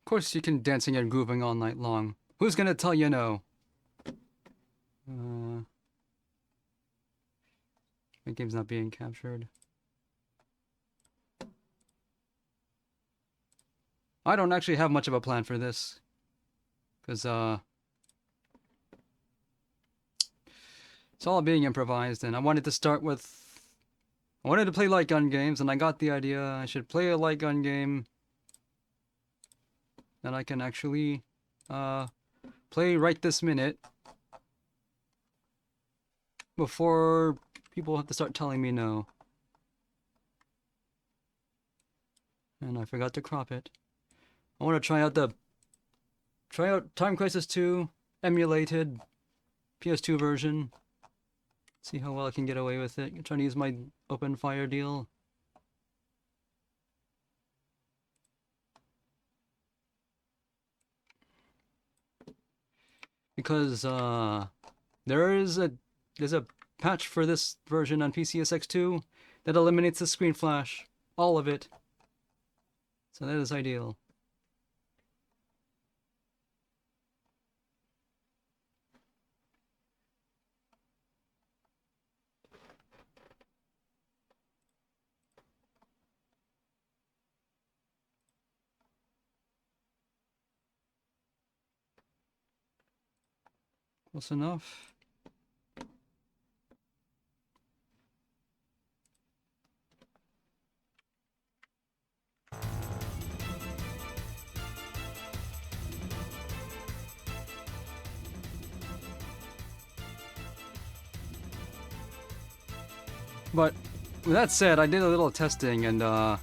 Of course you can dancing and grooving all night long. Who's gonna tell you no? My game's not being captured. I don't actually have much of a plan for this. Because, it's all being improvised, and I wanted to start with... I wanted to play light gun games, and I got the idea I should play a light gun game that I can actually, play right this minute before people have to start telling me no. And I forgot to crop it. I want to try out Time Crisis 2 emulated PS2 version. See how well I can get away with it. I'm trying to use my open fire deal. Because there's a patch for this version on PCSX2 that eliminates the screen flash, all of it. So that is ideal. Close enough. But with that said, I did a little testing, and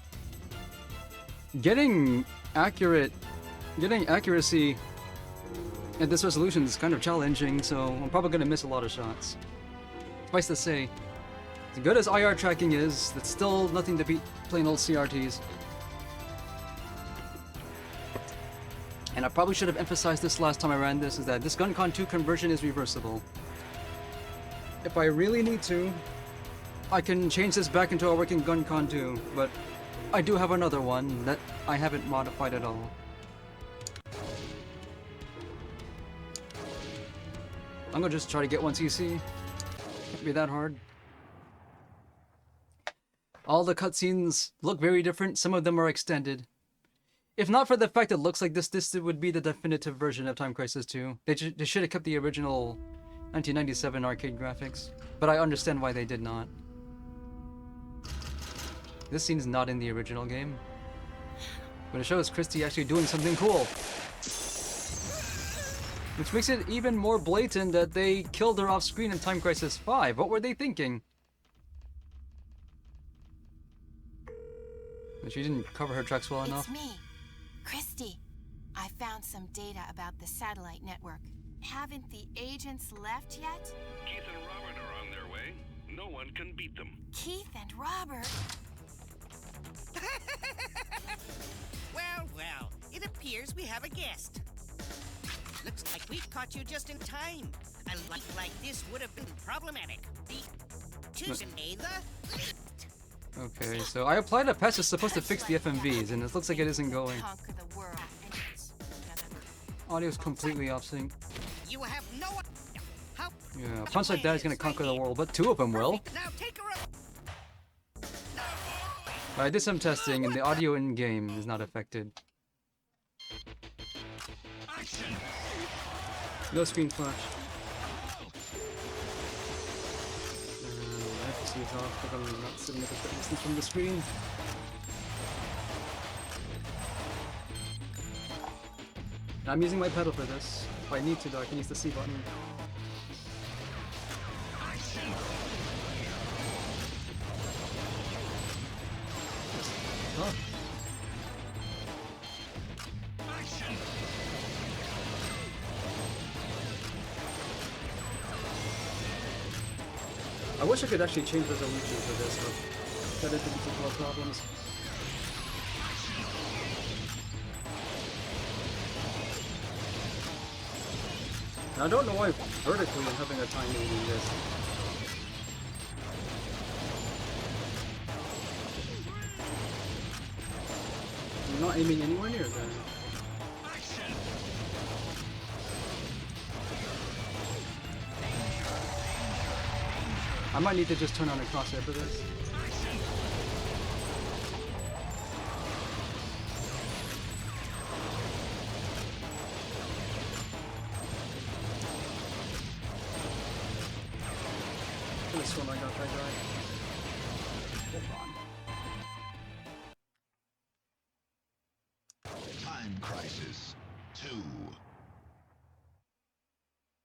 getting accuracy at this resolution is kind of challenging, so I'm probably gonna miss a lot of shots. Suffice to say, as good as IR tracking is, it's still nothing to beat plain old CRTs. And I probably should have emphasized this last time I ran this, is that this GunCon 2 conversion is reversible. If I really need to, I can change this back into a working GunCon 2, but I do have another one that I haven't modified at all. I'm gonna just try to get one CC. Can't be that hard. All the cutscenes look very different. Some of them are extended. If not for the fact that it looks like this would be the definitive version of Time Crisis 2. They should have kept the original 1997 arcade graphics, but I understand why they did not. This scene's not in the original game, but it shows Christy actually doing something cool. Which makes it even more blatant that they killed her off screen in Time Crisis 5. What were they thinking? But she didn't cover her tracks well enough. It's me, Christy. I found some data about the satellite network. Haven't the agents left yet? Keith and Robert are on their way. No one can beat them. Keith and Robert? Well, it appears we have a guest. Looks like we caught you just in time. A light like this would have been problematic. Okay, so I applied a patch that's supposed to fix the FMVs, and it looks like it isn't going. Conquer the world. Audio's completely off sync. You have no how Yeah, a punch like that is gonna conquer the world, but two of them will. Now take her up. I did some testing, and the audio in-game is not affected. No screen flash. Accuracy is off, but I'm not sitting at the distance from the screen. I'm using my pedal for this. If I need to, though, I can use the C button. Huh? I wish I could actually change resolution for this, but that didn't cause a lot of problems. I don't know why vertically I'm having a time aiming this. I'm not aiming anywhere near that. might need to just turn on a crosshair for this. I could've sworn I got that guy. Hold on. Time Crisis 2.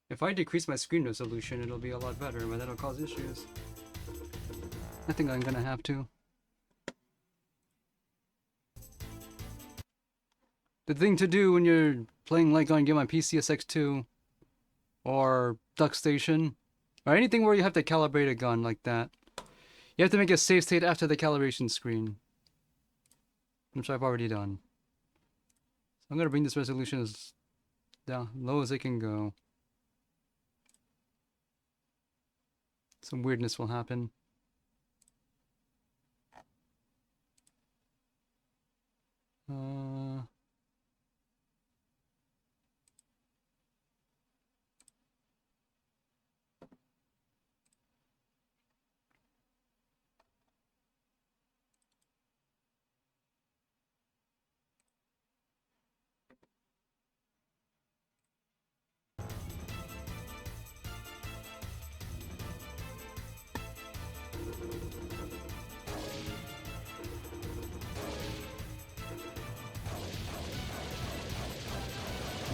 If I decrease my screen resolution, it'll be a lot better, but that'll cause issues. I think I'm gonna have to. The thing to do when you're playing like on game on PCSX2 or DuckStation or anything where you have to calibrate a gun like that, you have to make a save state after the calibration screen, which I've already done. So I'm gonna bring this resolution as down low as it can go. Some weirdness will happen.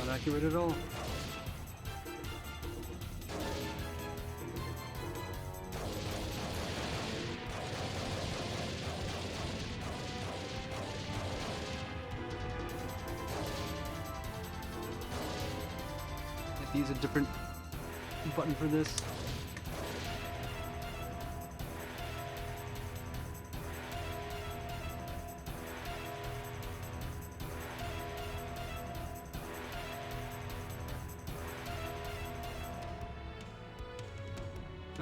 Not accurate at all. I have to use a different button for this.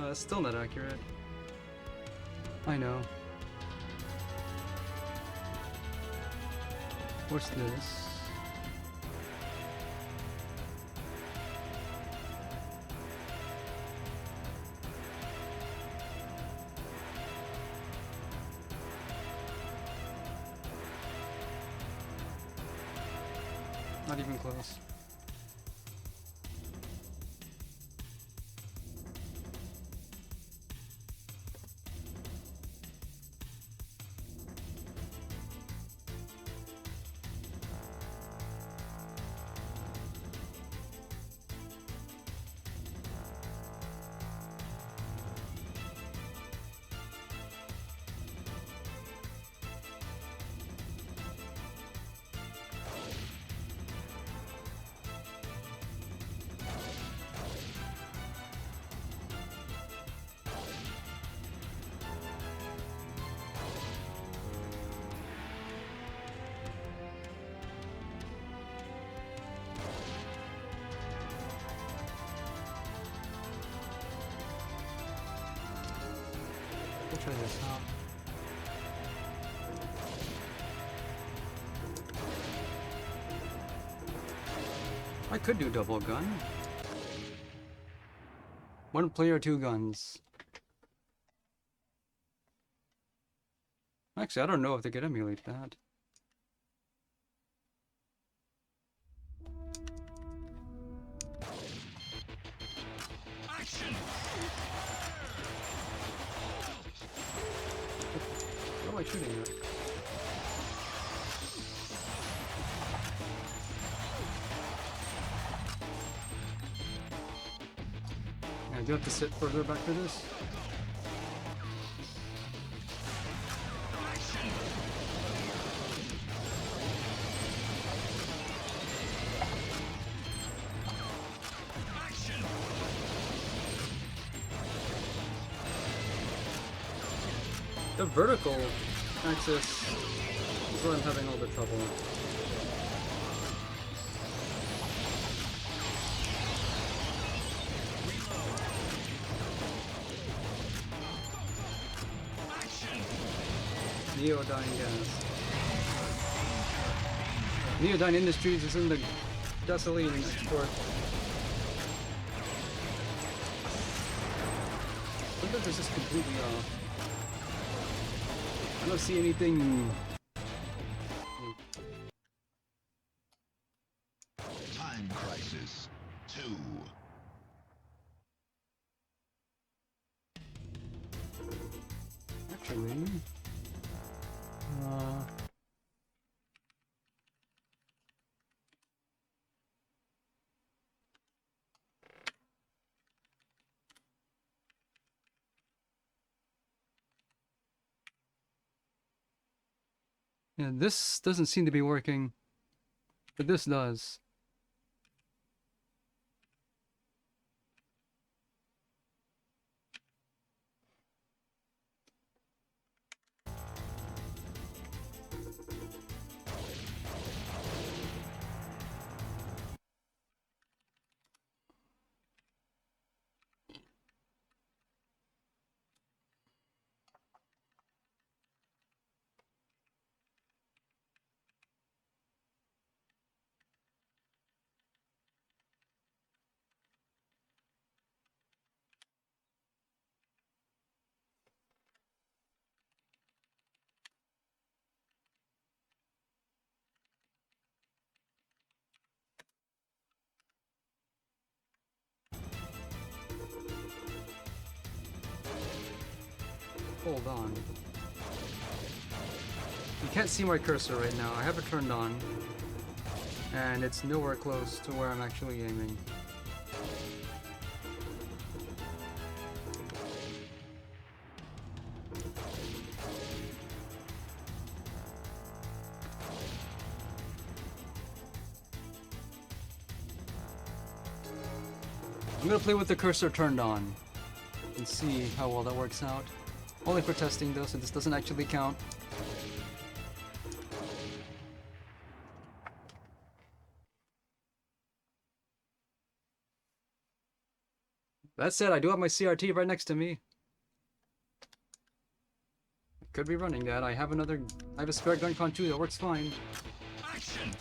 It's still not accurate. I know. What's this? Not even close. We'll try this out. I could do double gun. One player, two guns. Actually, I don't know if they could emulate that. What am I shooting at? I do have to sit further back for this. The vertical axis is where I'm having all the trouble. Neodyne gas. Neodyne Industries is in the gasoline export. When if it's just completely off? I don't see anything. Time Crisis 2. Actually, yeah, this doesn't seem to be working, but this does. Hold on. You can't see my cursor right now. I have it turned on, and it's nowhere close to where I'm actually aiming. I'm gonna play with the cursor turned on and see how well that works out. Only for testing though, so this doesn't actually count. That said, I do have my CRT right next to me. Could be running that. I have a spare GunCon 2 that works fine. Action!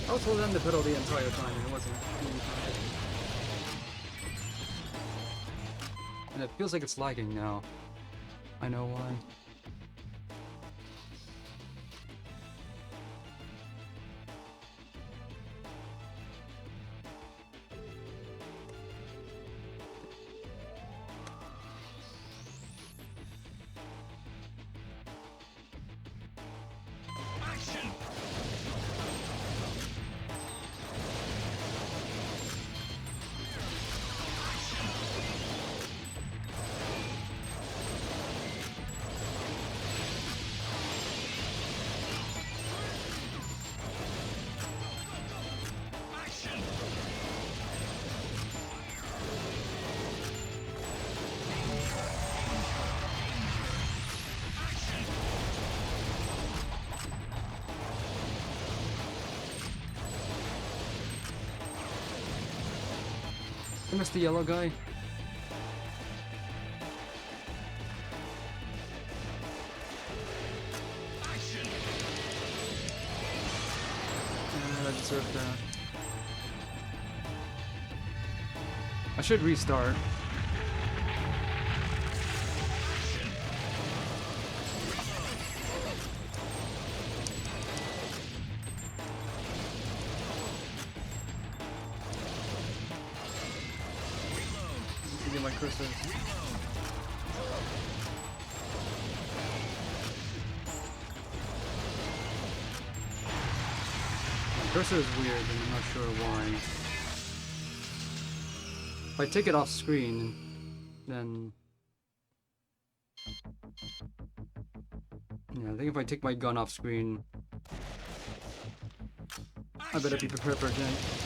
I was holding on the pedal the entire time and it wasn't doing and it feels like it's lagging now. I know why. Action! I missed the yellow guy. I deserve that. I should restart. Get my cursor. Cursor is weird, and I'm not sure why. If I take it off screen, then yeah, I think if I take my gun off screen, I better be prepared for a jank.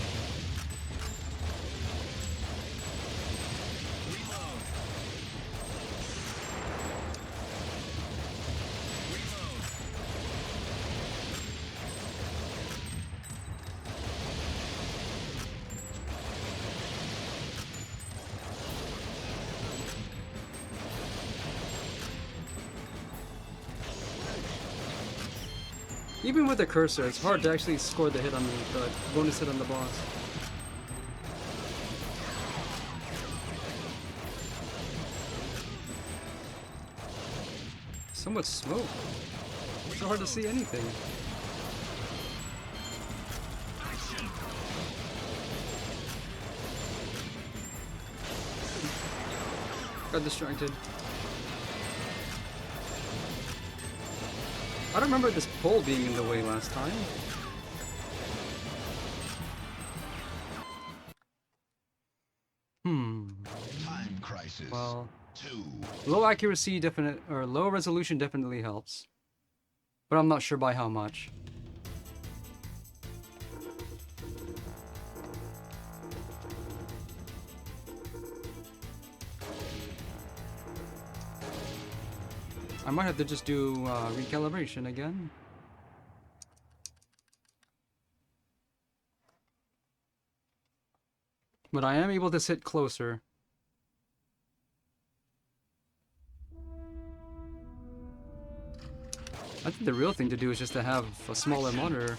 Even with the cursor, it's hard to actually score the hit on the bonus hit on the boss. So much smoke. It's so hard to see anything. Got distracted. I don't remember this pole being in the way last time. Time Crisis Well, 2. low accuracy or low resolution definitely helps. But I'm not sure by how much. I might have to just do recalibration again. But I am able to sit closer. I think the real thing to do is just to have a smaller monitor.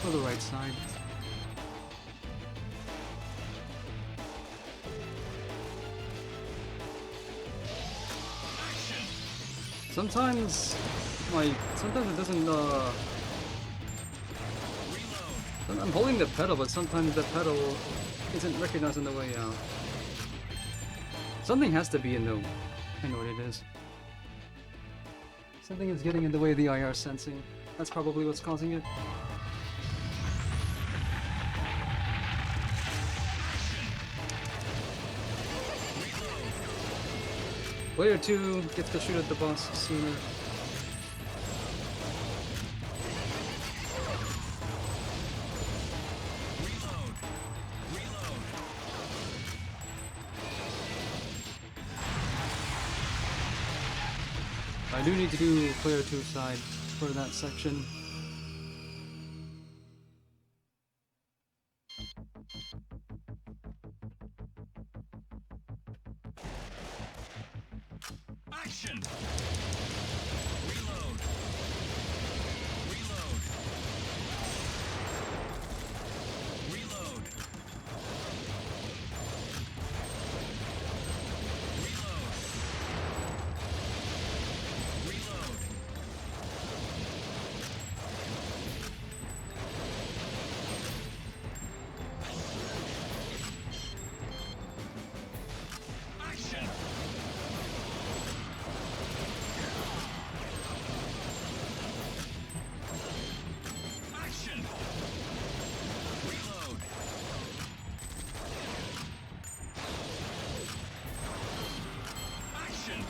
Go the right side. Sometimes it doesn't I'm holding the pedal, but sometimes the pedal isn't recognized on the way out. Something has to be in the... I know what it is. Something is getting in the way of the IR sensing. That's probably what's causing it. Player 2 gets to shoot at the boss sooner. I do need to do player 2 side for that section. Action! Reload! Reload! Reload! Reload! Reload! Action! Action! Reload! Action!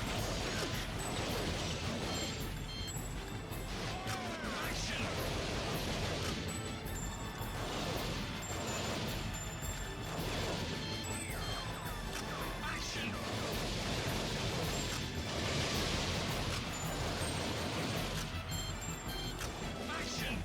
Action! Action! Action! Action!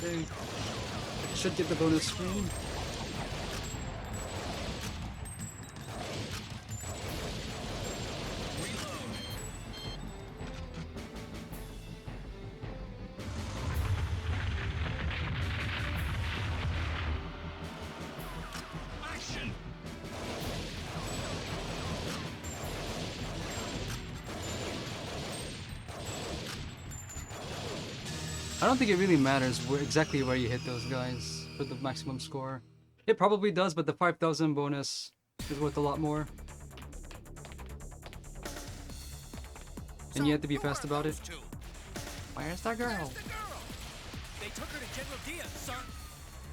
Okay. Should get the bonus screen. Action! I don't think it really matters exactly where you hit those guys for the maximum score. It probably does, but the 5,000 bonus is worth a lot more. And you have to be fast about it. Where's the girl? Where's the girl? They took her to General Diaz, sir.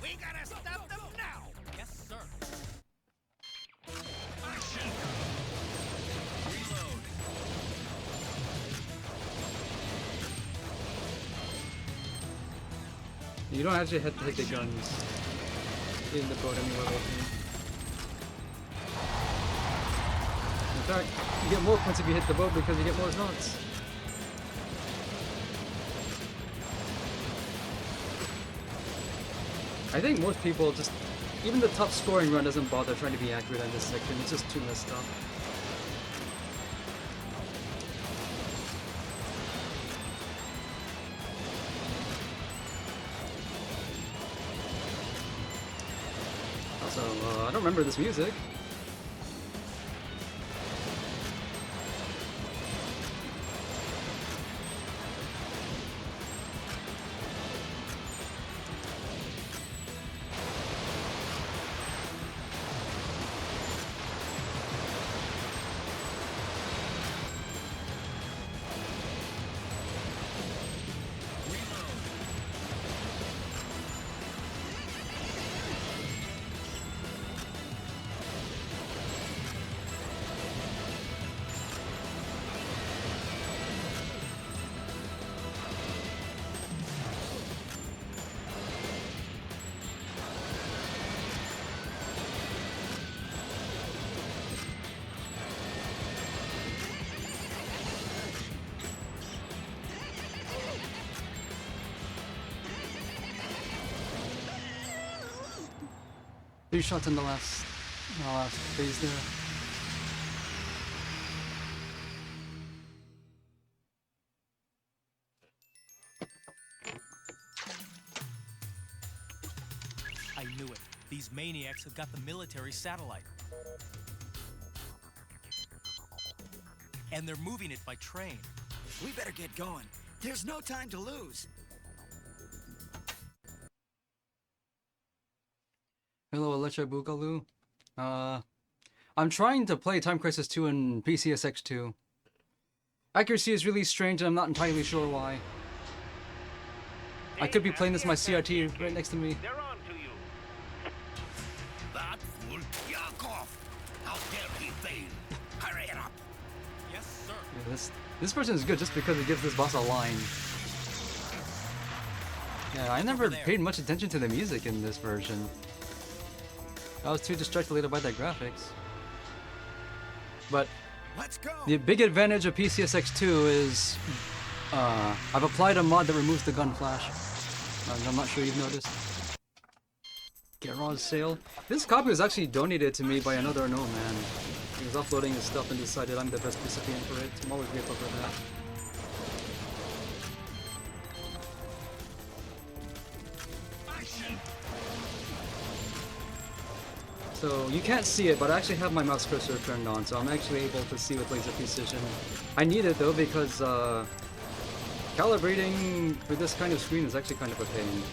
We gotta stop them now. Yes, sir. Action! Reload! You don't actually have to hit the guns in the boat anywhere with me. In fact, you get more points if you hit the boat because you get more shots. I think most people just, even the top scoring run doesn't bother trying to be accurate on this section, it's just too messed up. Also, I don't remember this music. Three shots in the last phase there. I knew it. These maniacs have got the military satellite. And they're moving it by train. We better get going. There's no time to lose. Hello, Electra Boogaloo. I'm trying to play Time Crisis 2 in PCSX2. Accuracy is really strange and I'm not entirely sure why. I could be playing this with my CRT right next to me. They're on to you. That fool, Yakov! How dare he fail? Hurry it up! Yes, sir. Yeah, this version is good just because it gives this boss a line. Yeah, I never paid much attention to the music in this version. I was too distracted later by the graphics. But Let's go. the big advantage of PCSX2 is I've applied a mod that removes the gun flash. I'm not sure you've noticed. Garage sale. This copy was actually donated to me by another unknown man. He was uploading his stuff and decided I'm the best recipient for it. I'm always grateful for that. Action! So you can't see it, but I actually have my mouse cursor turned on, so I'm actually able to see with laser precision. I need it though because calibrating for this kind of screen is actually kind of a pain.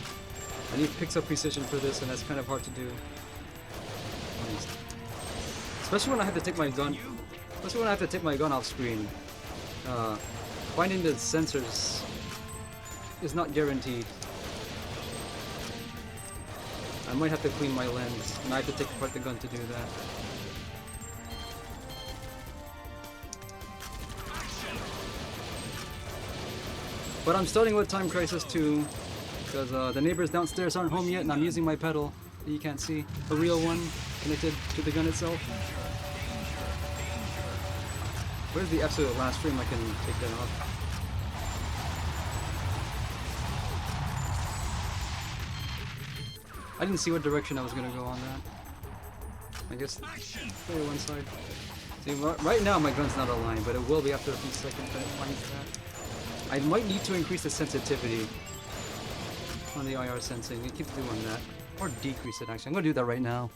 I need pixel precision for this, and that's kind of hard to do. Especially when I have to take my gun. Especially when I have to take my gun off screen. Finding the sensors is not guaranteed. I might have to clean my lens, and I have to take apart the gun to do that. But I'm starting with Time Crisis 2, because the neighbors downstairs aren't home yet, and I'm using my pedal that you can't see, a real one, connected to the gun itself. Where's the absolute last frame I can take that off? I didn't see what direction I was gonna go on that. I guess play one side. See, right now my gun's not aligned, but it will be after a few seconds that it finds that. I might need to increase the sensitivity on the IR sensing. It keeps doing that. Or decrease it, actually. I'm gonna do that right now.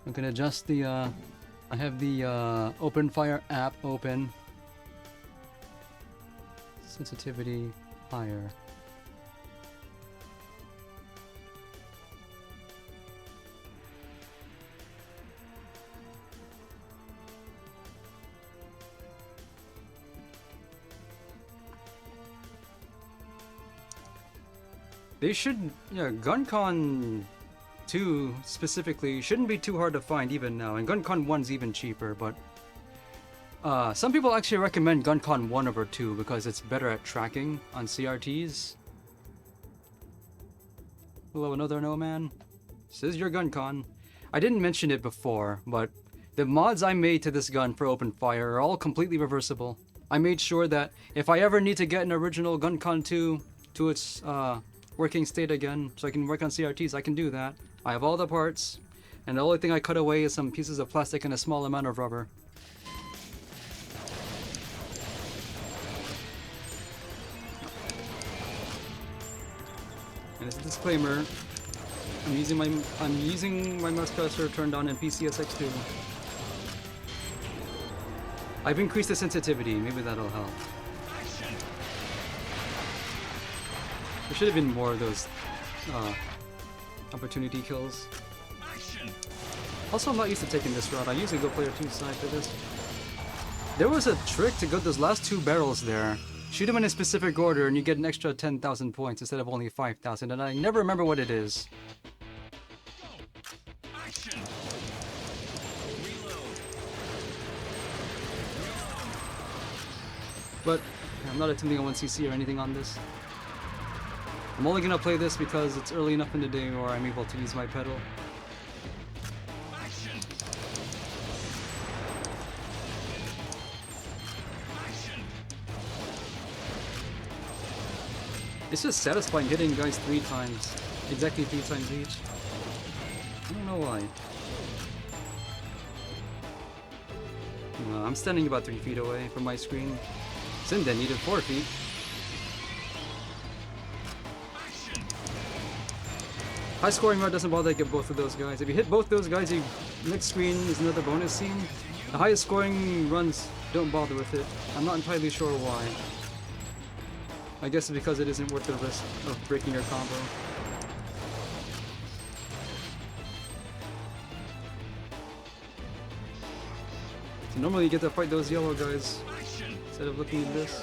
I'm gonna adjust the, I have the OpenFire app open. Sensitivity higher. They should, yeah, GunCon 2 specifically shouldn't be too hard to find even now, and GunCon 1's even cheaper, but some people actually recommend GunCon 1 over 2 because it's better at tracking on CRTs. Hello, another no man. This is your GunCon. I didn't mention it before, but the mods I made to this gun for OpenFire are all completely reversible. I made sure that if I ever need to get an original GunCon 2 to its working state again, so I can work on CRTs, I can do that. I have all the parts, and the only thing I cut away is some pieces of plastic and a small amount of rubber. And as a disclaimer, I'm using my mouse cursor turned on in PCSX2. I've increased the sensitivity, maybe that'll help. There should have been more of those opportunity kills. Also, I'm not used to taking this route. I usually go player 2 side for this. There was a trick to get those last 2 barrels there. Shoot them in a specific order and you get an extra 10,000 points instead of only 5,000, and I never remember what it is. But I'm not attempting a 1cc or anything on this. I'm only gonna play this because it's early enough in the day where I'm able to use my pedal. It's just satisfying hitting guys 3 times. Exactly 3 times each. I don't know why. I'm standing about 3 feet away from my screen. Sinden needed 4 feet. High scoring mode doesn't bother to get both of those guys. If you hit both those guys, next screen is another bonus scene. The highest scoring runs don't bother with it. I'm not entirely sure why. I guess it's because it isn't worth the risk of breaking your combo. So normally you get to fight those yellow guys instead of looking at this.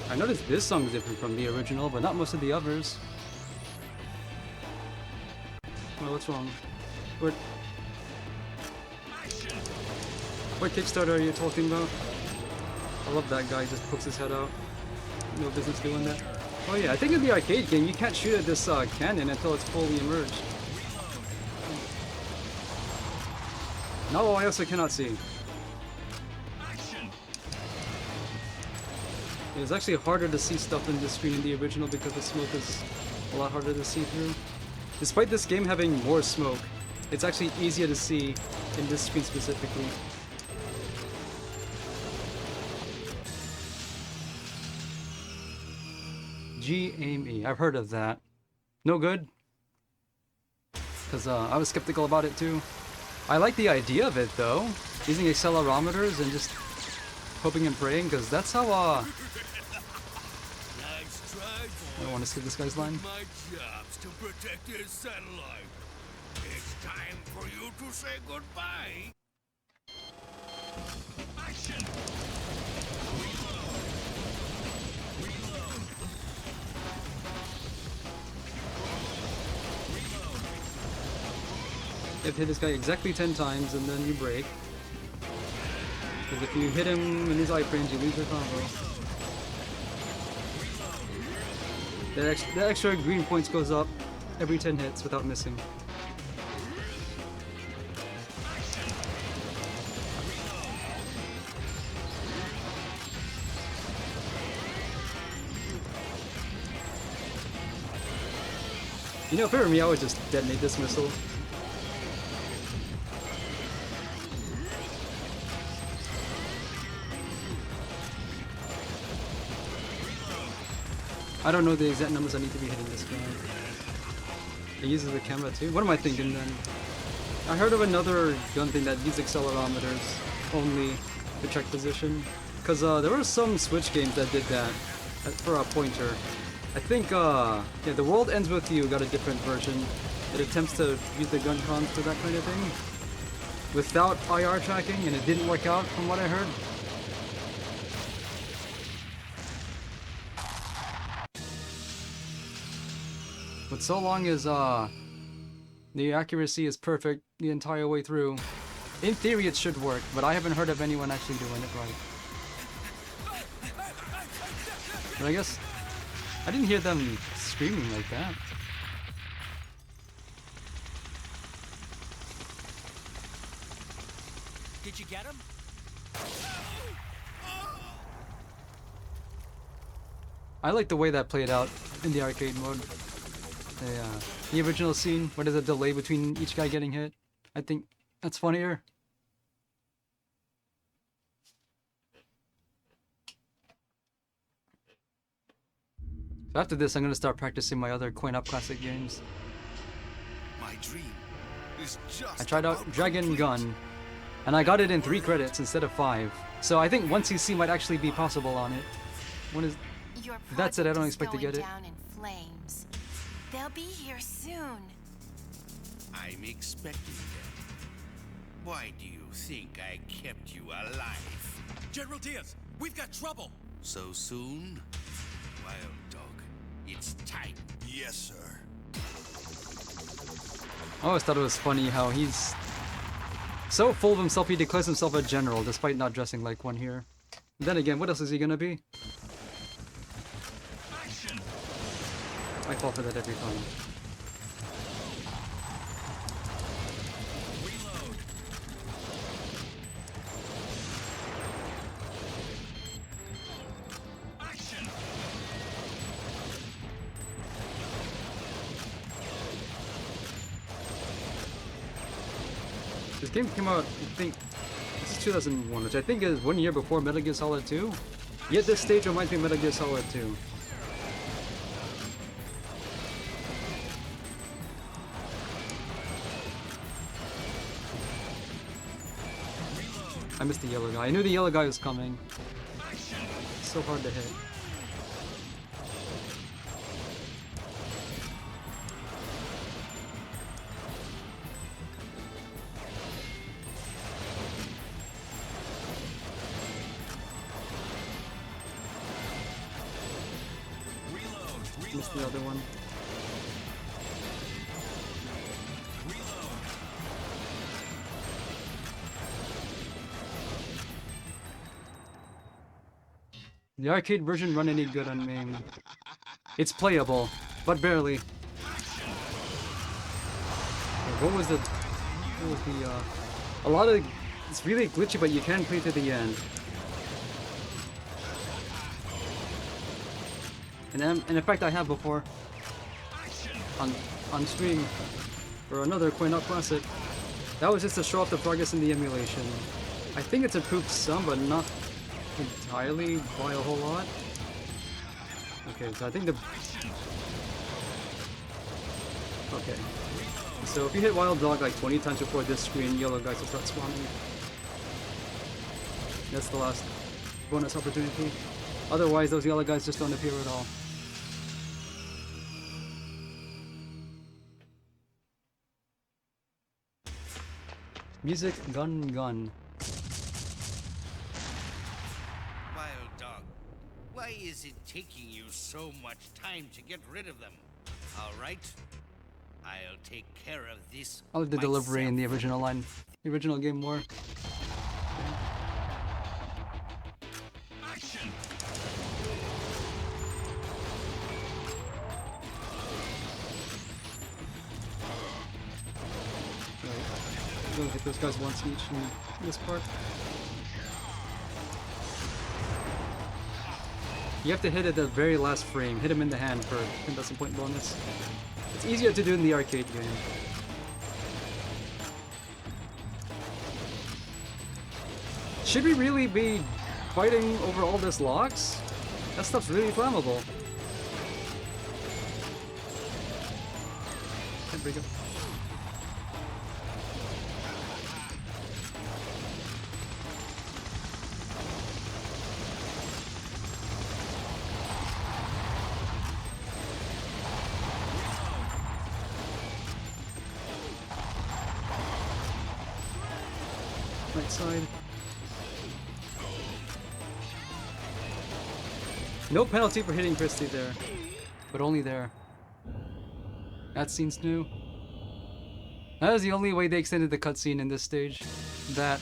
I noticed this song is different from the original, but not most of the others. Well, what's wrong? What Kickstarter are you talking about? I love that guy, just pokes his head out. No business doing that. Oh yeah, I think in the arcade game you can't shoot at this cannon until it's fully emerged. No, I also cannot see. It was actually harder to see stuff in this screen in the original because the smoke is a lot harder to see through. Despite this game having more smoke, it's actually easier to see in this screen specifically. GAME, I've heard of that. No good? Because I was skeptical about it too. I like the idea of it though, using accelerometers and just hoping and praying, because that's how I don't want to skip this guy's line. My job's to protect his satellite. It's time for you to say goodbye. Action! You have to hit this guy exactly 10 times and then you break. Because if you hit him in his iframes, you lose your combo. The extra green points goes up every 10 hits without missing. You know, if it were me, I would just detonate this missile. I don't know the exact numbers I need to be hitting this guy. It uses the camera too? What am I thinking then? I heard of another gun thing that uses accelerometers only to check position. Because there were some Switch games that did that for a pointer. I think, yeah, The World Ends With You got a different version. It attempts to use the gun cons to that kind of thing without IR tracking, and it didn't work out from what I heard. But so long as the accuracy is perfect the entire way through, in theory it should work, but I haven't heard of anyone actually doing it right. But I guess I didn't hear them screaming like that. Did you get him? I like the way that played out in the arcade mode. The original scene, where there's a delay between each guy getting hit. I think that's funnier. So after this, I'm gonna start practicing my other coin-up classic games. My dream is just I tried out Dragon Gun, and I got it in 3 credits instead of 5. So I think 1cc might actually be possible on it. When is... Your That's it, I don't project is expect to going get it. down in flames. They'll be here soon. I'm expecting them. Why do you think I kept you alive? General Diaz, we've got trouble. So soon? Wild Dog, it's time. Yes, sir. I always thought it was funny how he's so full of himself he declares himself a general despite not dressing like one here. Then again, what else is he gonna be? I fall for that every time. Reload. Action. This game came out, I think, this is 2001, which I think is 1 year before Metal Gear Solid 2. Yet this stage reminds me of Metal Gear Solid 2. I missed the yellow guy. I knew the yellow guy was coming. It's so hard to hit. Missed the other one. The arcade version run any good on MAME? It's playable, but barely. What was the... a lot of... It's really glitchy, but you can play to the end. And in fact, I have before. On stream. For another Coin-Up Classic. That was just to show off the progress in the emulation. I think it's improved some, but not entirely by a whole lot. Okay, so I think the... Okay. So if you hit Wild Dog like 20 times before this screen, yellow guys will start spawning. That's the last bonus opportunity. Otherwise, those yellow guys just don't appear at all. Music, gun, gun. Wild Dog, why is it taking you so much time to get rid of them? All right, I'll take care of this. I like the delivery in myself. the original line. The original game more. hit those guys once each in this part. You have to hit at the very last frame. Hit him in the hand for contestant point bonus. It's easier to do in the arcade game. Should we really be fighting over all this logs? That stuff's really flammable. Can't break it. Right side. No penalty for hitting Christy there, but only there. That scene's new. That is the only way they extended the cutscene in this stage. That.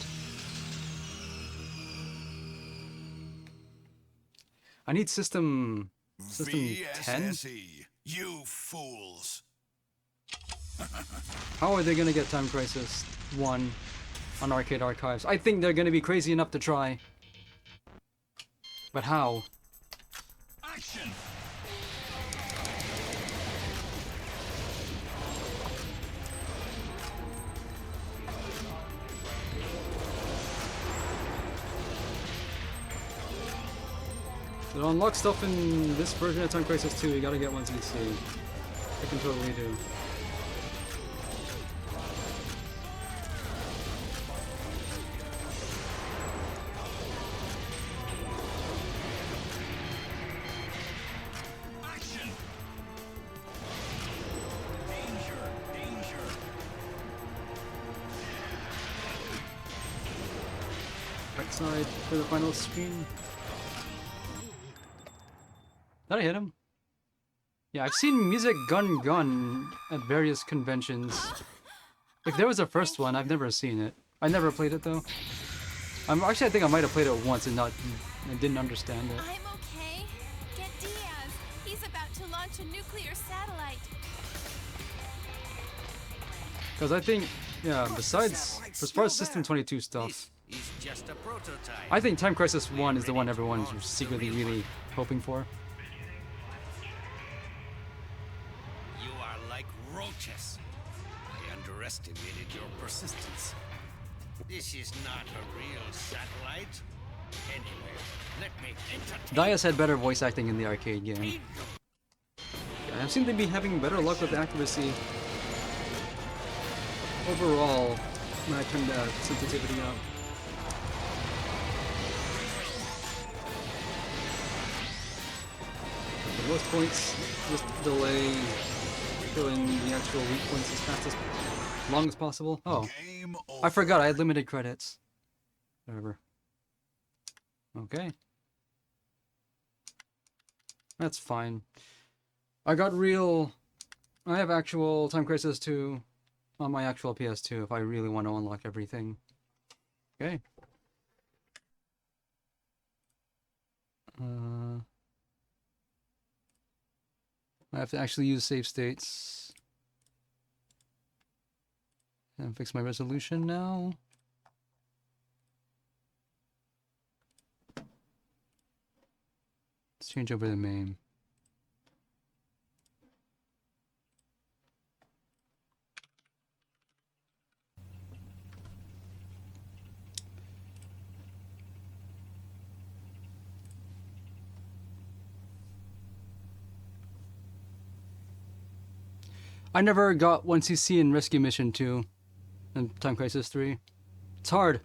I need system 10? VSSE, you fools. How are they gonna get Time Crisis 1 on Arcade Archives? I think they're gonna be crazy enough to try. But how? Action! To unlock stuff in this version of Time Crisis 2, you gotta get 1cc. I can totally do. Action! Danger! Danger! Right side for the final screen. Did I hit him? Yeah, I've seen Music Gun Gun at various conventions. If there was a first one, I've never seen it. I never played it though. Actually, I think I might have played it once and didn't understand it. I'm okay. Get Diaz. He's about to launch a nuclear satellite. Because I think, yeah, besides, as far as System 22 stuff, This is just a prototype. I think Time Crisis 1 is the one everyone's secretly really hoping for. You are like roaches. I underestimated your persistence. This is not a real satellite. Anyway, let me entertain Diaz had better voice acting in the arcade game. you. Yeah, I've seen them be having better luck with accuracy overall when I turned the sensitivity up. For most points, just delay filling the actual weak points as fast as long as possible. Oh, Game over. I forgot I had limited credits. Whatever. Okay. That's fine. I have actual Time Crisis 2 on my actual PS2 if I really want to unlock everything. Okay. I have to actually use save states. And fix my resolution now. Let's change over the MAME. I never got 1cc in Rescue Mission 2 and Time Crisis 3. It's hard.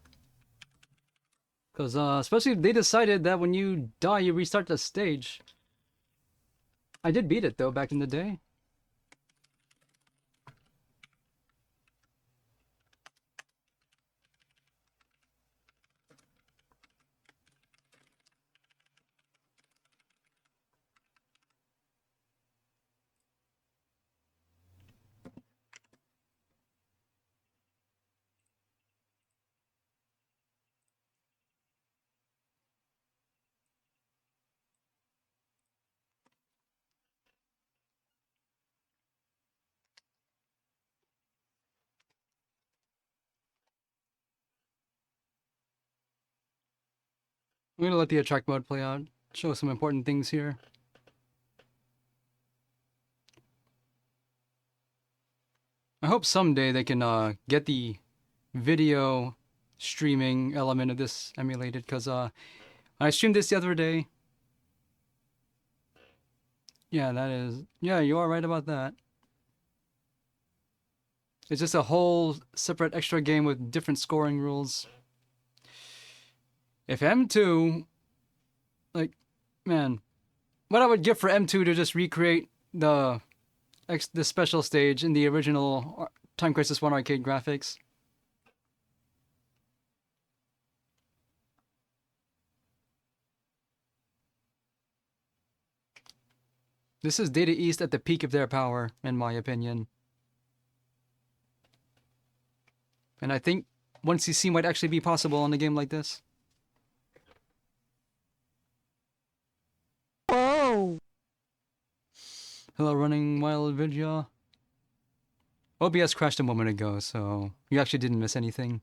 Because, especially if they decided that when you die, you restart the stage. I did beat it, though, back in the day. I'm gonna let the attract mode play out. Show some important things here. I hope someday they can get the video streaming element of this emulated, because I streamed this the other day. Yeah, that is... Yeah, you are right about that. It's just a whole separate extra game with different scoring rules. If M2... Like, man. What I would give for M2 to just recreate the special stage in the original Time Crisis 1 arcade graphics. This is Data East at the peak of their power, in my opinion. And I think 1cc might actually be possible in a game like this. Whoa! Hello, running wild video. OBS crashed a moment ago, so you actually didn't miss anything.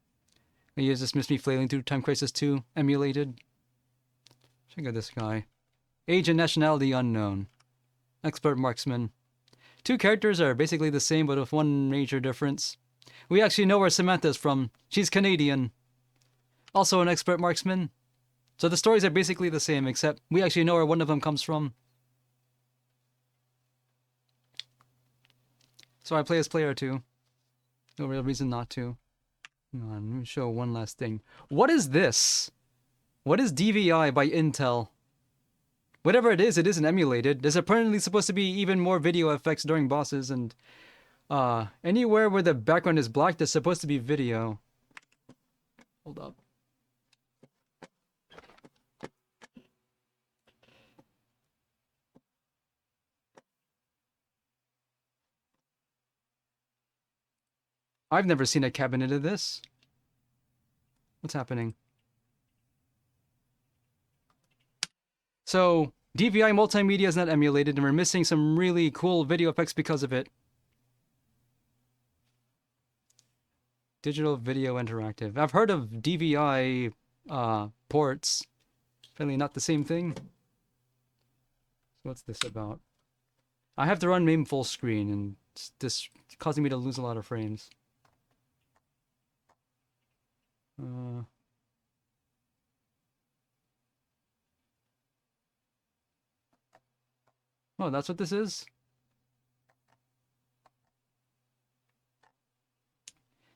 You just missed me flailing through Time Crisis 2 emulated. Check out this guy. Age and nationality unknown. Expert marksman. Two characters are basically the same, but with one major difference. We actually know where Samantha's from. She's Canadian. Also an expert marksman. So the stories are basically the same, except we actually know where one of them comes from. So I play as player 2. No real reason not to. Hang on, let me show one last thing. What is this? What is DVI by Intel? Whatever it isn't emulated. There's apparently supposed to be even more video effects during bosses, and anywhere where the background is black, there's supposed to be video. Hold up. I've never seen a cabinet of this. What's happening? So, DVI multimedia is not emulated, and we're missing some really cool video effects because of it. Digital Video Interactive. I've heard of DVI ports. Apparently not the same thing. So what's this about? I have to run MAME full screen, and it's just causing me to lose a lot of frames. Oh, that's what this is?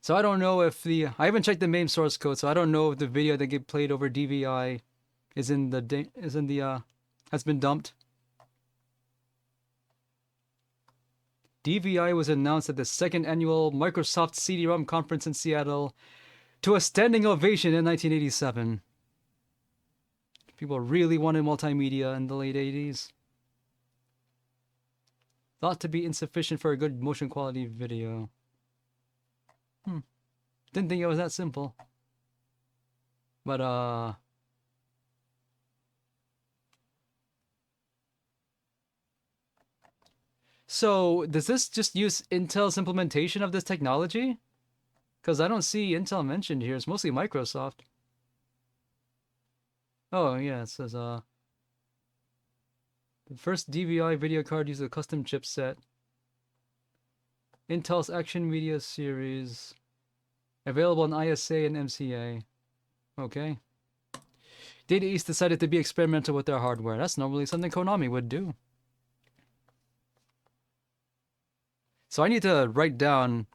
So I don't know if the... I haven't checked the MAME source code, so I don't know if the video that get played over DVI is in the has been dumped. DVI was announced at the second annual Microsoft CD-ROM conference in Seattle to a standing ovation in 1987. People really wanted multimedia in the late 80s. Thought to be insufficient for a good motion quality video. Didn't think it was that simple. But so does this just use Intel's implementation of this technology? Because I don't see Intel mentioned here. It's mostly Microsoft. Oh yeah, it says the first DVI video card uses a custom chipset. Intel's Action Media Series. Available on ISA and MCA. Okay. Data East decided to be experimental with their hardware. That's normally something Konami would do. So I need to write down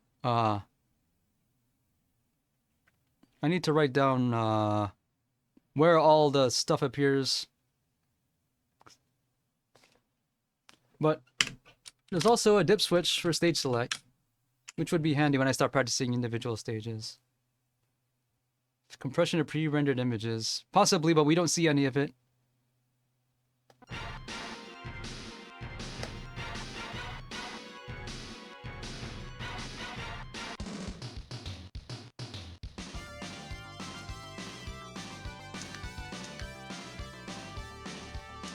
where all the stuff appears. But there's also a dip switch for stage select, which would be handy when I start practicing individual stages. Compression of pre-rendered images. Possibly, but we don't see any of it.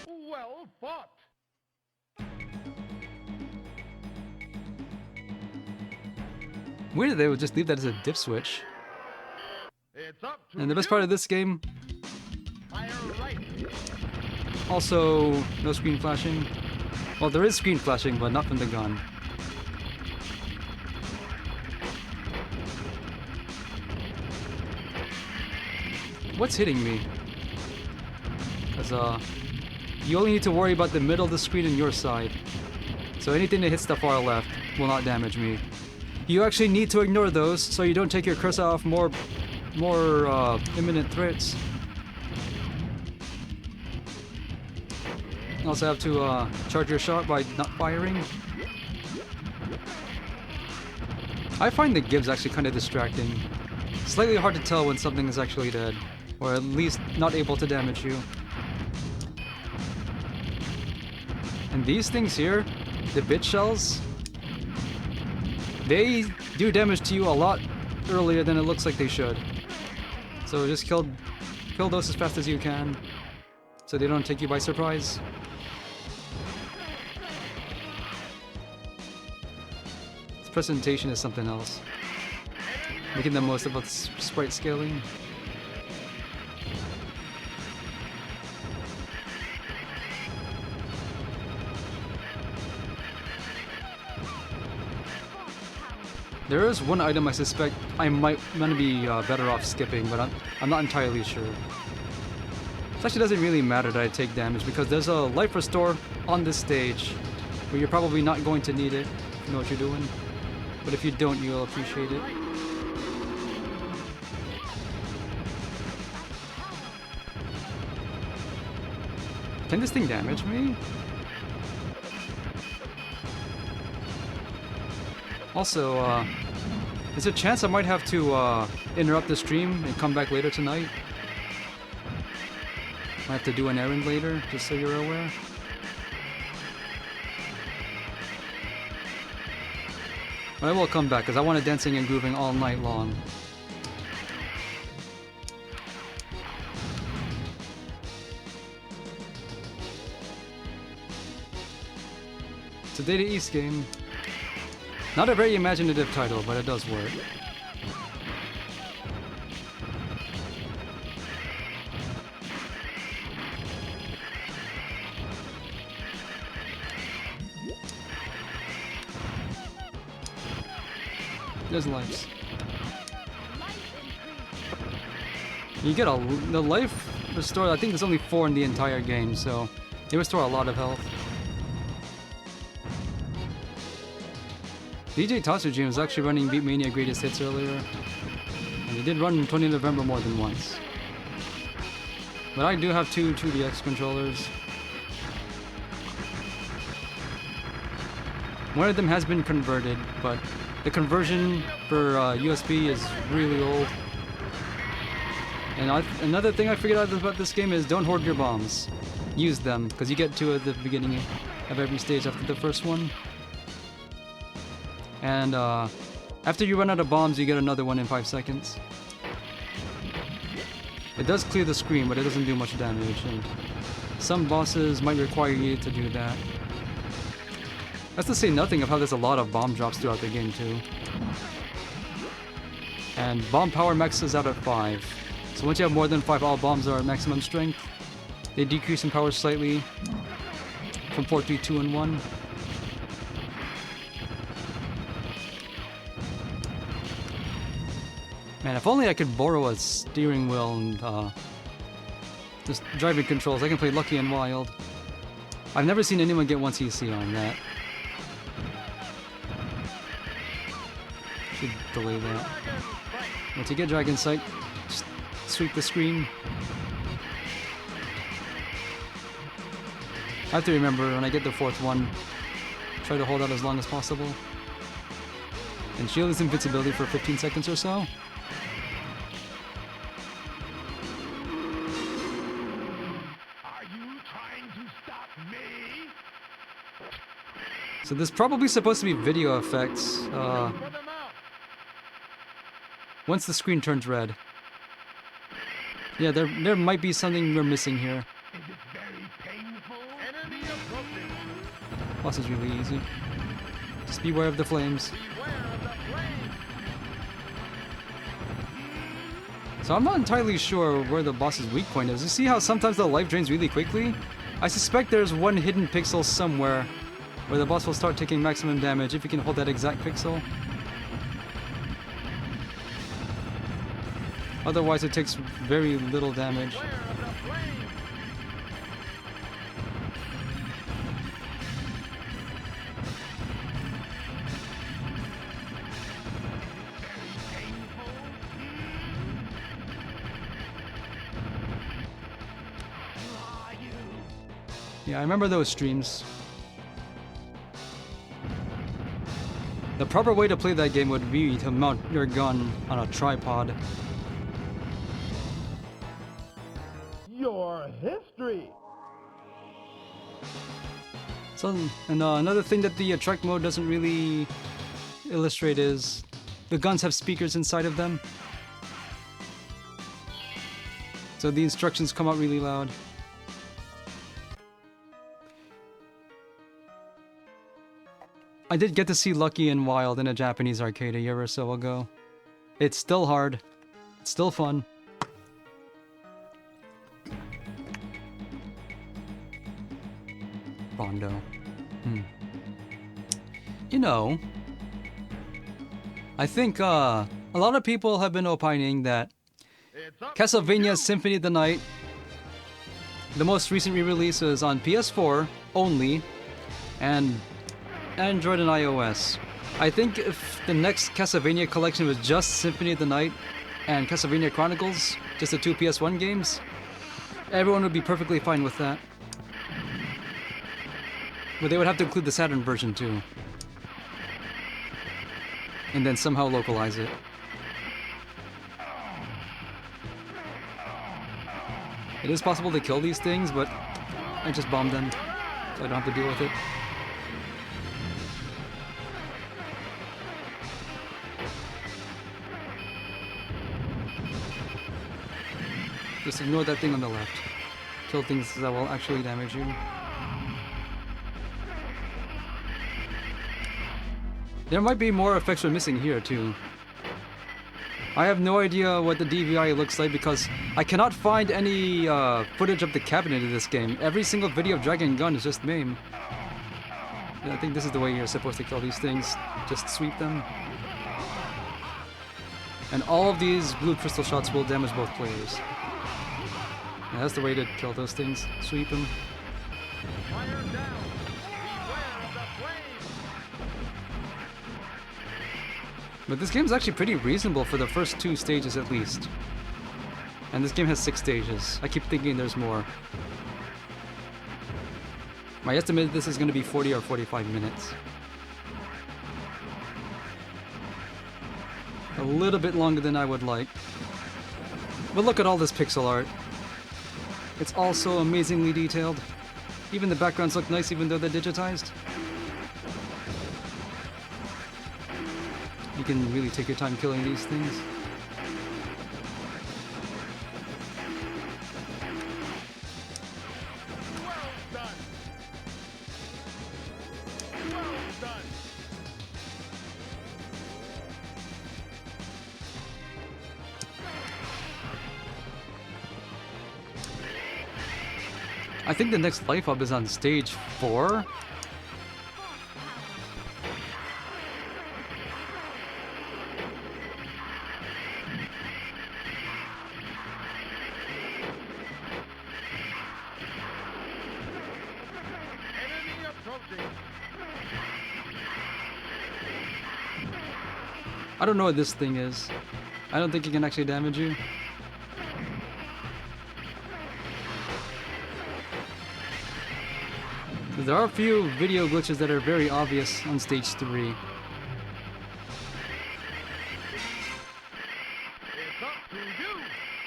Well fought. Weird that they would just leave that as a dip switch. It's up to And the best part of this game, Fire right. Also, no screen flashing. Well, there is screen flashing, but not from the gun. What's hitting me? Because, you only need to worry about the middle of the screen and your side. So anything that hits the far left will not damage me. You actually need to ignore those so you don't take your cursor off more imminent threats. You also have to charge your shot by not firing. I find the Gibbs actually kind of distracting. Slightly hard to tell when something is actually dead, or at least not able to damage you. And these things here, the bit shells, they do damage to you a lot earlier than it looks like they should. So just kill those as fast as you can, so they don't take you by surprise. This presentation is something else. Making the most of its sprite scaling. There is one item I suspect I'm gonna be better off skipping, but I'm not entirely sure. It actually doesn't really matter that I take damage because there's a life restore on this stage, but you're probably not going to need it if you know what you're doing. But if you don't, you'll appreciate it. Can this thing damage me? Also, there's a chance I might have to interrupt the stream and come back later tonight. Might have to do an errand later, just so you're aware. But I will come back, because I want to dancing and grooving all night long. It's a Data East game. Not a very imaginative title, but it does work. There's lives. You get the life restore. I think there's only 4 in the entire game, so they restore a lot of health. DJ Tatsujin was actually running Beatmania Greatest Hits earlier, and he did run 20 November more than once. But I do have 2 2DX controllers. One of them has been converted, but the conversion for USB is really old. And another thing I figured out about this game is don't hoard your bombs. Use them, because you get 2 at the beginning of every stage after the first one. And after you run out of bombs, you get another one in 5 seconds. It does clear the screen, but it doesn't do much damage, and some bosses might require you to do that. That's to say nothing of how there's a lot of bomb drops throughout the game too. And bomb power maxes out at 5. So once you have more than 5, all bombs are at maximum strength. They decrease in power slightly from 4, 3, 2, and 1. Man, if only I could borrow a steering wheel and just driving controls. I can play Lucky and Wild. I've never seen anyone get 1cc on that. Should delay that. Once you get Dragon Sight, just sweep the screen. I have to remember when I get the 4th one, try to hold out as long as possible. And shield is invincibility for 15 seconds or so. So there's probably supposed to be video effects once the screen turns red. Yeah, there might be something we're missing here. Boss is really easy. Just beware of the flames. So I'm not entirely sure where the boss's weak point is. You see how sometimes the life drains really quickly? I suspect there's one hidden pixel somewhere where the boss will start taking maximum damage if you can hold that exact pixel. Otherwise it takes very little damage. Yeah, I remember those streams. The proper way to play that game would be to mount your gun on a tripod. Your history. So, and another thing that the track mode doesn't really illustrate is the guns have speakers inside of them. So the instructions come out really loud. I did get to see Lucky and Wild in a Japanese arcade a year or so ago. It's still hard. It's still fun. Rondo. You know, I think a lot of people have been opining that Castlevania Symphony of the Night, the most recent re-release, is on PS4 only, and Android and iOS. I think if the next Castlevania collection was just Symphony of the Night and Castlevania Chronicles, just the two PS1 games, everyone would be perfectly fine with that. But they would have to include the Saturn version too. And then somehow localize it. It is possible to kill these things, but I just bombed them, so I don't have to deal with it. Just ignore that thing on the left. Kill things that will actually damage you. There might be more effects we're missing here too. I have no idea what the DVI looks like because I cannot find any footage of the cabinet in this game. Every single video of Dragon Gun is just MAME. Yeah, I think this is the way you're supposed to kill these things. Just sweep them. And all of these blue crystal shots will damage both players. Yeah, that's the way to kill those things. Sweep them. Fire down. Beware of the flames. But this game's actually pretty reasonable for the first 2 stages at least. And this game has 6 stages. I keep thinking there's more. My estimate this is going to be 40 or 45 minutes. A little bit longer than I would like. But look at all this pixel art. It's all so amazingly detailed. Even the backgrounds look nice even though they're digitized. You can really take your time killing these things. Well done. Well done. I think the next life up is on stage 4. Enemy approaching. I don't know what this thing is. I don't think it can actually damage you. There are a few video glitches that are very obvious on stage 3. It's up to you.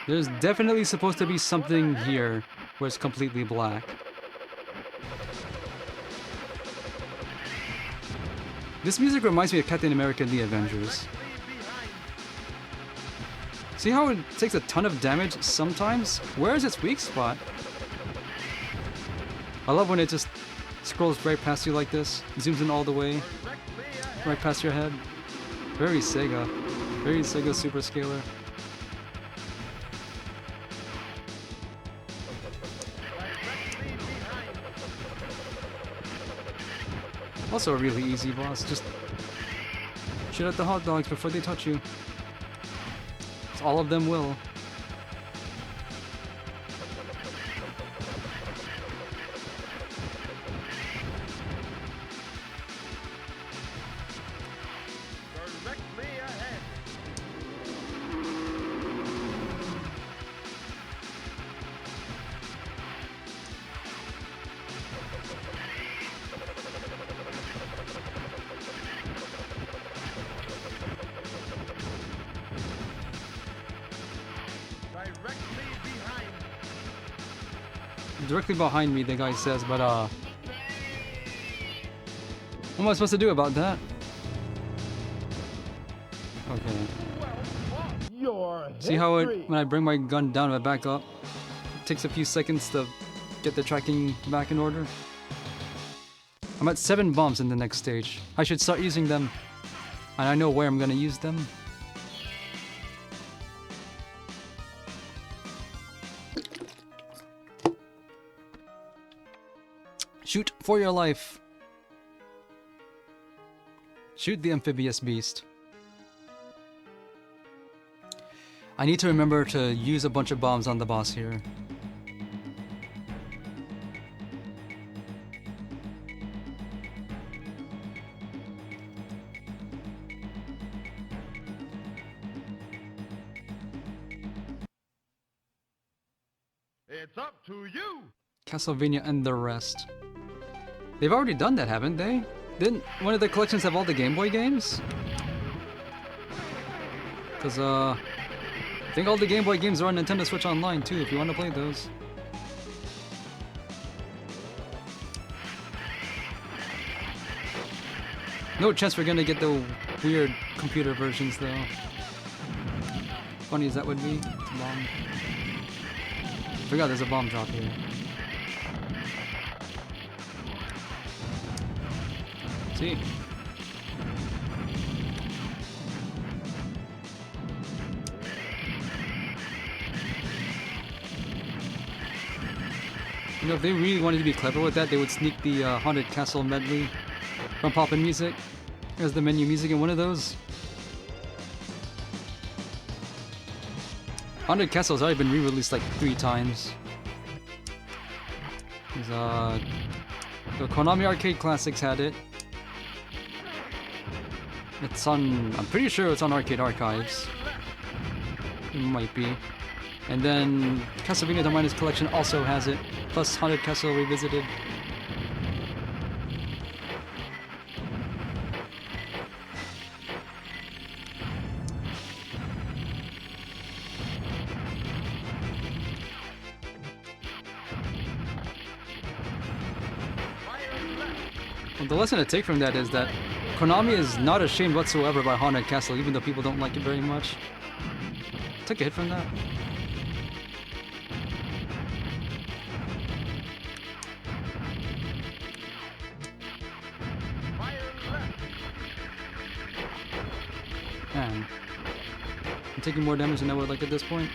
There's definitely supposed to be something here where it's completely black. This music reminds me of Captain America and the Avengers. See how it takes a ton of damage sometimes? Where is its weak spot? I love when it just scrolls right past you like this, zooms in all the way, right past your head. Very Sega. Very Sega Super Scaler. Also a really easy boss. Just shoot at the hot dogs before they touch you. 'Cause all of them will. Directly ahead. Directly behind. Directly behind me, the guy says, but what am I supposed to do about that? Okay. Your See how when I bring my gun down and back up, it takes a few seconds to get the tracking back in order? I'm at 7 bombs in the next stage. I should start using them, and I know where I'm gonna use them. Shoot for your life. Shoot the amphibious beast. I need to remember to use a bunch of bombs on the boss here. It's up to you. Castlevania and the rest. They've already done that, haven't they? Didn't one of the collections have all the Game Boy games? Because, I think all the Game Boy games are on Nintendo Switch Online, too, if you want to play those. No chance we're gonna get the weird computer versions, though. Funny as that would be. Bomb. Forgot there's a bomb drop here. See? You know, if they really wanted to be clever with that, they would sneak the Haunted Castle medley from Poppin' Music as the menu music in one of those. Haunted Castle's already been re-released like 3 times. The Konami Arcade Classics had it. It's on, I'm pretty sure it's on Arcade Archives. It might be. And then Castlevania The Minus Collection also has it, plus Haunted Castle Revisited. Well, the lesson to take from that is that Konami is not ashamed whatsoever by Haunted Castle, even though people don't like it very much. Took a hit from that. Man, I'm taking more damage than I would like at this point.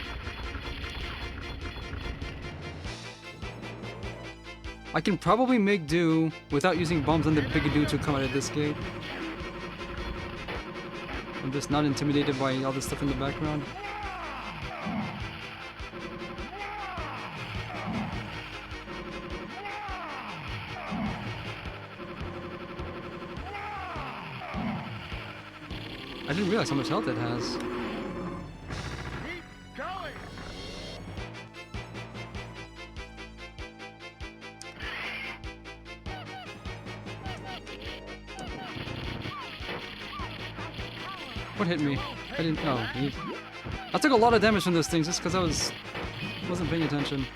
I can probably make do without using bombs on the Bigadoo to come out of this gate. I'm just not intimidated by all this stuff in the background. I didn't realize how much health it has. Keep going. What hit me? I didn't. Oh, I took a lot of damage from those things just because I wasn't paying attention.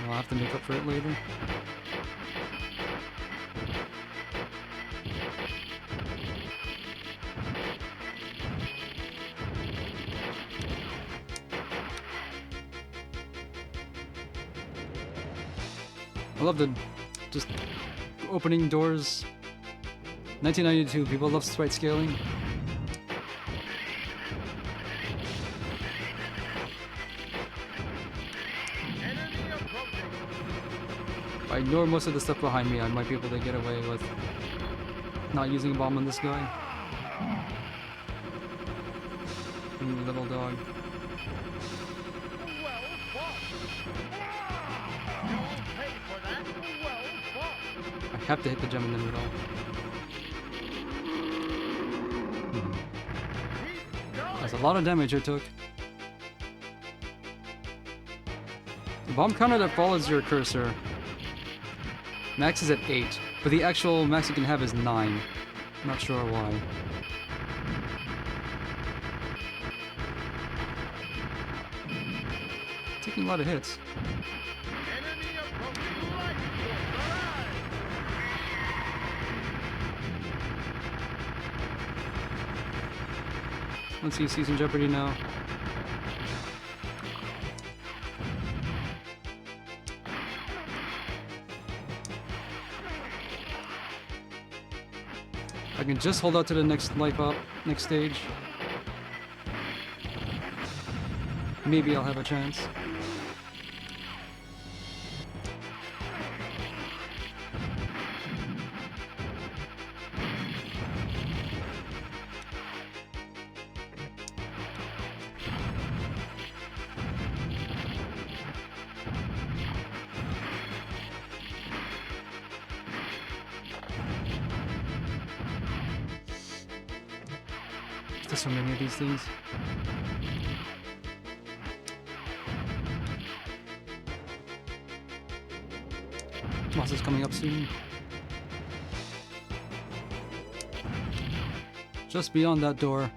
I'll have to make up for it later. I love the just opening doors. 1992, people love sprite scaling. Enemy approaching. If I ignore most of the stuff behind me, I might be able to get away with not using a bomb on this guy. Little dog. Well fought. You'll pay for that. Well fought. I have to hit the gem in the middle. Keep going. That's a lot of damage it took. The bomb counter that follows your cursor. Max is at 8, but the actual max you can have is 9. I'm not sure why. Taking a lot of hits. Enemy approaching light force. Let's see, Season Jeopardy now. I can just hold out to the next life up, next stage. Maybe I'll have a chance. There's so many of these things. Boss is coming up soon. Just beyond that door.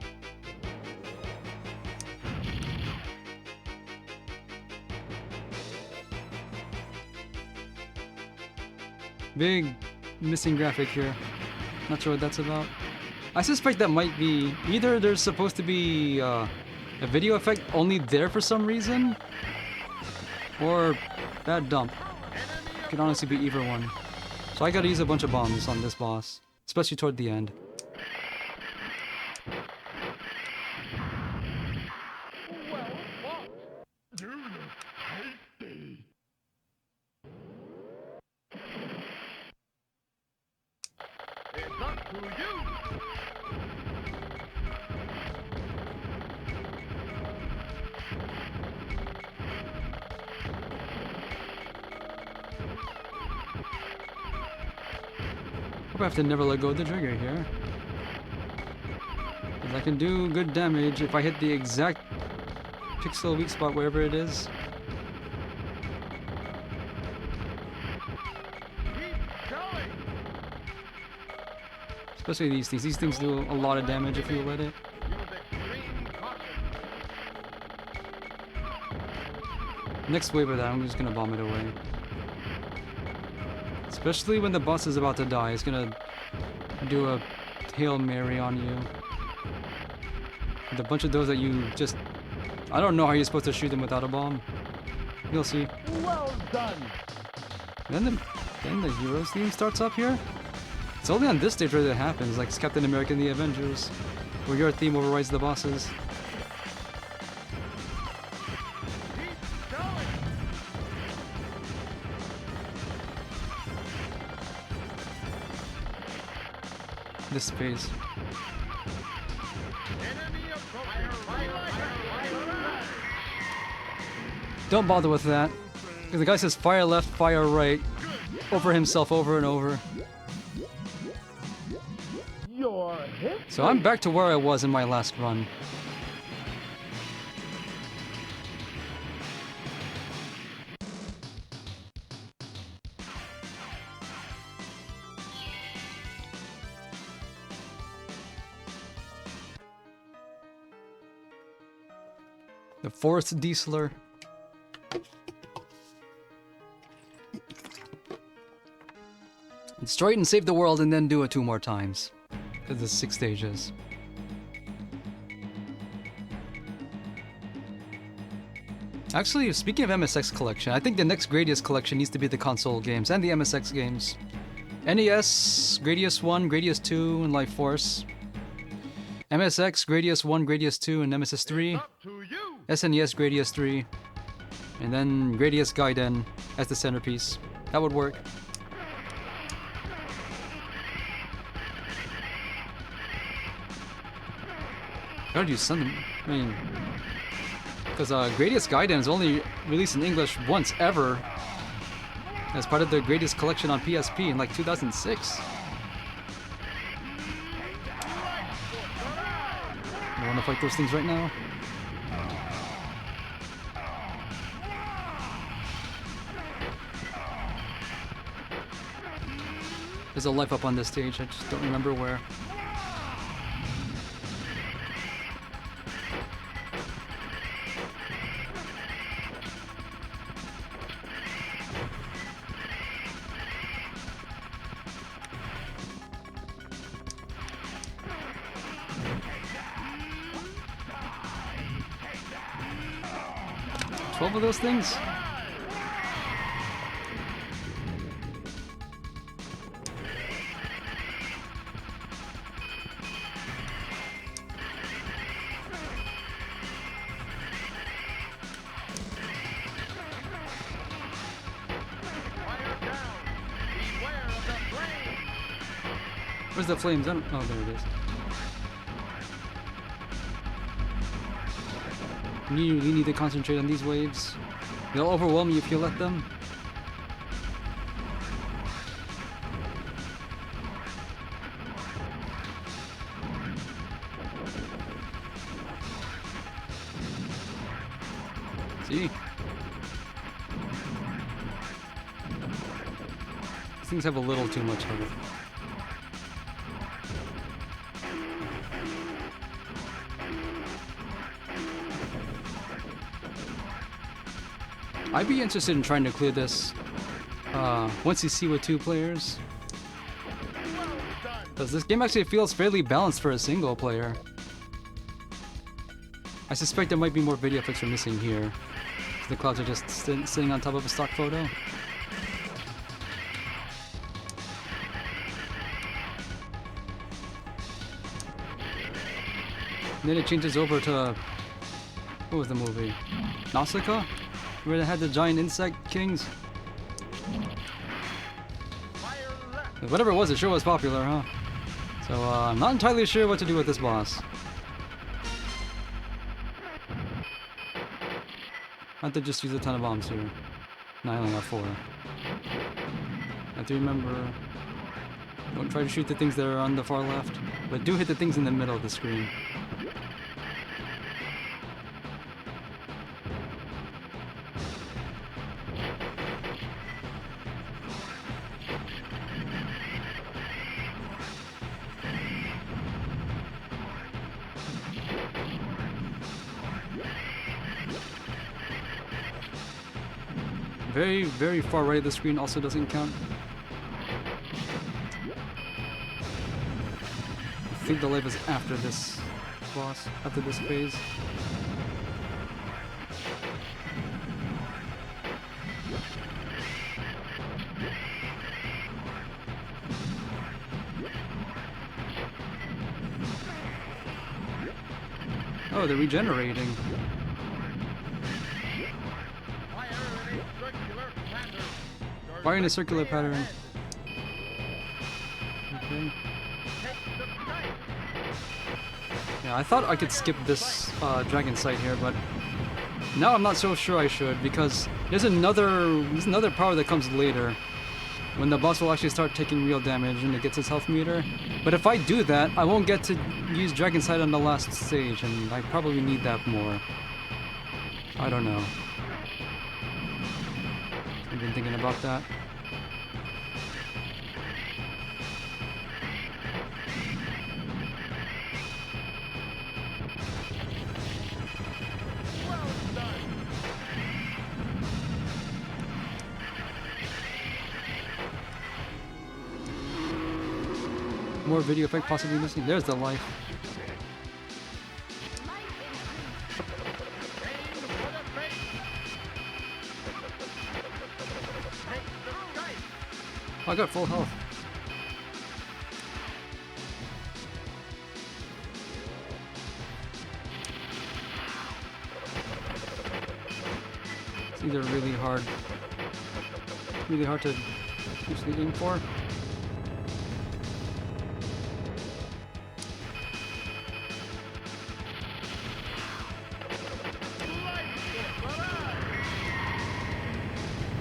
Big missing graphic here. Not sure what that's about. I suspect that might be either there's supposed to be a video effect only there for some reason, or bad dump. Could honestly be either one. So I gotta use a bunch of bombs on this boss, especially toward the end. Well fought. Do you hate me? It's up to you. Hope I have to never let go of the trigger here. 'Cause I can do good damage if I hit the exact pixel weak spot wherever it is. Keep going. Especially these things. These things do a lot of damage if you let it. Use extreme caution. Next wave of that, I'm just gonna bomb it away. Especially when the boss is about to die, it's gonna do a Hail Mary on you. With a bunch of those that you just... I don't know how you're supposed to shoot them without a bomb. You'll see. Well done. Then the Heroes theme starts up here? It's only on this stage where that happens, like it's Captain America and the Avengers, where your theme overrides the bosses. Keep going. This phase. Enemy approaching light. Don't bother with that. Because the guy says fire left, fire right, over himself over and over. Your hit. So I'm back to where I was in my last run. The fourth Dieseler. Destroy it and save the world and then do it 2 more times. Because it's 6 stages. Actually, speaking of MSX collection, I think the next Gradius collection needs to be the console games and the MSX games. NES, Gradius 1, Gradius 2, and Life Force. MSX, Gradius 1, Gradius 2, and Nemesis 3. Up to you. SNES, Gradius 3. And then Gradius Gaiden as the centerpiece. That would work. Gotta do something. I mean, because Gradius Gaiden is only released in English once ever as part of the Gradius collection on PSP in like 2006. I want to fight those things right now. There's a life up on this stage, I just don't remember where. Of those things? Where's the flames? I don't, oh, there it is. You really need to concentrate on these waves. They'll overwhelm you if you let them. See? These things have a little too much of it. I'd be interested in trying to clear this once you see with 2 players. Because this game actually feels fairly balanced for a single player. I suspect there might be more video effects we're missing here. The clouds are just sitting on top of a stock photo. And then it changes over to... what was the movie? Nausicaa? Where they had the giant insect kings. Whatever it was, it sure was popular, huh? So, I'm not entirely sure what to do with this boss. I have to just use a ton of bombs here. No, I only have 4. I have to remember... don't try to shoot the things that are on the far left, but do hit the things in the middle of the screen. Very, very far right of the screen also doesn't count. I think the life is after this boss, after this phase. Oh, they're regenerating. Fire in a circular pattern. Okay. Yeah, I thought I could skip this dragon sight here, but now I'm not so sure I should, because there's another power that comes later when the boss will actually start taking real damage and it gets his health meter. But if I do that, I won't get to use dragon sight on the last stage, and I probably need that more. I don't know. I've been thinking about that. More video effect possibly missing. There's the life. Oh, I got full health. These are really hard. really hard to usually aim for.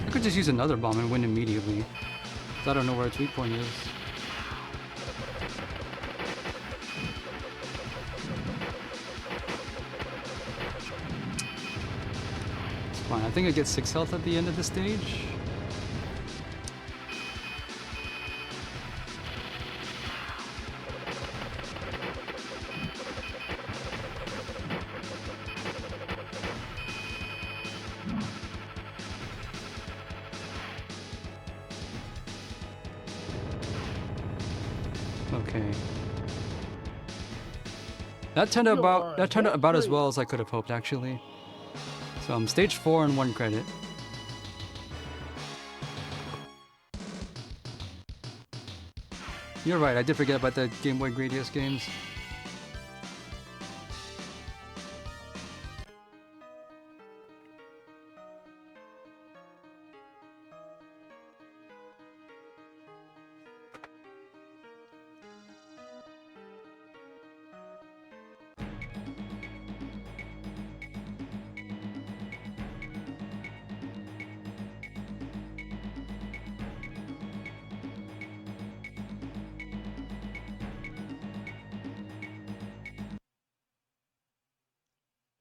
I could just use another bomb and win immediately. 'Cause I don't know where its weak point is. It's fine. I think I get 6 health at the end of the stage. Okay. That turned out about as well as I could have hoped, actually. So I'm stage 4 and 1 credit. You're right, I did forget about the Game Boy Gradius games.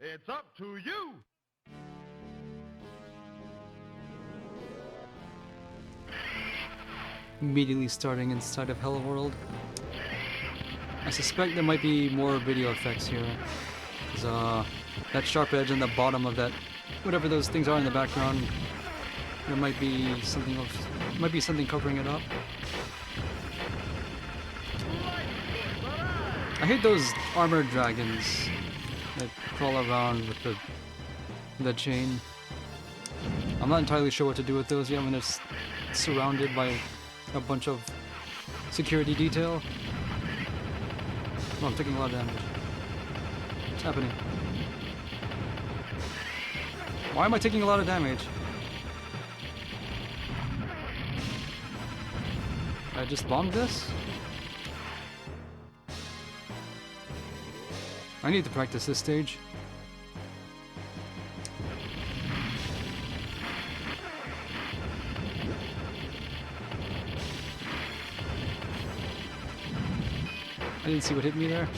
It's up to you. Immediately starting inside of Hello World. I suspect there might be more video effects here. 'Cause, that sharp edge on the bottom of that, whatever those things are in the background, there might be something else, might be something covering it up. I hate those armored dragons that crawl around with the chain. I'm not entirely sure what to do with those yet when it's surrounded by a bunch of security detail. Oh, I'm taking a lot of damage. What's happening? Why am I taking a lot of damage? I just bombed this? I need to practice this stage. I didn't see what hit me there.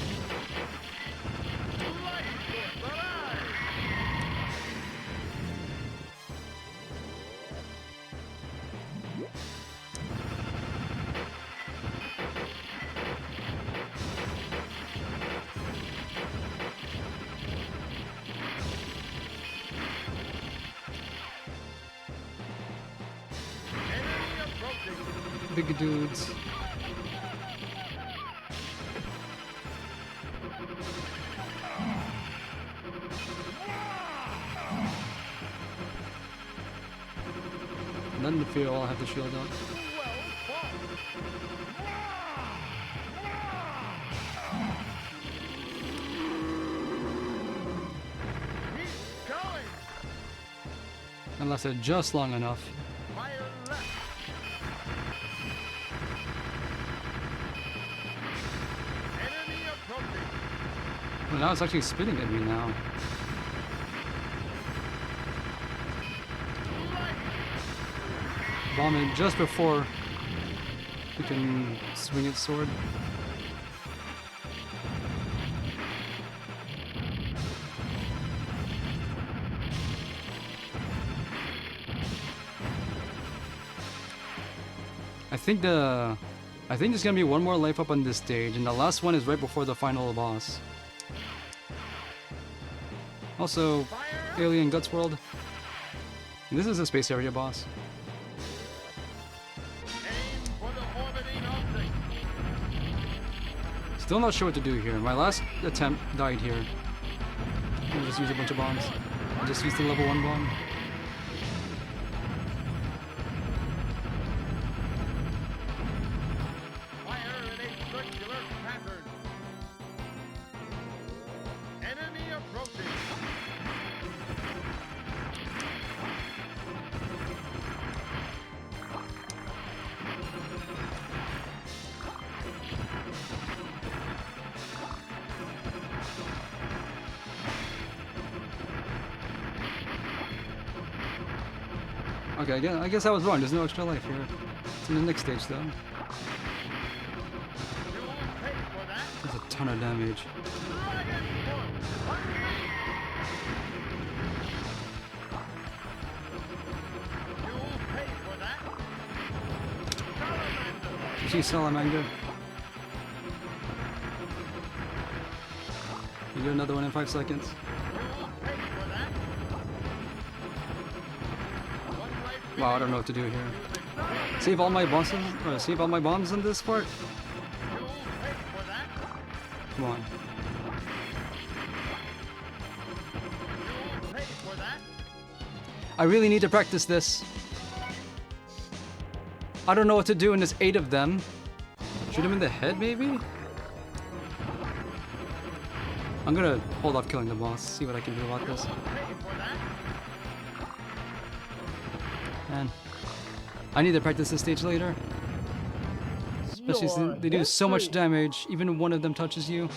Big dudes. Nothing to fear, I'll have the shield up. That lasted just long enough. Well, now it's actually spitting at me now. Bomb it just before we can swing its sword. I think there's gonna be one more life up on this stage, and the last one is right before the final boss. Also, Alien Guts World. And this is a space area boss. Still not sure what to do here. My last attempt died here. I just used a bunch of bombs. I just used the level 1 bomb. Okay, I guess I was wrong. There's no extra life here. It's in the next stage, though. There's a ton of damage. GG, Salamander. You do another one in 5 seconds. Wow, I don't know what to do here. Save all my bosses, or save all my bombs in this part? Come on. I really need to practice this. I don't know what to do, and there's 8 of them. Shoot him in the head, maybe? I'm gonna hold off killing the boss, see what I can do about this. Man, I need to practice this stage later. Especially since they do so much damage, even one of them touches you.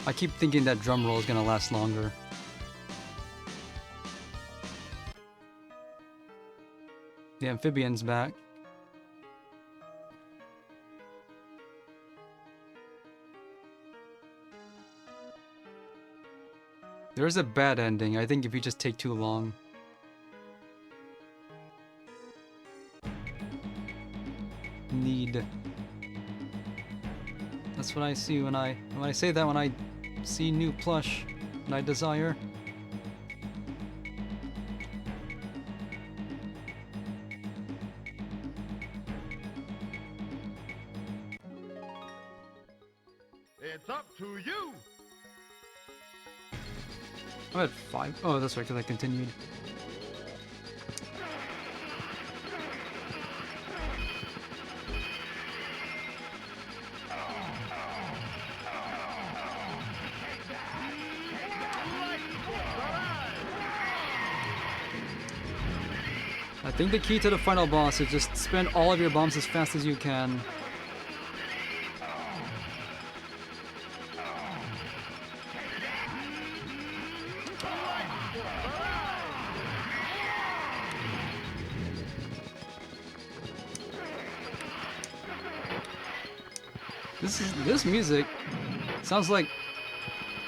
I keep thinking that drum roll is gonna last longer. The amphibian's back. There's a bad ending, I think, if you just take too long. Need. That's what I see when I say that, when I see new plush and I desire. It's up to you. I'm at 5. Oh, that's right, because I continued. I think the key to the final boss is just spend all of your bombs as fast as you can. This music sounds like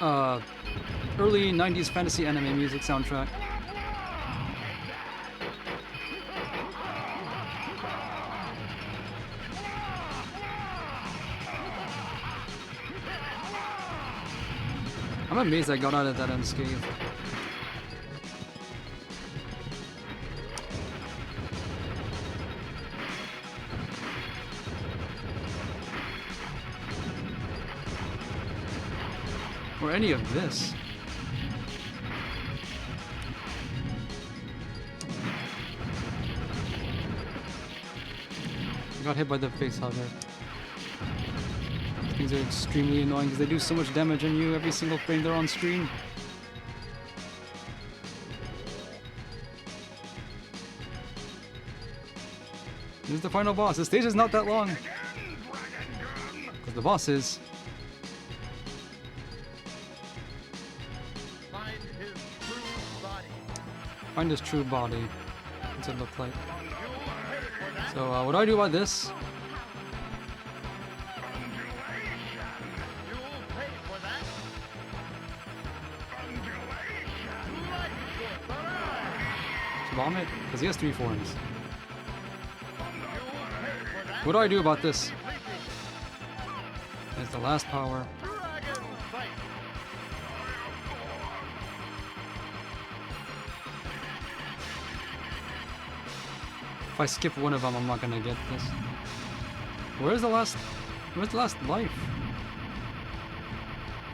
early 90s fantasy anime music soundtrack. I'm amazed I got out of that unscathed. Or any of this. I got hit by the face hugger. These are extremely annoying because they do so much damage on you every single frame they're on screen. This is the final boss. The stage is not that long. Because the boss is. Find his true body. What's it look like? So, what do I do about this? Bomb it? Because he has 3 forms. What do I do about this? It's the last power. If I skip one of them, I'm not gonna get this. Where's the last life?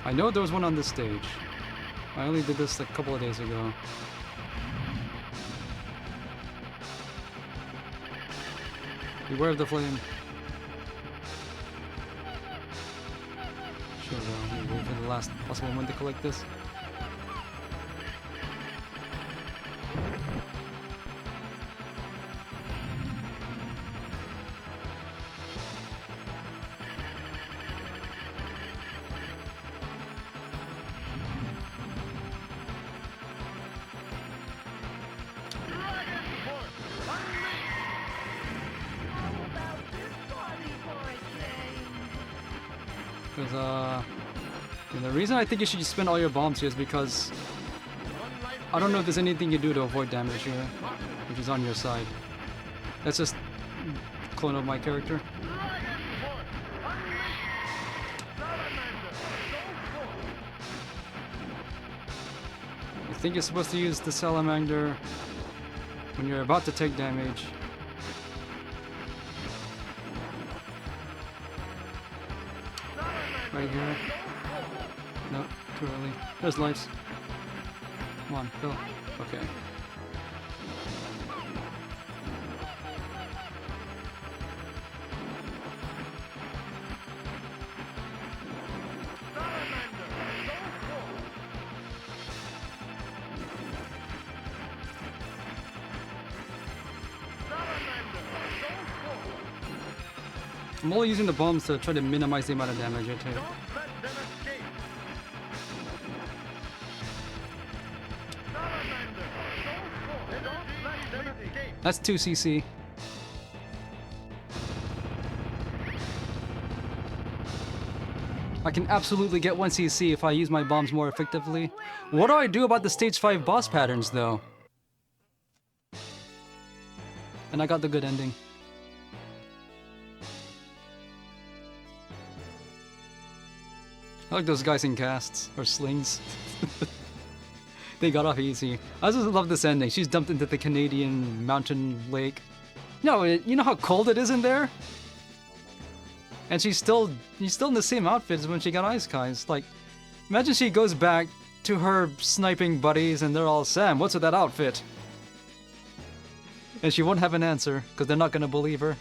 I know there was one on this stage. I only did this a couple of days ago. Beware of the flame. Sure, though. Wait for the last possible moment to collect this. Because, and the reason I think you should just spend all your bombs here is because I don't know if there's anything you do to avoid damage here, which is on your side. That's just clone of my character. I think you're supposed to use the Salamander when you're about to take damage. Right here. No, too early. There's lights. Come on, go. Okay. I'm only using the bombs to try to minimize the amount of damage I take. Don't let them escape. Salamander, don't let them escape. That's 2 CC. I can absolutely get 1 CC if I use my bombs more effectively. What do I do about the stage 5 boss patterns though? And I got the good ending. I like those guys in casts, or slings. They got off easy. I just love this ending. She's dumped into the Canadian mountain lake. No, you know how cold it is in there? And she's still in the same outfit as when she got Ice Kais. Like, imagine she goes back to her sniping buddies and they're all, Sam, what's with that outfit? And she won't have an answer, because they're not going to believe her.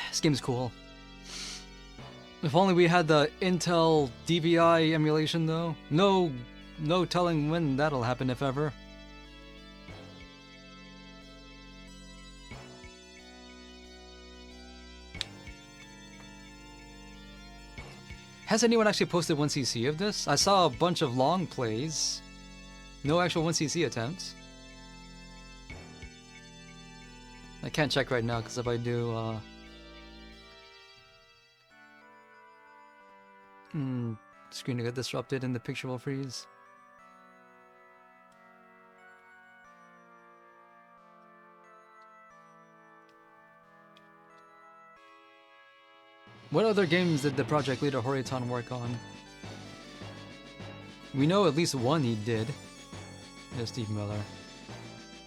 This game's cool. If only we had the Intel DVI emulation though. No telling when that'll happen, if ever. Has anyone actually posted 1cc of this? I saw a bunch of long plays. No actual 1cc attempts. I can't check right now, because if I do, screen will get disrupted and the picture will freeze. What other games did the project leader Horiton work on? We know at least one he did. There's Steve Miller.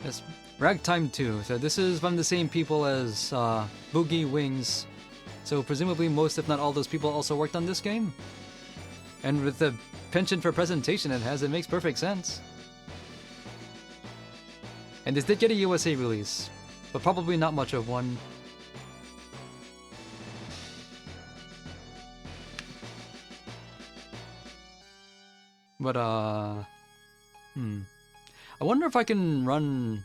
That's Ragtime 2. So this is from the same people as Boogie Wings. So presumably most, if not all, those people also worked on this game. And with the penchant for presentation it has, it makes perfect sense. And this did get a USA release, but probably not much of one. But I wonder if I can run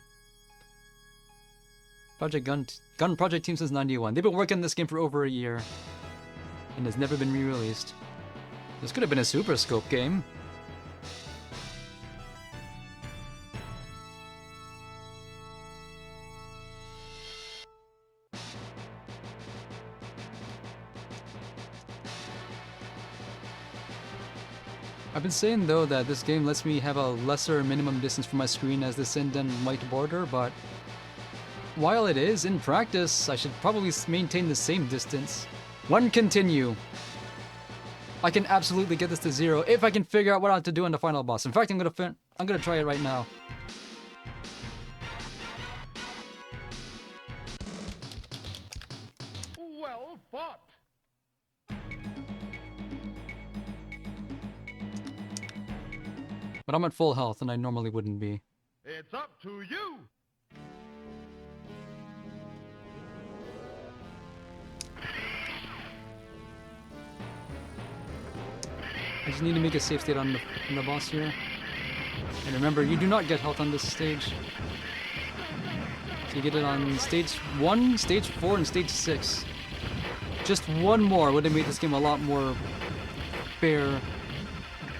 Gun Project Team since '91. They've been working on this game for over a year, and it's never been re-released. This could have been a Super Scope game. I've been saying though that this game lets me have a lesser minimum distance from my screen as the Sinden might border, but while it is, in practice, I should probably maintain the same distance. One continue. I can absolutely get this to 0 if I can figure out what I have to do on the final boss. In fact, I'm gonna try it right now. Well fought. But I'm at full health and I normally wouldn't be. It's up to you. I just need to make a safe state on the boss here. And remember, you do not get health on this stage. So you get it on stage 1, stage 4, and stage 6. Just one more would have made this game a lot more fair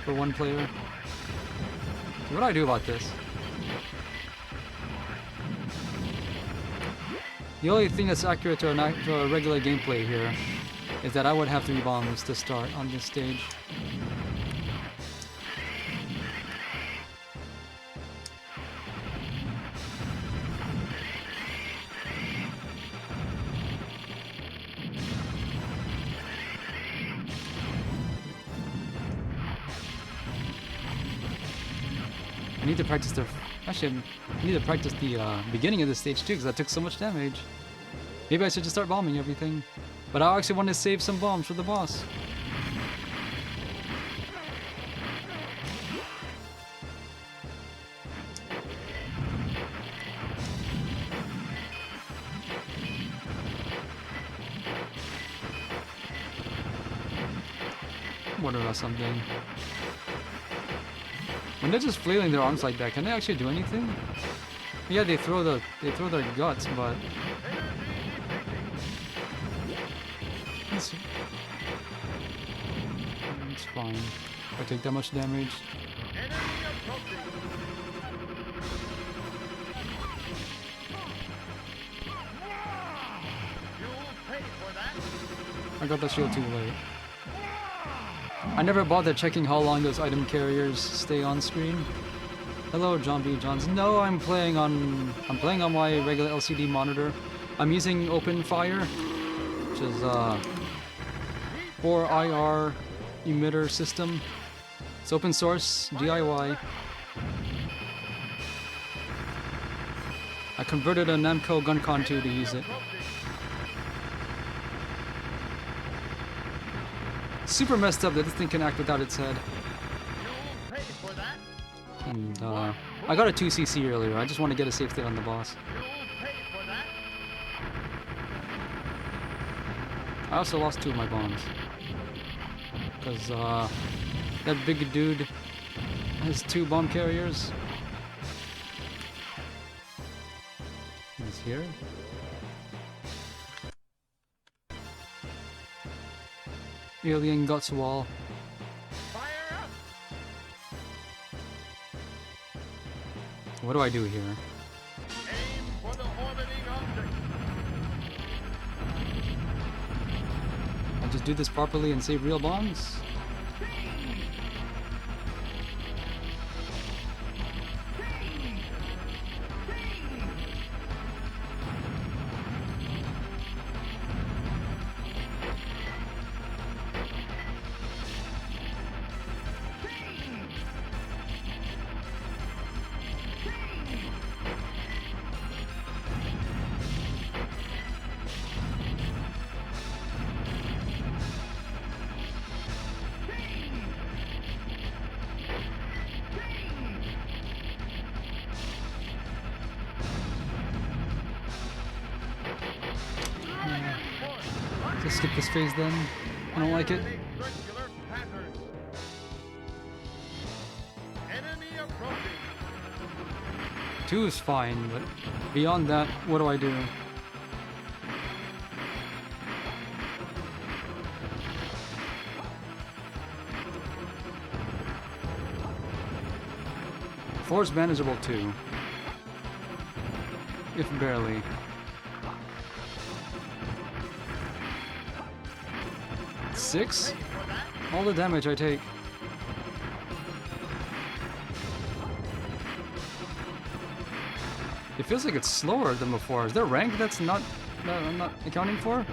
for one player. So what do I do about this? The only thing that's accurate to a regular gameplay here is that I would have 3 bombs to start on this stage. I need to practice the... Actually, I need to practice the beginning of the stage too, because I took so much damage. Maybe I should just start bombing everything. But I actually want to save some bombs for the boss. What about something? When they're just flailing their arms like that, can they actually do anything? Yeah, they throw their guts, but it's fine. If I take that much damage. I got the shield too late. I never bothered checking how long those item carriers stay on screen. Hello, John B. Johns. No, I'm playing on my regular LCD monitor. I'm using OpenFire, which is 4IR emitter system. It's open source, DIY. I converted a Namco GunCon 2 to use it. Super messed up that this thing can act without its head. And I got a 2cc earlier. I just want to get a safe state on the boss. I also lost 2 of my bombs. Because that big dude has 2 bomb carriers. He's here. Alien Guts Wall. What do I do here? Aim for the orbiting object. I'll just do this properly and save real bombs? Just skip this phase then. I don't like it. Circular pattern. Enemy approaching. 2 is fine, but beyond that, what do I do? Four is manageable too. If barely. Six? All the damage I take. It feels like it's slower than before. Is there rank that's not that I'm not accounting for?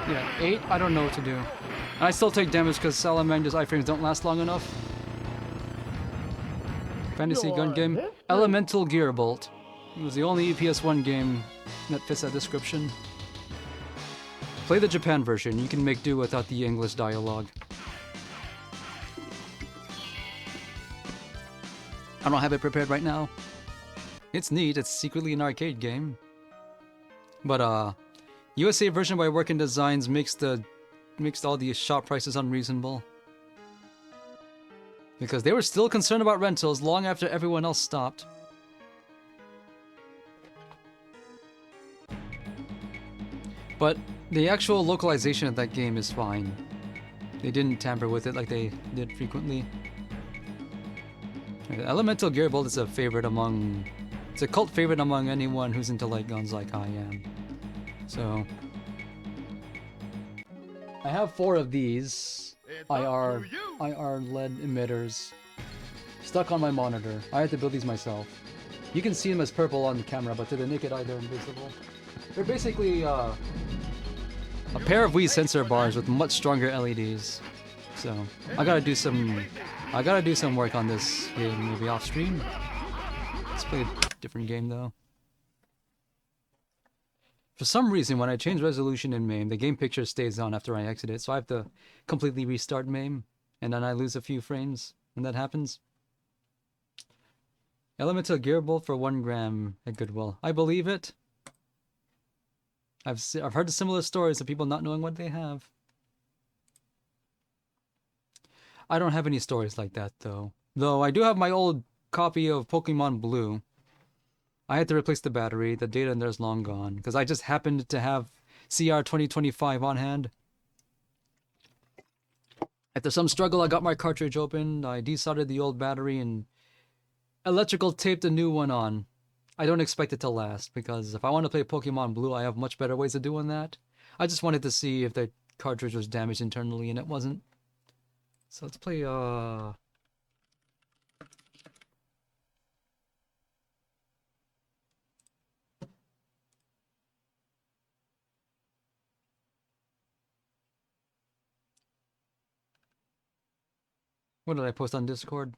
Yeah, 8, I don't know what to do. And I still take damage because Salamander's iframes don't last long enough. Fantasy gun game. Elemental Gearbolt. It was the only EPS1 game that fits that description. Play the Japan version. You can make do without the English dialogue. I don't have it prepared right now. It's neat. It's secretly an arcade game. But, USA version by Working Designs makes all the shop prices unreasonable. Because they were still concerned about rentals long after everyone else stopped. But the actual localization of that game is fine. They didn't tamper with it like they did frequently. Elemental Gearbolt is a favorite among... It's a cult favorite among anyone who's into light guns like I am. So... I have 4 of these IR LED emitters stuck on my monitor. I had to build these myself. You can see them as purple on the camera, but to the naked eye they're invisible. They're basically a pair of Wii sensor bars with much stronger LEDs. So I gotta do some work on this game, maybe off stream. Let's play a different game though. For some reason, when I change resolution in MAME, the game picture stays on after I exit it, so I have to completely restart MAME, and then I lose a few frames when that happens. Elemental Gearbolt for 1 gram at Goodwill. I believe it. I've heard similar stories of people not knowing what they have. I don't have any stories like that, though. Though I do have my old copy of Pokemon Blue. I had to replace the battery. The data in there is long gone, because I just happened to have CR 2025 on hand. After some struggle, I got my cartridge opened, I desoldered the old battery, and electrical taped a new one on. I don't expect it to last, because if I want to play Pokemon Blue, I have much better ways of doing that. I just wanted to see if the cartridge was damaged internally, and it wasn't. So let's play, what did I post on Discord?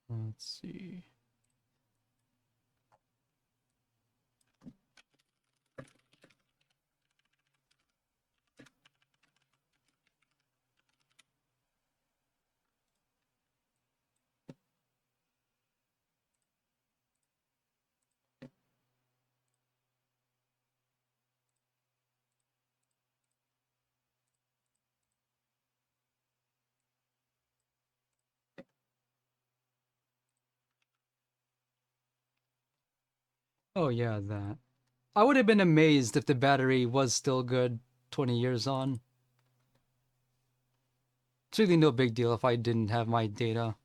Let's see. Oh yeah, that. I would have been amazed if the battery was still good 20 years on. It's really no big deal if I didn't have my data.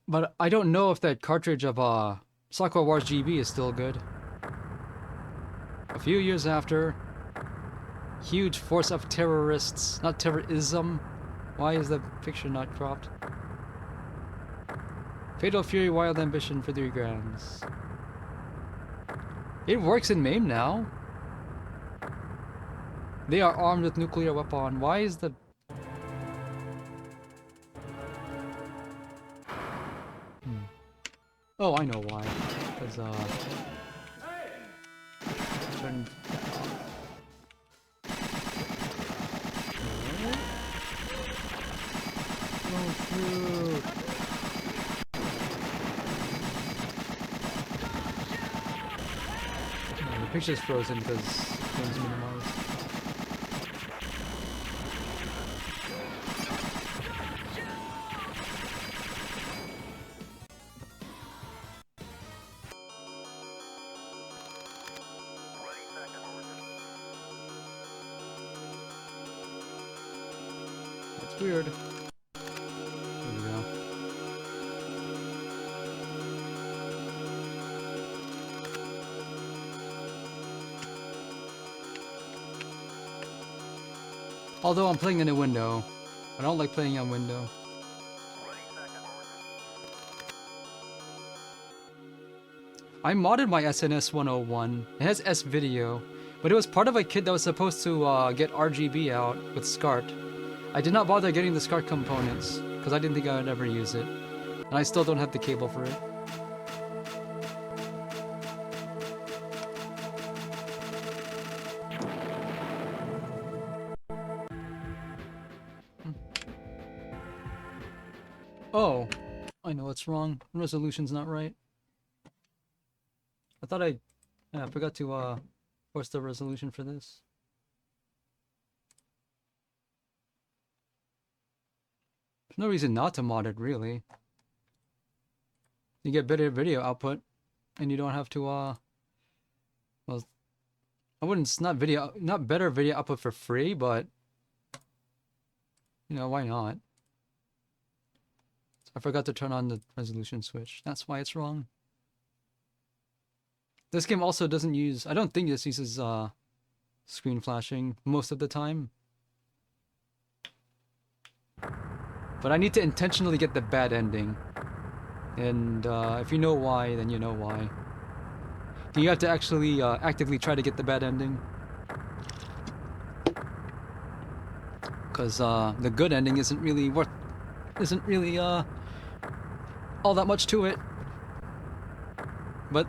But I don't know if that cartridge of Sakura Wars GB is still good. A few years after, huge force of terrorists, not terrorism. Why is the picture not cropped? Fatal Fury Wild Ambition for 3 grams. It works in MAME now. They are armed with nuclear weapon. Why is the... Oh, I know why. Because, turn... Oh, shoot. No, the picture's frozen because things minimized. That's weird. There we go. Although I'm playing in a window, I don't like playing on window. I modded my SNS 101. It has S-Video, but it was part of a kit that was supposed to get RGB out with SCART. I did not bother getting the SCART components, because I didn't think I would ever use it. And I still don't have the cable for it. Oh, I know what's wrong. Resolution's not right. thought I forgot to force the resolution for this. There's no reason not to mod it, really. You get better video output, and you don't have to well, I wouldn't not better video output for free, but you know, why not? I forgot to turn on the resolution switch. That's why it's wrong. This game also doesn't use, I don't think this uses screen flashing most of the time. But I need to intentionally get the bad ending. And if you know why, then you know why. You have to actually actively try to get the bad ending. Because the good ending isn't really all that much to it. But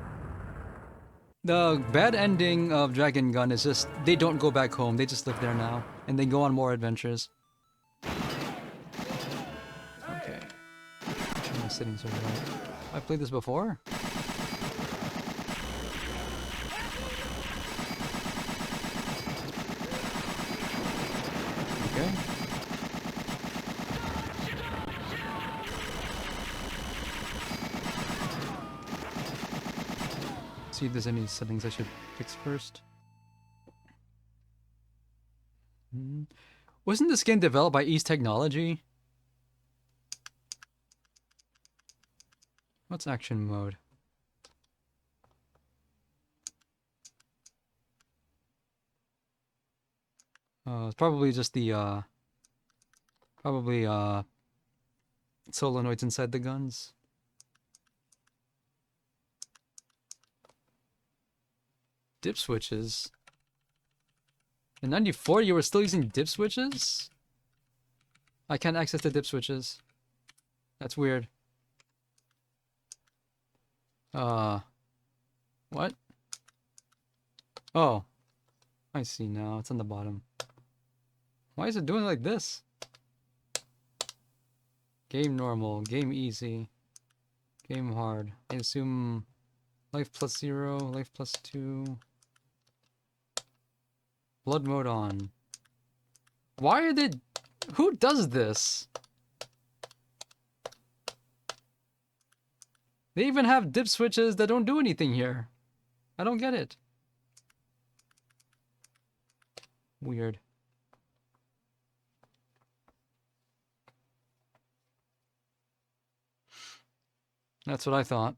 the bad ending of Dragon Gun is just, they don't go back home, they just live there now. And they go on more adventures. Okay. My settings are right. I played this before? Okay. See if there's any settings I should fix first. Wasn't this game developed by East Technology? What's action mode? It's probably just the solenoids inside the guns. Dip switches. In 94 you were still using dip switches? I can't access the dip switches. That's weird. What? Oh. I see now. It's on the bottom. Why is it doing like this? Game normal. Game easy. Game hard. I assume life plus 0, life plus 2. Blood mode on. Why are they... Who does this? They even have dip switches that don't do anything here. I don't get it. Weird. That's what I thought.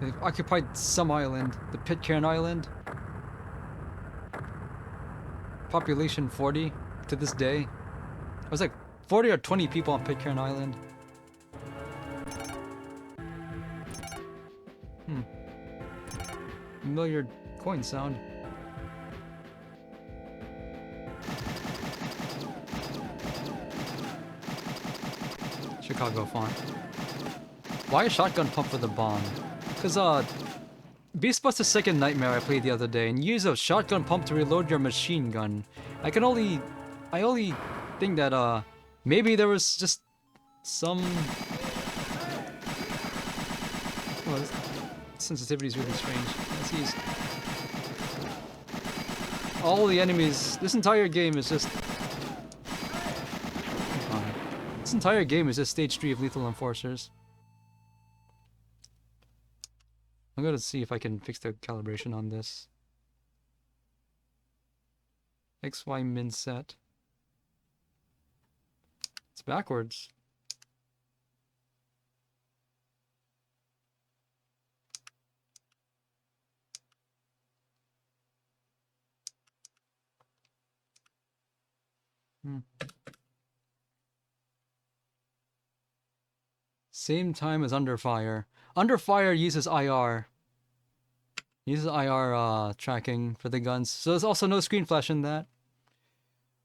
They've occupied some island, the Pitcairn Island. Population 40 to this day. It was like 40 or 20 people on Pitcairn Island. Familiar coin sound. Chicago font. Why a shotgun pump for the bomb? Because, Beast Buster's Second Nightmare I played the other day, and you use a shotgun pump to reload your machine gun. I only think that, maybe there was just some... Well, this sensitivity is really strange. Let's use... All the enemies... This entire game is just... This entire game is just stage 3 of Lethal Enforcers. I'm gonna see if I can fix the calibration on this. XY min set. It's backwards. Same time as Under Fire. Under Fire uses IR. Uses IR tracking for the guns. So there's also no screen flash in that.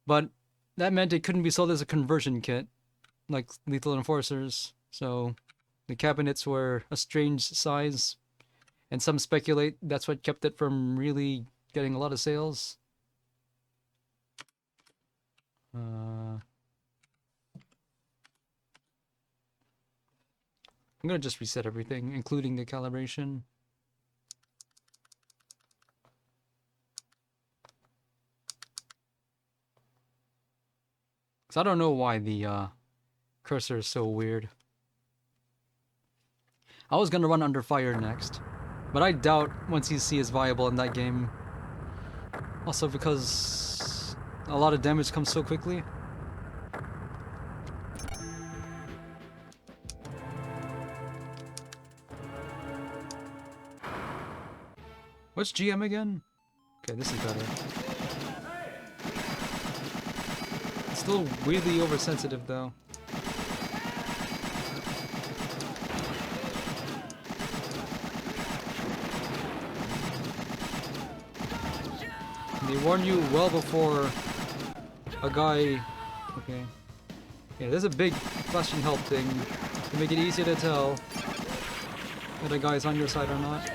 But that meant it couldn't be sold as a conversion kit, like Lethal Enforcers. So the cabinets were a strange size. And some speculate that's what kept it from really getting a lot of sales. I'm gonna just reset everything, including the calibration. Cause I don't know why the cursor is so weird. I was gonna run Under Fire next, but I doubt 1cc is viable in that game. Also because a lot of damage comes so quickly. What's GM again? Okay, this is better. It's still weirdly oversensitive though. They warn you well before a guy... Okay. Yeah, there's a big flashing help thing to make it easier to tell that a guy's on your side or not.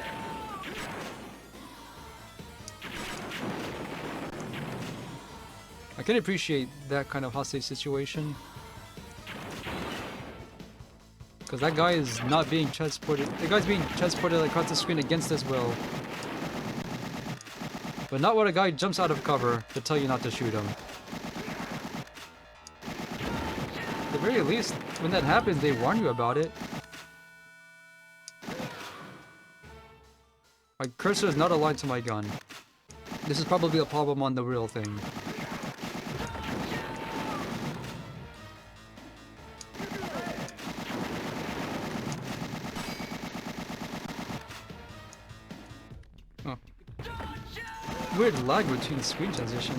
I can appreciate that kind of hostage situation. Because that guy is not being transported. The guy's being transported across the screen against his will. But not when a guy jumps out of cover to tell you not to shoot him. At the very least, when that happens, they warn you about it. My cursor is not aligned to my gun. This is probably a problem on the real thing. Oh. Weird lag between screen transition.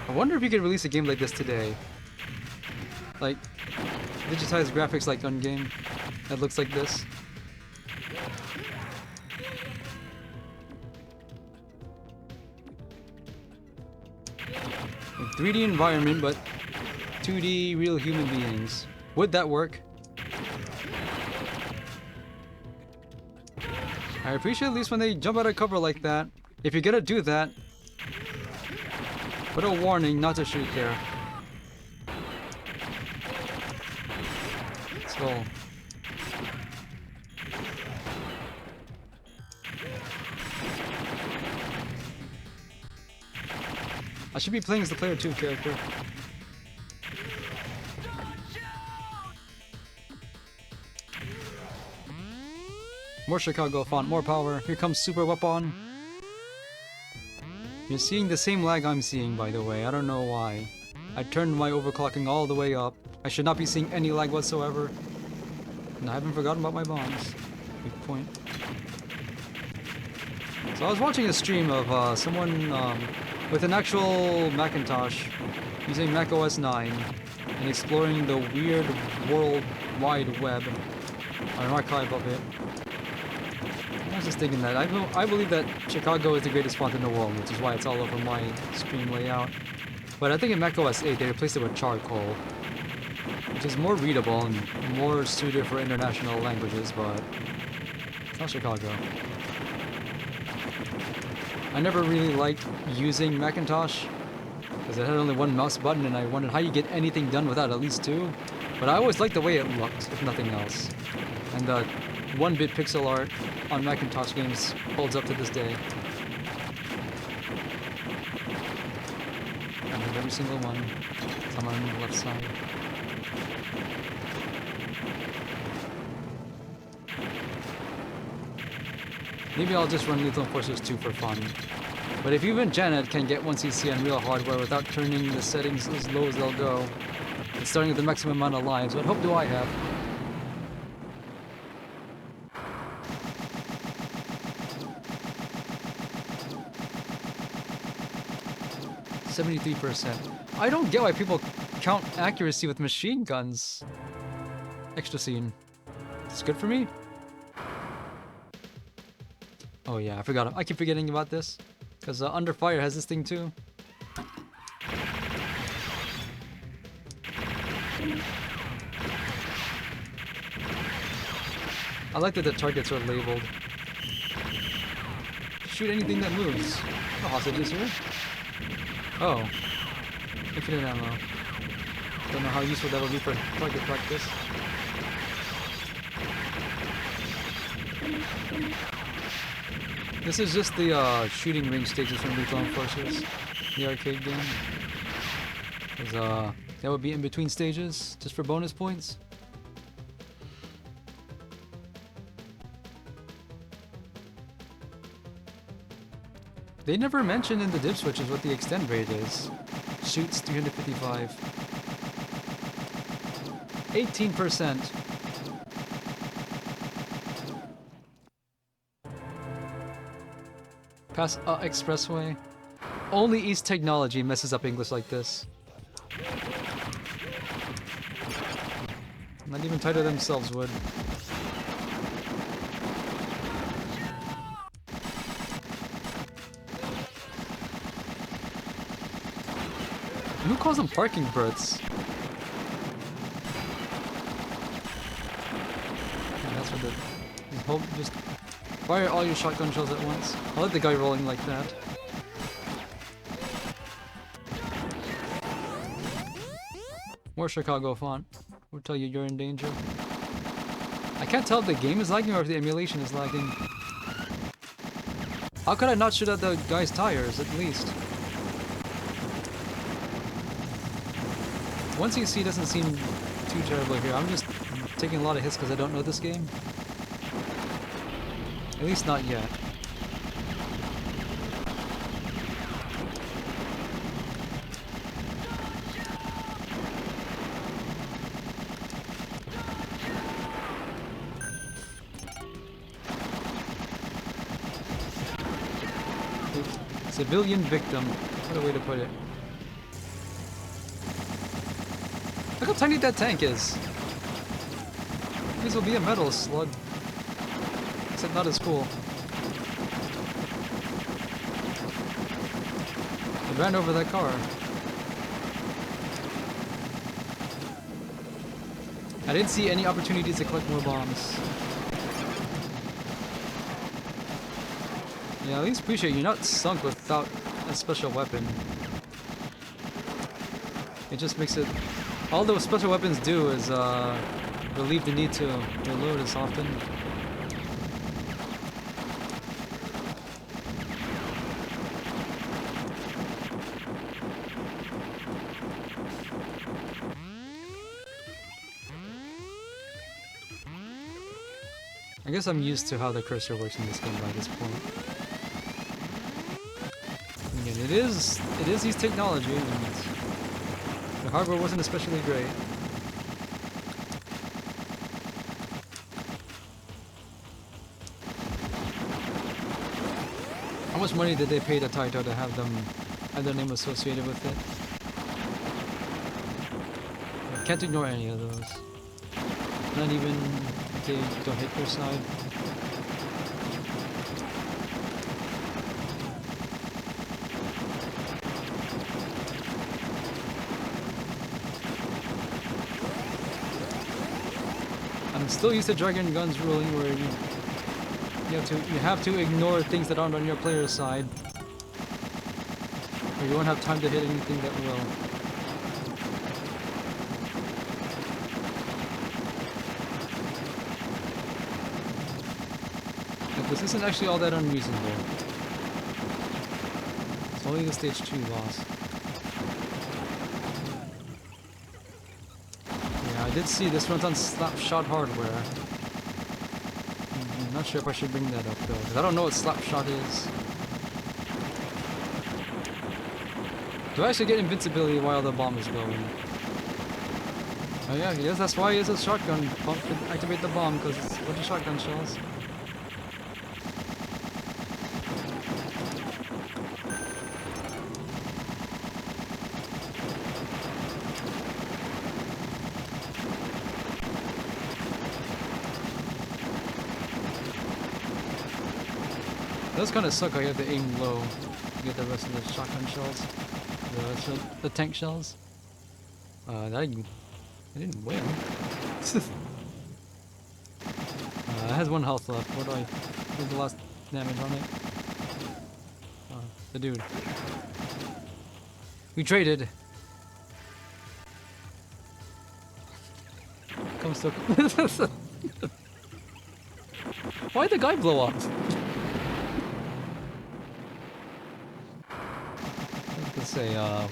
I wonder if you could release a game like this today. Like, digitized graphics like Gun Game that looks like this. A 3D environment, but 2D real human beings. Would that work? I appreciate at least when they jump out of cover like that. If you're gonna do that, put a warning not to shoot there. Let's go. I should be playing as the player 2 character. More Chicago font, more power. Here comes Super Weapon. You're seeing the same lag I'm seeing, by the way. I don't know why. I turned my overclocking all the way up. I should not be seeing any lag whatsoever. And I haven't forgotten about my bombs. Good point. So I was watching a stream of someone with an actual Macintosh using Mac OS 9 and exploring the weird World Wide Web, an archive of it. I was just thinking that I believe that Chicago is the greatest font in the world, which is why it's all over my screen layout. But I think in Mac OS 8 they replaced it with charcoal, which is more readable and more suited for international languages, but it's not Chicago. I never really liked using Macintosh because it had only one mouse button, and I wondered how you get anything done without at least two. But I always liked the way it looked, if nothing else. And the 1-bit pixel art on Macintosh games holds up to this day. I have every single one. Some on the left side. Maybe I'll just run Lethal Enforcers 2 for fun. But if even Janet can get 1cc on real hardware without turning the settings as low as they'll go, and starting with the maximum amount of lives, what hope do I have? %. I don't get why people count accuracy with machine guns. Extra scene. It's good for me? Oh yeah, I forgot. I keep forgetting about this. Because Under Fire has this thing too. I like that the targets are labeled. Shoot anything that moves. The hostages here? Oh. Infinite ammo. Don't know how useful that will be for target practice. This is just the shooting range stages from Lethal Enforcers, the arcade game. 'Cause, that would be in between stages, just for bonus points. They never mentioned in the dip switches what the extend rate is. Shoots 355. 18%. Pass expressway. Only East Technology messes up English like this. Not even Taito themselves would. Who calls them parking Brits? Yeah, that's what the... Just fire all your shotgun shells at once. I like the guy rolling like that. More Chicago font. Will tell you you're in danger. I can't tell if the game is lagging or if the emulation is lagging. How could I not shoot at the guy's tires, at least? 1cc doesn't seem too terrible here. I'm just taking a lot of hits because I don't know this game. At least not yet. Civilian victim. What a way to put it. Look how tiny that tank is. This will be a metal slug. Except not as cool. It ran over that car. I didn't see any opportunities to collect more bombs. Yeah, at least appreciate you're not sunk without a special weapon. It just makes it... All those special weapons do is relieve the need to reload as often. I guess I'm used to how the cursor works in this game by this point. Again, it is East Technology, and the hardware wasn't especially great. How much money did they pay to Taito to have their name associated with it? I can't ignore any of those. Not even if they don't hit your side. I'm still used to Dragon Gun's ruling where you have to ignore things that aren't on your player's side. Or you won't have time to hit anything that will. But this isn't actually all that unreasonable. It's only the stage 2 boss. I did see this runs on Slapshot hardware. I'm not sure if I should bring that up though, because I don't know what Slapshot is. Do I actually get invincibility while the bomb is going? Oh yeah, yes, that's why it's a shotgun pump to activate the bomb, because it's a bunch of shotgun shells. does kind of suck. I have to aim low to get the rest of the shotgun shells, the rest of the tank shells. I didn't win. It has 1 health left. What do I do the last damage on it? The dude. We traded. Comes to. Why'd the guy blow up? Let's say,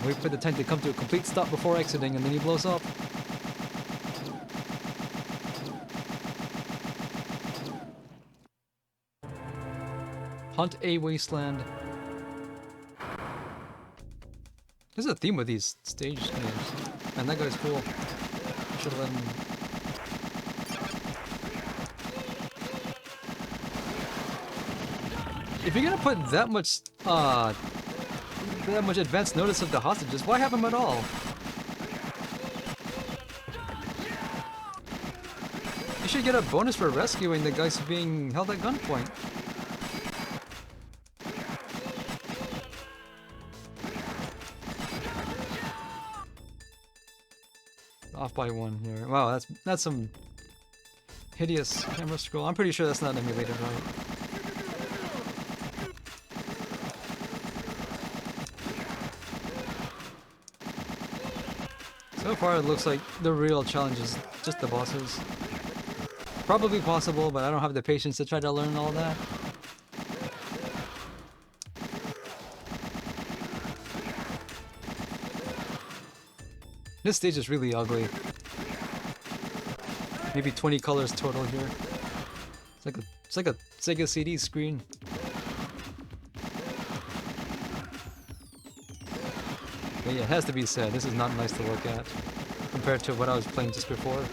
wait for the tank to come to a complete stop before exiting, and then he blows up. Hunt a wasteland. There's a theme with these stage games. Man, that guy's cool. Should've let him. If you're gonna put that much advance notice of the hostages, why have them at all? You should get a bonus for rescuing the guys being held at gunpoint. Off by 1 here. Wow, that's some hideous camera scroll. I'm pretty sure that's not emulated right. So far it looks like the real challenge is just the bosses. Probably possible, but I don't have the patience to try to learn all that. This stage is really ugly. Maybe 20 colors total here. It's like a Sega CD screen. But yeah, it has to be said, this is not nice to look at compared to what I was playing just before.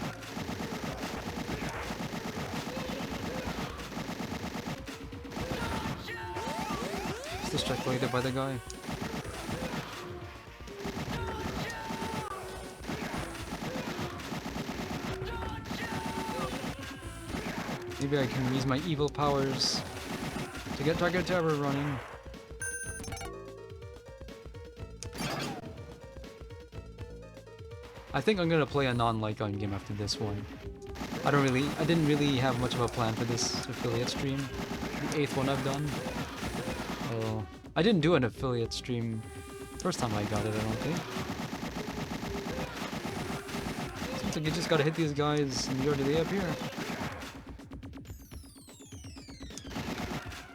Just distracted by the guy. Maybe I can use my evil powers to get Target Tower running. I think I'm gonna play a non-Lycon game after this one. I didn't really have much of a plan for this affiliate stream. The 8th one I've done. Oh, I didn't do an affiliate stream first time I got it, I don't think. Seems like you just gotta hit these guys and you're already up here.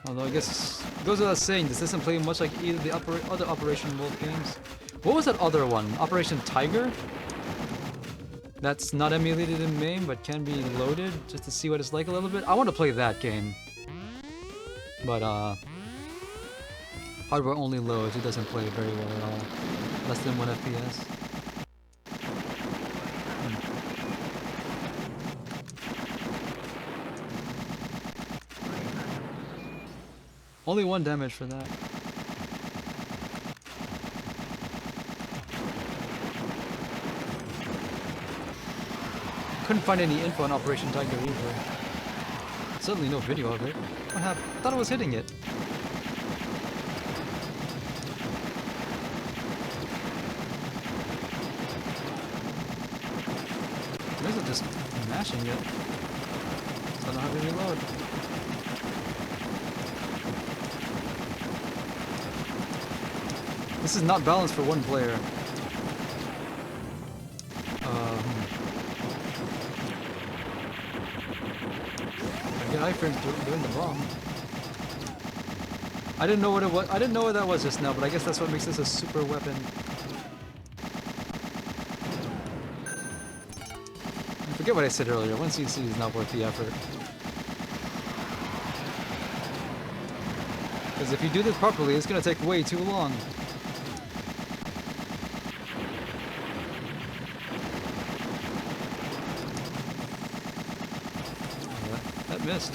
Although I guess it goes without saying, this doesn't play much like either the other Operation Wolf games. What was that other one? Operation Tiger? That's not emulated in MAME, but can be loaded just to see what it's like a little bit. I want to play that game. But, hardware only loads, it doesn't play very well at all. Less than 1 FPS. Only 1 damage for that. Couldn't find any info on Operation Tiger either. Certainly no video of it. What happened? I thought I was hitting it. This is just mashing it. So I don't have to reload. This is not balanced for 1 player. I get iframes doing the bomb. I didn't know what it was. I didn't know what that was just now, but I guess that's what makes this a super weapon. I forget what I said earlier. 1 CC is not worth the effort. Because if you do this properly, it's going to take way too long. That missed.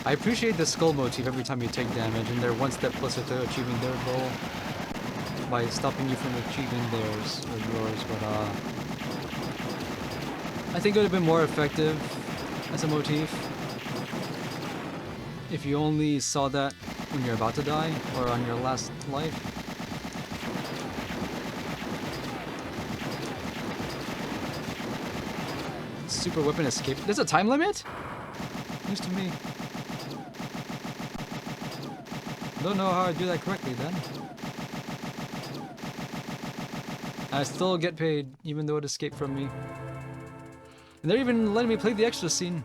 I appreciate the skull motif every time you take damage, and they're 1 step closer to achieving their goal. by stopping you from achieving theirs or yours, but I think it would have been more effective as a motif if you only saw that when you're about to die or on your last life. Super weapon escape. There's a time limit? News to me. Don't know how I do that correctly then. I still get paid even though it escaped from me. And they're even letting me play the extra scene.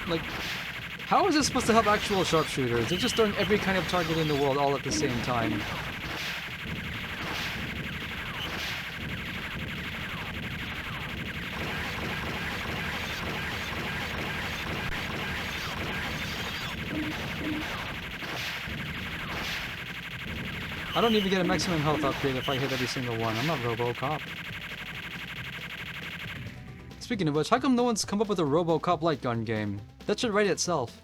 Like, how is this supposed to help actual sharpshooters? They're just throwing every kind of target in the world all at the same time. I don't even get a maximum health upgrade if I hit every single one. I'm not RoboCop. Speaking of which, how come no one's come up with a RoboCop light gun game? That should write itself.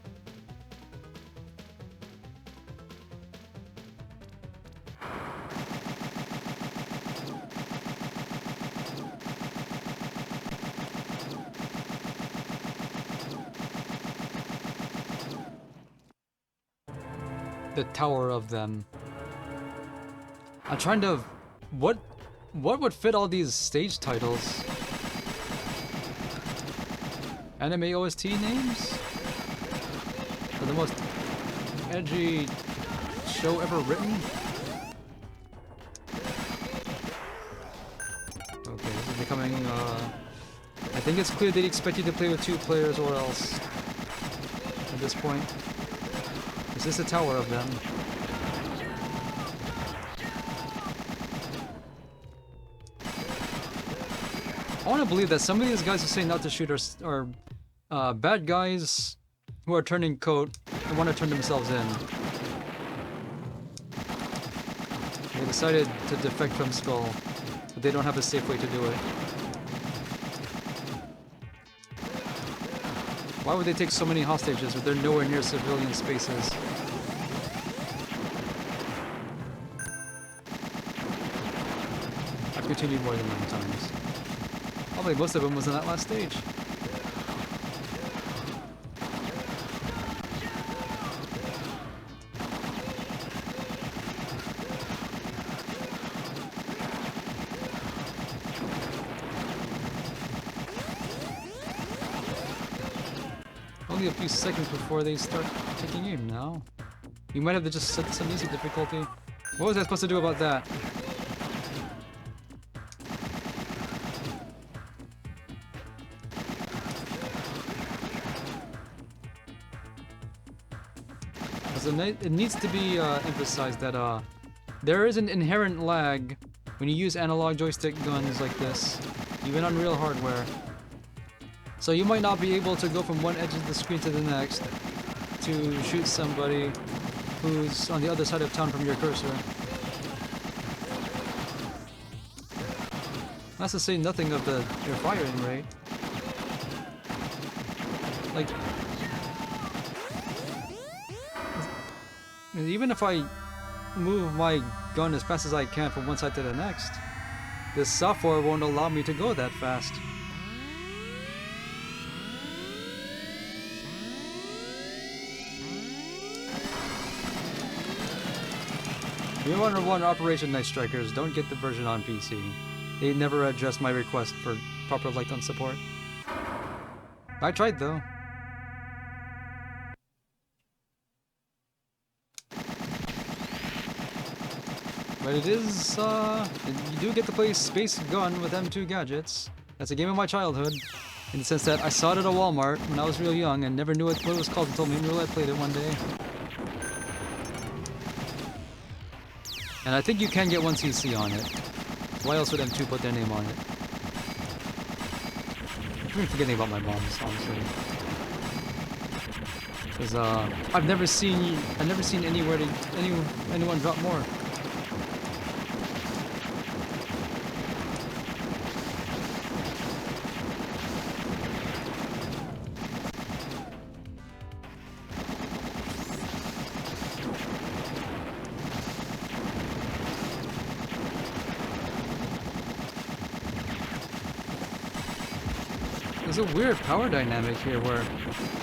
The Tower of Them. I'm trying to... What would fit all these stage titles? Anime OST names? For the most edgy show ever written? Okay, this is becoming, I think it's clear they'd expect you to play with 2 players or else. At this point. Is this a Tower of Them? I want to believe that some of these guys who say not to shoot are bad guys who are turning coat and want to turn themselves in. They decided to defect from Skull, but they don't have a safe way to do it. Why would they take so many hostages if they're nowhere near civilian spaces? I've continued more than 9 times. Probably most of them was in that last stage. Only a few seconds before they start taking aim now. You might have to just set some easy difficulty. What was I supposed to do about that? It needs to be emphasized that there is an inherent lag when you use analog joystick guns like this, even on real hardware. So you might not be able to go from one edge of the screen to the next to shoot somebody who's on the other side of town from your cursor. That's to say nothing of your firing rate. Like, even if I move my gun as fast as I can from one side to the next, this software won't allow me to go that fast. If you want to run Operation Night Strikers, don't get the version on PC. They never addressed my request for proper light gun support. I tried though. But it is, you do get to play Space Gun with M2 gadgets. That's a game of my childhood, in the sense that I saw it at a Walmart when I was real young and never knew what it was called until me and Roulette played it one day. And I think you can get 1cc on it. Why else would M2 put their name on it? I'm even forgetting about my bombs, honestly. Because, I've never seen anywhere anyone drop more. There's a weird power dynamic here where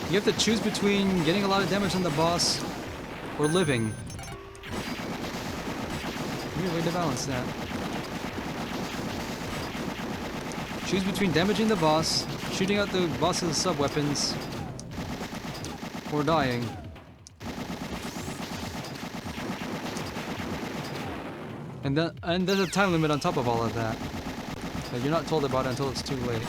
you have to choose between getting a lot of damage on the boss or living. Weird way to balance that. Choose between damaging the boss, shooting out the boss's sub-weapons, or dying. And there's a time limit on top of all of that. But you're not told about it until it's too late.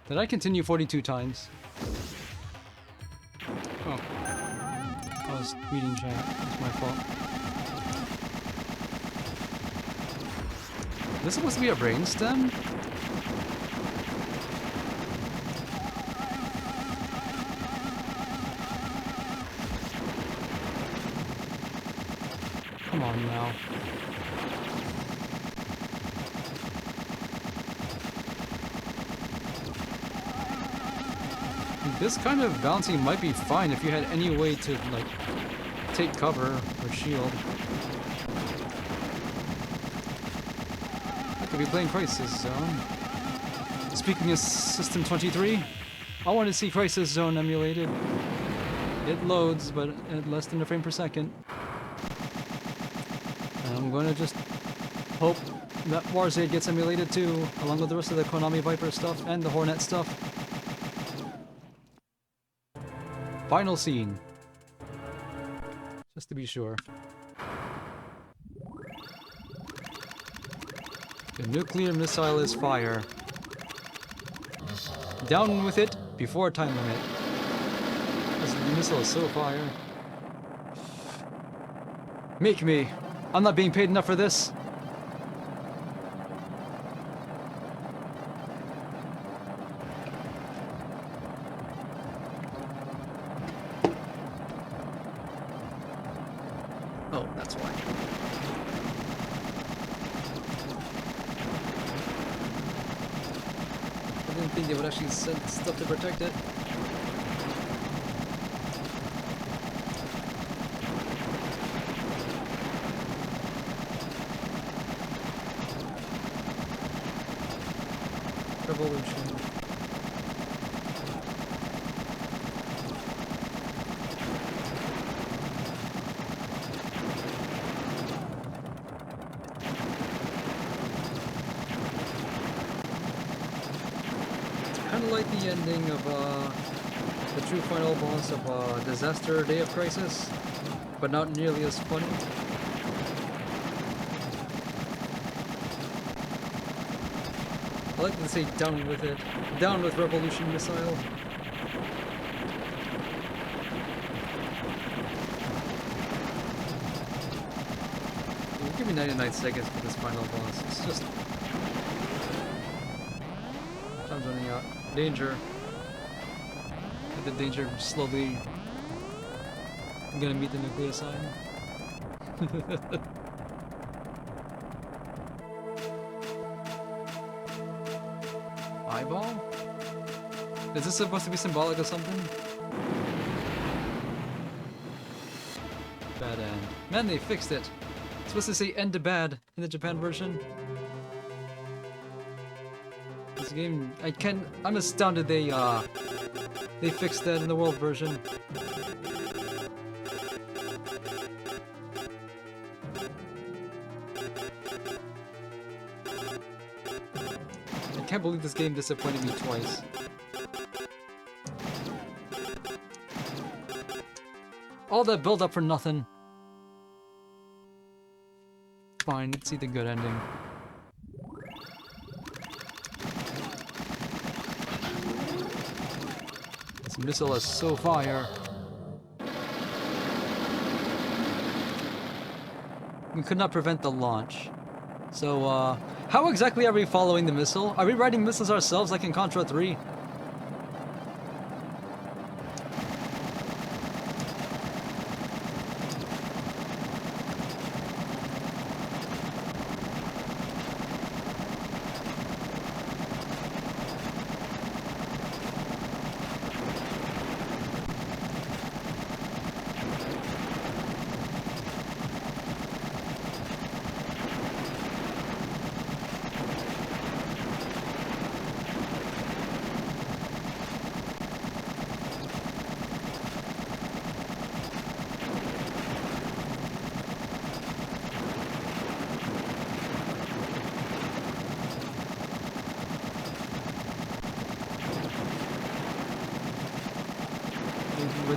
Did I continue 42 times? Oh. I was reading chat. It's my fault. Is this supposed to be a brainstem? Come on now. This kind of balancing might be fine if you had any way to, like, take cover or shield. I could be playing Crisis Zone. Speaking of System 23, I want to see Crisis Zone emulated. It loads, but at less than a frame per second. And I'm going to just hope that Warzade gets emulated too, along with the rest of the Konami Viper stuff and the Hornet stuff. Final scene. Just to be sure. The nuclear missile is fire. Down with it before time limit. This missile is so fire. Make me. I'm not being paid enough for this. Oh, that's why. I didn't think they would actually send stuff to protect it. Revolution. Kind of like the ending of the true final boss of Disaster Day of Crisis, but not nearly as funny. I like to say down with it. Down with Revolution Missile. Give me 99 seconds for this final boss. It's just... time's running out. Danger. The danger slowly... I'm gonna meet the nucleoside. Eyeball? Is this supposed to be symbolic of something? Bad end. Man, they fixed it. It's supposed to say end to bad in the Japan version. This game, I'm astounded they fixed that in the world version. I can't believe this game disappointed me twice. All that build up for nothing. Fine, let's see the good ending. This missile is so fire. We could not prevent the launch. So, how exactly are we following the missile? Are we riding missiles ourselves like in Contra 3?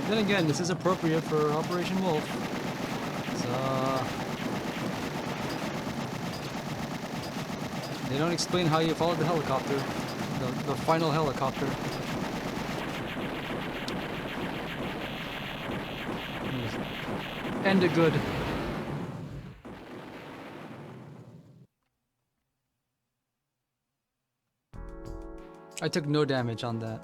Then again, this is appropriate for Operation Wolf. So, they don't explain how you followed the helicopter, the final helicopter. End it good. I took no damage on that.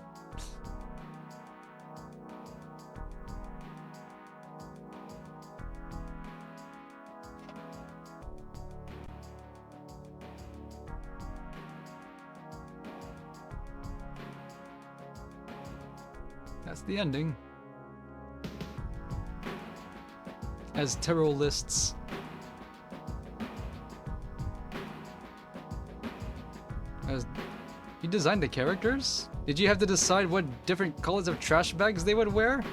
That's the ending. As terrorists. As you designed the characters? Did you have to decide what different colors of trash bags they would wear?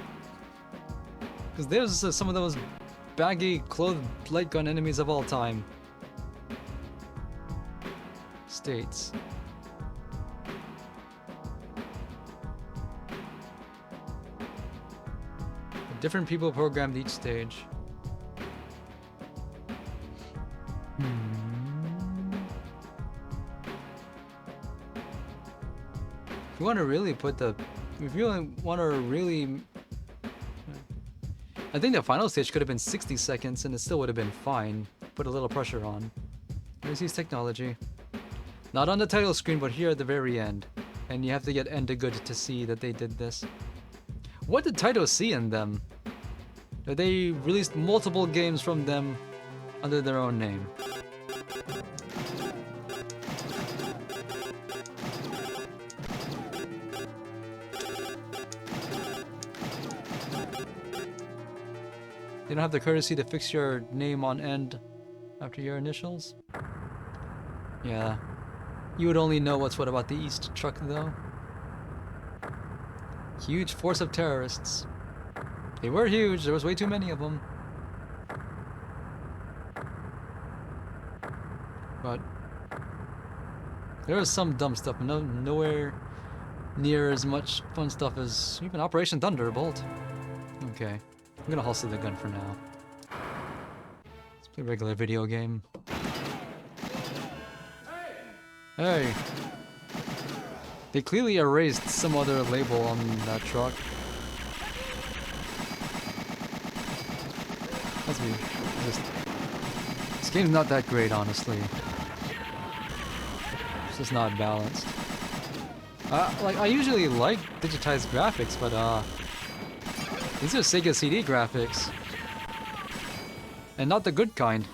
Because there's some of those baggy clothed light gun enemies of all time. States. Different people programmed each stage. If you want to really put the... If you want to really... I think the final stage could have been 60 seconds and it still would have been fine. Put a little pressure on. There's use technology. Not on the title screen, but here at the very end. And you have to get Enda Good to see that they did this. What did Taito see in them? They released multiple games from them under their own name. They don't have the courtesy to fix your name on end after your initials? Yeah. You would only know what's what about the East truck though. Huge force of terrorists. They were huge, there was way too many of them. But there was some dumb stuff, but nowhere near as much fun stuff as even Operation Thunderbolt. Okay, I'm gonna holster the gun for now. Let's play a regular video game. Hey! They clearly erased some other label on that truck. Let's be just... This game's not that great, honestly. It's just not balanced. Like, I usually like digitized graphics, but these are Sega CD graphics. And not the good kind.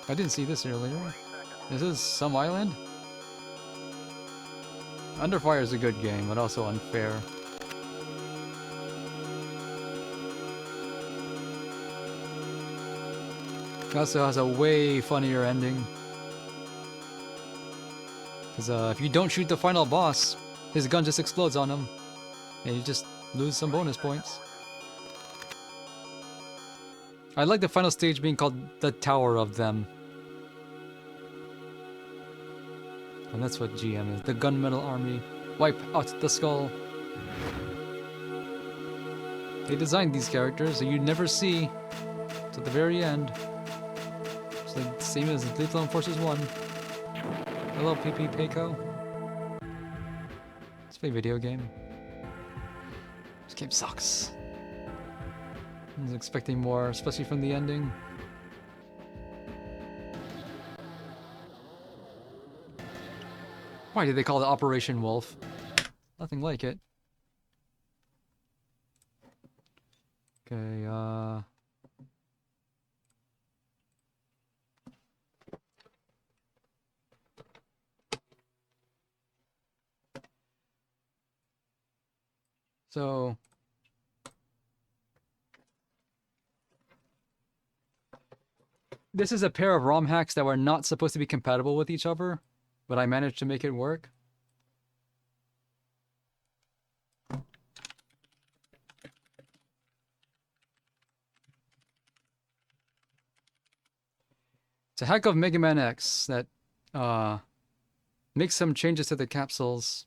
I didn't see this earlier. This is some island? Underfire is a good game, but also unfair. It also has a way funnier ending. Because if you don't shoot the final boss, his gun just explodes on him. And you just lose some bonus points. I like the final stage being called the Tower of Them. And that's what GM is. The Gunmetal Army. Wipe out the skull. They designed these characters so you never see to the very end. It's like the same as Lethal Enforcers 1. Hello, PP Payco. Let's play a video game. This game sucks. I was expecting more, especially from the ending. Why did they call it Operation Wolf? Nothing like it. Okay, so... This is a pair of ROM hacks that were not supposed to be compatible with each other, but I managed to make it work. It's a hack of Mega Man X that makes some changes to the capsules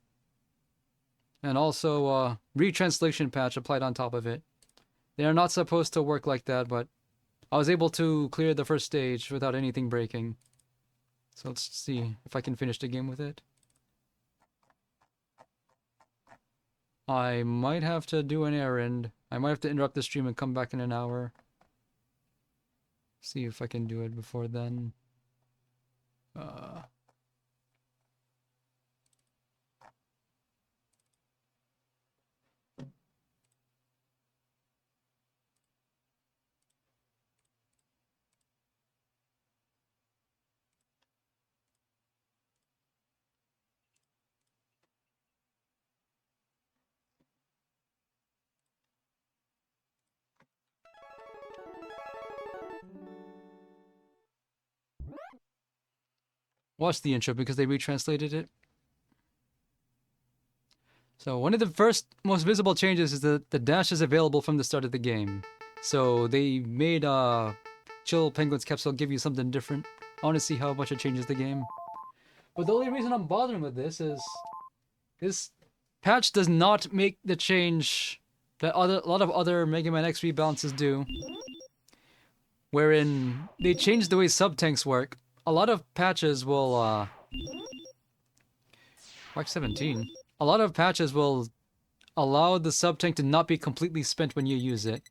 and also retranslation patch applied on top of it. They are not supposed to work like that, but I was able to clear the first stage without anything breaking. So let's see if I can finish the game with it. I might have to do an errand. I might have to interrupt the stream and come back in an hour. See if I can do it before then. Watch the intro because they retranslated it. So one of the first most visible changes is that the dash is available from the start of the game. So they made Chill Penguins capsule give you something different. I want to see how much it changes the game. But the only reason I'm bothering with this is this patch does not make the change that a lot of other Mega Man X rebalances do, wherein they changed the way sub-tanks work. A lot of patches will, Mark 17. A lot of patches will allow the sub-tank to not be completely spent when you use it.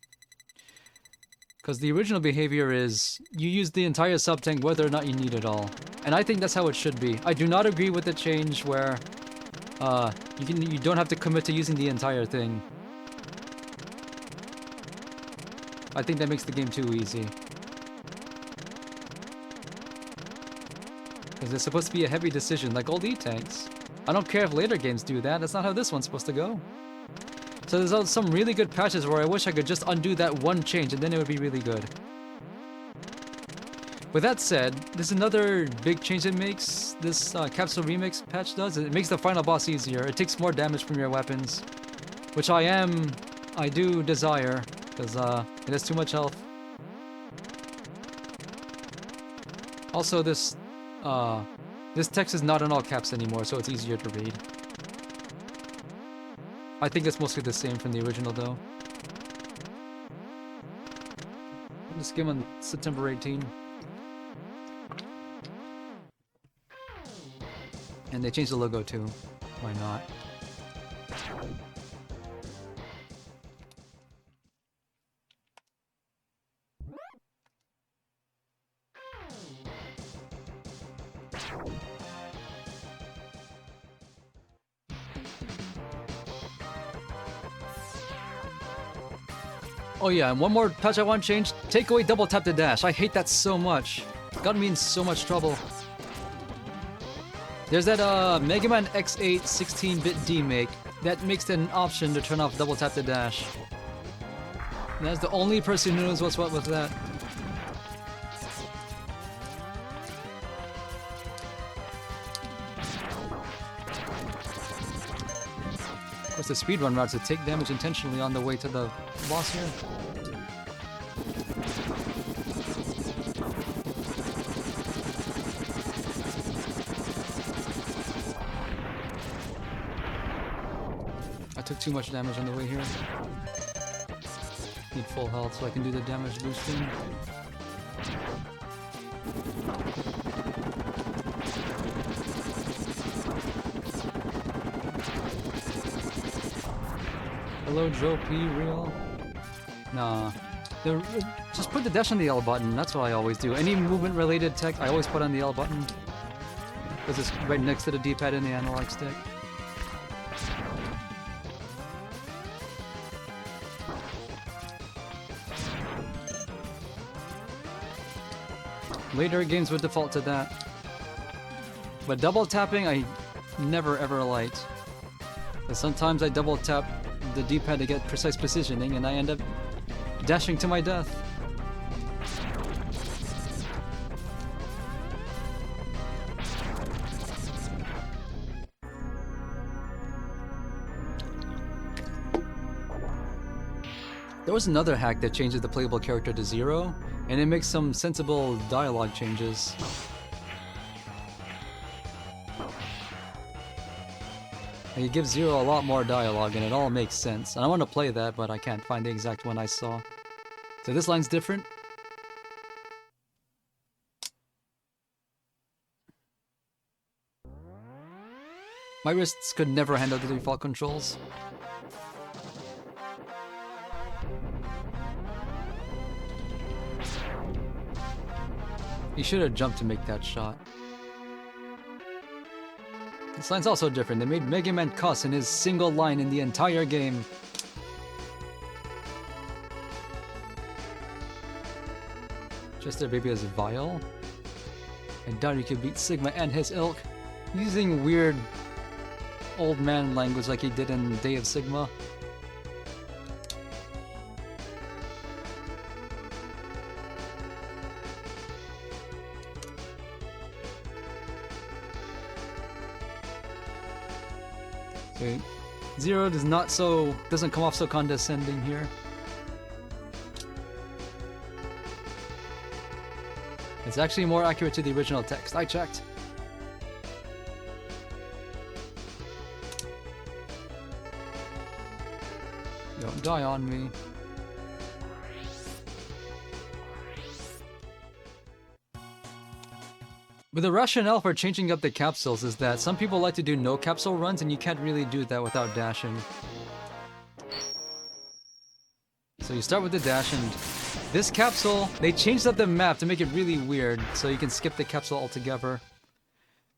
Because the original behavior is, you use the entire sub-tank whether or not you need it all. And I think that's how it should be. I do not agree with the change where, you don't have to commit to using the entire thing. I think that makes the game too easy. Because it's supposed to be a heavy decision, like old E-tanks. I don't care if later games do that, that's not how this one's supposed to go. So there's some really good patches where I wish I could just undo that one change and then it would be really good. With that said, there's another big change it makes, this Capsule Remix patch does. It makes the final boss easier. It takes more damage from your weapons, which I do desire, because it has too much health. Also, this text is not in all caps anymore, so it's easier to read. I think it's mostly the same from the original, though. This game on September 18. And they changed the logo too. Why not? Oh yeah, and one more patch I want changed. Take away double tap to dash. I hate that so much. Got me in so much trouble. There's that Mega Man X8 16-bit demake that makes it an option to turn off double tap to dash. And that's the only person who knows what's what with that. Of course, the speedrun routes to take damage intentionally on the way to the boss here. I took too much damage on the way here. Need full health so I can do the damage boosting. Hello, Joe P. Real? Nah. Just put the dash on the L button. That's what I always do. Any movement-related tech, I always put on the L button. Because it's right next to the D-pad and the analog stick. Later games would default to that. But double tapping, I never ever liked. Because sometimes I double tap the D-pad to get precise positioning and I end up dashing to my death. There was another hack that changes the playable character to 0, and it makes some sensible dialogue changes. I He gives Zero a lot more dialogue, and it all makes sense. And I want to play that, but I can't find the exact one I saw. So this line's different. My wrists could never handle the default controls. He should have jumped to make that shot. This line's also different. They made Mega Man cuss in his single line in the entire game. Just their baby is vile. I doubt he could beat Sigma and his ilk using weird old man language like he did in Day of Sigma. Okay. Zero doesn't come off so condescending here. It's actually more accurate to the original text. I checked. Don't die on me. But the rationale for changing up the capsules is that some people like to do no capsule runs, and you can't really do that without dashing. So you start with the dash, and this capsule, they changed up the map to make it really weird, so you can skip the capsule altogether.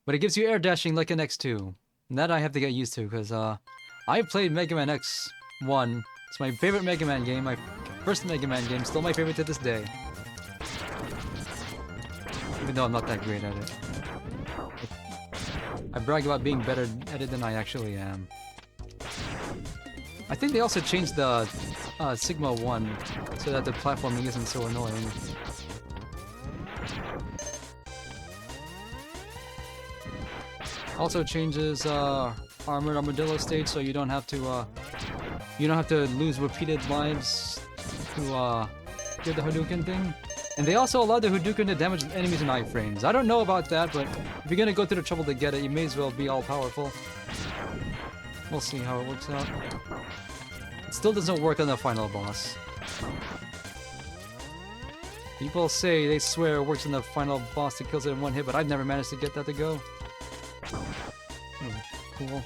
But it gives you air dashing like an X2. And that I have to get used to, because I've played Mega Man X1. It's my favorite Mega Man game, my first Mega Man game, still my favorite to this day. Even though I'm not that great at it. I brag about being better at it than I actually am. I think they also changed the Sigma 1 so that the platforming isn't so annoying. Also changes Armored Armadillo stage, so you don't have to lose repeated lives to get the Hadouken thing. And they also allow the Hadouken to damage enemies in iframes. I don't know about that, but if you're gonna go through the trouble to get it, you may as well be all-powerful. We'll see how it works out. It still doesn't work on the final boss. People say, they swear it works on the final boss that kills it in one hit, but I've never managed to get that to go. Cool.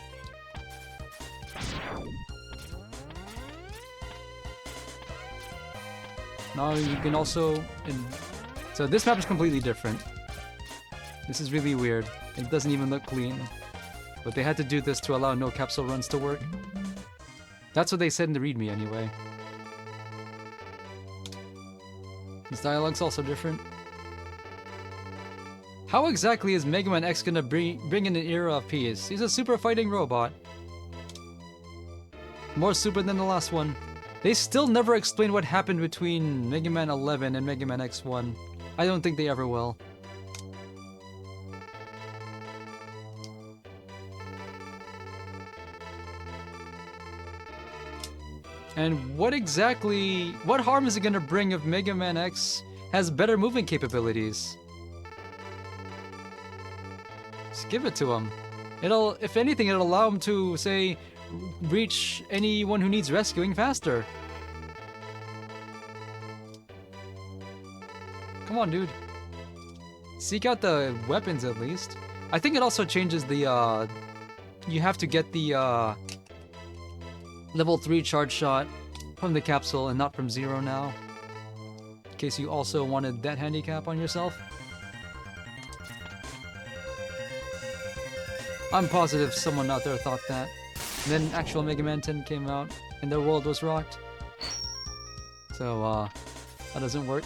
Now you can also... So this map is completely different. This is really weird. It doesn't even look clean. But they had to do this to allow no capsule runs to work. That's what they said in the readme anyway. This dialogue's also different. How exactly is Mega Man X gonna bring in an era of peace? He's a super fighting robot. More super than the last one. They still never explain what happened between Mega Man 11 and Mega Man X1. I don't think they ever will. And what harm is it gonna bring if Mega Man X has better moving capabilities? Just give it to him. If anything, it'll allow him to, say, reach anyone who needs rescuing faster. Come on, dude. Seek out the weapons at least. I think it also changes the, you have to get the, level 3 charge shot from the capsule and not from 0 now. In case you also wanted that handicap on yourself. I'm positive someone out there thought that. And then actual Mega Man 10 came out and their world was rocked. So, that doesn't work.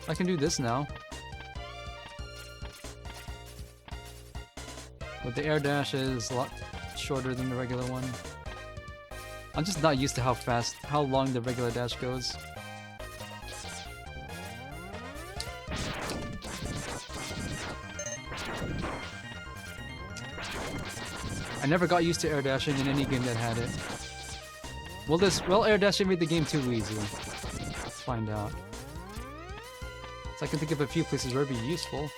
I can do this now. But the air dash is a lot shorter than the regular one. I'm just not used to how long the regular dash goes. I never got used to air dashing in any game that had it. Will air dashing made the game too easy? Let's find out. So I can think of a few places where it'd be useful.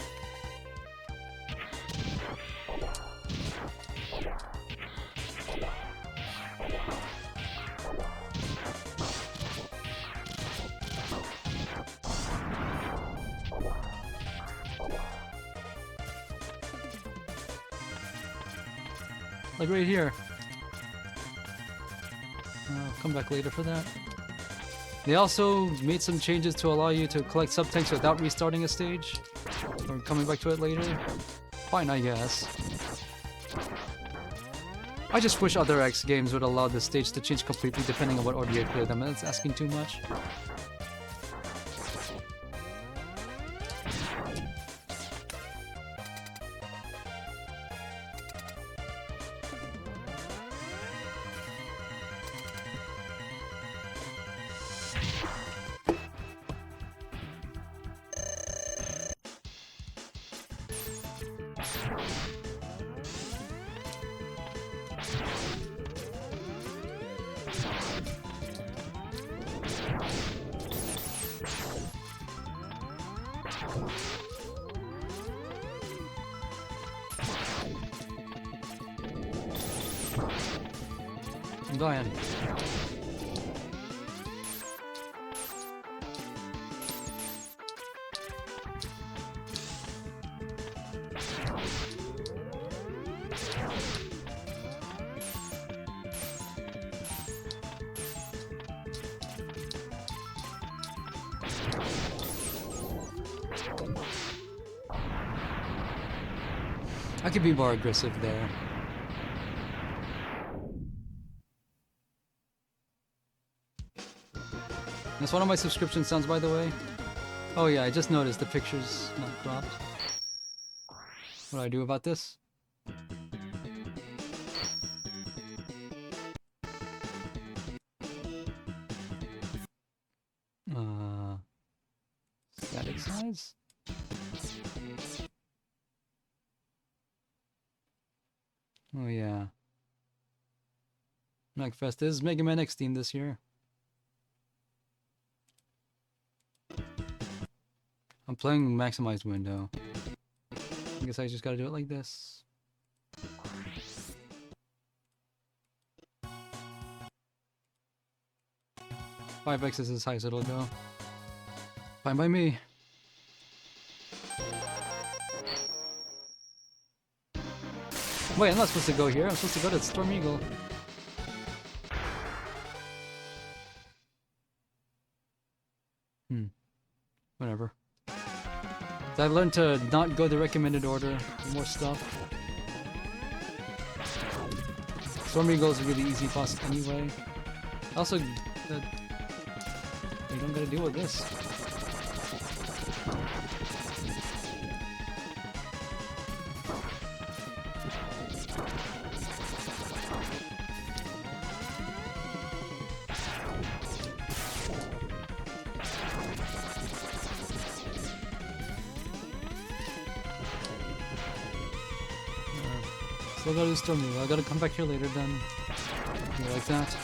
Like right here. I'll come back later for that. They also made some changes to allow you to collect sub-tanks without restarting a stage. Or coming back to it later. Fine, I guess. I just wish other X games would allow the stage to change completely depending on what order you clear them. It's asking too much. I'm dying. I could be more aggressive there. That's one of my subscription sounds, by the way. Oh yeah, I just noticed the picture's not cropped. What do I do about this? Static size? Oh yeah. MagFest is Mega Man X themed this year. I'm playing maximized window. I guess I just gotta do it like this. Five X is as high as it'll go. Fine by me. Wait, I'm not supposed to go here. I'm supposed to go to Storm Eagle. Whatever. I learned to not go the recommended order for more stuff. Storm Eagle is a really easy boss anyway. Also, you don't gotta deal with this. Still gotta do Storm Eagle. I gotta come back here later then. Yeah, like that.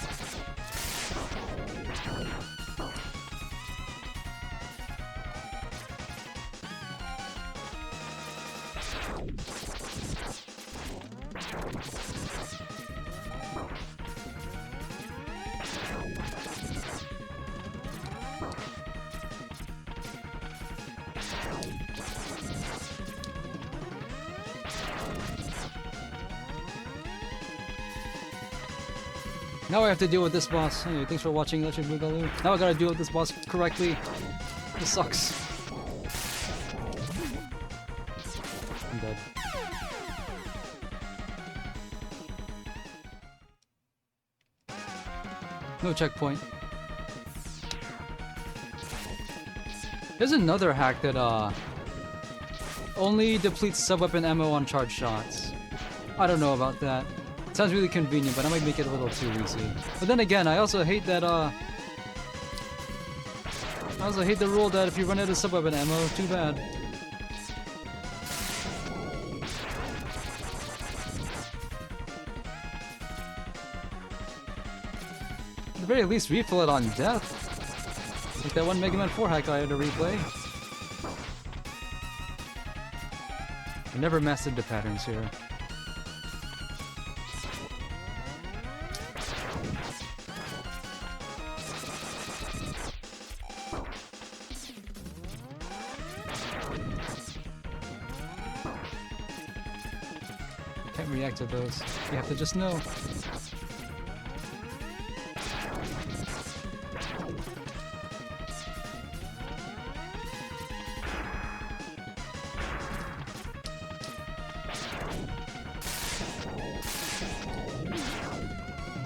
Now I have to deal with this boss. Anyway, thanks for watching Electric Boogaloo. Now I gotta deal with this boss correctly. This sucks. I'm dead. No checkpoint. There's another hack that only depletes sub-weapon ammo on charged shots. I don't know about that. Sounds really convenient, but I might make it a little too easy. But then again, I also hate that, I also hate the rule that if you run out of sub-weapon ammo, too bad. At the very least, refill it on death. Like that one Mega Man 4 hack I had to replay. I never mastered the patterns here. can't react to those. You have to just know.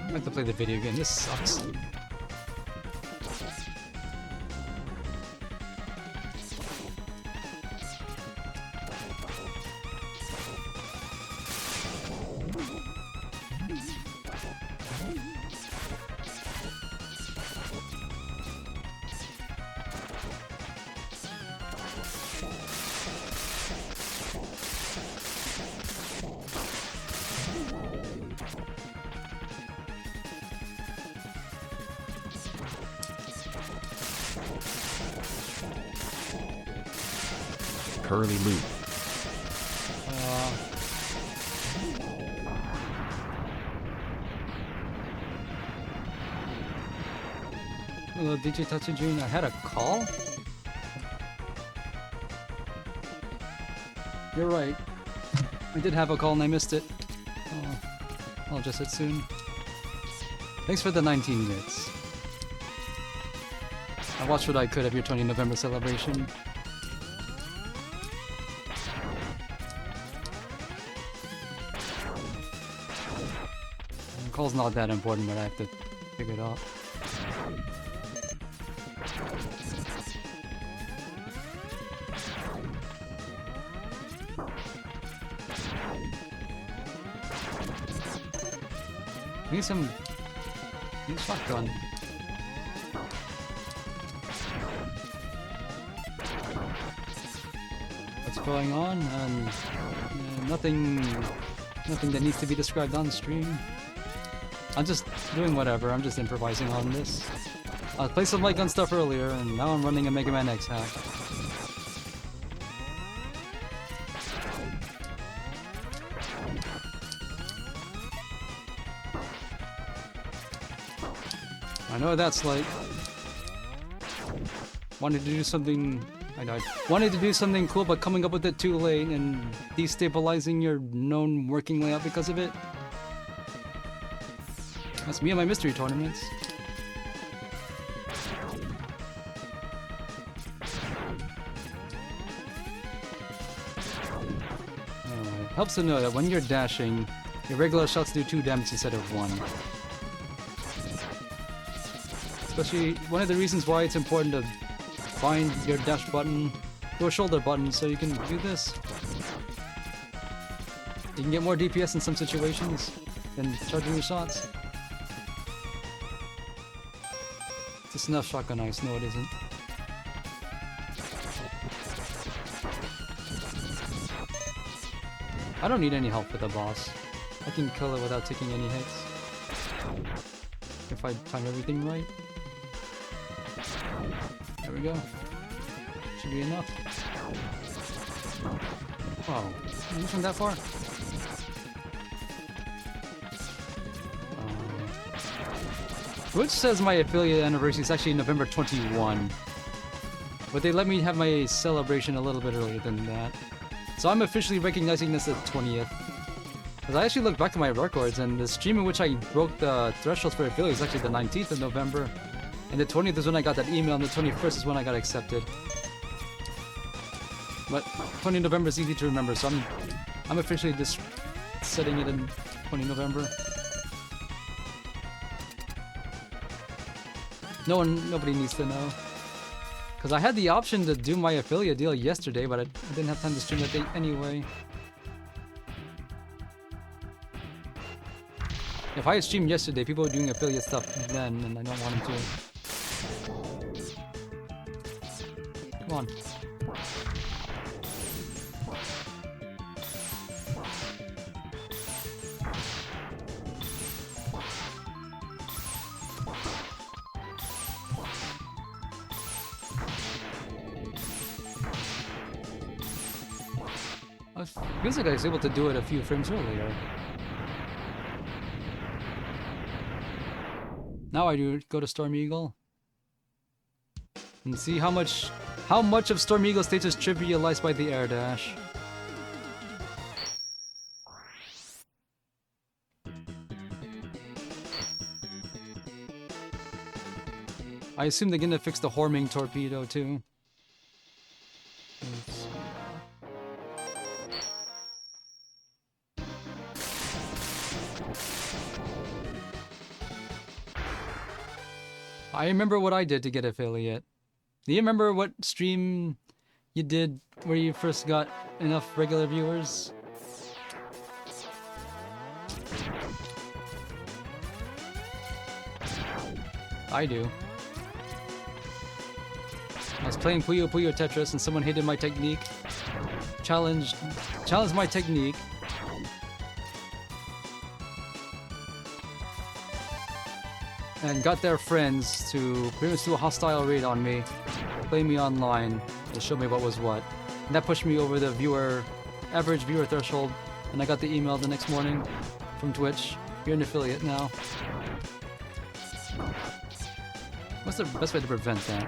I have to play the video game. This sucks. Curly loop. Hello, DJ Tatsujin. I had a call? You're right. I did have a call and I missed it. I'll adjust it soon. Thanks for the 19 minutes. I watched what I could of your 20 November celebration. The call's not that important, but I have to figure it out. Need some shotgun. What's going on? Nothing that needs to be described on stream. I'm just doing whatever. I'm just improvising on this. I played some light gun stuff earlier, and now I'm running a Mega Man X hack. I know what that's like. Wanted to do something. I died. Wanted to do something cool, but coming up with it too late and destabilizing your known working layout because of it. That's me and my mystery tournaments. Helps to know that when you're dashing, your regular shots do 2 damage instead of 1. Especially, one of the reasons why it's important to find your dash button to a shoulder button so you can do this. You can get more DPS in some situations than charging your shots. It's a snuff shotgun ice. No, it isn't. I don't need any help with the boss. I can kill it without taking any hits. If I time everything right. There we go. Should be enough. Wow. This one that far? Which says my affiliate anniversary is actually November 21. But they let me have my celebration a little bit earlier than that. So I'm officially recognizing this as the 20th. Because I actually looked back at my records, and the stream in which I broke the thresholds for affiliate is actually the 19th of November. And the 20th is when I got that email, and the 21st is when I got accepted. But 20 November is easy to remember, so I'm officially just setting it in 20 November. Nobody needs to know. Because I had the option to do my affiliate deal yesterday, but I didn't have time to stream that day anyway. If I had streamed yesterday, people were doing affiliate stuff then, and I don't want them to. Come on. Feels like I was able to do it a few frames earlier. Now I do go to Storm Eagle and see how much of Storm Eagle stage is trivialized by the air dash. I assume they're gonna fix the Horming torpedo too. Oops. I remember what I did to get affiliate. Do you remember what stream you did where you first got enough regular viewers? I do. I was playing Puyo Puyo Tetris and someone hated my technique. Challenged my technique. And got their friends to pretty much do a hostile raid on me, play me online, to show me what was what. And that pushed me over the average viewer threshold, and I got the email the next morning from Twitch. You're an affiliate now. What's the best way to prevent that?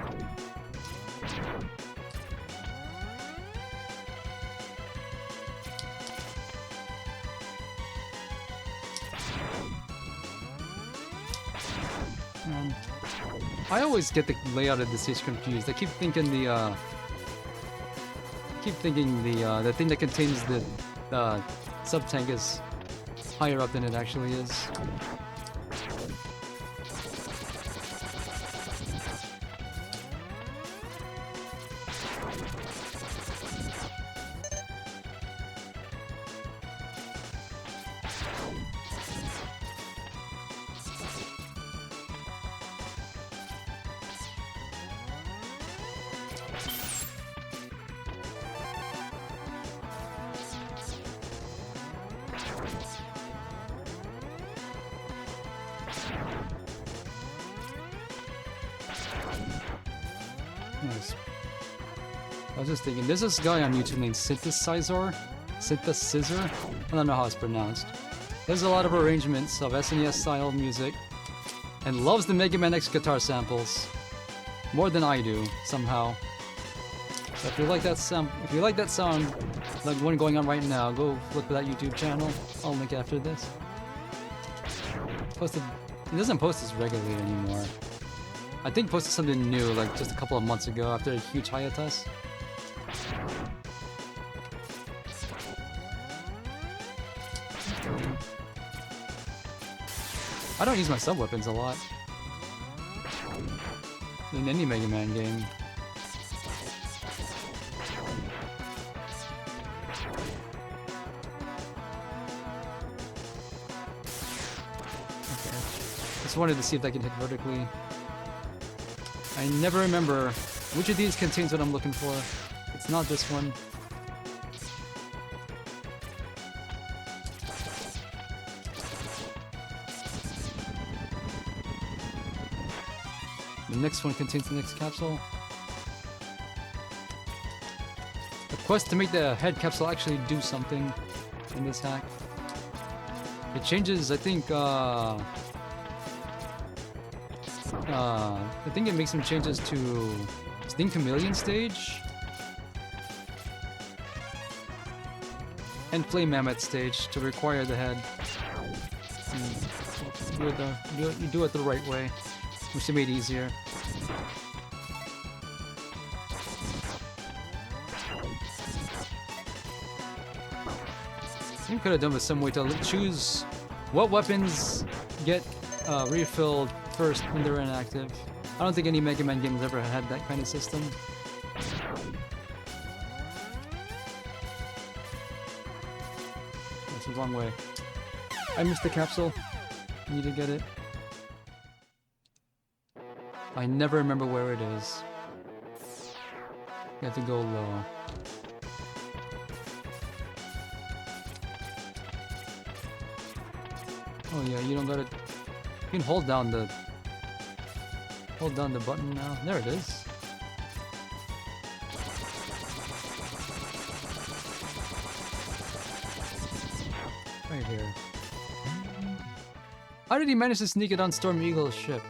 I always get the layout of the stage confused. I keep thinking the thing that contains the sub-tank is higher up than it actually is. Nice. I was just thinking, there's this guy on YouTube named Synthesizer? I don't know how it's pronounced. There's a lot of arrangements of SNES style music and loves the Mega Man X guitar samples more than I do somehow. So if you like that sound, like one going on right now, go look for that YouTube channel. I'll link after this. He doesn't post this regularly anymore. I think posted something new like just a couple of months ago after a huge hiatus. I don't use my sub-weapons a lot in any Mega Man game. Okay. Just wanted to see if I can hit vertically. I never remember which of these contains what I'm looking for. It's not this one. The next one contains the next capsule. The quest to make the head capsule actually do something in this hack. It changes, I think it makes some changes to Sting Chameleon stage and Flame Mammoth stage to require the head. You do it the right way, which they made easier. You could have done with some way to choose what weapons get refilled first when they're inactive. I don't think any Mega Man games ever had that kind of system. That's the wrong way. I missed the capsule. I need to get it. I never remember where it is. You have to go low. Oh yeah, you don't gotta... You can hold down the button now. There it is. Right here. How did he manage to sneak it on Storm Eagle's ship?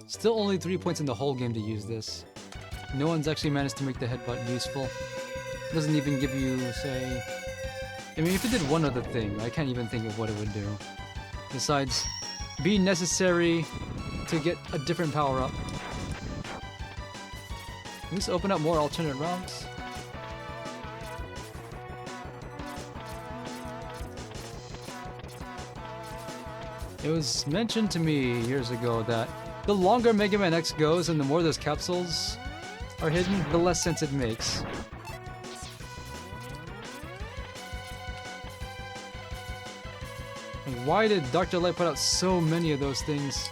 Still only 3 points in the whole game to use this. No one's actually managed to make the head button useful. Doesn't even give you, say... I mean, if it did one other thing, I can't even think of what it would do. Besides, be necessary to get a different power-up. At least open up more alternate routes. It was mentioned to me years ago that the longer Mega Man X goes and the more those capsules are hidden, the less sense it makes. And why did Dr. Light put out so many of those things?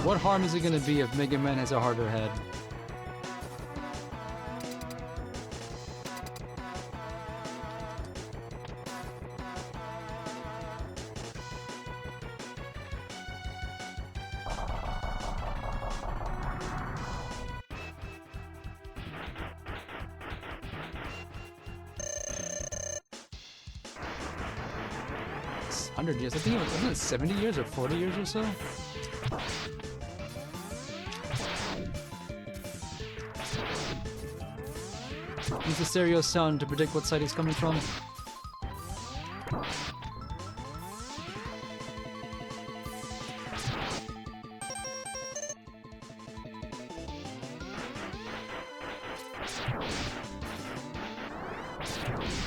What harm is it gonna be if Mega Man has a harder head? It's 100 years. I think it was, wasn't it 70 years or 40 years or so? Use the stereo sound to predict what side he's coming from.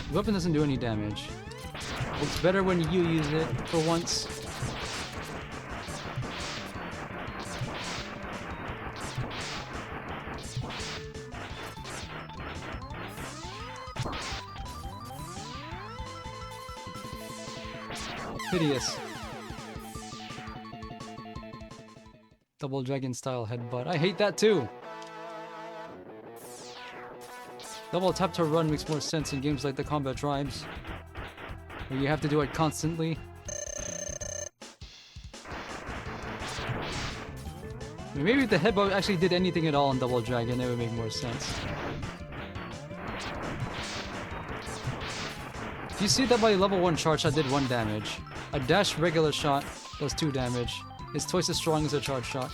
The weapon doesn't do any damage. It's better when you use it for once. Hideous. Double dragon style headbutt. I hate that too. Double tap to run makes more sense in games like the Combat Tribes, where you have to do it constantly. I mean, maybe if the headbutt actually did anything at all in Double Dragon, it would make more sense. Do you see that my level 1 charge shot did 1 damage? A dash regular shot does 2 damage. It's twice as strong as a charge shot.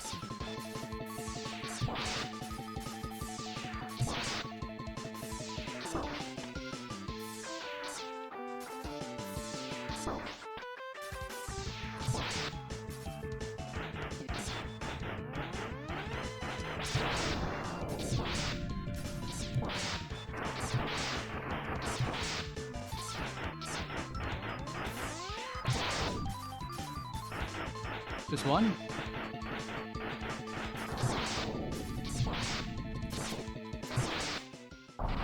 Just one?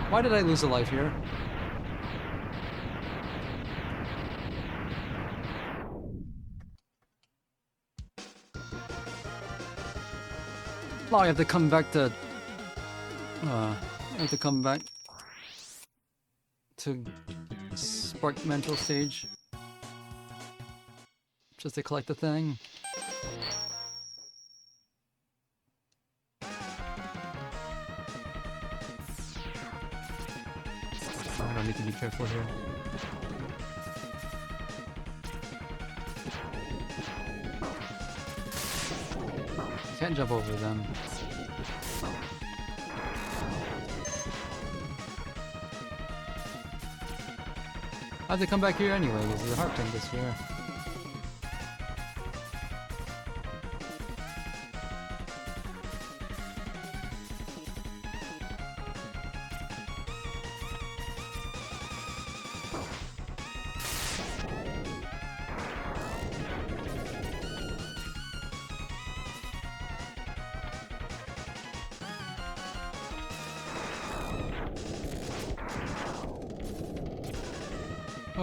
Why did I lose a life here? Oh, I have to come back to... I have to come back to Spark Mental stage just to collect the thing. I don't need to be careful here. Can't jump over them. I have to come back here anyway, because the heart tank is here.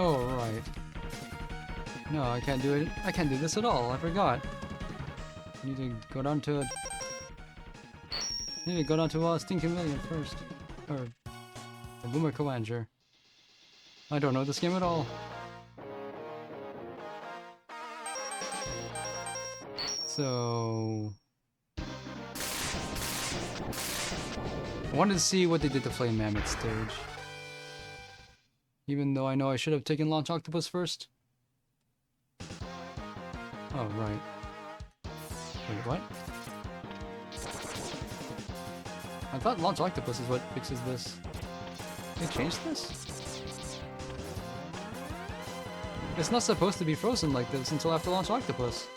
Oh, right. No, I can't do it. I can't do this at all. I forgot. I need to go down to... Stinking Million first. Or... Boomer Coanger. I don't know this game at all. So... I wanted to see what they did to Flame Mammoth stage. Even though I know I should have taken Launch Octopus first. Oh, right. Wait, what? I thought Launch Octopus is what fixes this. They changed this? It's not supposed to be frozen like this until after Launch Octopus.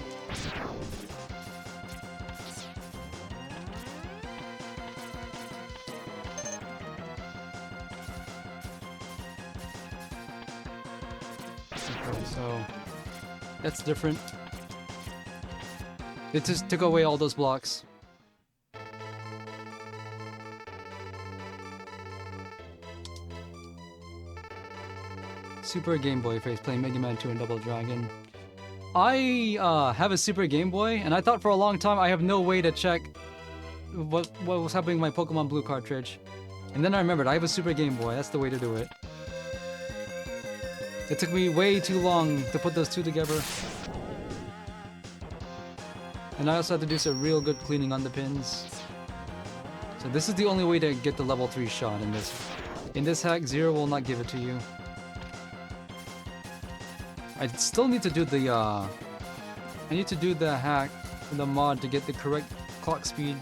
Okay, so that's different. It just took away all those blocks. Super Game Boy face playing Mega Man 2 and Double Dragon. I have a Super Game Boy, and I thought for a long time I have no way to check what was happening with my Pokemon Blue cartridge. And then I remembered I have a Super Game Boy. That's the way to do it. It took me way too long to put those two together. And I also had to do some real good cleaning on the pins. So this is the only way to get the level 3 shot in this. In this hack, Zero will not give it to you. I still need to do the I need to do the hack, the mod to get the correct clock speed.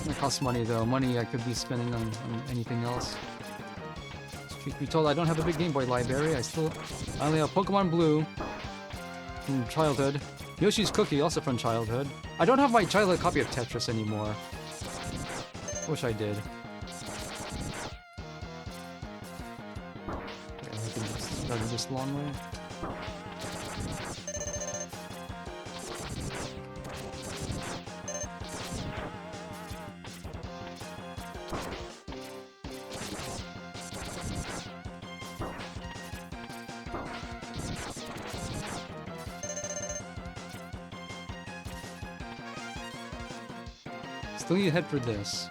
It costs money though, money I could be spending on anything else. Truth be told, I don't have a big Game Boy library. I only have Pokemon Blue from childhood. Yoshi's Cookie, also from childhood. I don't have my childhood copy of Tetris anymore. Wish I did. Okay, I can just start this long way. Still need to head for this.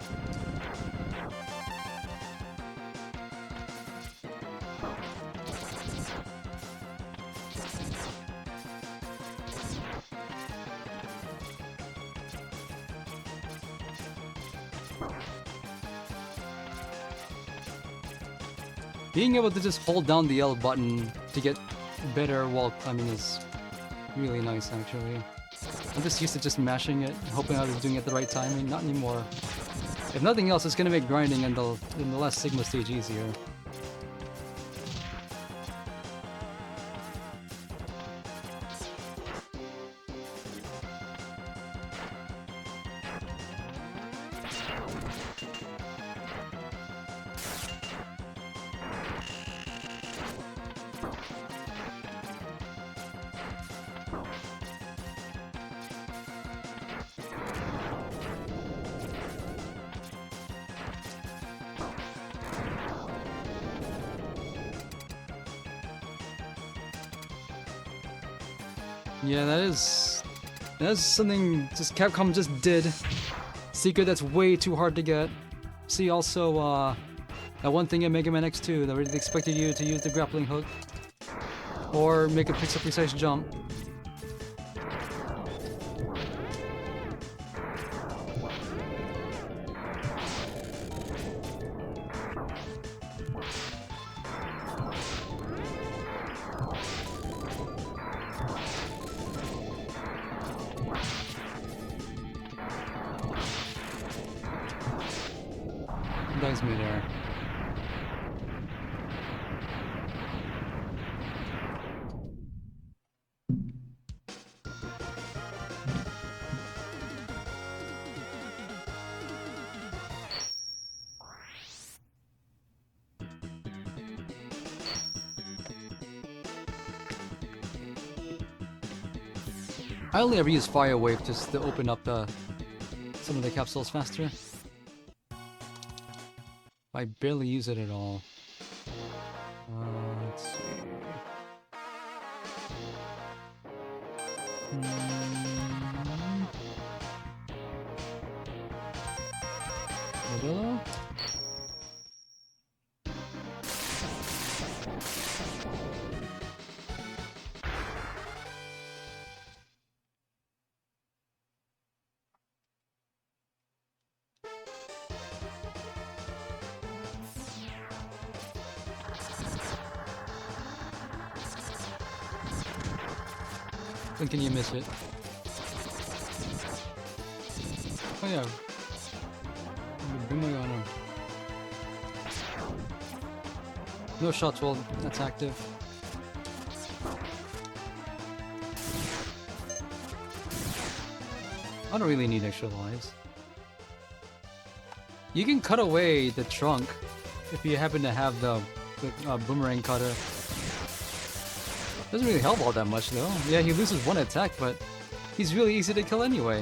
Being able to just hold down the L button to get better while climbing is really nice, actually. I'm just used to just mashing it, hoping I was doing it at the right timing. Not anymore. If nothing else, it's gonna make grinding in the last Sigma stage easier. Yeah, that's something just Capcom just did. Secret that's way too hard to get. See also that one thing in Mega Man X2 that really expected you to use the grappling hook or make a pixel precise jump. Dies midair. I only ever use Fire Wave just to open up some of the capsules faster. I barely use it at all. Let's see. Modelo? When can you miss it? Oh yeah. Boomerang. No shots while that's active. I don't really need extra lives. You can cut away the trunk if you happen to have the boomerang cutter. Doesn't really help all that much though. Yeah, he loses one attack, but he's really easy to kill anyway.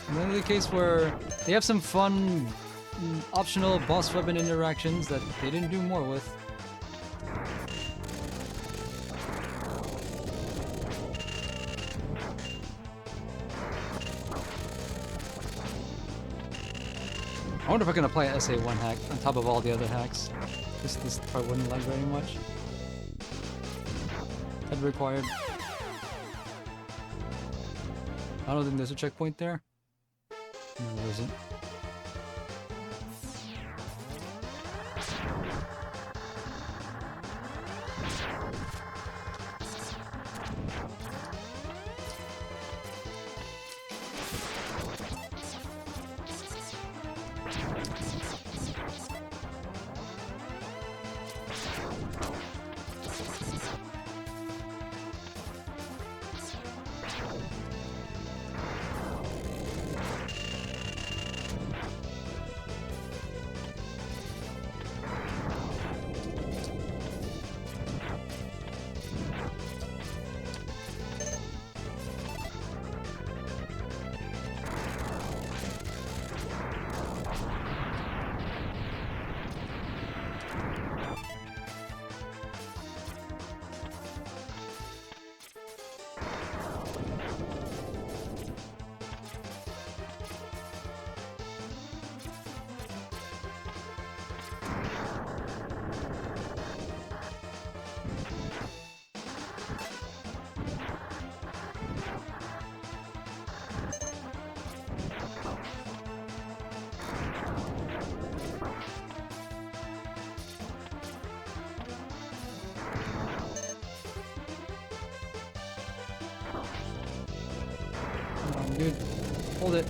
And then the case where they have some fun optional boss weapon interactions that they didn't do more with. I wonder if I can apply an SA1 hack on top of all the other hacks. This part wouldn't lag very much. Head required. I don't think there's a checkpoint there. No, there isn't. Dude, hold it.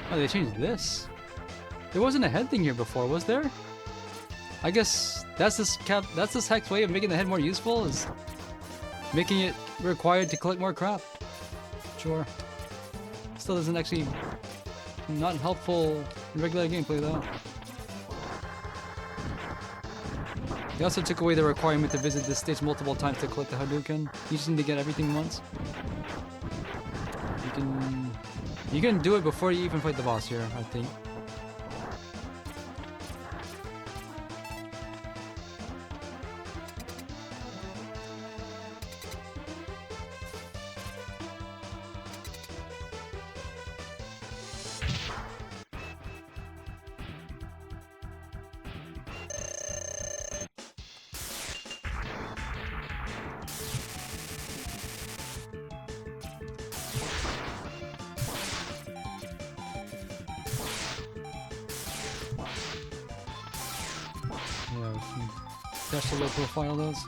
Oh, they changed this. There wasn't a head thing here before, was there? I guess that's this hack's way of making the head more useful, is making it required to collect more crap. Sure. Still doesn't actually not helpful in regular gameplay though. They also took away the requirement to visit this stage multiple times to collect the Hadouken. You just need to get everything once. You can do it before you even fight the boss here, I think. Dash the low profile those.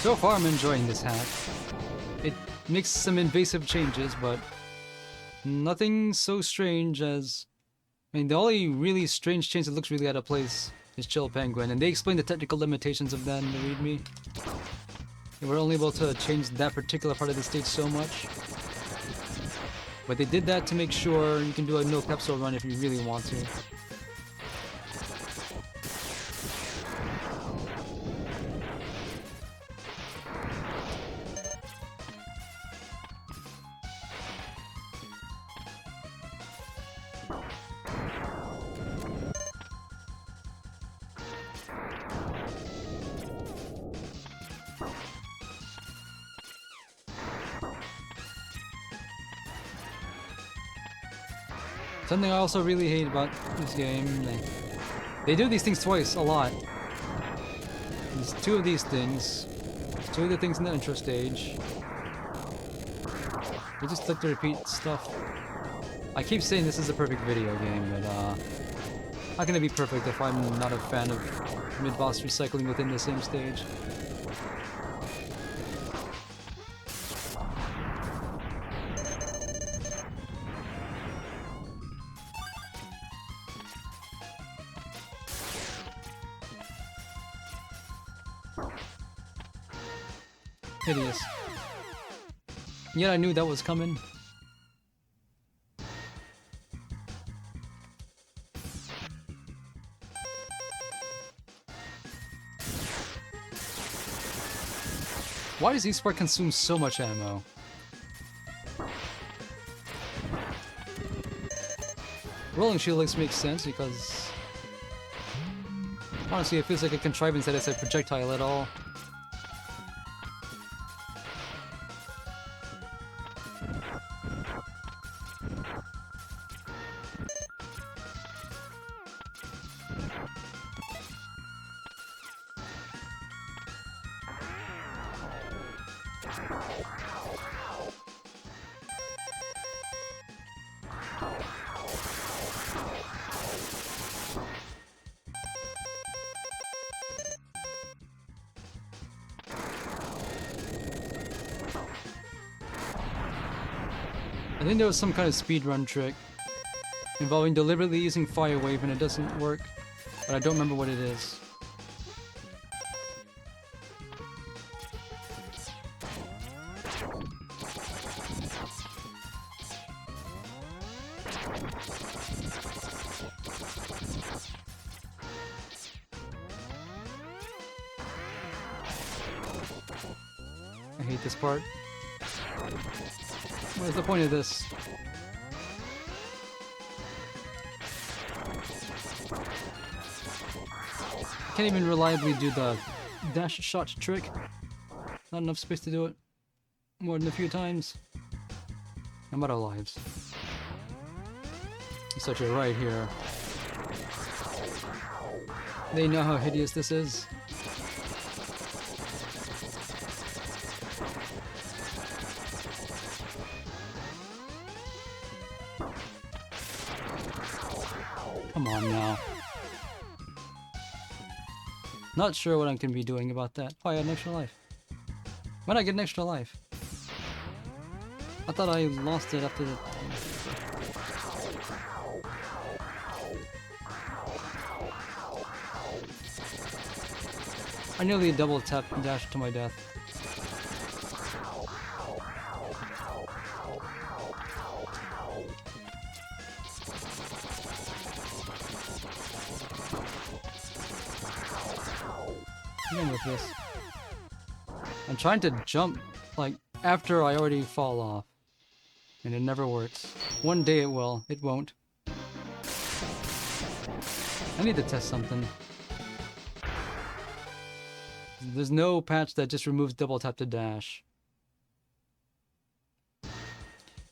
So far I'm enjoying this hack. It makes some invasive changes, but nothing so strange as... I mean, the only really strange change that looks really out of place is Chill Penguin, and they explain the technical limitations of that in the readme. They were only able to change that particular part of the stage so much. But they did that to make sure you can do a no capsule run if you really want to. Something I also really hate about this game, they do these things twice a lot. There's two of these things, two of the things in the intro stage. They just like to repeat stuff. I keep saying this is a perfect video game, but how can it be perfect if I'm not a fan of mid-boss recycling within the same stage? Hideous. Yet I knew that was coming. Why does eSpark consume so much ammo? Rolling shield makes sense because honestly it feels like a contrivance that it's a projectile at all. I think there was some kind of speedrun trick involving deliberately using Fire Wave and it doesn't work, but I don't remember what it is. I hate this part. What is the point of this? I can't even reliably do the dash shot trick. Not enough space to do it more than a few times. I'm out of lives. Such a right here. They know how hideous this is. Come on now. Not sure what I can be doing about that. Oh, I got an extra life. Why did I get an extra life? I thought I lost it after the... I nearly double tap and dash to my death. With this. I'm trying to jump like after I already fall off and it never works. One day it will, it won't. I need to test something. There's no patch that just removes double tap to dash.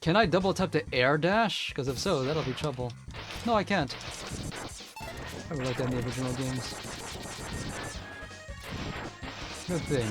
Can I double tap to air dash? Because if so, that'll be trouble. No, I can't. I would like that in the original games. Good thing.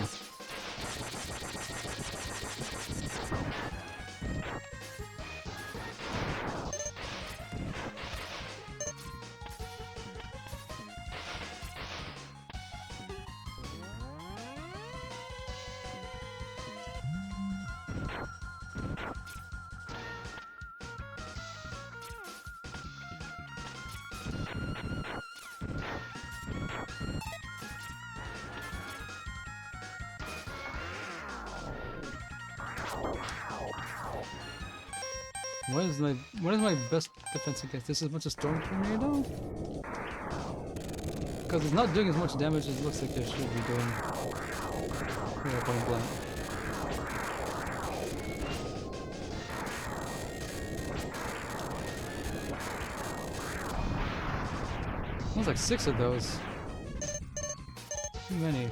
What is my best defense against this? Is much a Storm Tornado? Because it's not doing as much damage as it looks like it should be doing. Yeah, point blank. There's like 6 of those. Too many.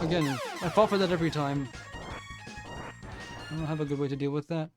Again, I fall for that every time. I don't have a good way to deal with that.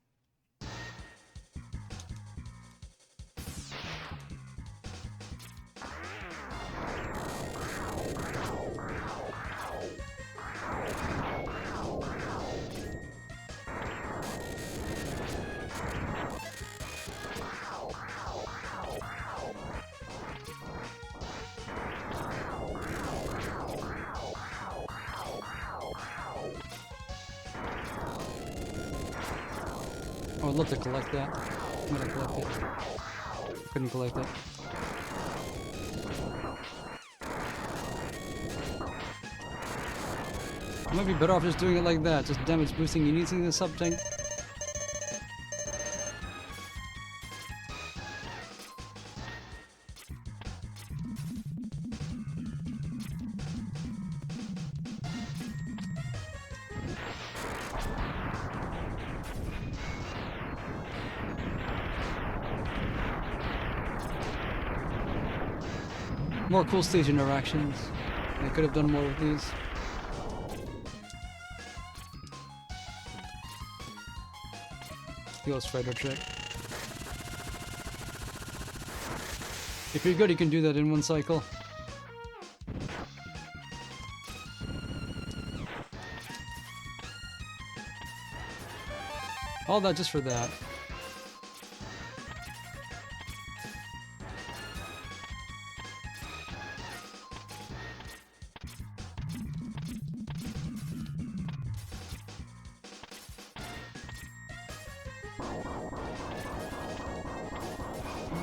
Oh, I'd love to collect that. I'm gonna collect it. Couldn't collect it. I might be better off just doing it like that, just damage boosting and using the sub tank. More cool stage interactions. I could have done more with these. Ghost Fighter trick. If you're good, you can do that in one cycle. All that just for that.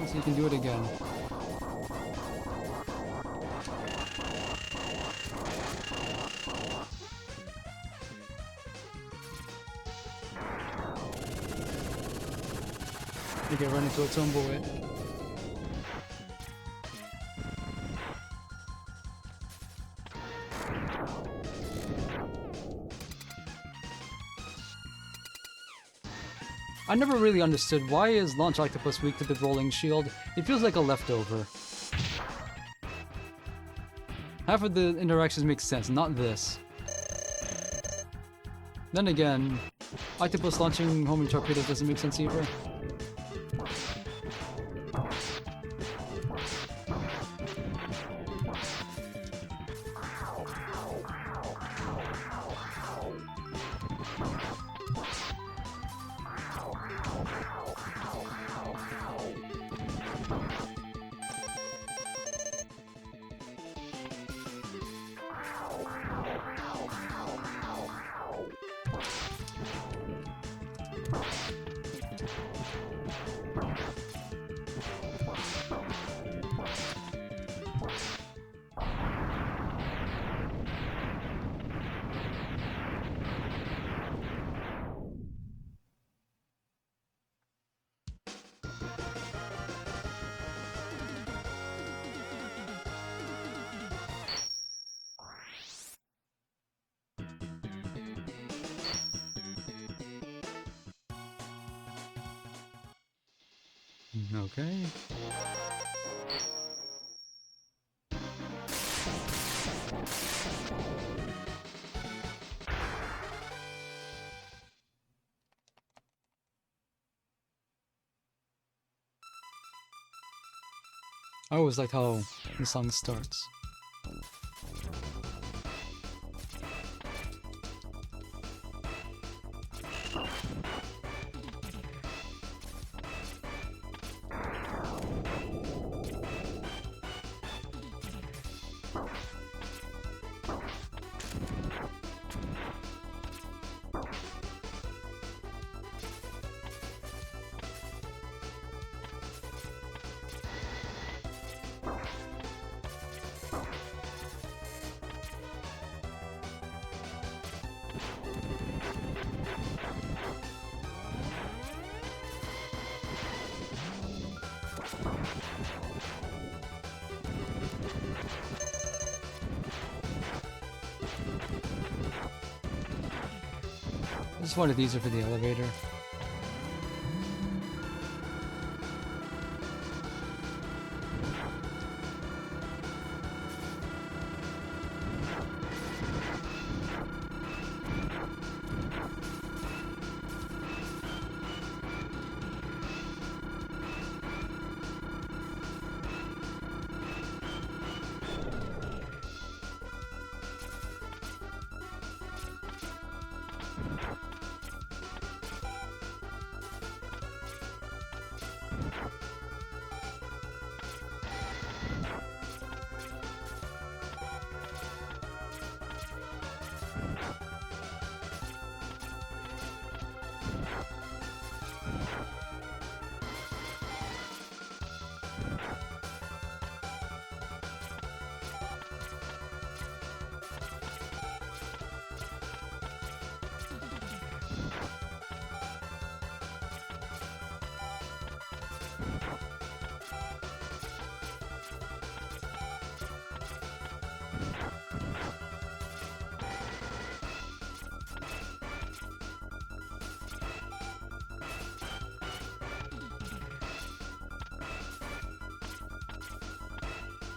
So you can do it again. You can run into a tumbleweed. I never really understood why is Launch Octopus weak to the rolling shield. It feels like a leftover. Half of the interactions make sense, not this. Then again, Octopus launching homing torpedo doesn't make sense either. Okay. I always like how the song starts. just wanted these for the elevator.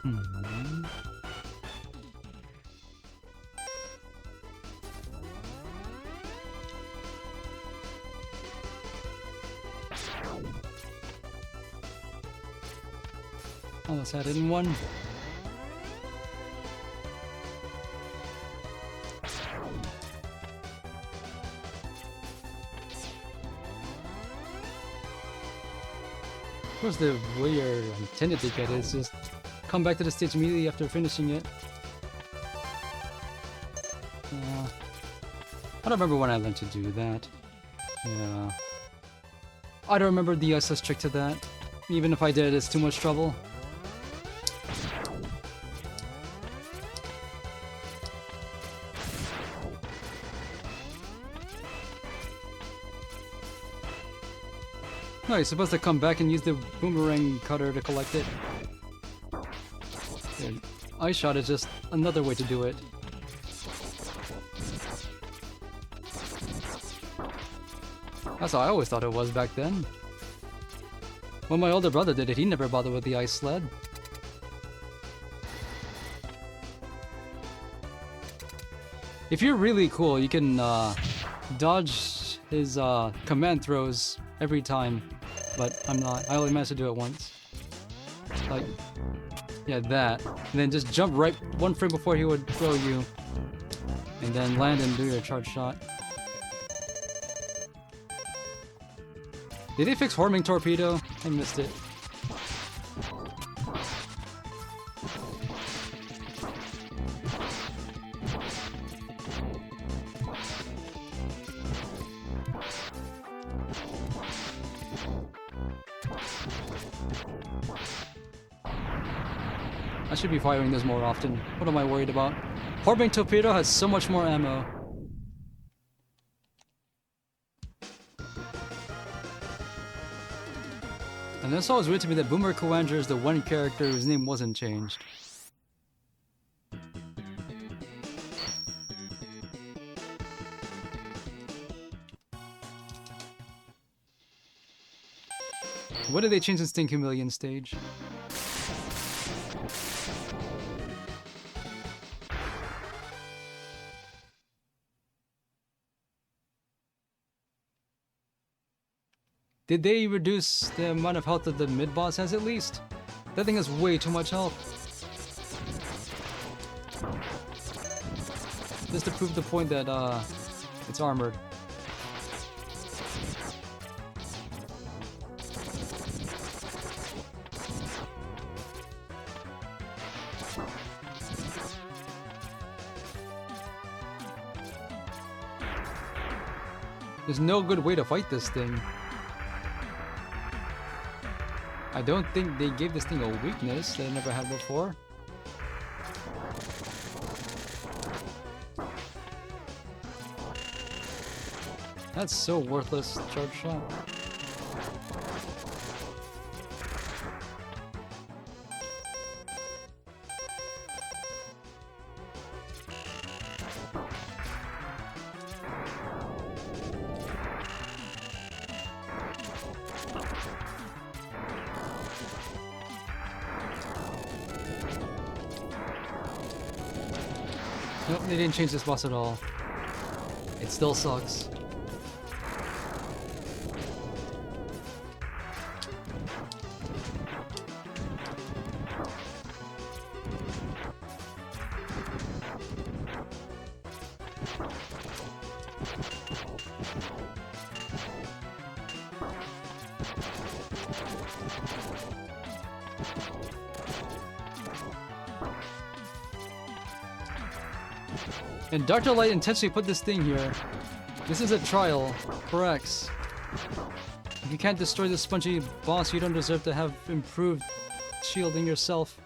Hmm. Almost had it in one. Of course, the way you're intended to get it is just come back to the stage immediately after finishing it. Yeah. I don't remember when I learned to do that. Yeah. I don't remember the ISS trick to that. Even if I did, it's too much trouble. No, you're supposed to come back and use the boomerang cutter to collect it. The ice shot is just another way to do it. That's how I always thought it was back then. When my older brother did it, he never bothered with the ice sled. If you're really cool, you can dodge his command throws every time, but I'm not. I only managed to do it once. Like, yeah, that. And then just jump right one frame before he would throw you. And then land and do your charge shot. Did they fix Horming Torpedo? I missed it. I should be firing this more often. What am I worried about? Horming Torpedo has so much more ammo. And that's always weird to me that Boomer Coanger is the one character whose name wasn't changed. What did they change in Stinky Million stage? Did they reduce the amount of health that the mid-boss has at least? That thing has way too much health. Just to prove the point that it's armored. There's no good way to fight this thing. I don't think they gave this thing a weakness that I never had before. That's so worthless, charge shot. Nope, they didn't change this boss at all. It still sucks. And Dr. Light intentionally put this thing here. This is a trial for X. If you can't destroy this spongy boss, you don't deserve to have improved shielding yourself.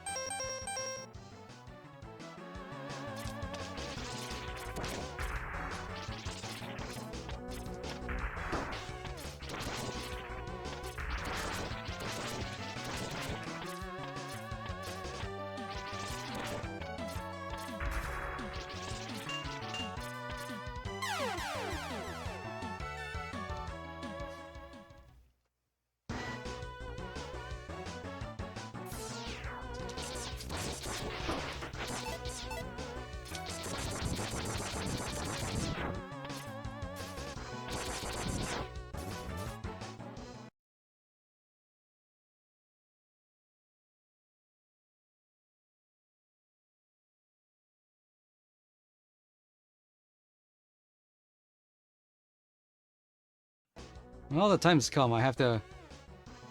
Well, the time's come. I have to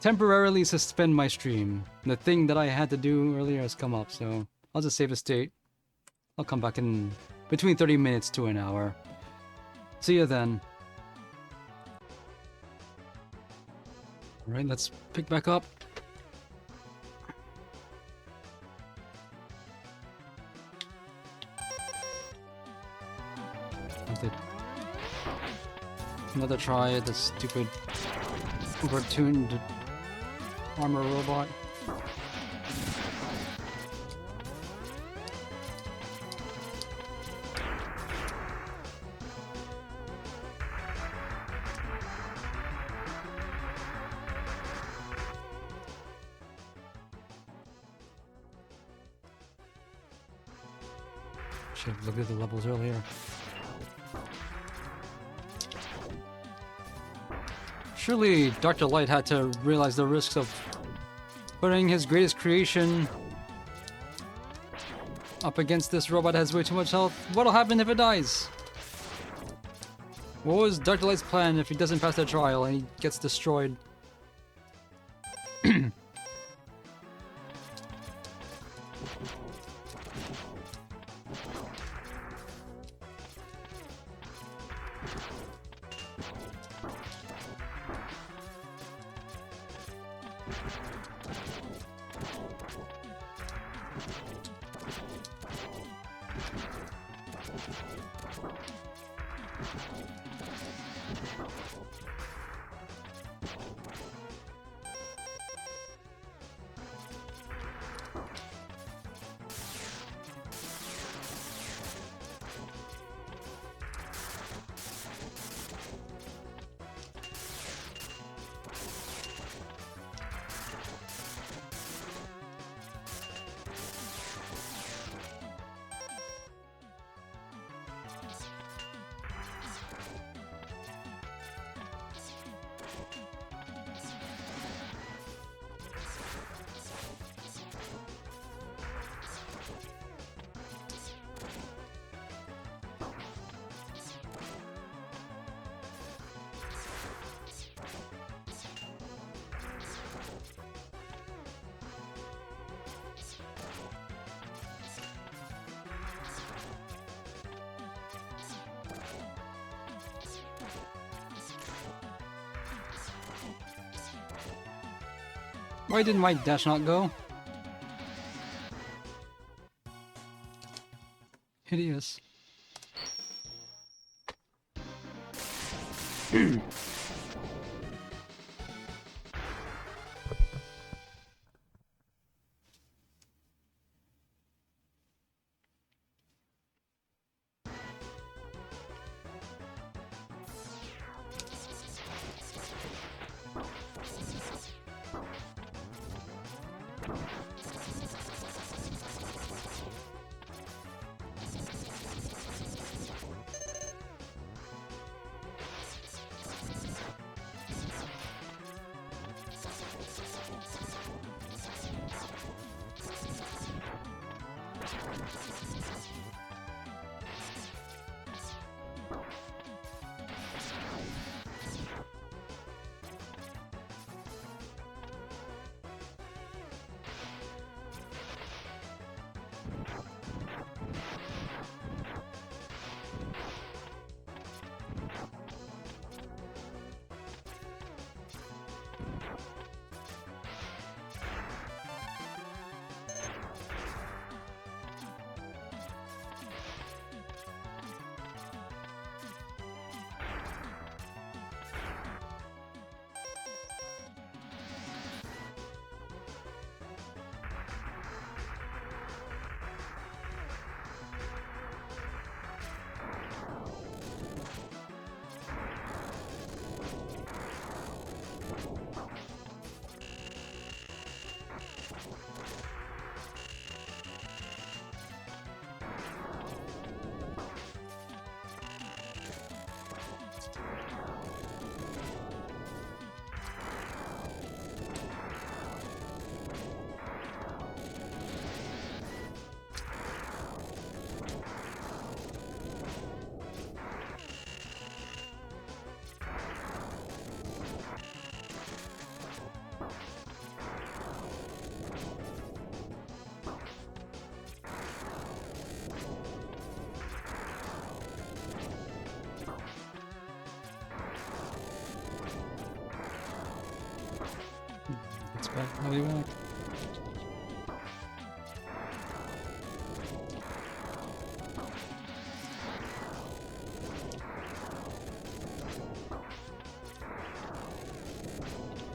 temporarily suspend my stream. The thing that I had to do earlier has come up, so I'll just save a state. I'll come back in between 30 minutes to an hour. See you then. Alright, let's pick back up. Another try at the stupid overtuned armor robot. Should have looked at the levels earlier. Surely Dr. Light had to realize the risks of putting his greatest creation up against this robot that has way too much health. What'll happen if it dies? What was Dr. Light's plan if he doesn't pass the trial and he gets destroyed? Why didn't my dash not go? Hideous.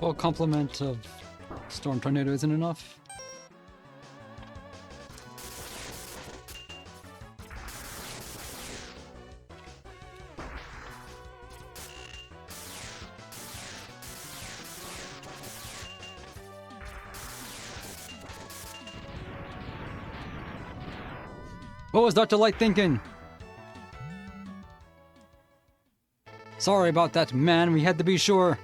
Full complement of Storm Tornado isn't enough. What was Dr. Light thinking? Sorry about that, man. We had to be sure.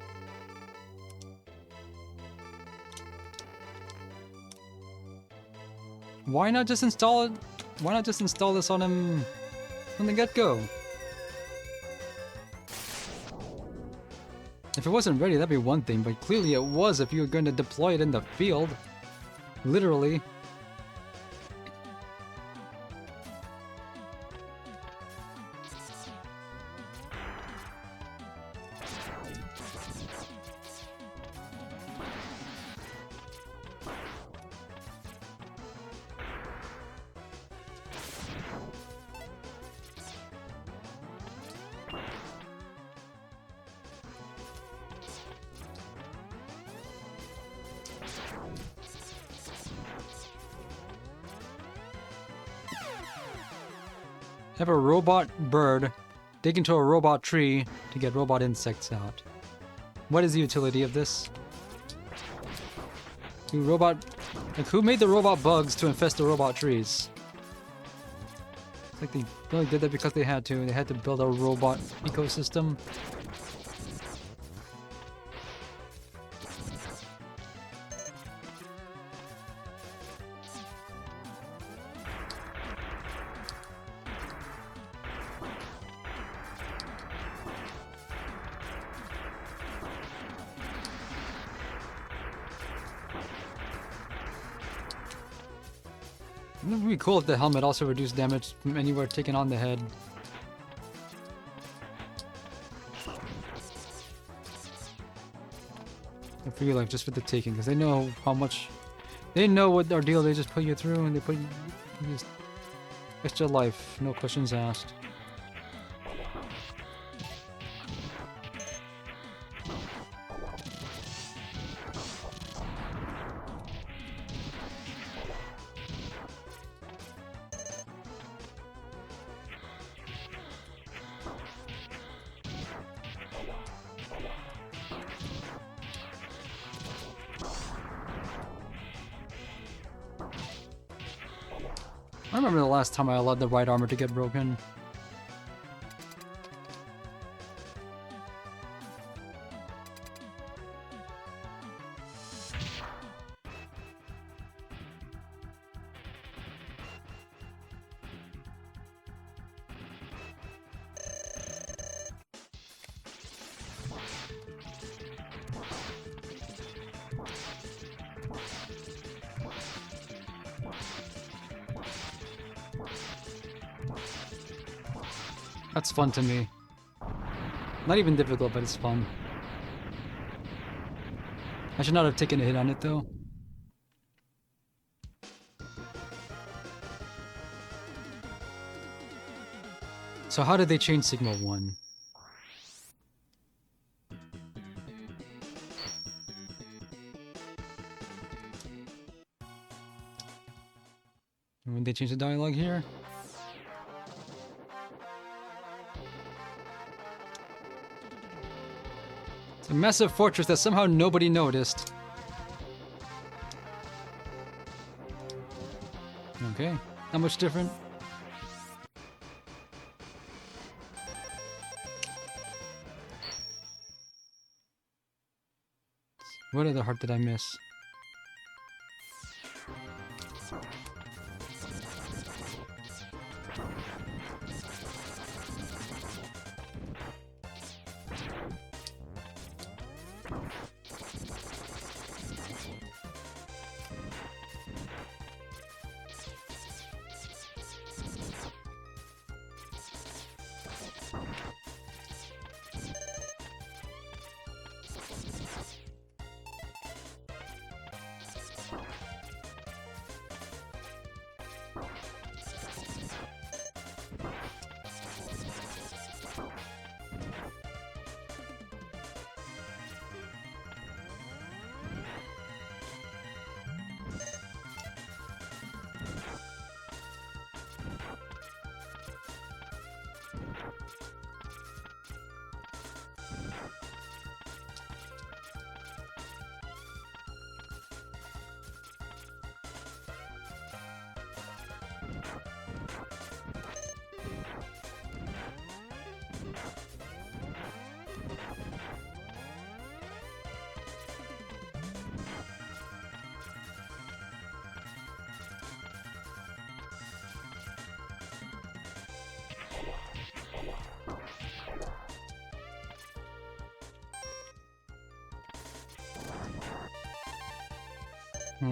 Why not just install it? Why not just install this on him from the get-go? If it wasn't ready, that'd be one thing, but clearly it was if you were going to deploy it in the field. Literally. Have a robot bird dig into a robot tree to get robot insects out. What is the utility of this? Who made the robot bugs to infest the robot trees? It's like they really did that because they had to. They had to build a robot ecosystem. It would be cool if the helmet also reduced damage from anywhere taken on the head. And for you, like, just for the taking, because they know how much... They know what ordeal they just put you through, and they put you just extra life, no questions asked. I remember the last time I allowed the right armor to get broken. That's fun to me. Not even difficult, but it's fun. I should not have taken a hit on it though. So how did they change Sigma 1? When they change the dialogue here? A massive fortress that somehow nobody noticed. Okay, not much different. What other heart did I miss?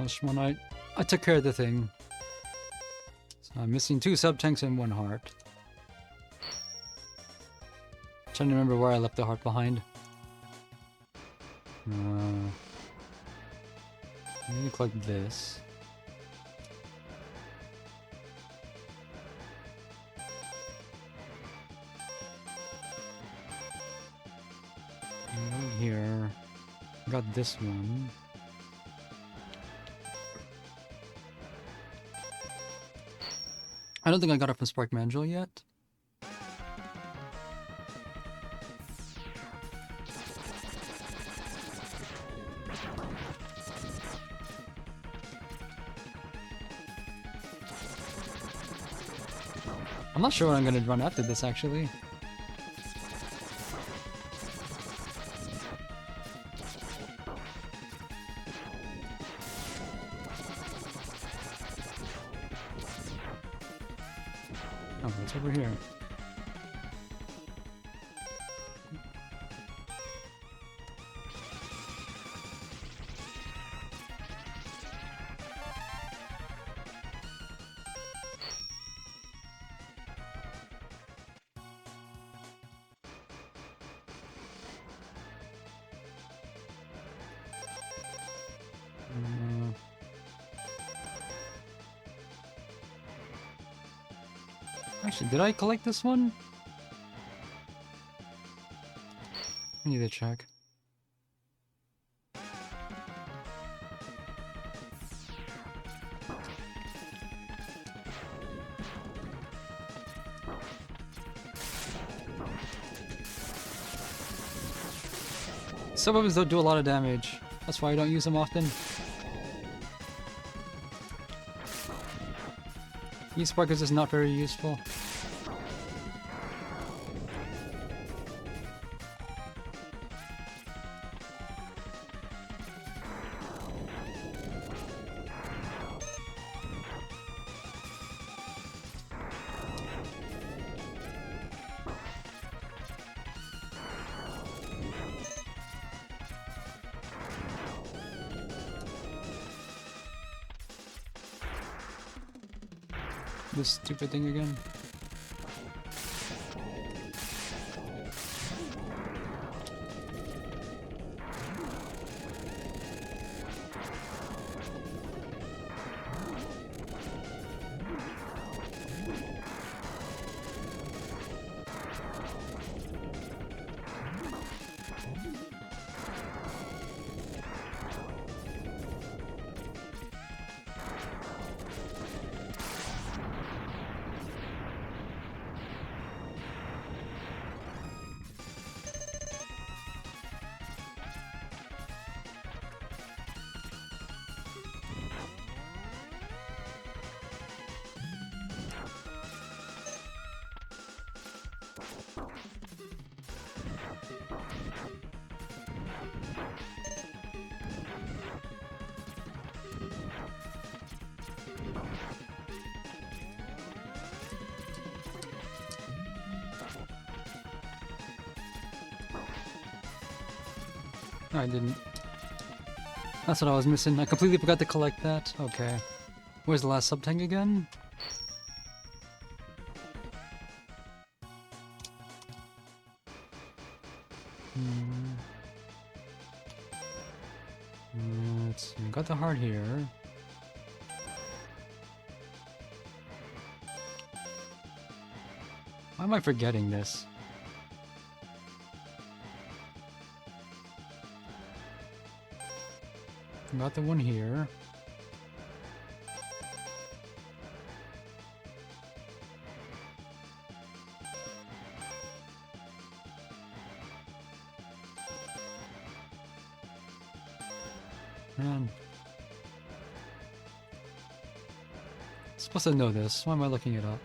Shimon, I took care of the thing. So I'm missing 2 sub-tanks and 1 heart. Trying to remember where I left the heart behind. I need to collect this. And here, got this one. I don't think I got it from Spark Mandrill yet. I'm not sure what I'm gonna run after this actually. Oh, it's over here. Actually, did I collect this one? I need to check. Some weapons don't do a lot of damage. That's why I don't use them often. E-Spark is just not very useful. This stupid thing again. I didn't. That's what I was missing. I completely forgot to collect that. Okay. Where's the last sub-tank again? Let's see. Got the heart here. Why am I forgetting this? Got the one here. Man. I'm supposed to know this. Why am I looking it up?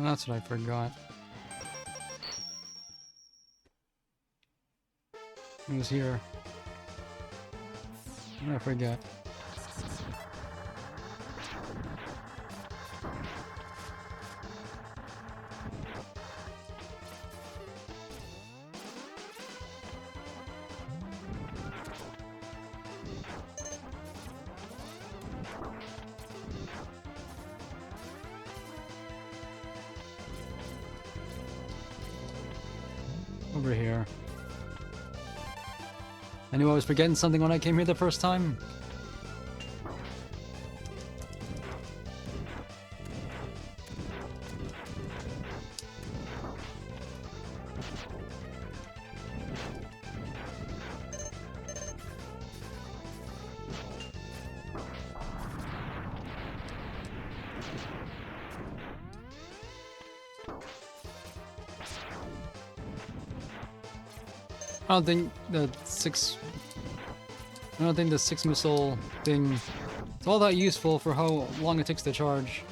That's what I forgot. It was here. I forget. Over here. I knew I was forgetting something when I came here the first time. I don't think the six missile thing is all that useful for how long it takes to charge.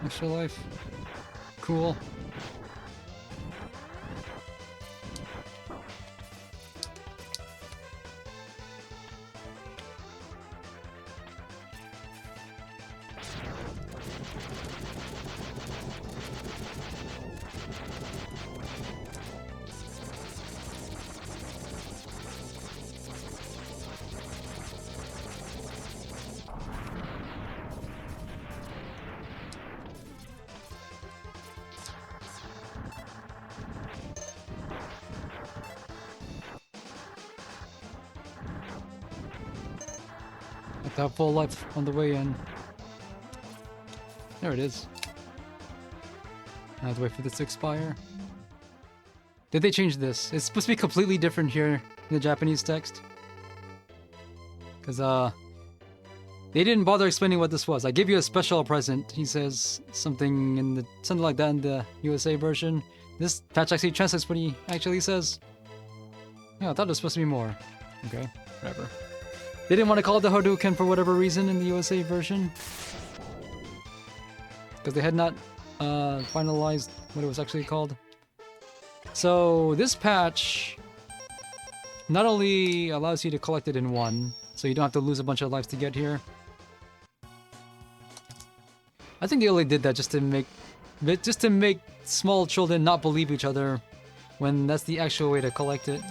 Extra life. Cool. Got full life on the way in. There it is. I have to wait for this to expire. Did they change this? It's supposed to be completely different here in the Japanese text. Because, they didn't bother explaining what this was. I give you a special present. He says something like that in the USA version. This patch actually translates what he actually says. Yeah, I thought it was supposed to be more. Okay, whatever. They didn't want to call it the Hadouken for whatever reason in the USA version. Because they had not finalized what it was actually called. So this patch not only allows you to collect it in one, so you don't have to lose a bunch of lives to get here. I think they only did that just to make small children not believe each other when that's the actual way to collect it.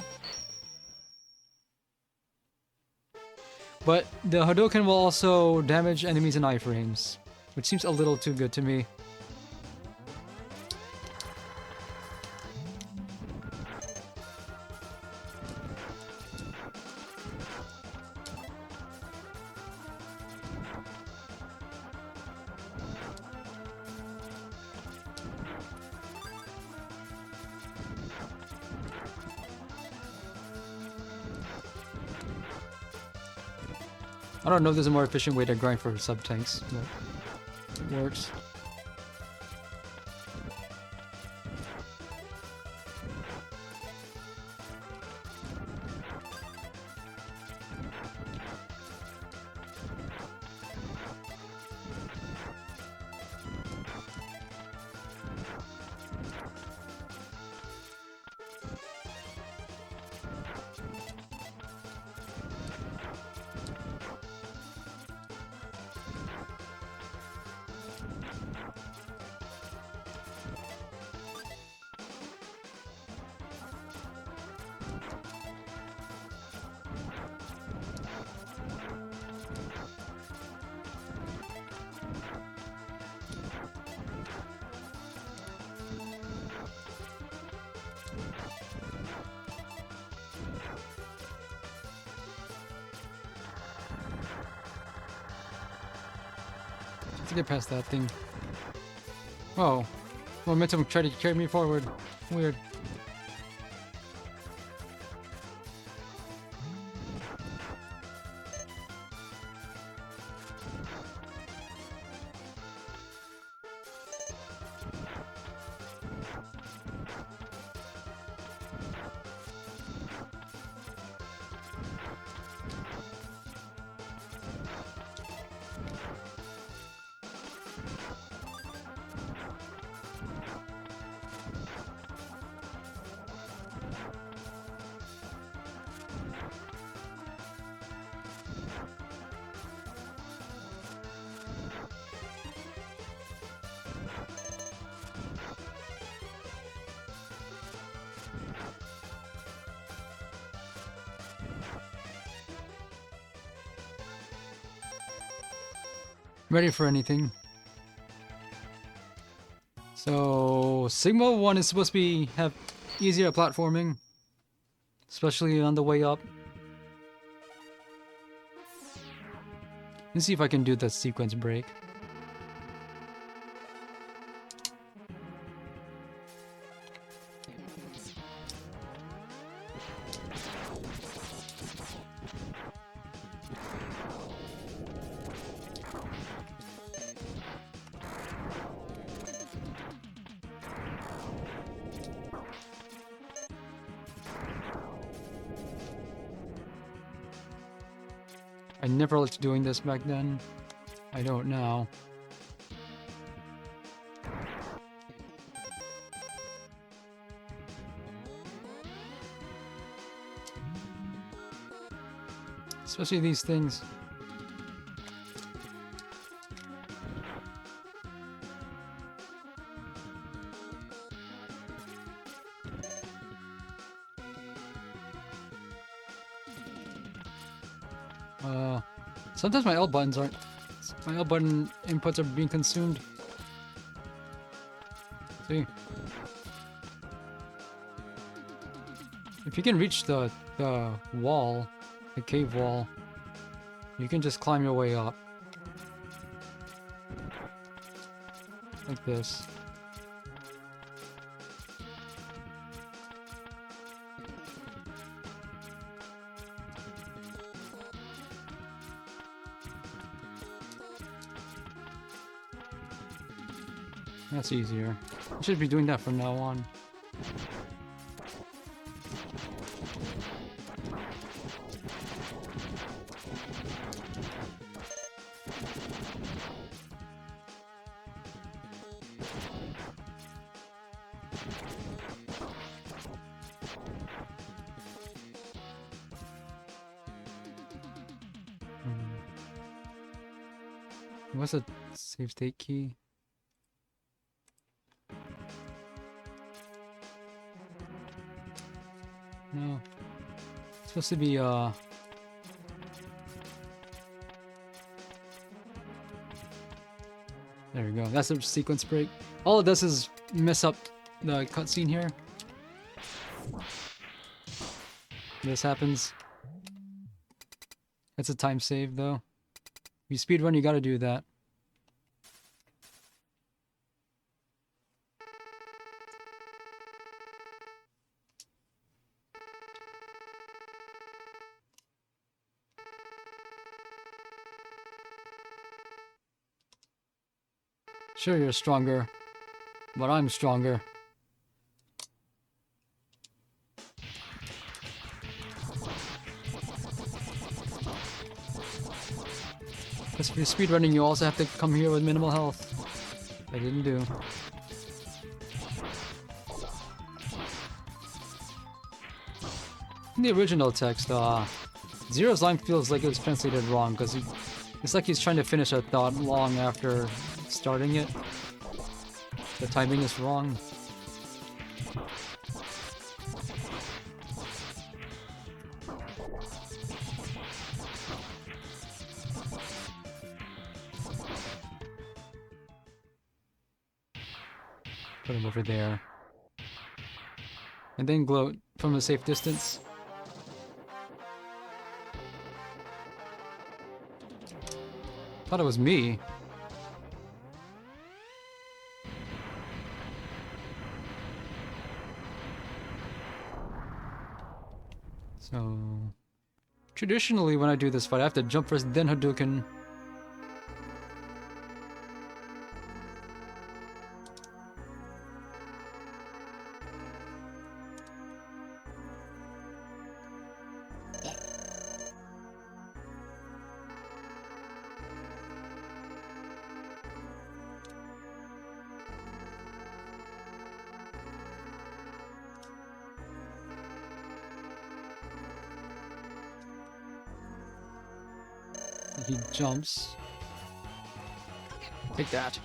But the Hadouken will also damage enemies in iframes, which seems a little too good to me. I don't know if there's a more efficient way to grind for sub-tanks, but it works. To get past that thing. Whoa. Momentum tried to carry me forward. Weird. ready for anything. So Sigma 1 is supposed to have easier platforming, especially on the way up. Let's see if I can do the sequence break. I never liked doing this back then. I don't now. Especially these things. Sometimes my L buttons aren't. My L button inputs are being consumed. See? If you can reach the wall, the cave wall, you can just climb your way up. Like this. That's easier. I should be doing that from now on. What's a save state key? No. It's supposed to be, there we go. That's a sequence break. All it does is mess up the cutscene here. This happens. That's a time save, though. If you speedrun, you gotta do that. Sure, you're stronger, but I'm stronger. Because if you're speedrunning, you also have to come here with minimal health. I didn't do. In the original text, Zero's line feels like it was translated wrong, because it's like he's trying to finish a thought long after starting it. The timing is wrong. Put him over there. And then gloat from a safe distance. Thought it was me. So, traditionally when I do this fight, I have to jump first, then Hadouken. He jumps. Take that.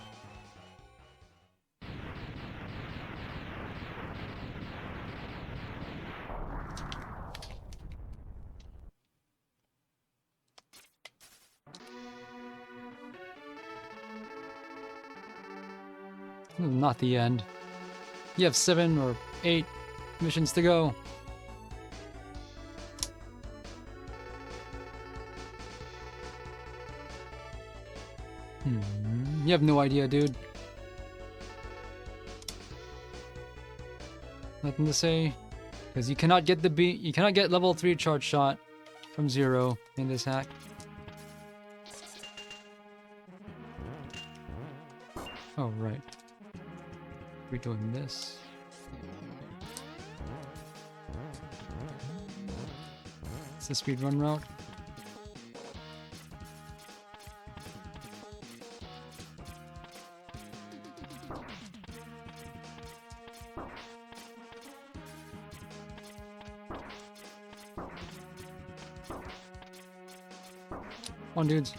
Not the end. You have 7 or 8 missions to go. You have no idea, dude. Nothing to say. Because you cannot get you cannot get level 3 charge shot from 0 in this hack. Oh, right. We're doing this. It's the speedrun route. Come on, dudes.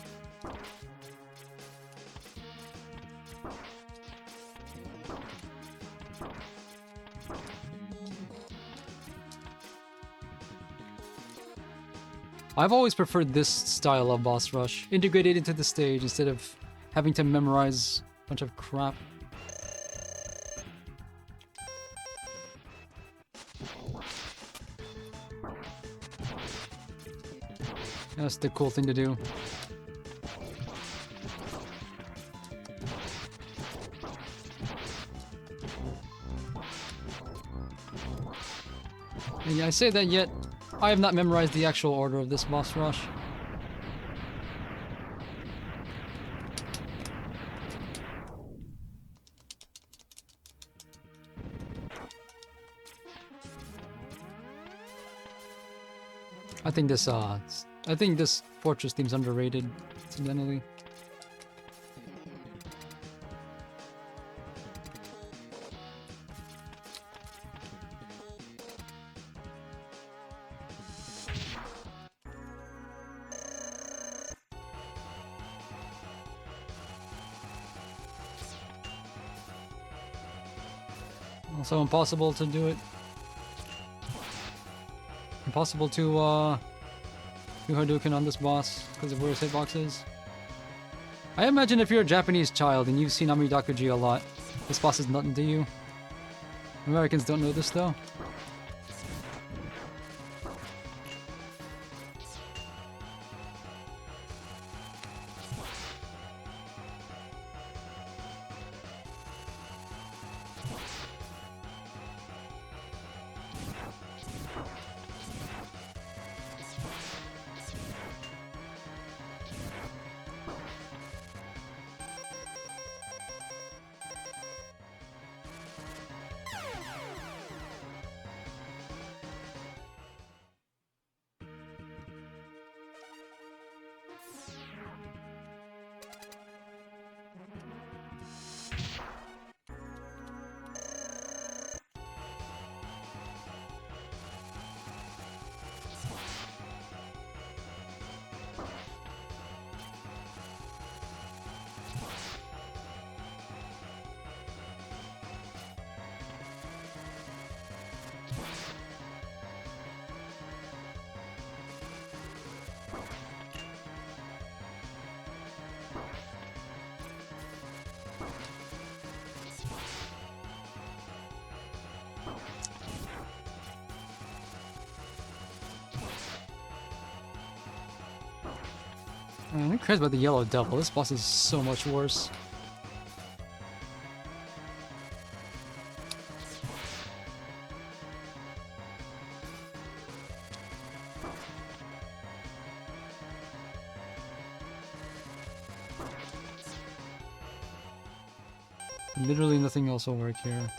I've always preferred this style of boss rush, integrated into the stage instead of having to memorize a bunch of crap. That's the cool thing to do. And I say that yet I have not memorized the actual order of this boss rush. I think this fortress theme's underrated, incidentally. Also impossible to do it. Impossible to do Hadouken on this boss because of where his hitbox is. I imagine if you're a Japanese child and you've seen Amridakuji a lot, this boss is nothing to you. Americans don't know this though. Who cares about the yellow devil? This boss is so much worse. Literally nothing else will work here.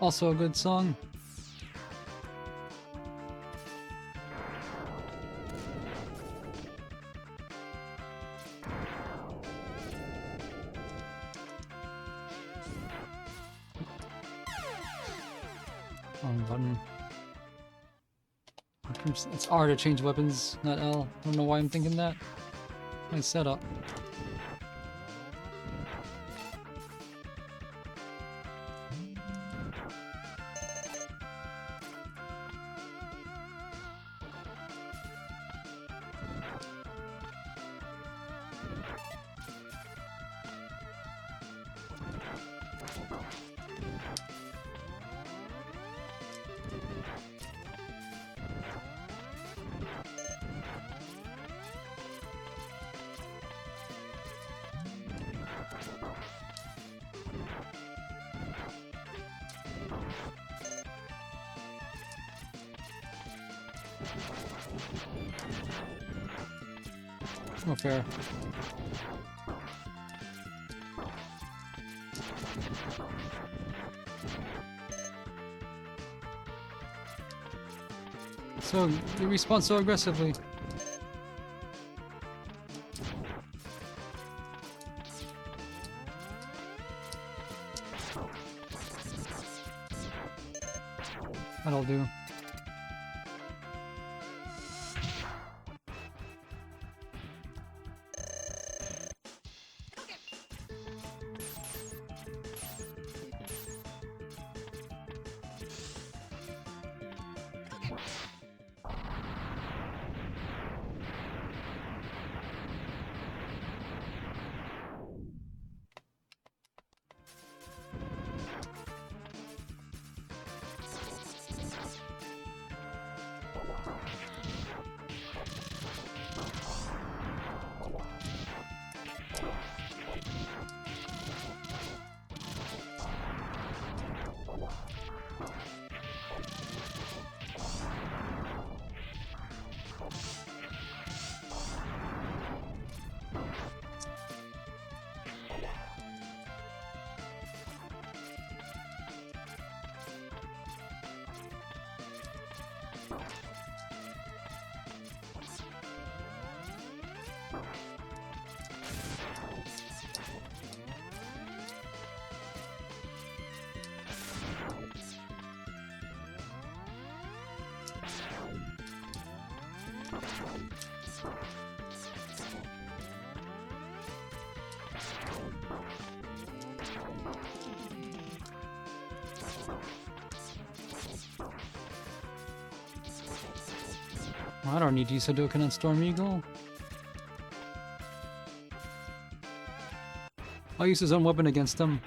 Also a good song. Wrong button. It's R to change weapons, not L. I don't know why I'm thinking that. Nice setup. Oh, fair. So, you respond so aggressively. That'll do. I don't need to use Hadouken on Storm Eagle. I'll use his own weapon against him.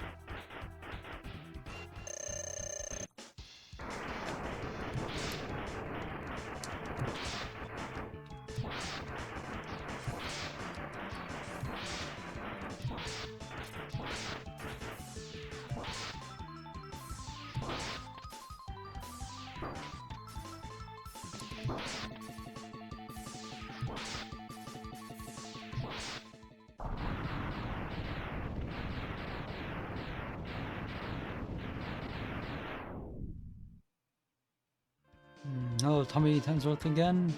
Hello, Tommy Hemsworth again.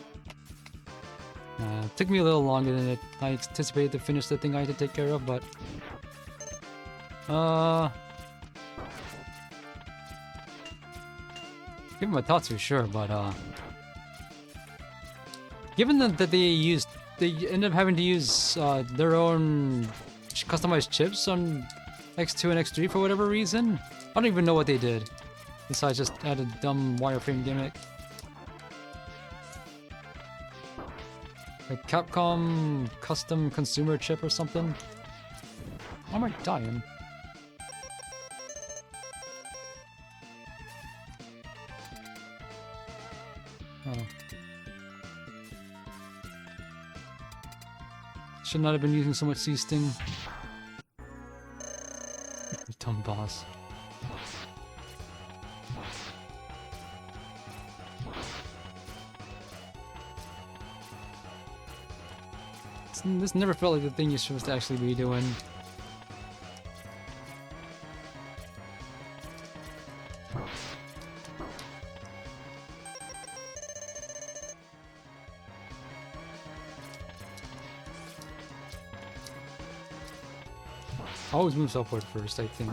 Took me a little longer than I anticipated to finish the thing I had to take care of, but give him a Tatsu, sure, but given that they ended up having to use their own customized chips on X2 and X3 for whatever reason. I don't even know what they did, besides just add a dumb wireframe gimmick. Like Capcom custom consumer chip or something. Why am I dying? Oh. Should not have been using so much C-Sting. Dumb boss. This never felt like the thing you're supposed to actually be doing. Always moves upward first, I think.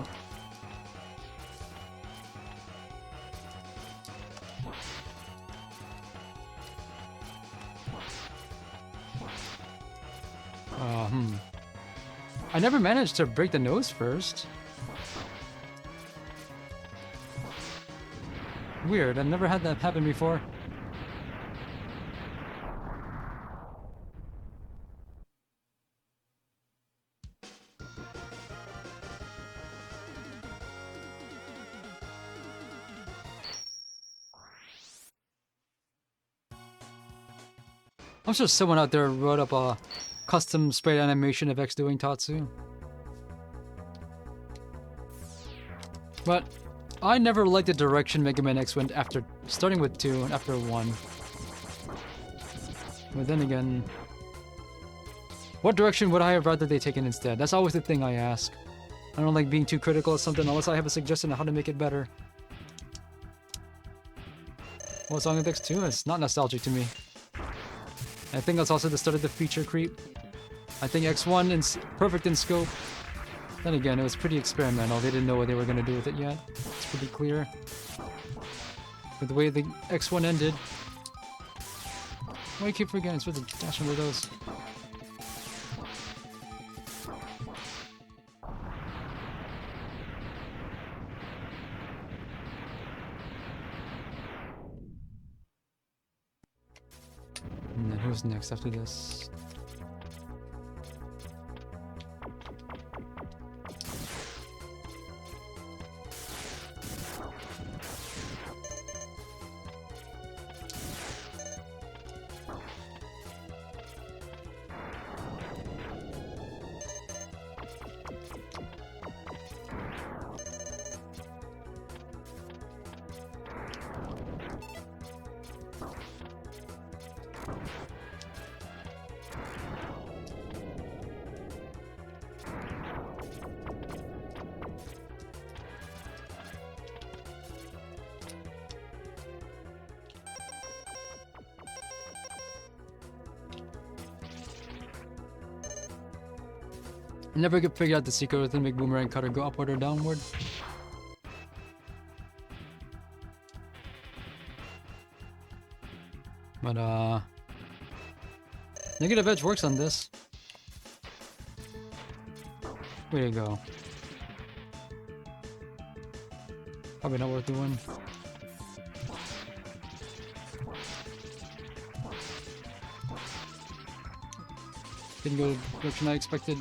I never managed to break the nose first. Weird, I've never had that happen before. I'm sure someone out there wrote up a custom sprayed animation of X doing Tatsu. But I never liked the direction Mega Man X went after starting with 2 and after 1. But then again, what direction would I have rather they taken instead? That's always the thing I ask. I don't like being too critical of something unless I have a suggestion on how to make it better. Well, Song of X2 is not nostalgic to me. I think that's also the start of the feature creep. I think X1 is perfect in scope. Then again, it was pretty experimental. They didn't know what they were going to do with it yet. It's pretty clear. With the way the X1 ended. Why do you keep forgetting? It's supposed to dash under those. And then who's next after this? Never could figure out the secret with the make Boomerang Cutter go upward or downward. But Negative Edge works on this. Way to go. Probably not worth the win. Didn't go the direction I expected.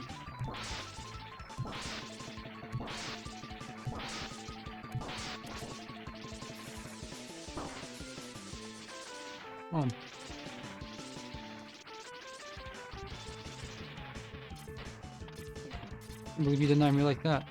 Come on. I believe you deny me like that.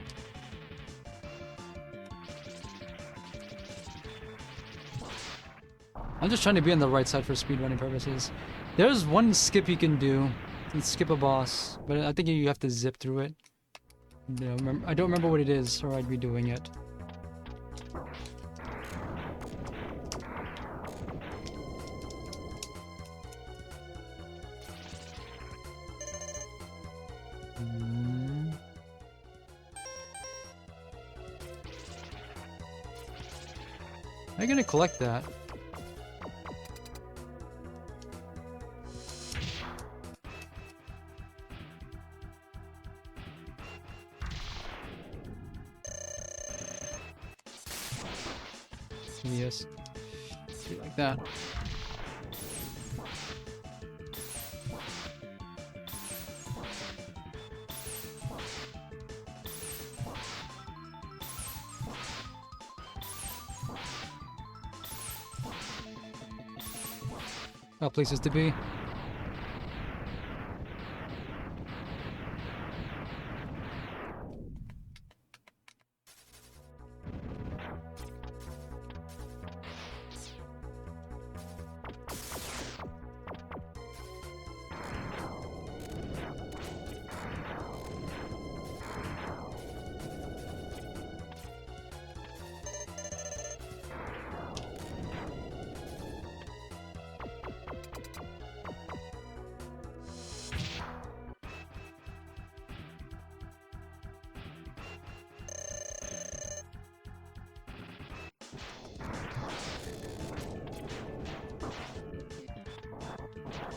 I'm just trying to be on the right side for speedrunning purposes. There's one skip you can do. You can skip a boss, but I think you have to zip through it. I don't remember what it is, or I'd be doing it. Am I gonna collect that? Yes. Do like that. Got places to be.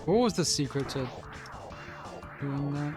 What was the secret to doing that?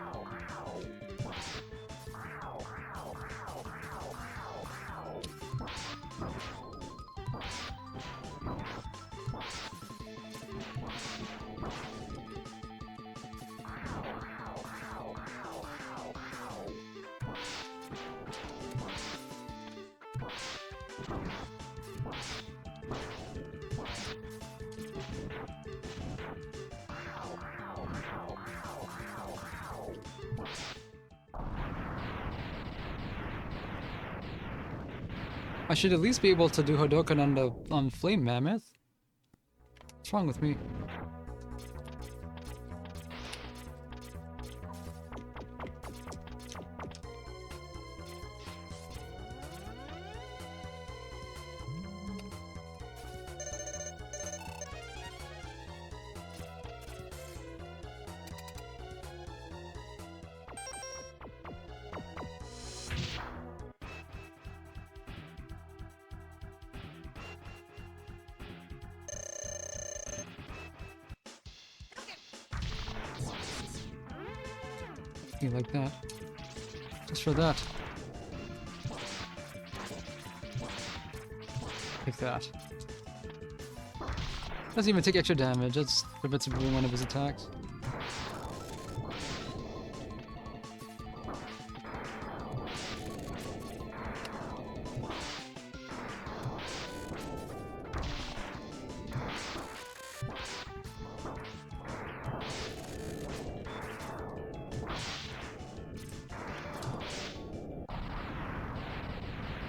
I should at least be able to do Hadoken on Flame Mammoth. What's wrong with me? You like that? Just for that. Like that. Doesn't even take extra damage, that's prevents one of his attacks.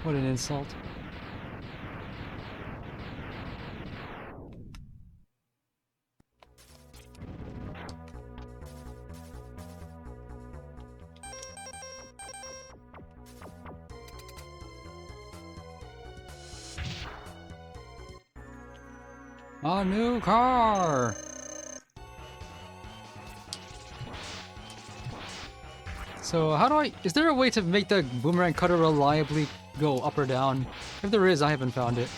What an insult. A new car! So how do I... Is there a way to make the boomerang cutter reliably go up or down? If there is, I haven't found it.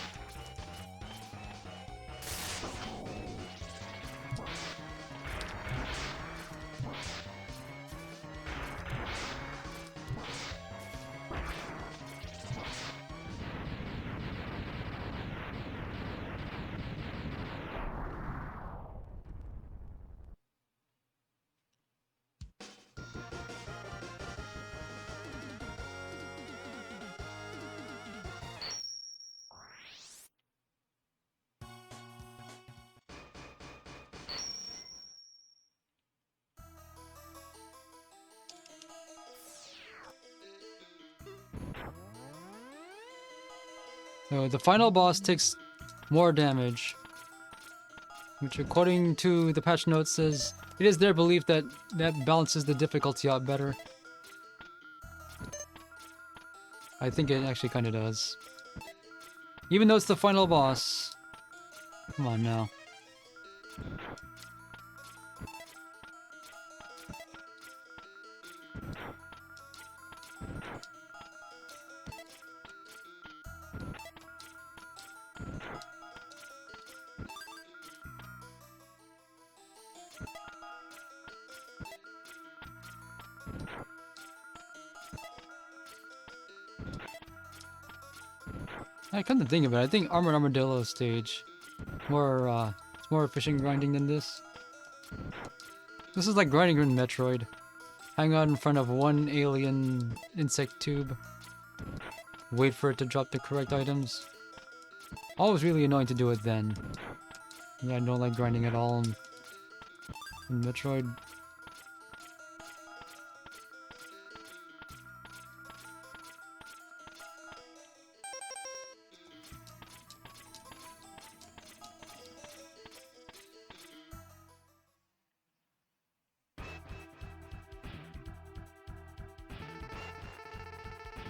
So the final boss takes more damage, which according to the patch notes says it is their belief that that balances the difficulty out better. I think it actually kind of does. Even though it's the final boss. Come on now. I come to think of it, I think Armored Armadillo stage it's more efficient grinding than this. This is like grinding in Metroid. Hang out in front of one alien insect tube. Wait for it to drop the correct items. Always really annoying to do it then. Yeah, I don't like grinding at all in Metroid.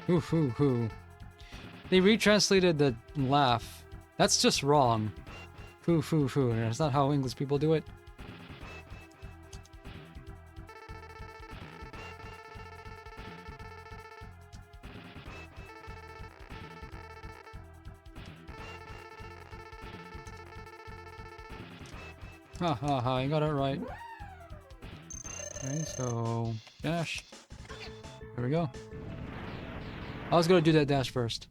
Hoo hoo hoo. They retranslated the laugh. That's just wrong. Hoo hoo hoo. That's not how English people do it. Ha ha ha, I got it right. Okay, so dash. There we go. I was gonna do that dash first.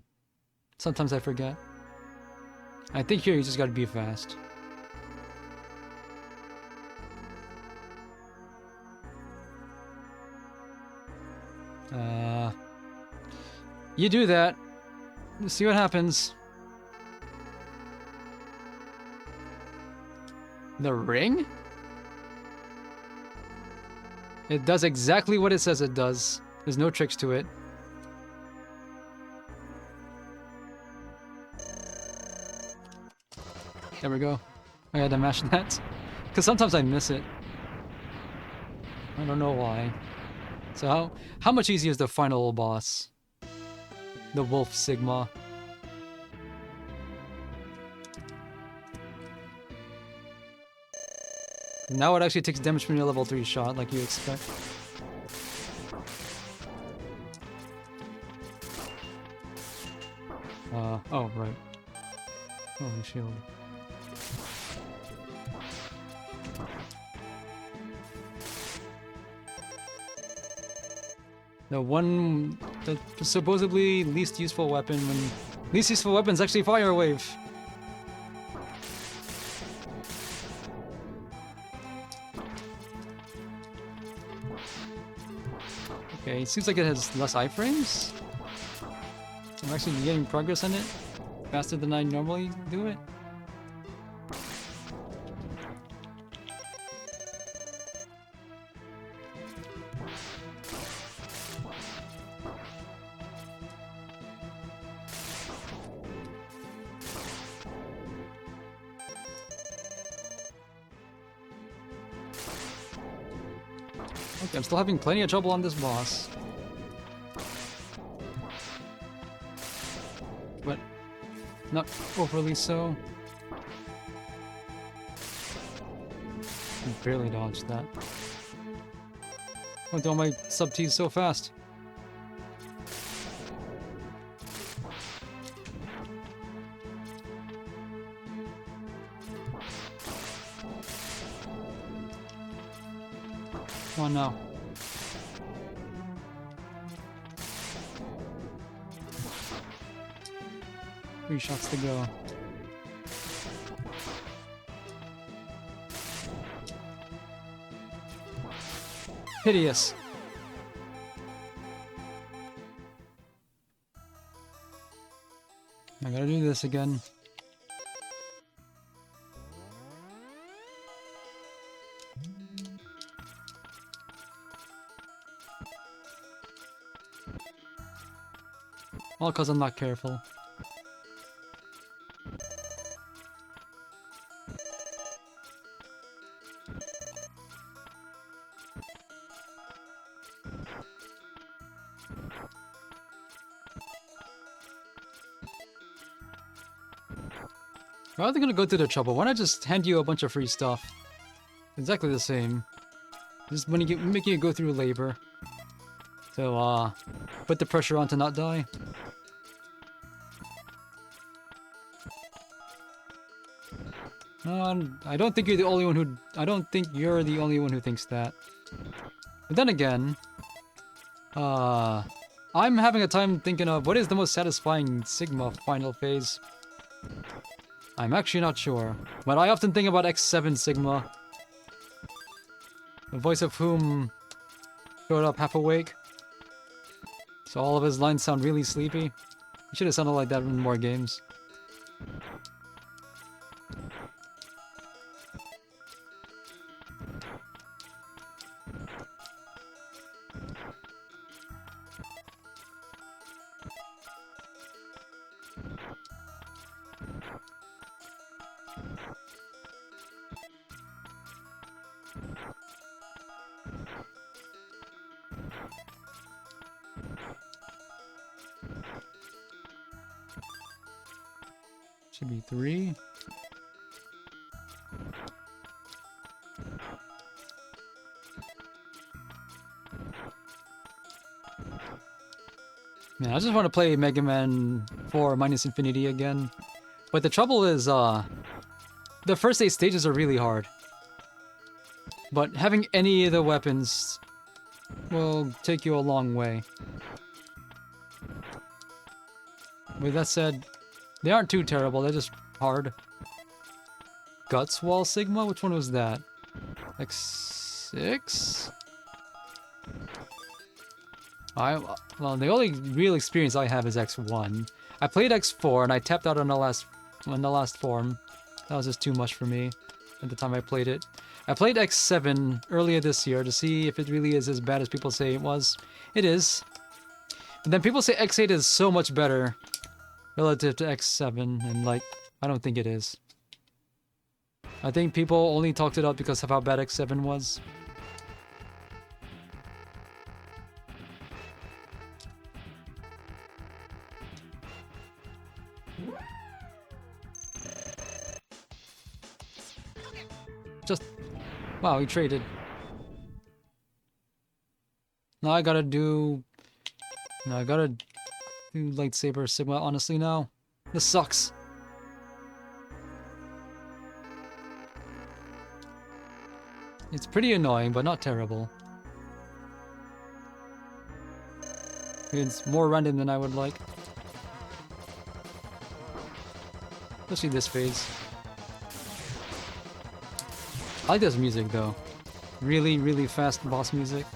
Sometimes I forget. I think here you just gotta be fast. You do that. Let's see what happens. The ring? It does exactly what it says it does. There's no tricks to it. There we go. I had to mash that. Because sometimes I miss it. I don't know why. So how much easier is the final boss? The Wolf Sigma. Now it actually takes damage from your level 3 shot, like you expect. Oh, right. Holy shield. The supposedly least useful weapon when... Least useful weapon is actually Fire Wave! Okay, it seems like it has less iframes. I'm actually getting progress on it faster than I normally do it. Okay, I'm still having plenty of trouble on this boss. But not overly so. I barely dodged that. Went all my sub-T's so fast. Come on now. Three shots to go. Hideous. I gotta do this again. All because I'm not careful. Rather than gonna go through the trouble, why not just hand you a bunch of free stuff? Exactly the same. Just when you making you go through labor. So, put the pressure on to not die. I don't think you're the only one who... I don't think you're the only one who thinks that. But then again... I'm having a time thinking of what is the most satisfying Sigma final phase. I'm actually not sure. But I often think about X7 Sigma. The voice of whom showed up half awake. So all of his lines sound really sleepy. He should have sounded like that in more games. Should be 3. Man, I just want to play Mega Man 4 Minus Infinity again. But the trouble is, the first 8 stages are really hard. But having any of the weapons will take you a long way. With that said, they aren't too terrible, they're just hard. Guts Wall Sigma? Which one was that? X6? Well, the only real experience I have is X1. I played X4 and I tapped out on the last form. That was just too much for me at the time I played it. I played X7 earlier this year to see if it really is as bad as people say it was. It is. But then people say X8 is so much better relative to X7, and like, I don't think it is. I think people only talked it up because of how bad X7 was. Just... Wow, he traded. Now I gotta do... No, I gotta do Lightsaber Sigma, honestly, now. This sucks. It's pretty annoying, but not terrible. It's more random than I would like. Especially this phase. I like this music though. Really, really fast boss music.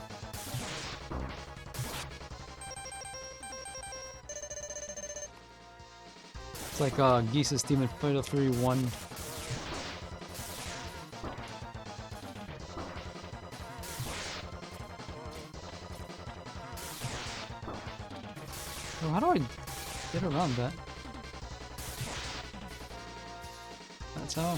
It's like Geese's theme in Fatal Fury 1. So how do I get around that? That's how.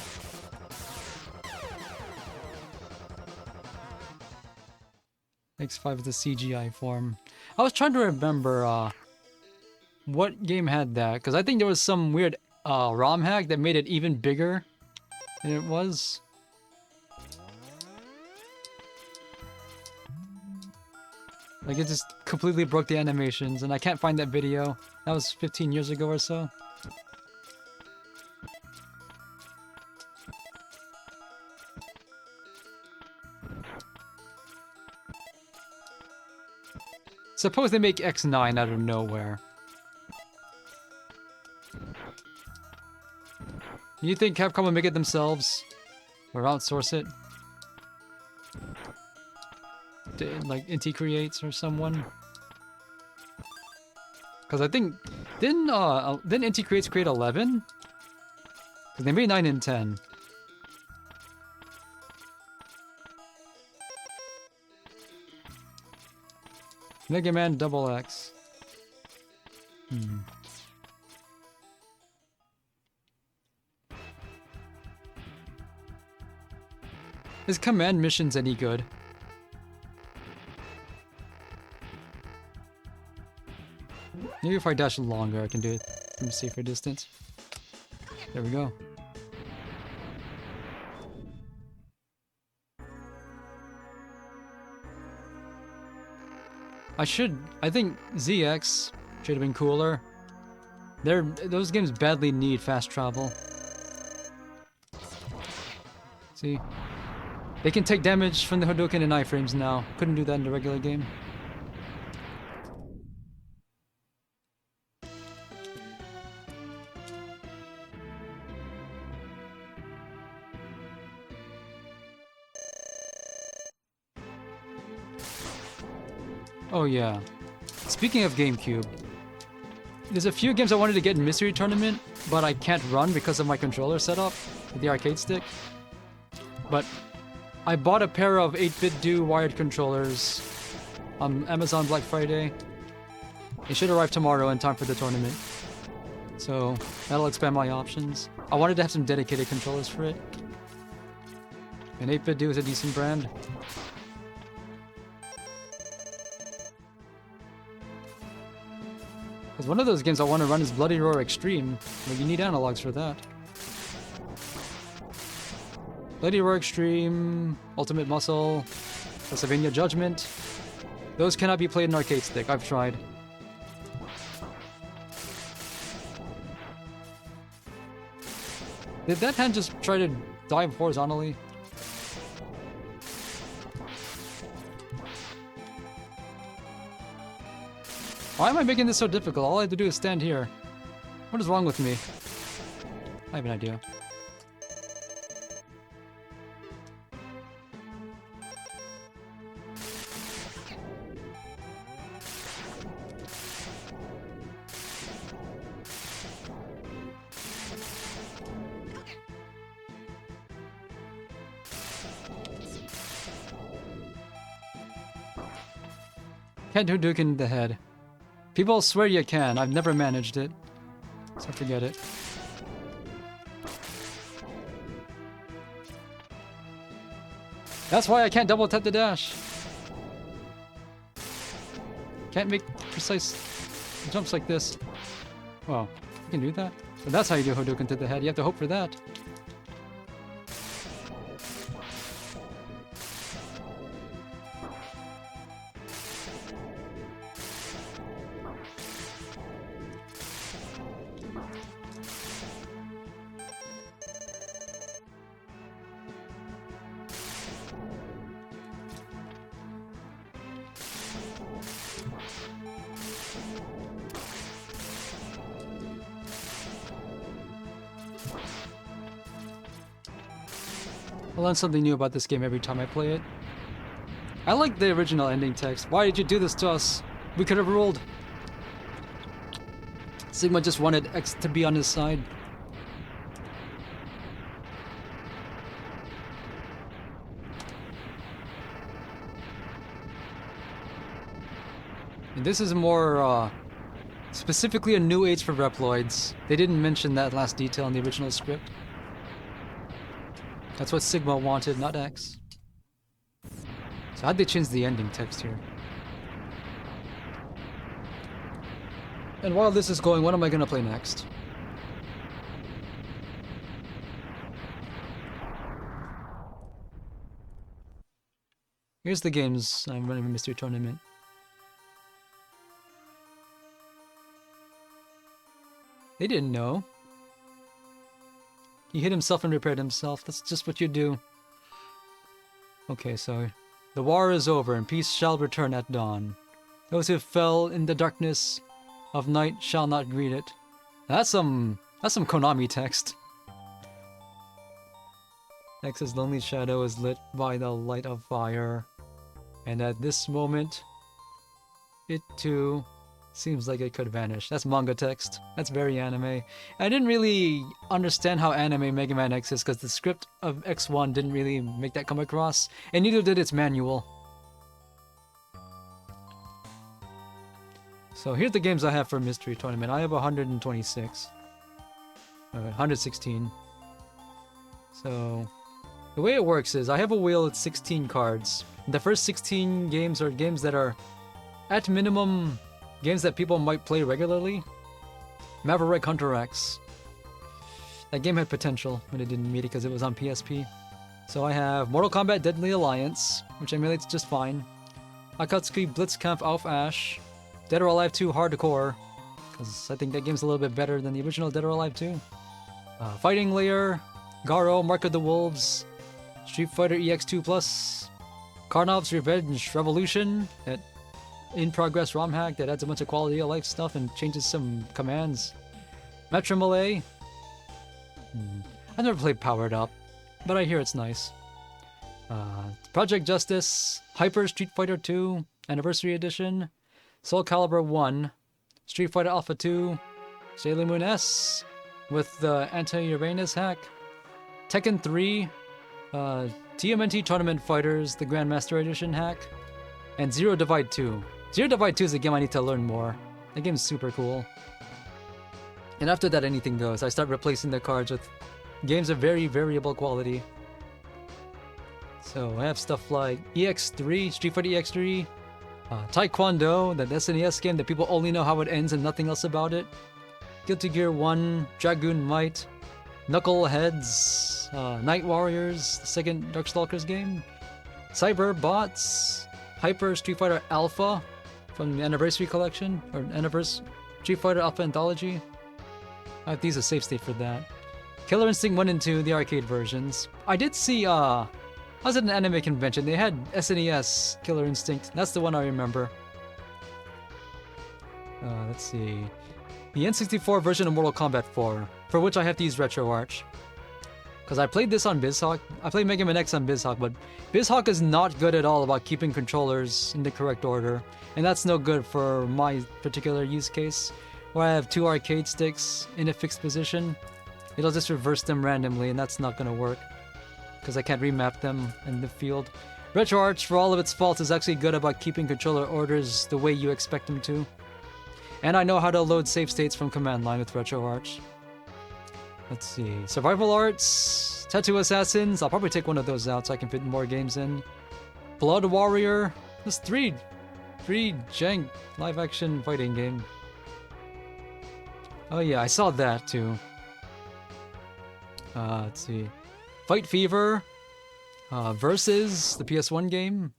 X5 is the CGI form. I was trying to remember what game had that, because I think there was some weird ROM hack that made it even bigger than it was. Like, it just completely broke the animations, and I can't find that video. That was 15 years ago or so. Suppose they make X9 out of nowhere. You think Capcom will make it themselves? Or outsource it? Like Inti Creates or someone? Because I think... Didn't Inti Creates create 11? Because they made 9 and 10. Mega Man Double X. Is command missions any good? Maybe if I dash longer, I can do it from a safer distance. There we go. I think ZX should have been cooler. Those games badly need fast travel. See? They can take damage from the Hadouken in iframes now. Couldn't do that in the regular game. Oh yeah. Speaking of GameCube, there's a few games I wanted to get in Mystery Tournament, but I can't run because of my controller setup with the arcade stick. But I bought a pair of 8BitDo wired controllers on Amazon Black Friday. They should arrive tomorrow in time for the tournament. So that'll expand my options. I wanted to have some dedicated controllers for it. And 8BitDo is a decent brand. Because one of those games I want to run is Bloody Roar Extreme, but you need analogs for that. Bloody Roar Extreme, Ultimate Muscle, Castlevania Judgment. Those cannot be played in arcade stick, I've tried. Did that hand just try to dive horizontally? Why am I making this so difficult? All I have to do is stand here. What is wrong with me? I have an idea. Can't do Duke in the head. People swear you can. I've never managed it. So forget it. That's why I can't double tap the dash. Can't make precise jumps like this. Well, you can do that. But that's how you do Hadouken to the head. You have to hope for that. I learn something new about this game every time I play it. I like the original ending text. Why did you do this to us? We could have ruled. Sigma just wanted X to be on his side. And this is more, specifically a new age for Reploids. They didn't mention that last detail in the original script. That's what Sigma wanted, not X. So how'd they change the ending text here? And while this is going, what am I gonna play next? Here's the games I'm running a mystery tournament. They didn't know. He hit himself and repaired himself. That's just what you do. Okay, so the war is over and peace shall return at dawn. Those who fell in the darkness of night shall not greet it. That's some Konami text. X's lonely shadow is lit by the light of fire. And at this moment, it too seems like it could vanish. That's manga text. That's very anime. I didn't really understand how anime Mega Man X is because the script of X1 didn't really make that come across, and neither did its manual. So here's the games I have for Mystery Tournament. I have 126. 116. So the way it works is I have a wheel with 16 cards. The first 16 games are games that are at minimum games that people might play regularly. Maverick Hunter X. That game had potential, but it didn't meet it because it was on PSP. So I have Mortal Kombat Deadly Alliance, which emulates just fine. Akatsuki Blitzkampf auf Ash. Dead or Alive 2 Hardcore, because I think that game's a little bit better than the original Dead or Alive 2. Fighting Layer, Garo, Mark of the Wolves, Street Fighter EX2 Plus, Karnov's Revenge Revolution, that in-progress ROM hack that adds a bunch of quality of life stuff and changes some commands. Metro Malay. I've never played Powered Up, but I hear it's nice. Project Justice, Hyper Street Fighter 2 Anniversary Edition, Soul Calibur 1, Street Fighter Alpha 2, Sailor Moon S with the Anti-Uranus hack, Tekken 3, TMNT Tournament Fighters, the Grandmaster Edition hack, and Zero Divide 2. Zero Divide 2 is a game I need to learn more. That game's super cool. And after that, anything goes. I start replacing the cards with games of very variable quality. So I have stuff like EX3, Street Fighter EX3, Taekwondo, that SNES game that people only know how it ends and nothing else about it. Guilty Gear 1, Dragoon Might, Knuckleheads, Night Warriors, the second Darkstalkers game, Cyber Bots, Hyper Street Fighter Alpha from the Anniversary Collection, or Street Fighter Alpha Anthology. I have to use a save state for that. Killer Instinct 1 and 2, the arcade versions. I did see, I was at an anime convention, they had SNES Killer Instinct. That's the one I remember. Let's see. The N64 version of Mortal Kombat 4, for which I have to use RetroArch. Because I played this on BizHawk. I played Mega Man X on BizHawk, but BizHawk is not good at all about keeping controllers in the correct order. And that's no good for my particular use case, where I have 2 arcade sticks in a fixed position. It'll just reverse them randomly, and that's not going to work, because I can't remap them in the field. RetroArch, for all of its faults, is actually good about keeping controller orders the way you expect them to. And I know how to load save states from command line with RetroArch. Let's see. Survival Arts, Tattoo Assassins. I'll probably take one of those out so I can fit more games in. Blood Warrior. This 3 jank live action fighting game. Oh yeah, I saw that too. Let's see. Fight Fever. Versus, the PS1 game.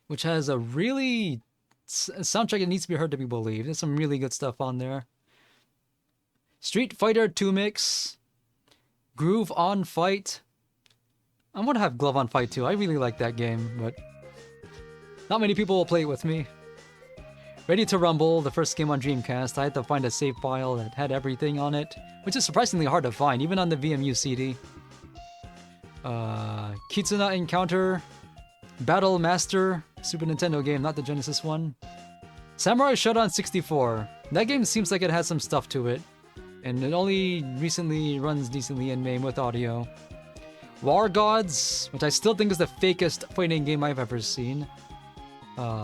Which has a really soundtrack that needs to be heard to be believed. There's some really good stuff on there. Street Fighter 2 Mix. Groove on Fight. I'm gonna have Glove on Fight too. I really like that game, but not many people will play it with me. Ready to Rumble, the first game on Dreamcast. I had to find a save file that had everything on it, which is surprisingly hard to find, even on the VMU CD. Kitsuna Encounter. Battle Master, Super Nintendo game, not the Genesis one. Samurai Shodown 64. That game seems like it has some stuff to it, and it only recently runs decently in MAME with audio. War Gods, which I still think is the fakest fighting game I've ever seen.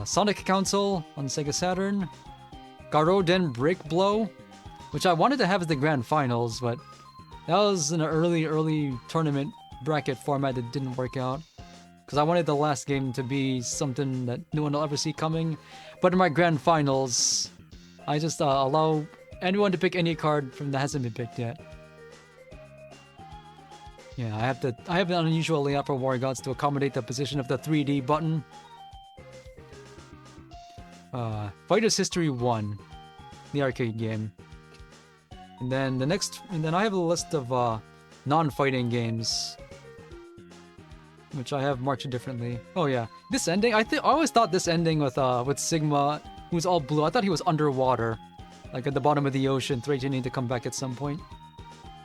Sonic Council on Sega Saturn. Garoden Break Blow, which I wanted to have as the grand finals, but that was in an early tournament bracket format that didn't work out. Because I wanted the last game to be something that no one will ever see coming. But in my grand finals, I just allow anyone to pick any card from that hasn't been picked yet. Yeah, I have an unusual layout for War Gods to accommodate the position of the 3D button. Fighters History 1, the arcade game. And then I have a list of non-fighting games, which I have marked differently. Oh yeah, this ending, I always thought this ending with Sigma, who's all blue, I thought he was underwater, like at the bottom of the ocean, threatening to come back at some point.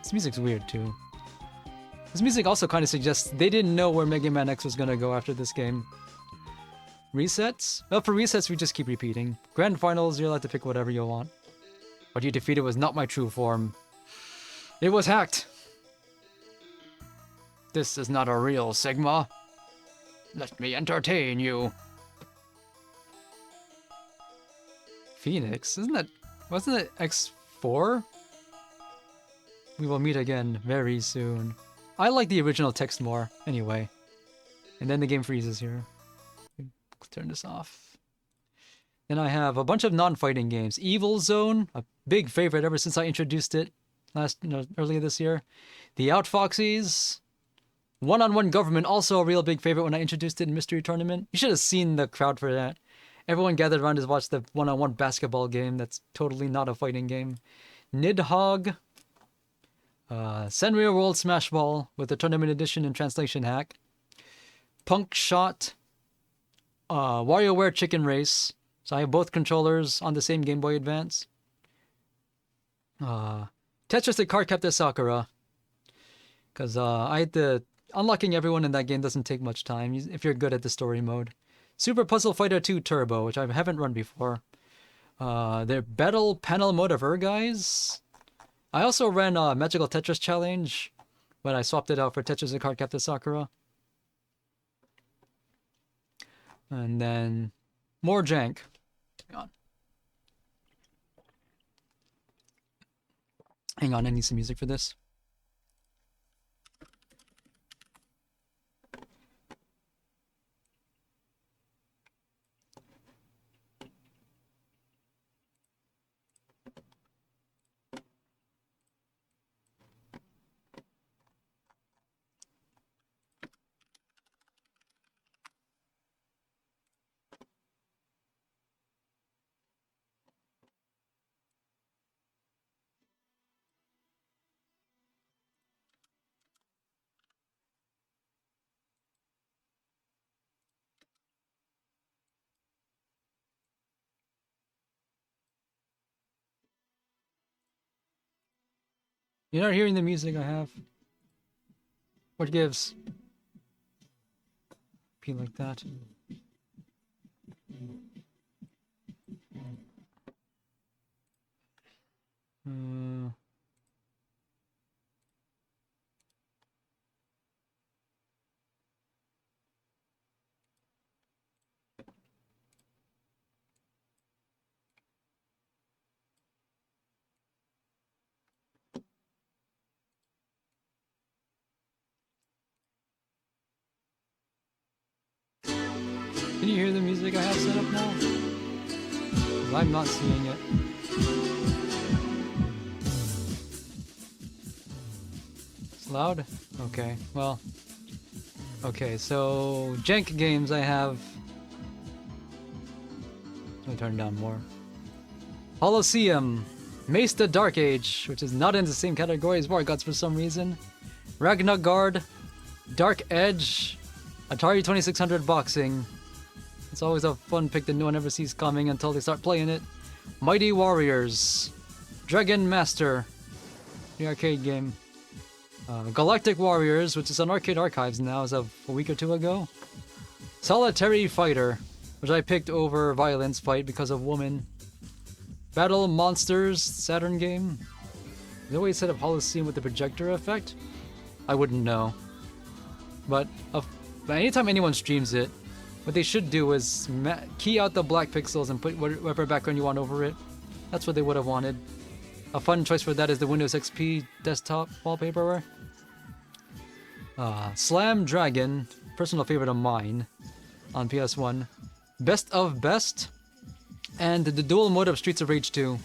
This music's weird too. This music also kind of suggests they didn't know where Mega Man X was gonna go after this game. Resets? Well, for resets, we just keep repeating. Grand finals, you're allowed to pick whatever you want. What you defeated was not my true form. It was hacked. This is not a real Sigma. Let me entertain you. Phoenix? Wasn't it X4? We will meet again very soon. I like the original text more, anyway. And then the game freezes here. Turn this off. Then I have a bunch of non-fighting games. Evil Zone, a big favorite ever since I introduced it earlier this year. The Outfoxies. One-on-One Government, also a real big favorite when I introduced it in Mystery Tournament. You should have seen the crowd for that. Everyone gathered around to watch the one-on-one basketball game that's totally not a fighting game. Nidhogg. Sanrio World Smash Ball with the Tournament Edition and Translation Hack. Punk Shot. WarioWare Chicken Race. So I have both controllers on the same Game Boy Advance. Tetris the Cardcaptor Sakura. Because unlocking everyone in that game doesn't take much time if you're good at the story mode. Super Puzzle Fighter 2 Turbo, which I haven't run before. The Battle Panel Mode of guys. I also ran Magical Tetris Challenge, but I swapped it out for Tetris the Cardcaptor Sakura. And then more jank. Hang on, I need some music for this. You're not hearing the music I have. What gives? Be like that. Can you hear the music I have set up now? 'Cause I'm not seeing it. It's loud? Okay, well. Okay, so jank games I have. Let me turn it down more. Colosseum, Mace the Dark Age, which is not in the same category as War Gods for some reason. Ragnargard, Dark Edge, Atari 2600 Boxing. It's always a fun pick that no one ever sees coming until they start playing it. Mighty Warriors, Dragon Master, the arcade game. Galactic Warriors, which is on Arcade Archives now as of a week or two ago. Solitary Fighter, which I picked over Violence Fight because of Woman. Battle Monsters, Saturn game. The way it set up Holocene with the projector effect, I wouldn't know. But anytime anyone streams it, what they should do is key out the black pixels and put whatever background you want over it. That's what they would have wanted. A fun choice for that is the Windows XP desktop wallpaper. Slam Dragon, personal favorite of mine on PS1. Best of Best, and the dual mode of Streets of Rage 2.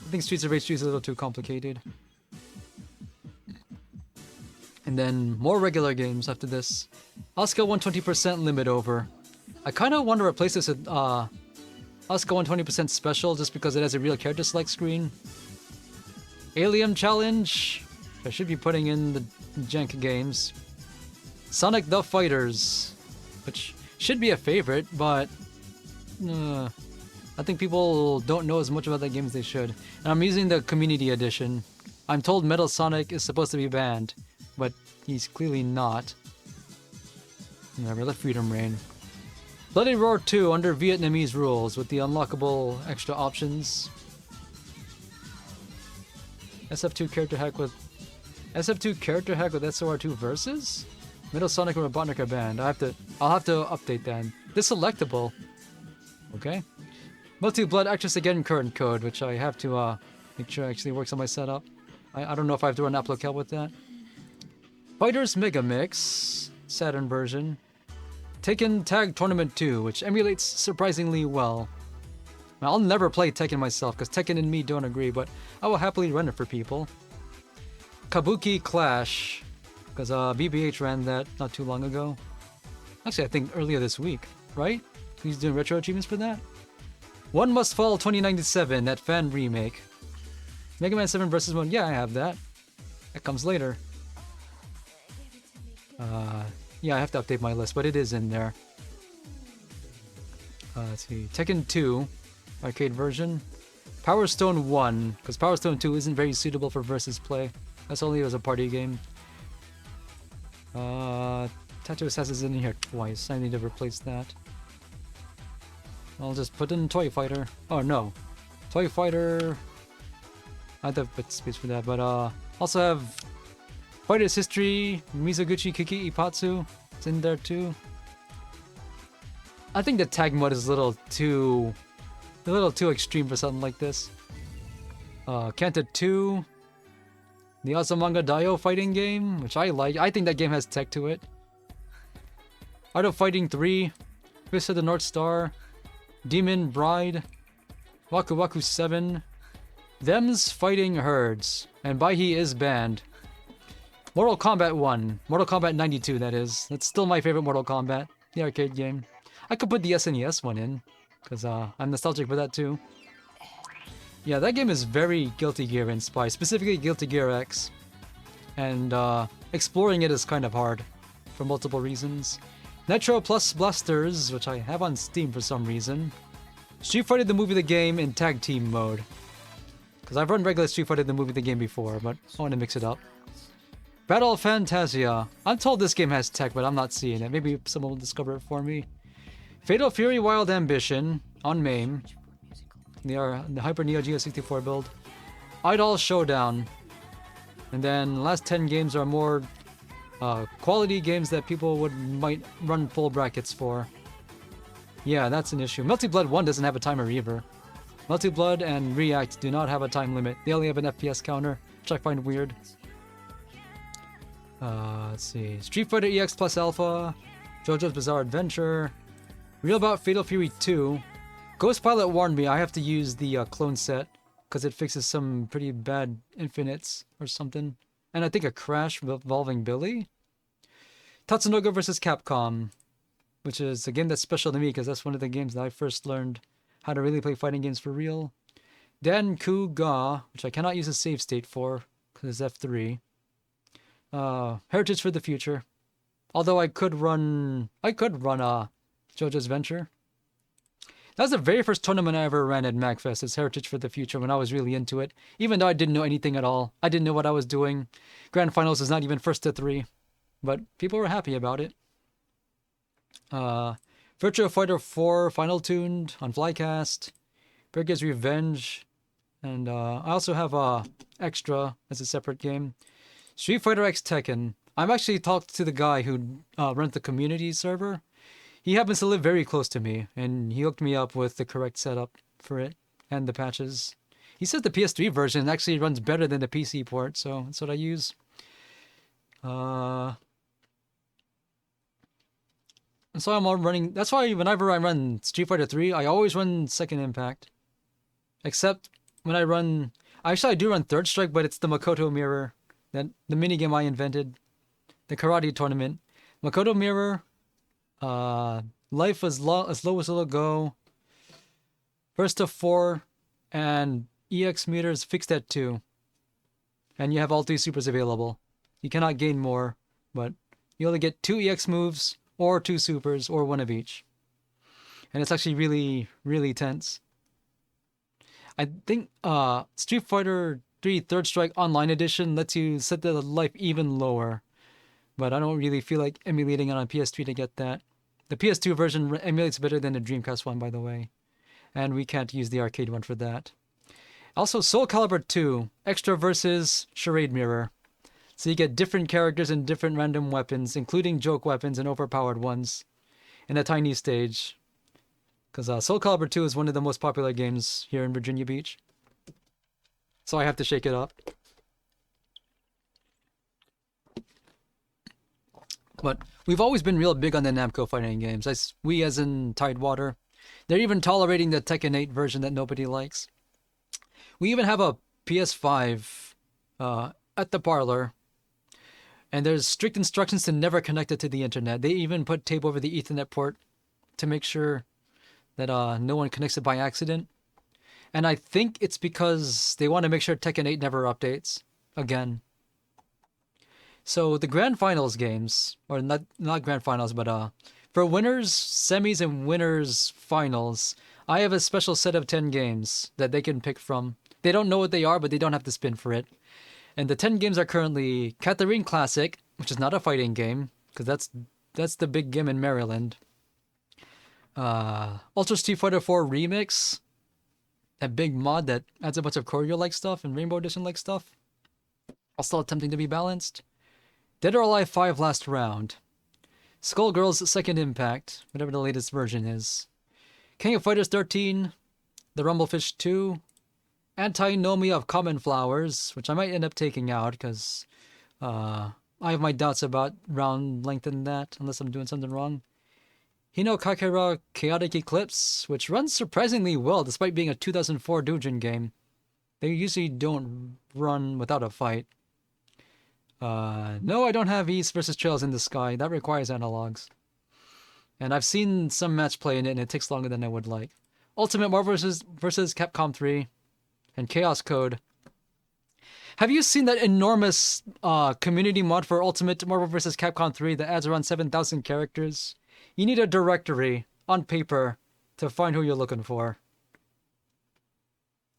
I think Streets of Rage 2 is a little too complicated. And then more regular games after this. Asuka 120% Limit Over. I kind of want to replace this with Asuka 120% Special just because it has a real character select screen. Alien Challenge. I should be putting in the jank games. Sonic the Fighters, which should be a favorite, but I think people don't know as much about that game as they should. And I'm using the Community Edition. I'm told Metal Sonic is supposed to be banned, but he's clearly not. Never let freedom reign. Bloody Roar 2 under Vietnamese rules with the unlockable extra options. SF2 character hack with SOR2 versus? Metal Sonic and Robotnik are banned. I'll have to update that. This selectable. Okay. Multi Blood Actress Again current code, which I have to make sure actually works on my setup. I don't know if I have to run AppLocale with that. Fighters Mega Mix, Saturn version. Tekken Tag Tournament 2, which emulates surprisingly well. Now, I'll never play Tekken myself, because Tekken and me don't agree, but I will happily run it for people. Kabuki Clash, because BBH ran that not too long ago. Actually, I think earlier this week, right? He's doing retro achievements for that. One Must Fall 2097, that fan remake. Mega Man 7 vs. 1, yeah, I have that. That comes later. Yeah, I have to update my list, but it is in there. Let's see. Tekken 2, arcade version. Power Stone 1, because Power Stone 2 isn't very suitable for versus play. That's only as a party game. Tattoo Assassin's in here twice. I need to replace that. I'll just put in Toy Fighter. Oh no. Toy Fighter. I have to put space for that, but also have Fighter's History, Mizoguchi Kiki Ipatsu. It's in there too. I think the tag mode is a little too extreme for something like this. Kanta 2. The Azumanga Daioh fighting game, which I like. I think that game has tech to it. Art of Fighting 3. Fist of the North Star. Demon Bride. Waku Waku 7. Them's Fighting Herds. And Baihi is banned. Mortal Kombat 1. Mortal Kombat 92, that is. That's still my favorite Mortal Kombat. The arcade game. I could put the SNES one in. Because I'm nostalgic for that too. Yeah, that game is very Guilty Gear inspired. Specifically Guilty Gear X. And exploring it is kind of hard. For multiple reasons. Nitro Plus Blasters, which I have on Steam for some reason. Street Fighter the movie the game in tag team mode. Because I've run regular Street Fighter the movie the game before, but I want to mix it up. Battle Fantasia. I'm told this game has tech, but I'm not seeing it. Maybe someone will discover it for me. Fatal Fury Wild Ambition on MAME. The Hyper Neo Geo 64 build. Idol Showdown. And then last 10 games are more quality games that people might run full brackets for. Yeah, that's an issue. Melty Blood 1 doesn't have a timer either. Melty Blood and React do not have a time limit. They only have an FPS counter, which I find weird. Let's see. Street Fighter EX Plus Alpha, JoJo's Bizarre Adventure, Real About Fatal Fury 2. Ghost Pilot warned me I have to use the clone set because it fixes some pretty bad infinites or something. And I think a crash involving Billy. Tatsunoko vs. Capcom, which is a game that's special to me because that's one of the games that I first learned how to really play fighting games for real. Danku Ga, which I cannot use a save state for because it's F3. Heritage for the Future. Although I could run JoJo's Venture. That was the very first tournament I ever ran at MagFest, is Heritage for the Future, when I was really into it. Even though I didn't know anything at all. I didn't know what I was doing. Grand Finals is not even first to 3. But people were happy about it. Virtua Fighter 4 Final Tuned on Flycast. Burger's Revenge. And I also have Extra as a separate game. Street Fighter X Tekken. I've actually talked to the guy who runs the community server. He happens to live very close to me, and he hooked me up with the correct setup for it and the patches. He says the PS3 version actually runs better than the PC port, so that's what I use. And so I'm all running. That's why whenever I run Street Fighter 3, I always run Second Impact. Except when I run. Actually, I do run Third Strike, but it's the Makoto Mirror. The minigame I invented. The karate tournament. Makoto Mirror. Life as low as it'll go. First to 4. And EX meters fixed at 2. And you have all 3 supers available. You cannot gain more, but you only get 2 EX moves, or 2 supers, or 1 of each. And it's actually really, really tense. I think Street Fighter 3 Third Strike Online Edition lets you set the life even lower. But I don't really feel like emulating it on PS3 to get that. The PS2 version emulates better than the Dreamcast one, by the way. And we can't use the arcade one for that. Also, Soul Calibur 2, Extra versus Charade Mirror. So you get different characters and different random weapons, including joke weapons and overpowered ones, in a tiny stage. Because Soul Calibur 2 is one of the most popular games here in Virginia Beach. So I have to shake it up. But we've always been real big on the Namco fighting games. We as in Tidewater. They're even tolerating the Tekken 8 version that nobody likes. We even have a PS5 at the parlor. And there's strict instructions to never connect it to the internet. They even put tape over the Ethernet port to make sure that no one connects it by accident. And I think it's because they want to make sure Tekken 8 never updates again. So the Grand Finals games, or not Grand Finals, but for winners, semis, and winners finals, I have a special set of 10 games that they can pick from. They don't know what they are, but they don't have to spin for it. And the 10 games are currently Catherine Classic, which is not a fighting game, because that's the big game in Maryland. Ultra Street Fighter 4 Remix, that big mod that adds a bunch of choreo-like stuff and Rainbow Edition-like stuff. While still attempting to be balanced. Dead or Alive 5 Last Round. Skullgirls Second Impact, whatever the latest version is. King of Fighters 13, The Rumblefish 2, Anti-Nomi of Common Flowers, which I might end up taking out because I have my doubts about round length in that, unless I'm doing something wrong. Hino Kakera Chaotic Eclipse, which runs surprisingly well despite being a 2004 Doujin game. They usually don't run without a fight. No, I don't have East versus Trails in the Sky. That requires analogs. And I've seen some match play in it, and it takes longer than I would like. Ultimate Marvel versus Capcom 3. And Chaos Code. Have you seen that enormous community mod for Ultimate Marvel vs. Capcom 3 that adds around 7,000 characters? You need a directory on paper to find who you're looking for.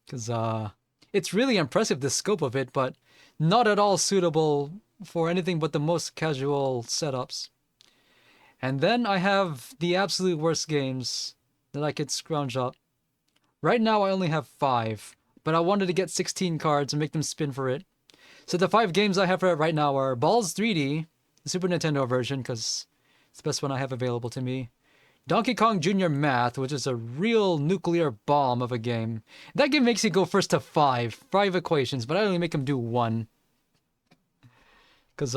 Because It's really impressive, the scope of it, but not at all suitable for anything but the most casual setups. And then I have the absolute worst games that I could scrounge up. Right now I only have 5, but I wanted to get 16 cards and make them spin for it. So the 5 games I have for it right now are Balls 3D, the Super Nintendo version, because it's the best one I have available to me. Donkey Kong Jr. Math, which is a real nuclear bomb of a game. That game makes you go first to 5 equations, but I only make them do 1. Because,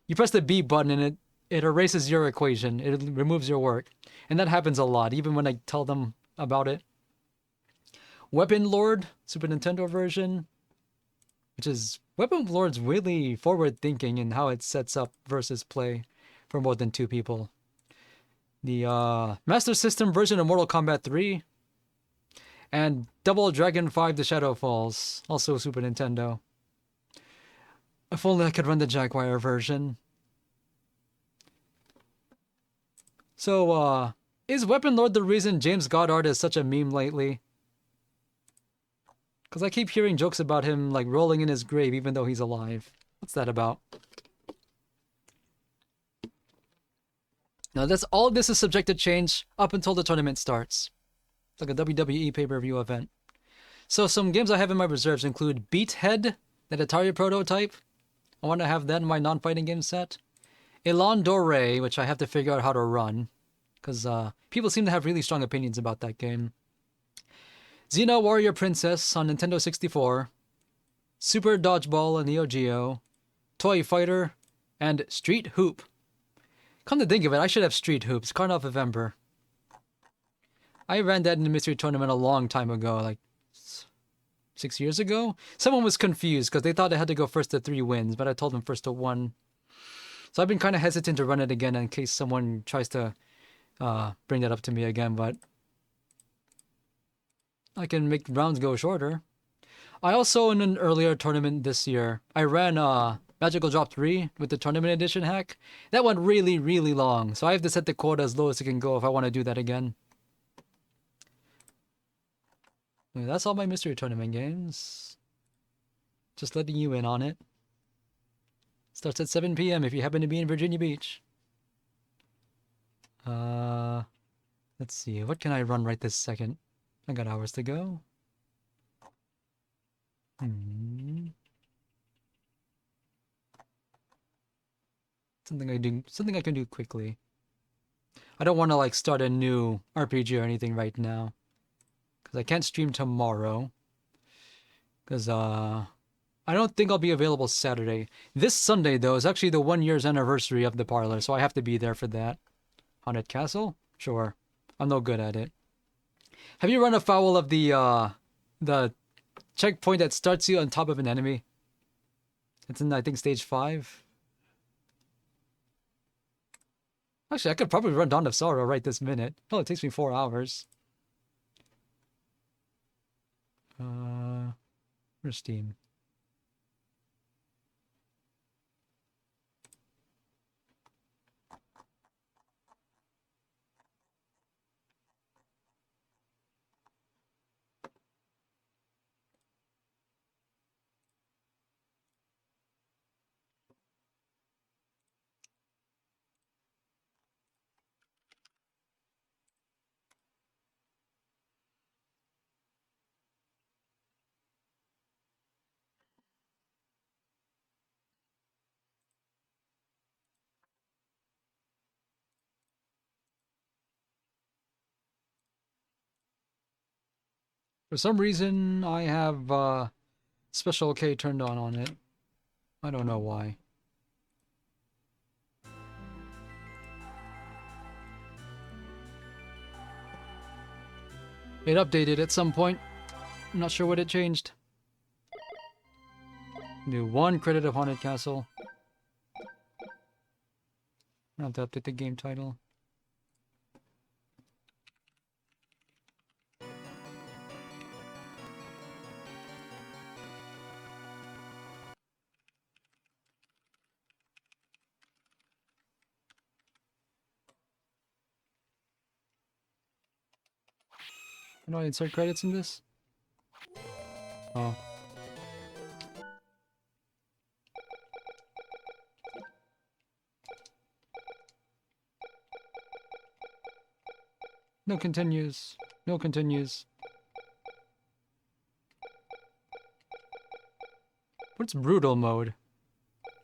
you press the B button and it erases your equation. It removes your work. And that happens a lot, even when I tell them about it. Weapon Lord, Super Nintendo version, which is... Weapon Lord's really forward-thinking in how it sets up versus play for more than 2 people. The Master System version of Mortal Kombat 3. And Double Dragon 5 The Shadow Falls, also Super Nintendo. If only I could run the Jaguar version. So, is Weapon Lord the reason James Goddard is such a meme lately? Because I keep hearing jokes about him, like, rolling in his grave even though he's alive. What's that about? Now, all this is subject to change up until the tournament starts. It's like a WWE pay-per-view event. So, some games I have in my reserves include Beathead, that Atari prototype. I want to have that in my non-fighting game set. Elan Dore, which I have to figure out how to run. Because people seem to have really strong opinions about that game. Xena Warrior Princess on Nintendo 64, Super Dodgeball and Neo Geo, Toy Fighter, and Street Hoop. Come to think of it, I should have Street Hoops, Carnival of Ember. I ran that in the Mystery Tournament a long time ago, like 6 years ago. Someone was confused because they thought I had to go first to 3 wins, but I told them first to 1. So I've been kind of hesitant to run it again in case someone tries to bring that up to me again, but I can make rounds go shorter. I also, in an earlier tournament this year, I ran Magical Drop 3 with the Tournament Edition hack. That went really, really long, so I have to set the quota as low as it can go if I want to do that again. That's all my Mystery Tournament games. Just letting you in on it. Starts at 7 p.m. if you happen to be in Virginia Beach. Let's see, what can I run right this second? I got hours to go. Something I can do quickly. I don't want to like start a new RPG or anything right now. Because I can't stream tomorrow. Because I don't think I'll be available Saturday. This Sunday though is actually the 1 year's anniversary of the parlor, so I have to be there for that. Haunted Castle? Sure. I'm no good at it. Have you run afoul of the checkpoint that starts you on top of an enemy? It's in, I think, stage 5. Actually, I could probably run Dawn of Sorrow right this minute. Oh, it takes me 4 hours. Where's Steam? For some reason, I have Special K turned on it. I don't know why. It updated at some point. I'm not sure what it changed. Do 1 credit of Haunted Castle. I have to update the game title. How do I insert credits in this? Oh. No continues. No continues. What's brutal mode?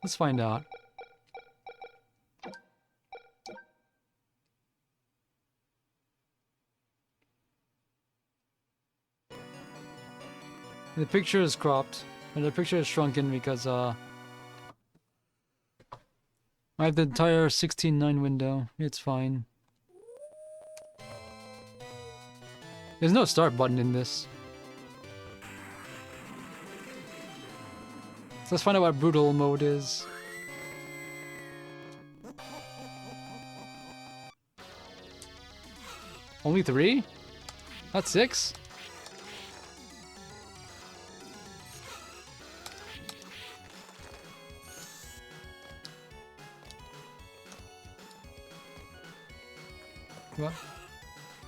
Let's find out. The picture is cropped, and the picture is shrunken because I have the entire 16:9 window. It's fine. There's no start button in this. So let's find out what brutal mode is. Only 3? Not 6? What?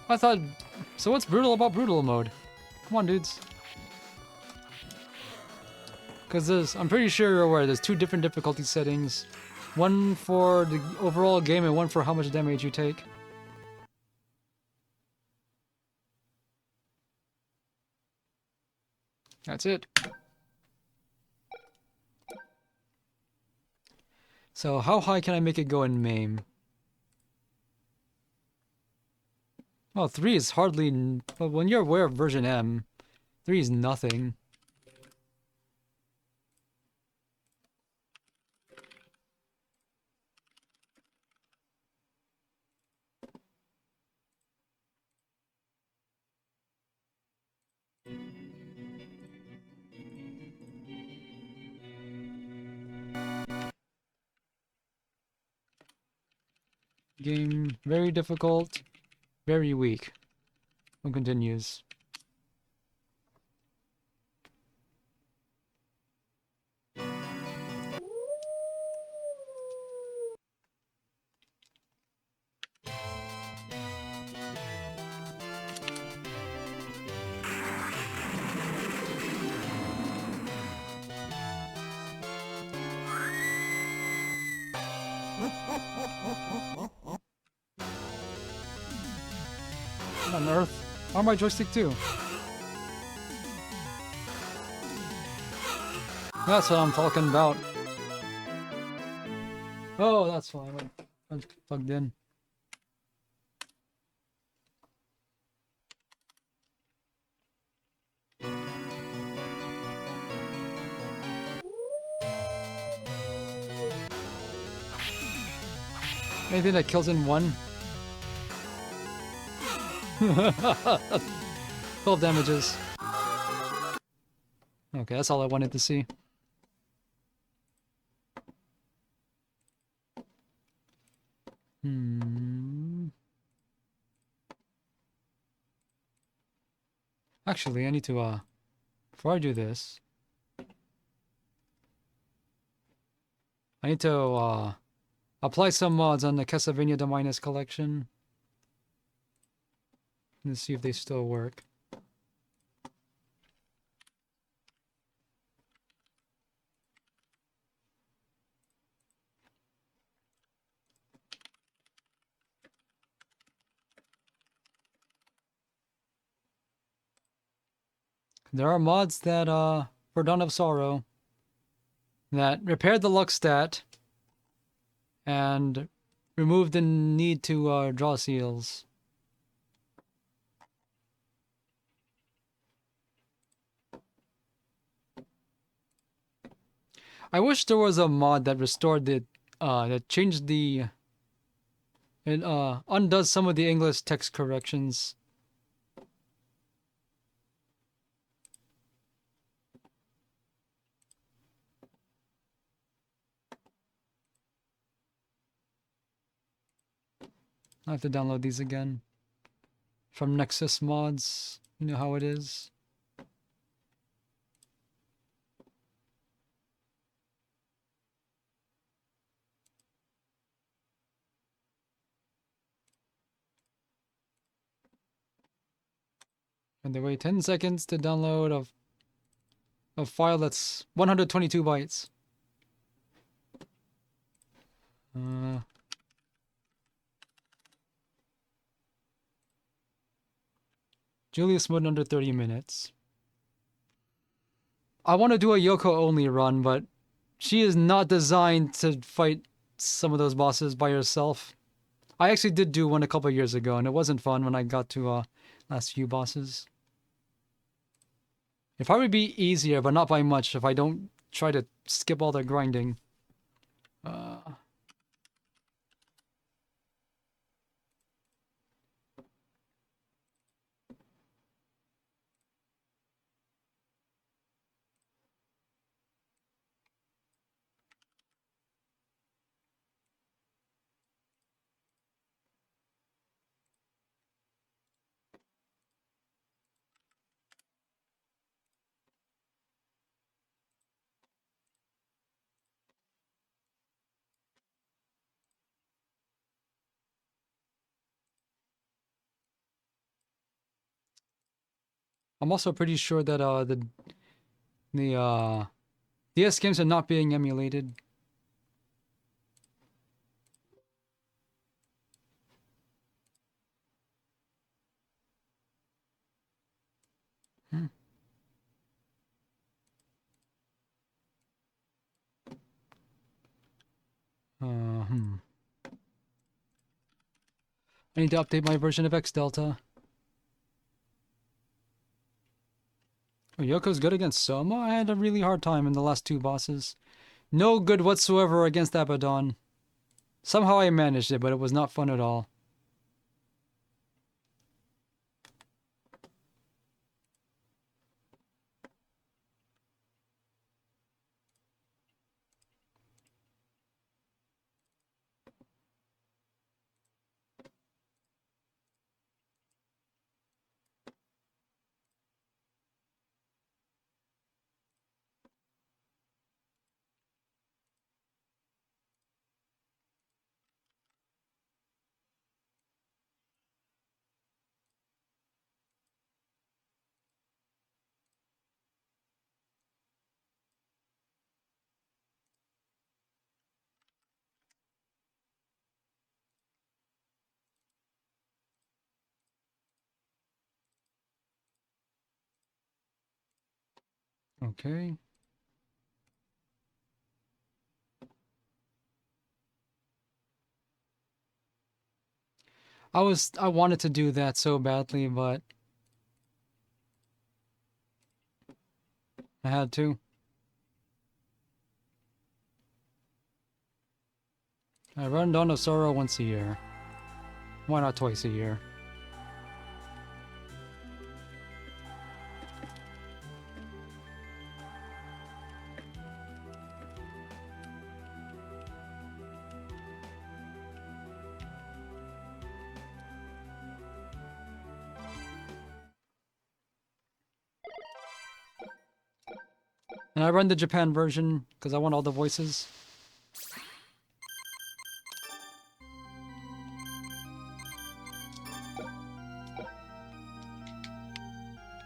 I thought... So what's brutal about brutal mode? Come on, dudes. Because I'm pretty sure you're aware there's 2 different difficulty settings. One for the overall game and one for how much damage you take. That's it. So how high can I make it go in MAME? Well, 3 is hardly... Well, when you're aware of version M, 3 is nothing. Game very difficult, very weak. One continues. What on earth? On my joystick too. That's what I'm talking about. Oh, that's fine. I'm plugged in. Anything that kills in 1? 12 damages. Okay, that's all I wanted to see. Actually, I need to, before I do this, I need to, apply some mods on the Castlevania The Minus collection. Let's see if they still work. There are mods that, for Dawn of Sorrow, that repair the luck stat and remove the need to draw seals. I wish there was a mod that restored the, that changed the, it undoes some of the English text corrections. I have to download these again from Nexus Mods. You know how it is. And they wait 10 seconds to download of a file that's 122 bytes. Julius Mode under 30 minutes. I want to do a Yoko only run, but she is not designed to fight some of those bosses by herself. I actually did do one a couple years ago, and it wasn't fun when I got to last few bosses. It'd probably be easier, but not by much, if I don't try to skip all the grinding. I'm also pretty sure that the DS games are not being emulated. I need to update my version of X Delta. Oh, Yoko's good against Soma? I had a really hard time in the last two bosses. No good whatsoever against Abaddon. Somehow I managed it, but it was not fun at all. Okay. I wanted to do that so badly, but I had to. I run Dawn of Sorrow once a year. Why not twice a year? And I run the Japan version because I want all the voices.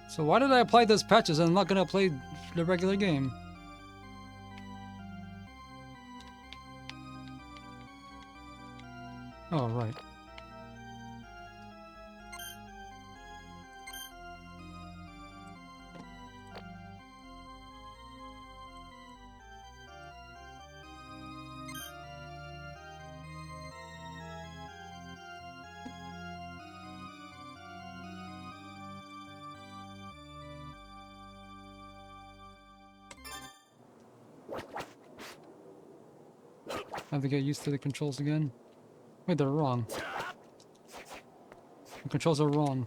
So why did I apply those patches? I'm not gonna play the regular game. Oh, right. I have to get used to the controls again. Wait, they're wrong. The controls are wrong.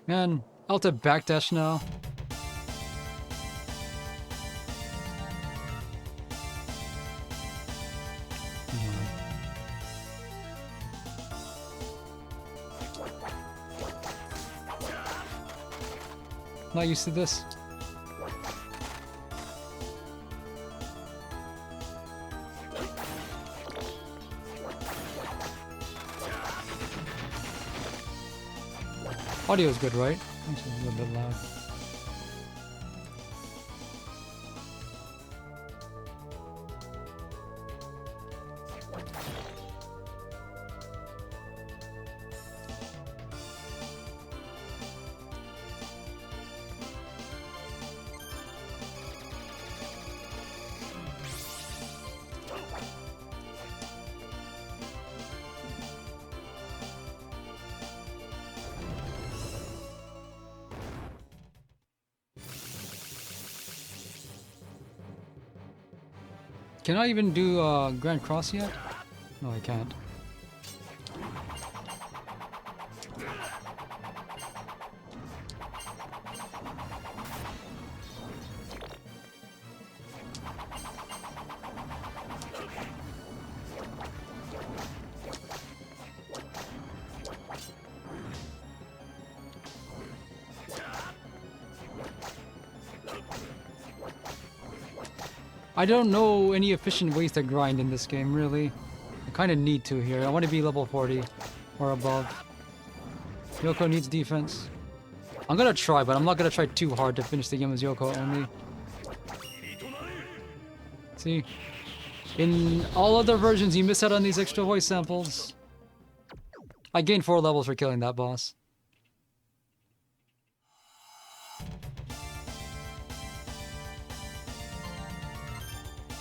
Man, I'll have to backdash now. Not used to this. Audio is good, right? Actually, a little bit loud. Can I even do Grand Cross yet? No, I can't. I don't know any efficient ways to grind in this game, really. I kind of need to here. I want to be level 40 or above. Yoko needs defense. I'm gonna try, but I'm not gonna try too hard to finish the game as Yoko only. See? In all other versions, you miss out on these extra voice samples. I gained 4 levels for killing that boss.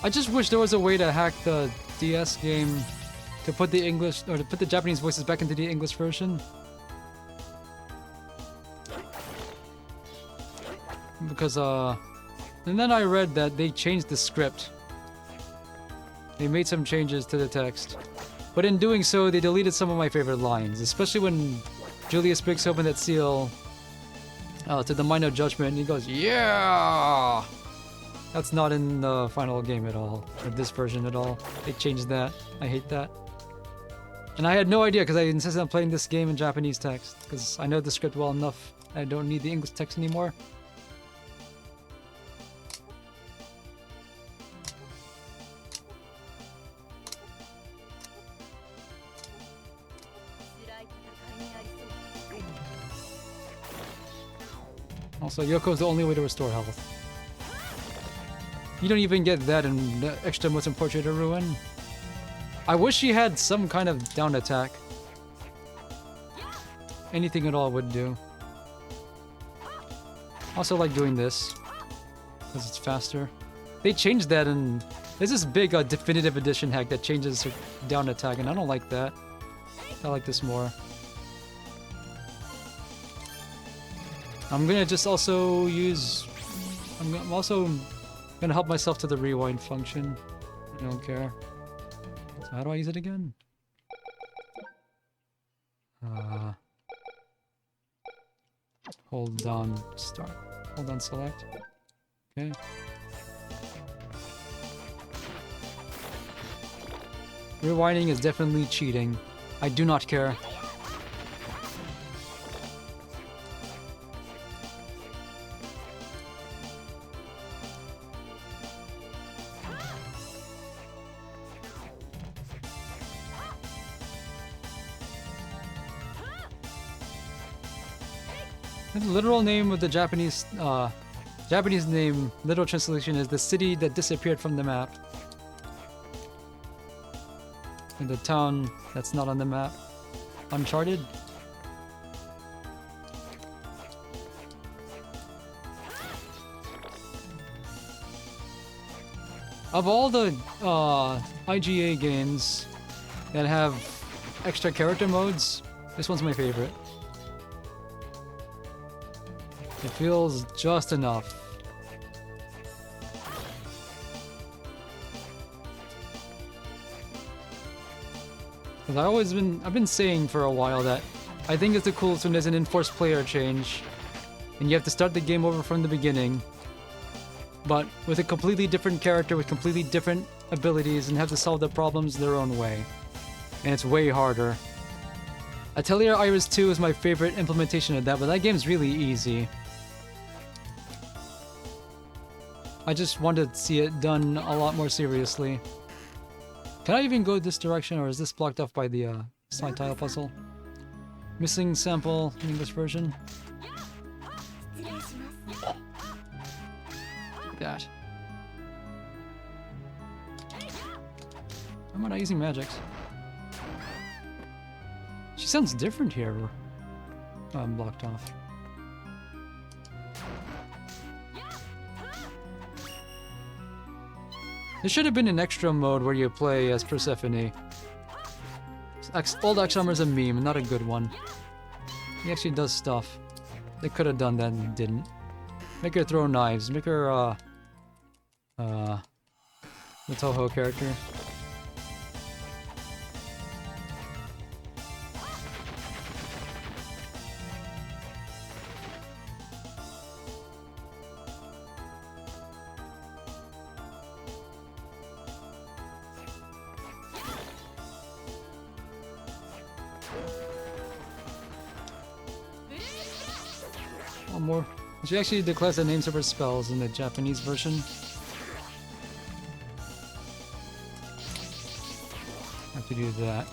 I just wish there was a way to hack the DS game to put the English or to put the Japanese voices back into the English version. Because and then I read that they changed the script. They made some changes to the text. But in doing so, they deleted some of my favorite lines, especially when Julius breaks open that seal to the Mine of Judgment and he goes, "Yeah!" That's not in the final game at all, or this version at all. They changed that. I hate that. And I had no idea because I insisted on playing this game in Japanese text, because I know the script well enough. I don't need the English text anymore. Also, Yoko's the only way to restore health. You don't even get that in the extra Muslim Portrait of Ruin. I wish she had some kind of down attack. Anything at all would do. Also like doing this, because it's faster. They changed that and there's this big definitive edition hack that changes her down attack and I don't like that. I like this more. I'm gonna just also use... I'm also gonna help myself to the rewind function. I don't care. So how do I use it again? Hold down start. Hold on select. Okay. Rewinding is definitely cheating. I do not care. The literal name of the Japanese name, literal translation is the city that disappeared from the map. And the town that's not on the map. Uncharted? Of all the IGA games that have extra character modes, this one's my favorite. It feels just enough. Because I've been saying for a while that I think it's the coolest when there's an enforced player change and you have to start the game over from the beginning, but with a completely different character with completely different abilities and have to solve the problems their own way. And it's way harder. Atelier Iris 2 is my favorite implementation of that, but that game's really easy. I just wanted to see it done a lot more seriously. Can I even go this direction, or is this blocked off by the slide tile puzzle? Missing sample English version. That. Why am I not using magics? She sounds different here. Oh, I'm blocked off. There should have been an extra mode where you play as Persephone. Old X-Armor's a meme, not a good one. He actually does stuff. They could have done that and didn't. Make her throw knives. Make her, the Toho character. One more. She actually declares the names of her spells in the Japanese version. Have to do that.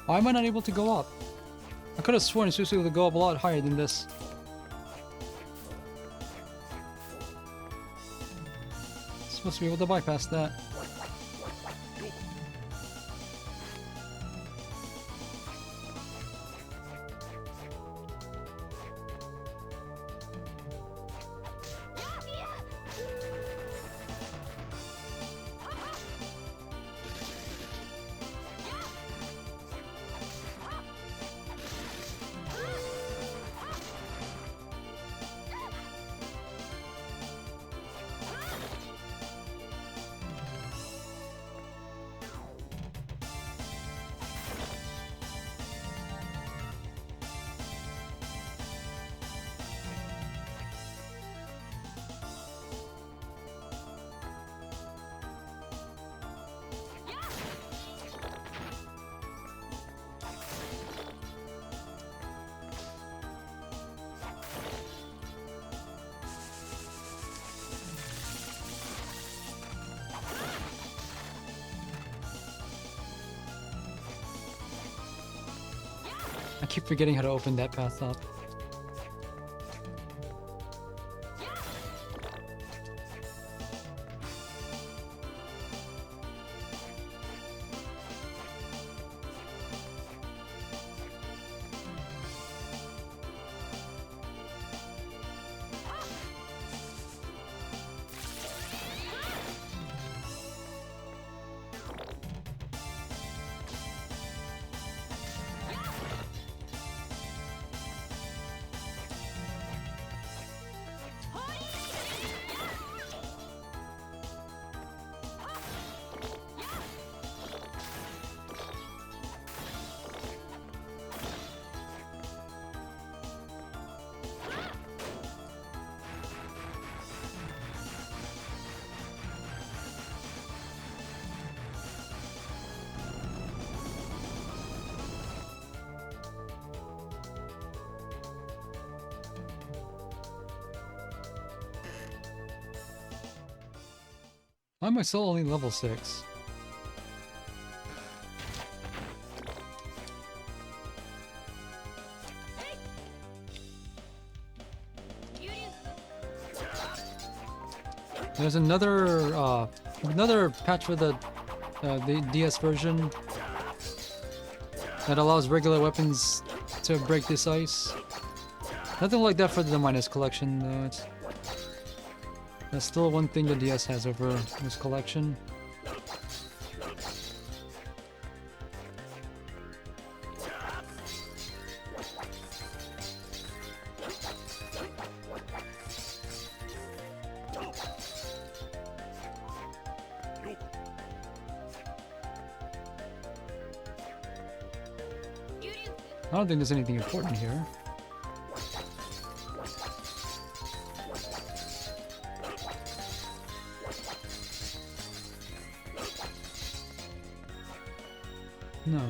Why am I not able to go up? I could have sworn it's supposed to go up a lot higher than this. Supposed to be able to bypass that. I keep forgetting how to open that path up. Why am I still only level 6? There's another patch for the DS version that allows regular weapons to break this ice. Nothing like that for the Minus collection though. That's still one thing the DS has over this collection. I don't think there's anything important here. No.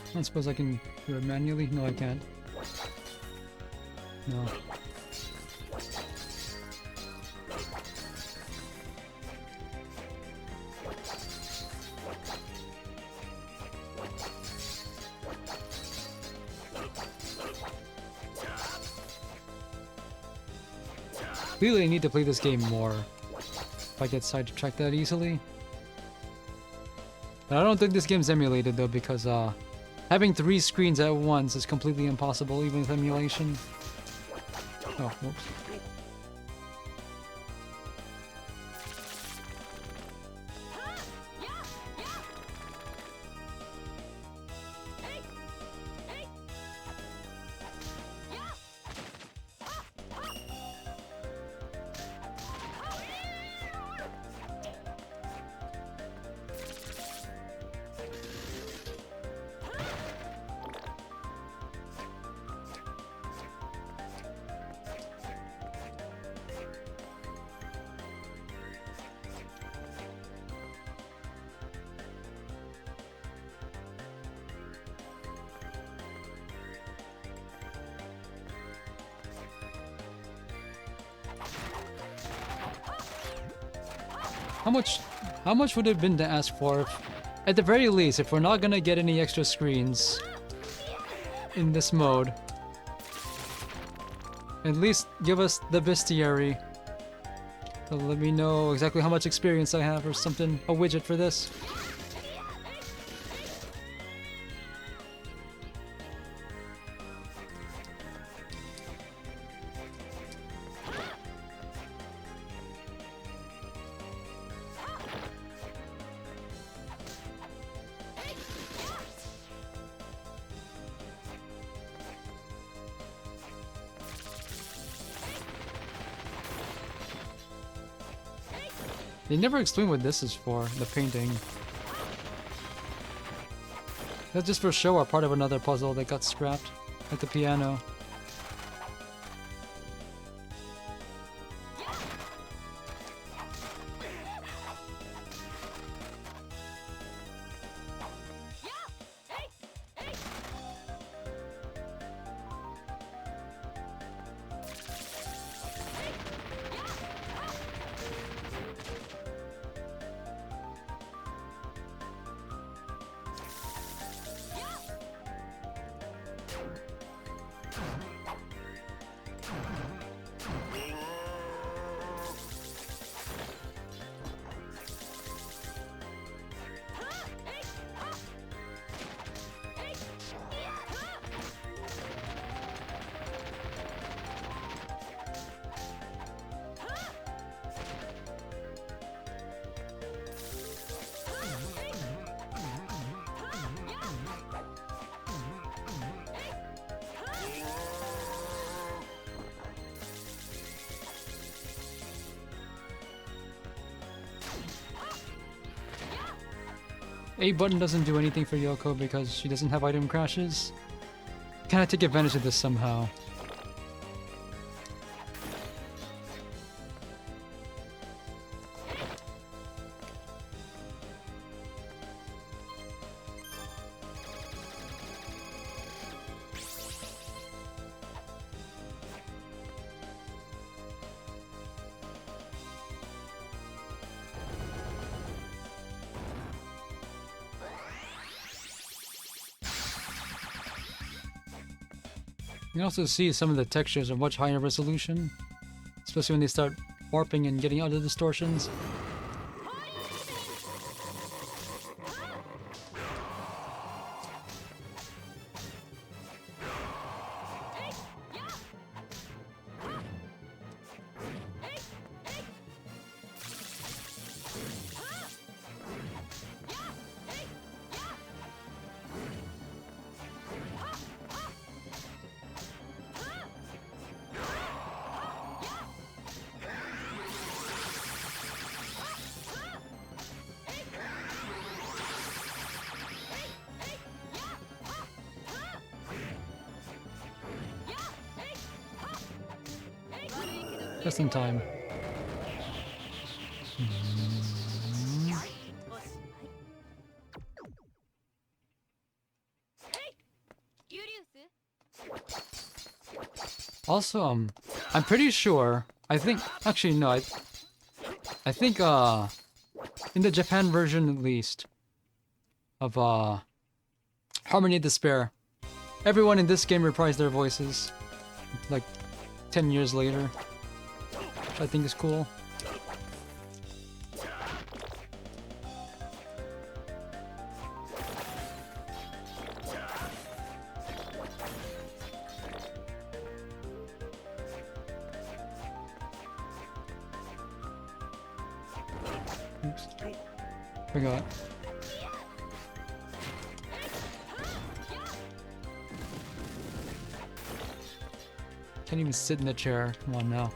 I don't suppose I can do it manually? No, I can't. No. Clearly I need to play this game more if I get sidetracked that easily. But I don't think this game's emulated though, because having 3 screens at once is completely impossible even with emulation. Oh, whoops. How much would it have been to ask for if, at the very least, if we're not gonna get any extra screens in this mode, at least give us the bestiary. So let me know exactly how much experience I have or something, a widget for this. They never explain what this is for, the painting. That's just for show or part of another puzzle that got scrapped at the piano. A button doesn't do anything for Yoko because she doesn't have item crashes. Can I take advantage of this somehow? You can also see some of the textures are much higher resolution, especially when they start warping and getting out of distortions. Just in time. Also, I'm pretty sure. I think actually no. I think in the Japan version at least of Harmony of Despair, everyone in this game reprised their voices like 10 years later, which I think is cool. Oops. Forgot. Can't even sit in the chair. Come on now.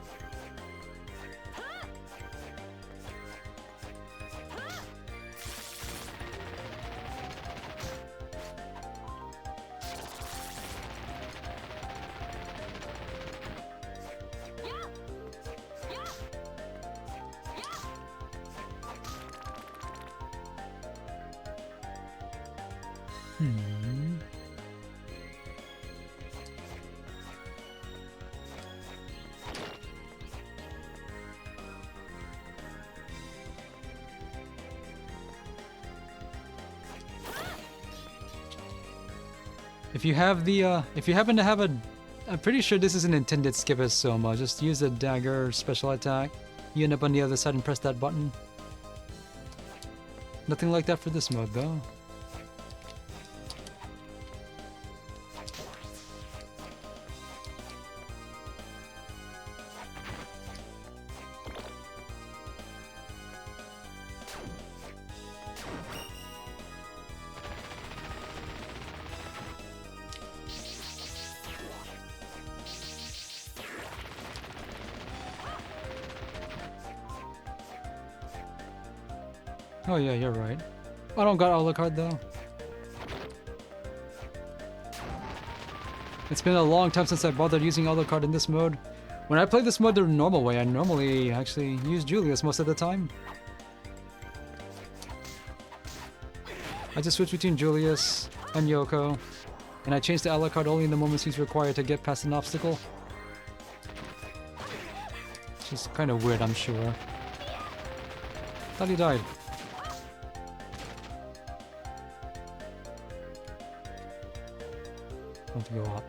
If you have the, if you happen to have a, I'm pretty sure this is an intended skip as Soma. Just use the dagger special attack. You end up on the other side and press that button. Nothing like that for this mode though. Oh yeah, you're right. I don't got Alucard though. It's been a long time since I bothered using Alucard in this mode. When I play this mode the normal way, I normally actually use Julius most of the time. I just switch between Julius and Yoko, and I change the Alucard only in the moments he's required to get past an obstacle. Which is kind of weird, I'm sure. Thought he died. To go up.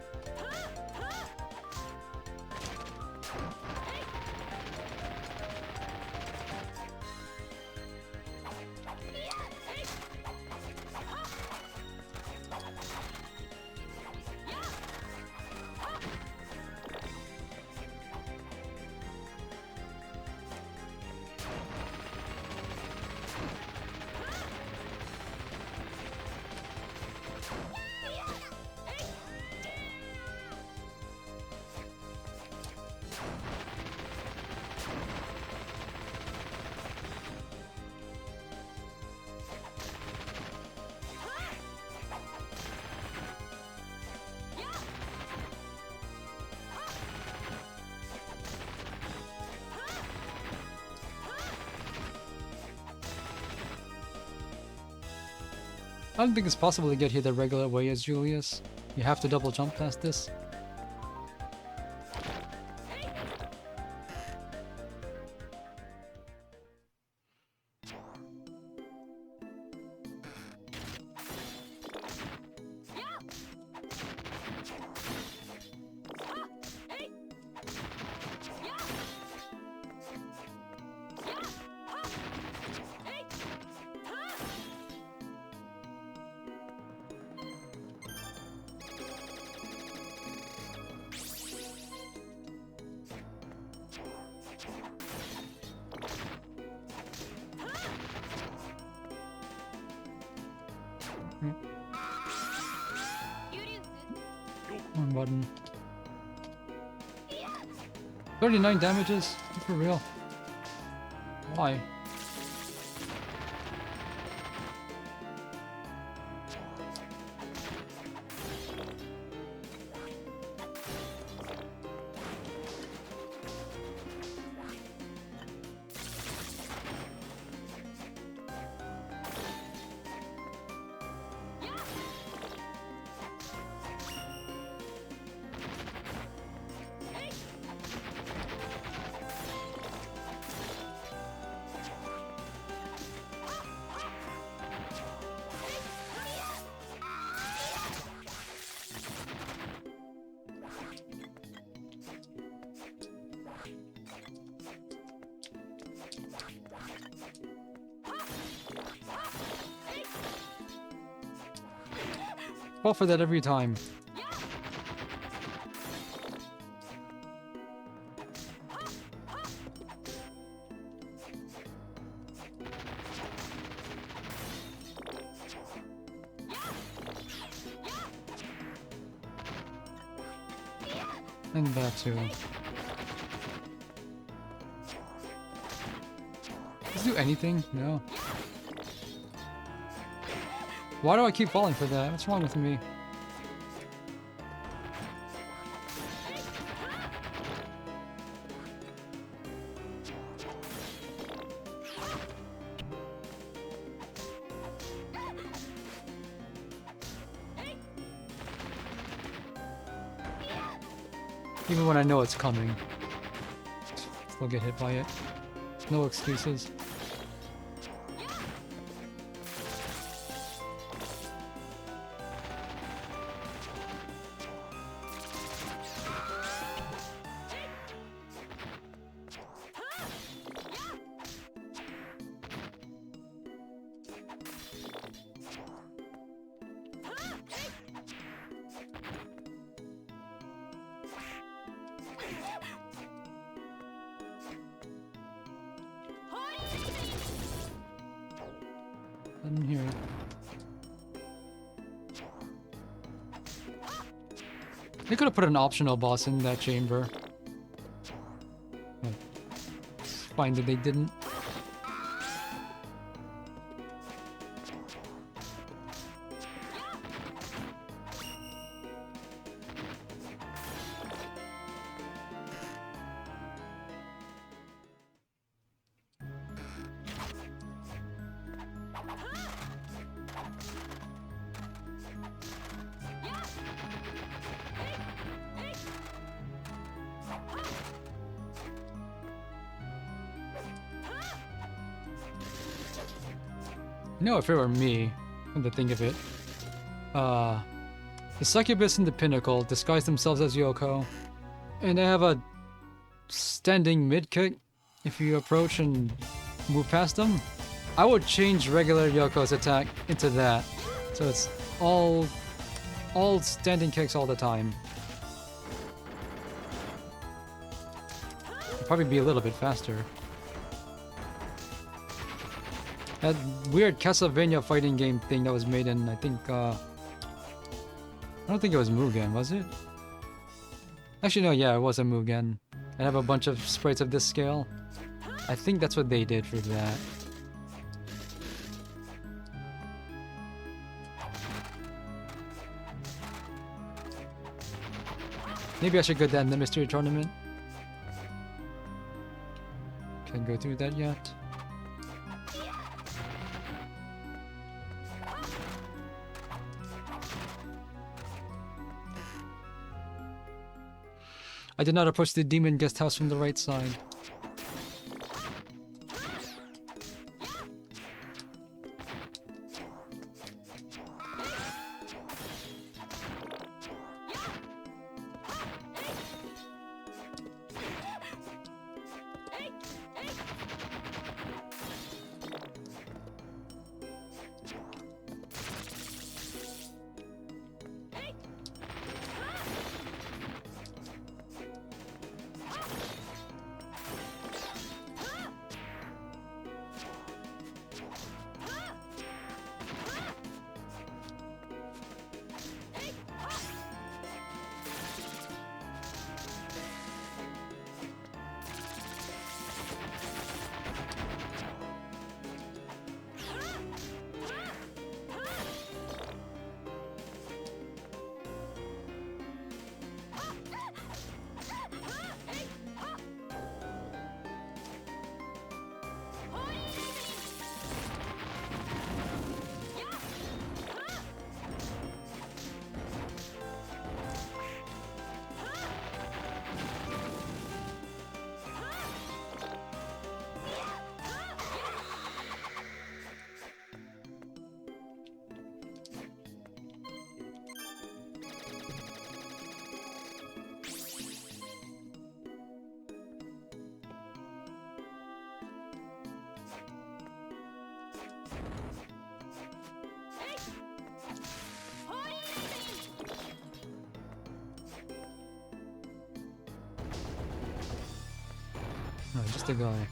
I don't think it's possible to get here the regular way as Julius. You have to double jump past this. One button. 39 damages? For real? Why? fall for that every time. And that too. Does it do anything? No. Why do I keep falling for that? What's wrong with me? Even when I know it's coming, still get hit by it. No excuses. In here. They could have put an optional boss in that chamber. It's fine that they didn't. You know, if it were me, come to think of it, the Succubus and the Pinnacle disguise themselves as Yoko, and they have a standing mid-kick if you approach and move past them. I would change regular Yoko's attack into that, so it's all standing kicks all the time. It'd probably be a little bit faster. That weird Castlevania fighting game thing that was made in, I think, I don't think it was Mugen, was it? Actually, no, yeah, it was a Mugen. I have a bunch of sprites of this scale. I think that's what they did for that. Maybe I should go down the mystery tournament. Can't go through that yet. I did not approach the demon guest house from the right side. the guy?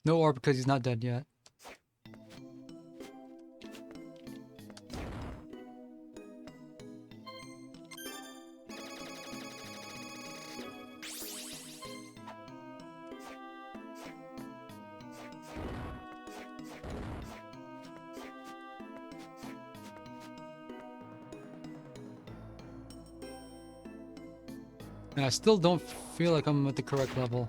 No orb because he's not dead yet. And I still don't feel like I'm at the correct level.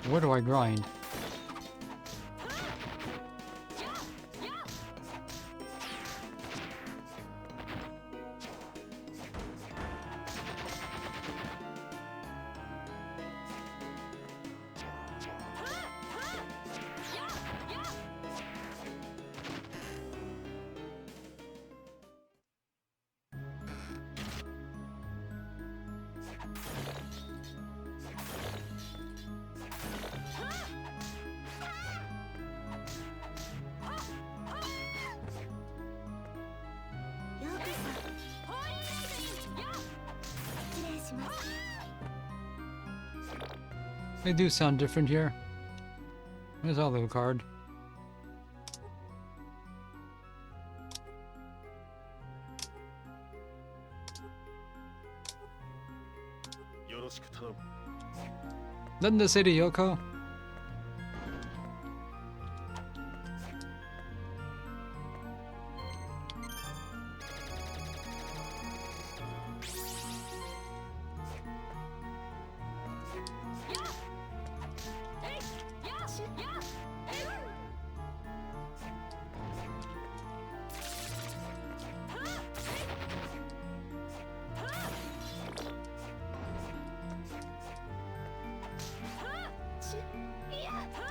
Where do I grind? They do sound different here. There's our little card. Nothing to say to Yoko?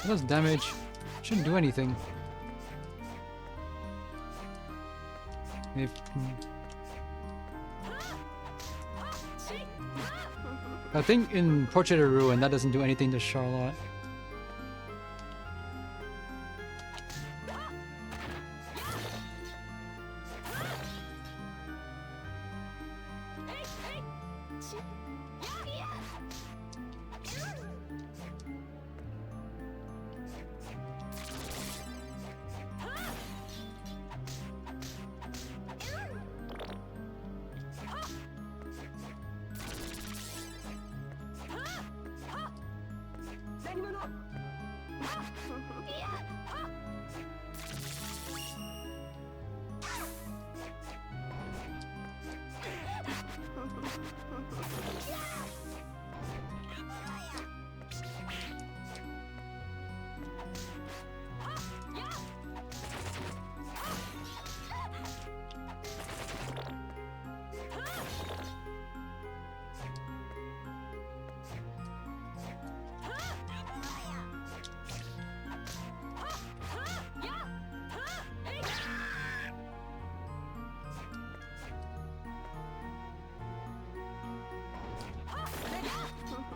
That does damage. Shouldn't do anything. If I think in Portrait of Ruin that doesn't do anything to Charlotte.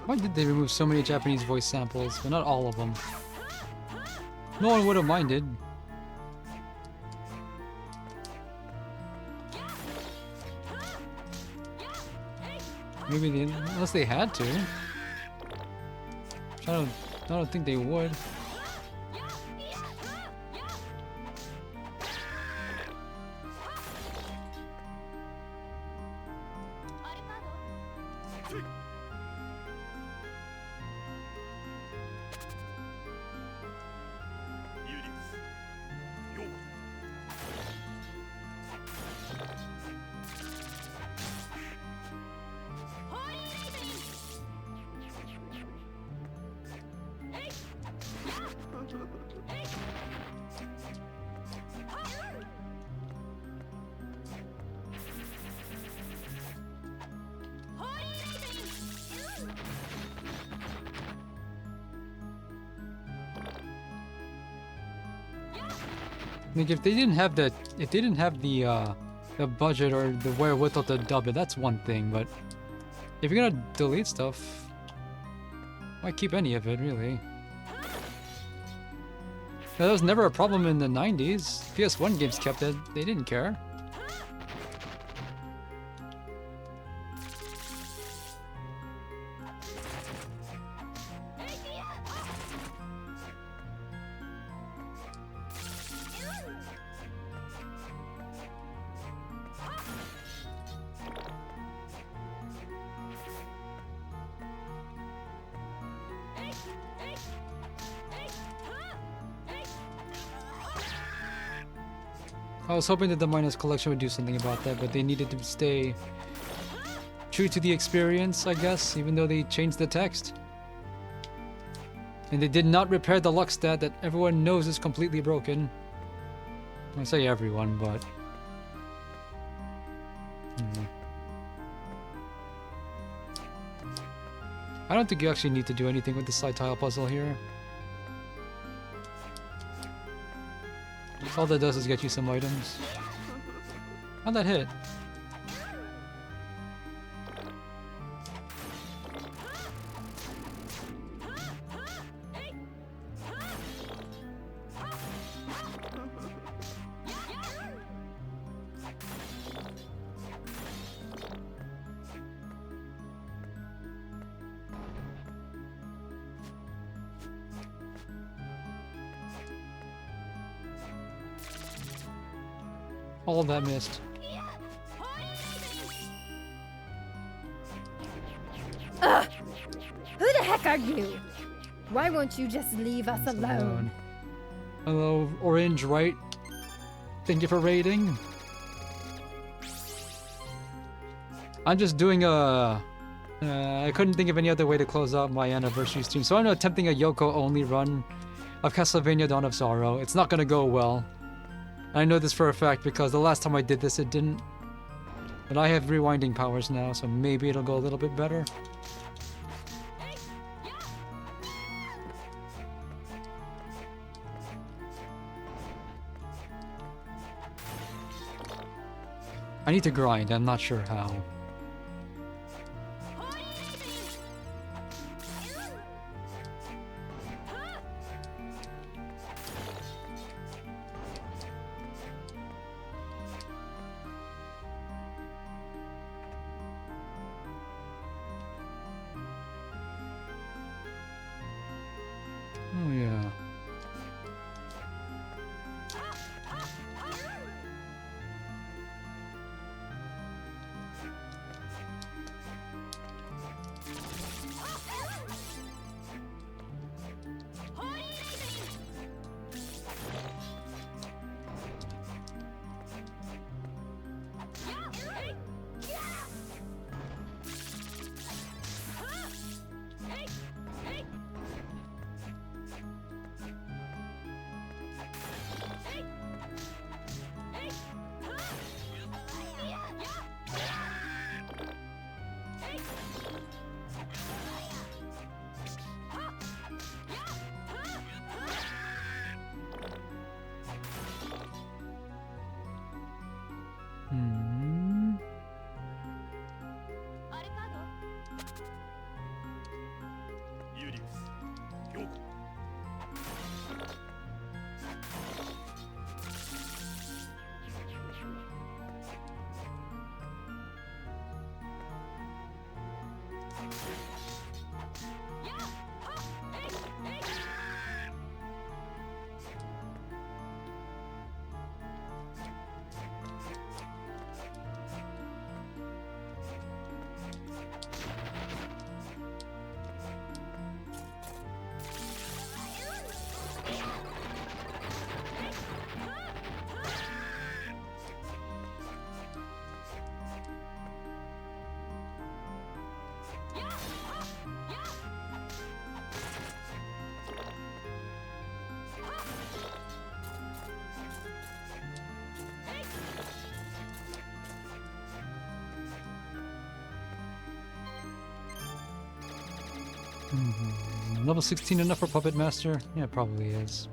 Why did they remove so many Japanese voice samples? But not all of them. No one would have minded. Maybe they, unless they had to. I don't think they would. Like if they didn't have the budget or the wherewithal to dub it, that's one thing. But if you're gonna delete stuff, why keep any of it really? That was never a problem in the 90s. PS1 games kept it; they didn't care. I was hoping that the Minus Collection would do something about that, but they needed to stay true to the experience, I guess, even though they changed the text. And they did not repair the luck stat that everyone knows is completely broken. I say everyone, but... I don't think you actually need to do anything with the side tile puzzle here. All that does is get you some items. How'd that hit? All of that missed. Ugh! Who the heck are you? Why won't you just leave us alone? Hello, Orange, right? Thank you for raiding. I'm just doing a... I couldn't think of any other way to close out my anniversary stream, so I'm attempting a Yoko-only run of Castlevania Dawn of Sorrow. It's not gonna go well. I know this for a fact because the last time I did this it didn't. But I have rewinding powers now, so maybe it'll go a little bit better. I need to grind, I'm not sure how. Oh yeah. Level 16 enough for Puppet Master? Yeah, it probably is.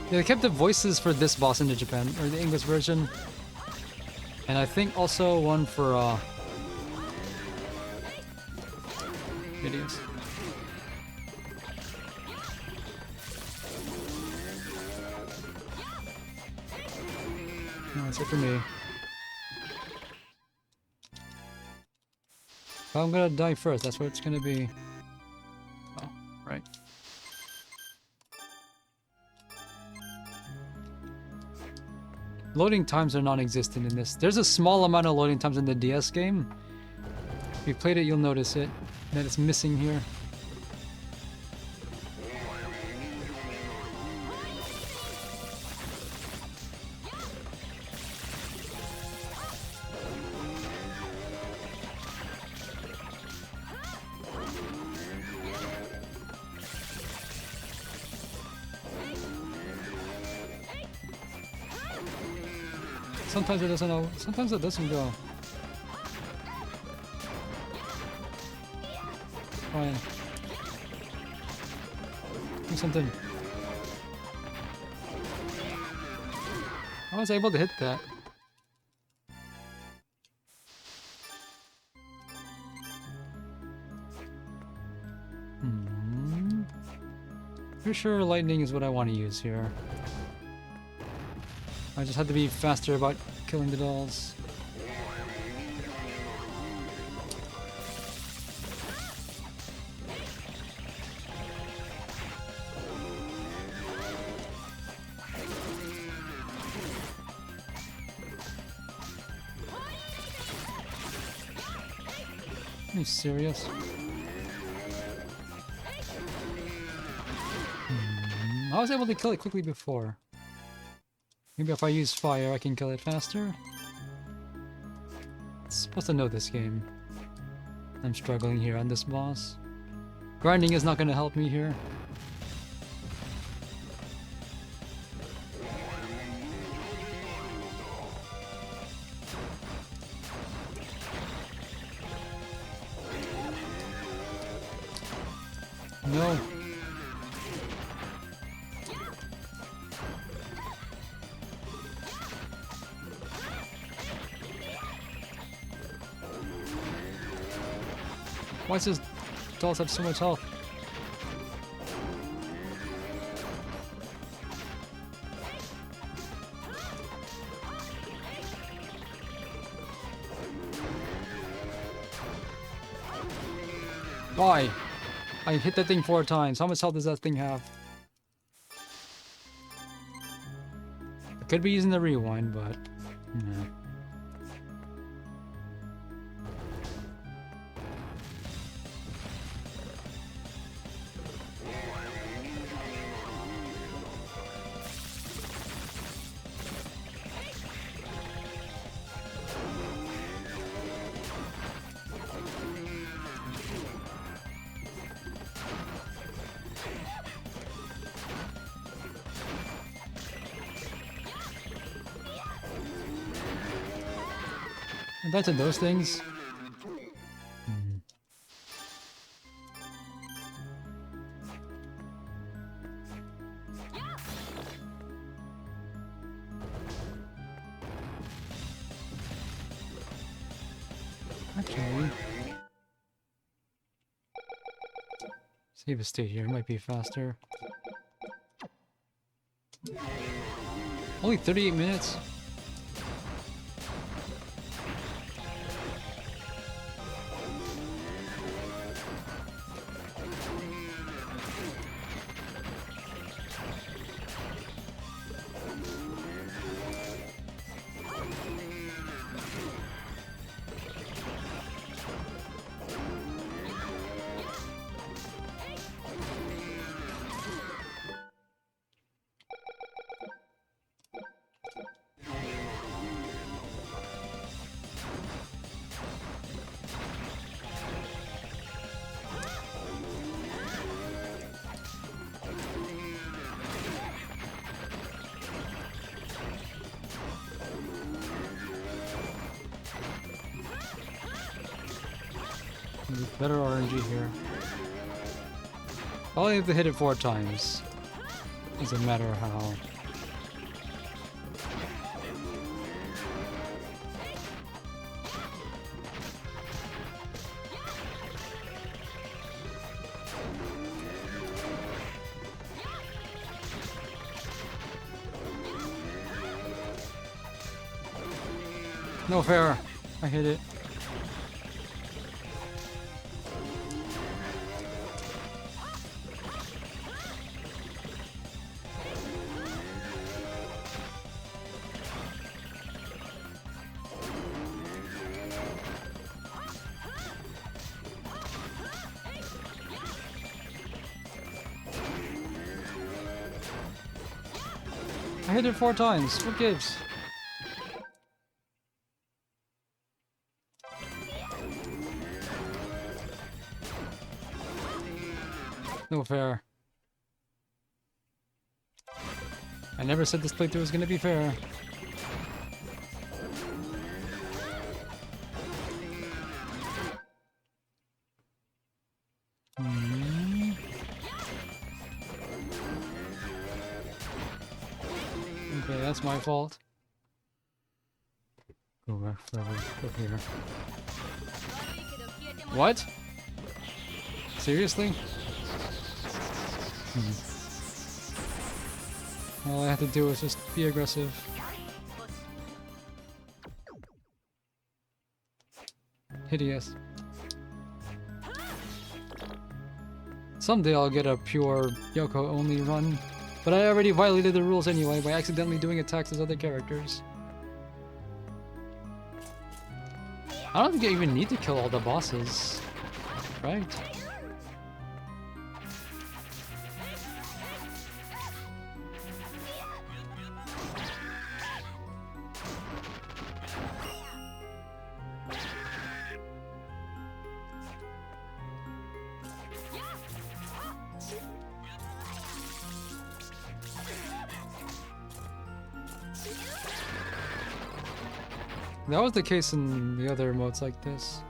Yeah, they kept the voices for this boss in the Japan, or the English version. And I think also one for, videos. No, that's it for me. Well, I'm gonna die first, that's what it's gonna be. Oh, right. Loading times are non-existent in this. There's a small amount of loading times in the DS game. If you played it, you'll notice it. That it's missing here. Sometimes it doesn't know. Sometimes it doesn't go. Fine. Do something. I was able to hit that. Pretty sure lightning is what I want to use here. I just had to be faster about killing the dolls. Are you serious? I was able to kill it quickly before. Maybe if I use fire, I can kill it faster? I'm supposed to know this game. I'm struggling here on this boss. Grinding is not going to help me here. No. Why does dolls have so much health? Why? I hit that thing 4 times. How much health does that thing have? I could be using the rewind, but no. That's in those things. Actually, save a state here. It might be faster. Only 38 minutes. Need better RNG here. I'll only have to hit it 4 times. Doesn't matter how. No fair. I hit it. I hit it 4 times. What gives? No fair. I never said this playthrough was gonna be fair. Okay, that's my fault. Go back further. Up here. What? Seriously? All I have to do is just be aggressive. Hideous. Someday I'll get a pure Yoko only run, but I already violated the rules anyway by accidentally doing attacks as other characters. I don't think I even need to kill all the bosses, right? That was the case in the other modes like this.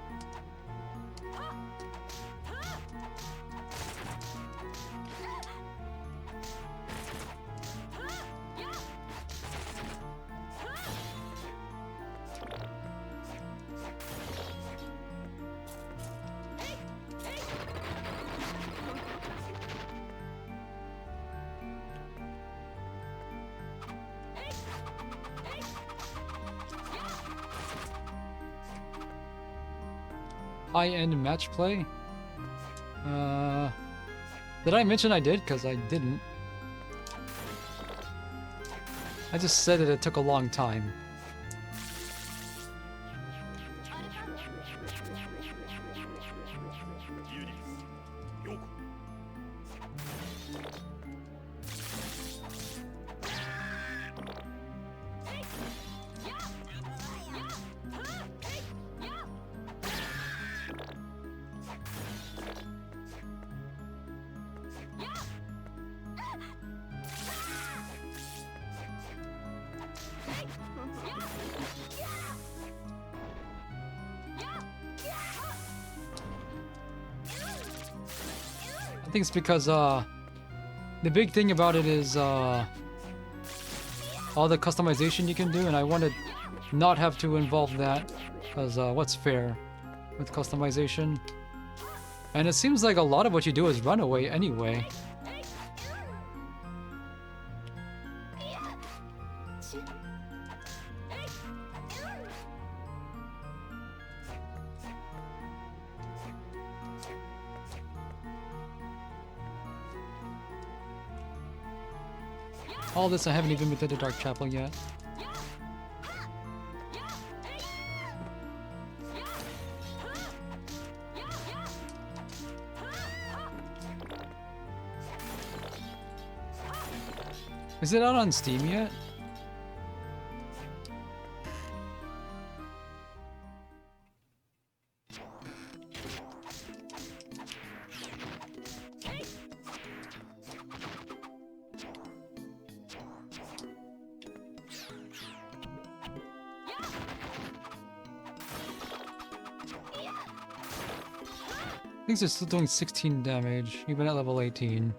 High-end match play? Did I mention I did? Because I didn't. I just said that it took a long time. I think it's because the big thing about it is all the customization you can do, and I want to not have to involve that, because what's fair with customization? And it seems like a lot of what you do is runaway anyway. All this, I haven't even been to the Dark Chapel yet. Is it out on Steam yet? Things are still doing 16 damage, even at level 18.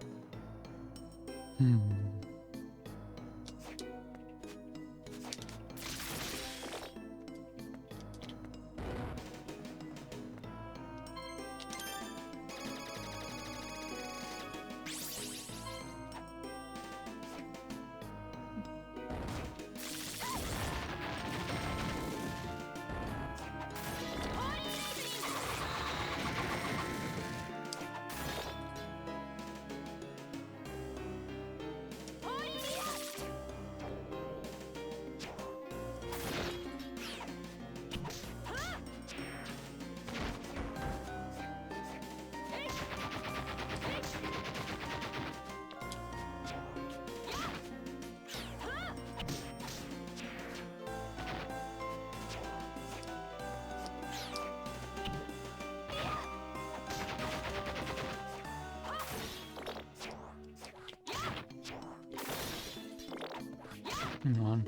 Hang on.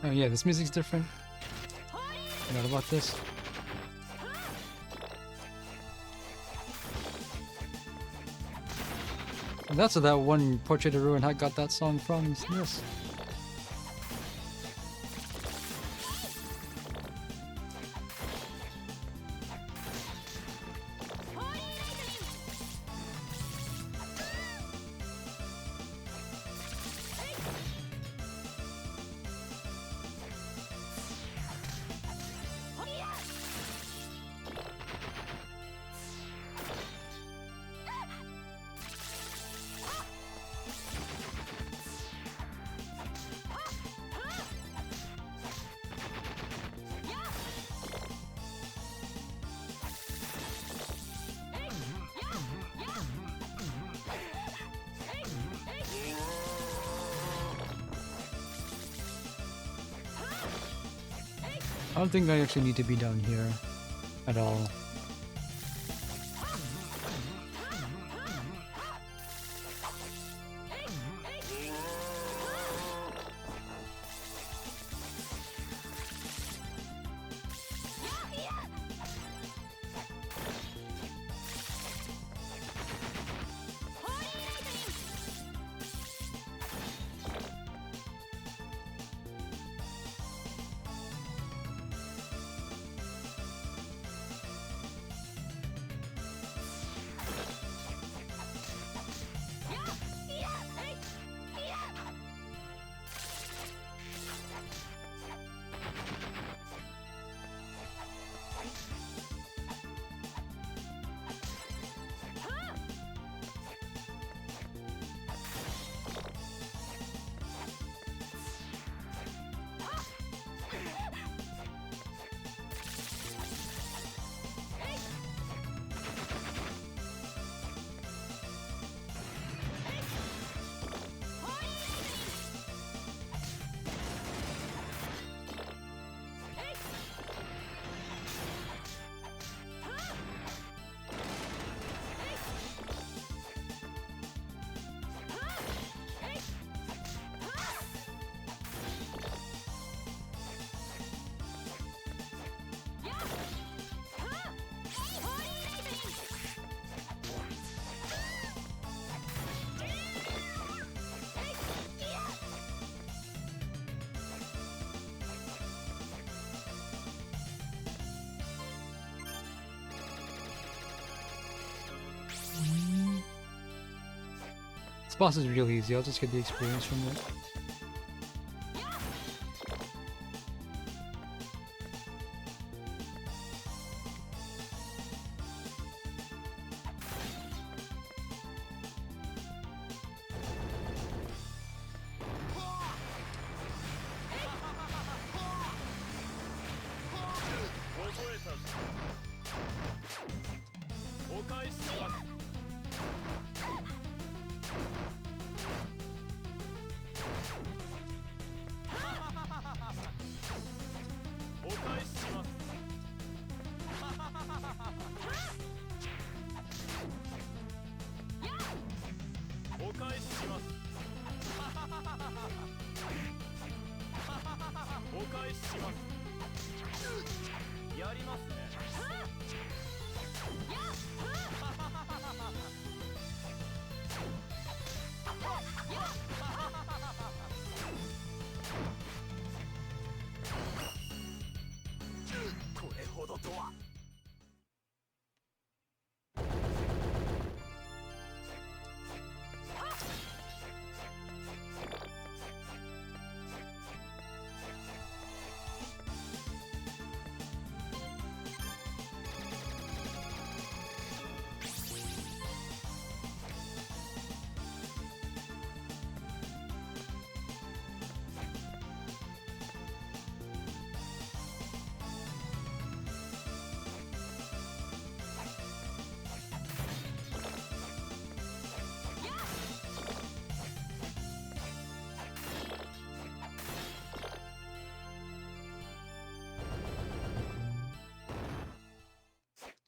Oh yeah, this music's different. Forgot about this. And that's where that one Portrait of Ruin had got that song from. Yes. I don't think I actually need to be down here at all. This boss is really easy. I'll just get the experience from it.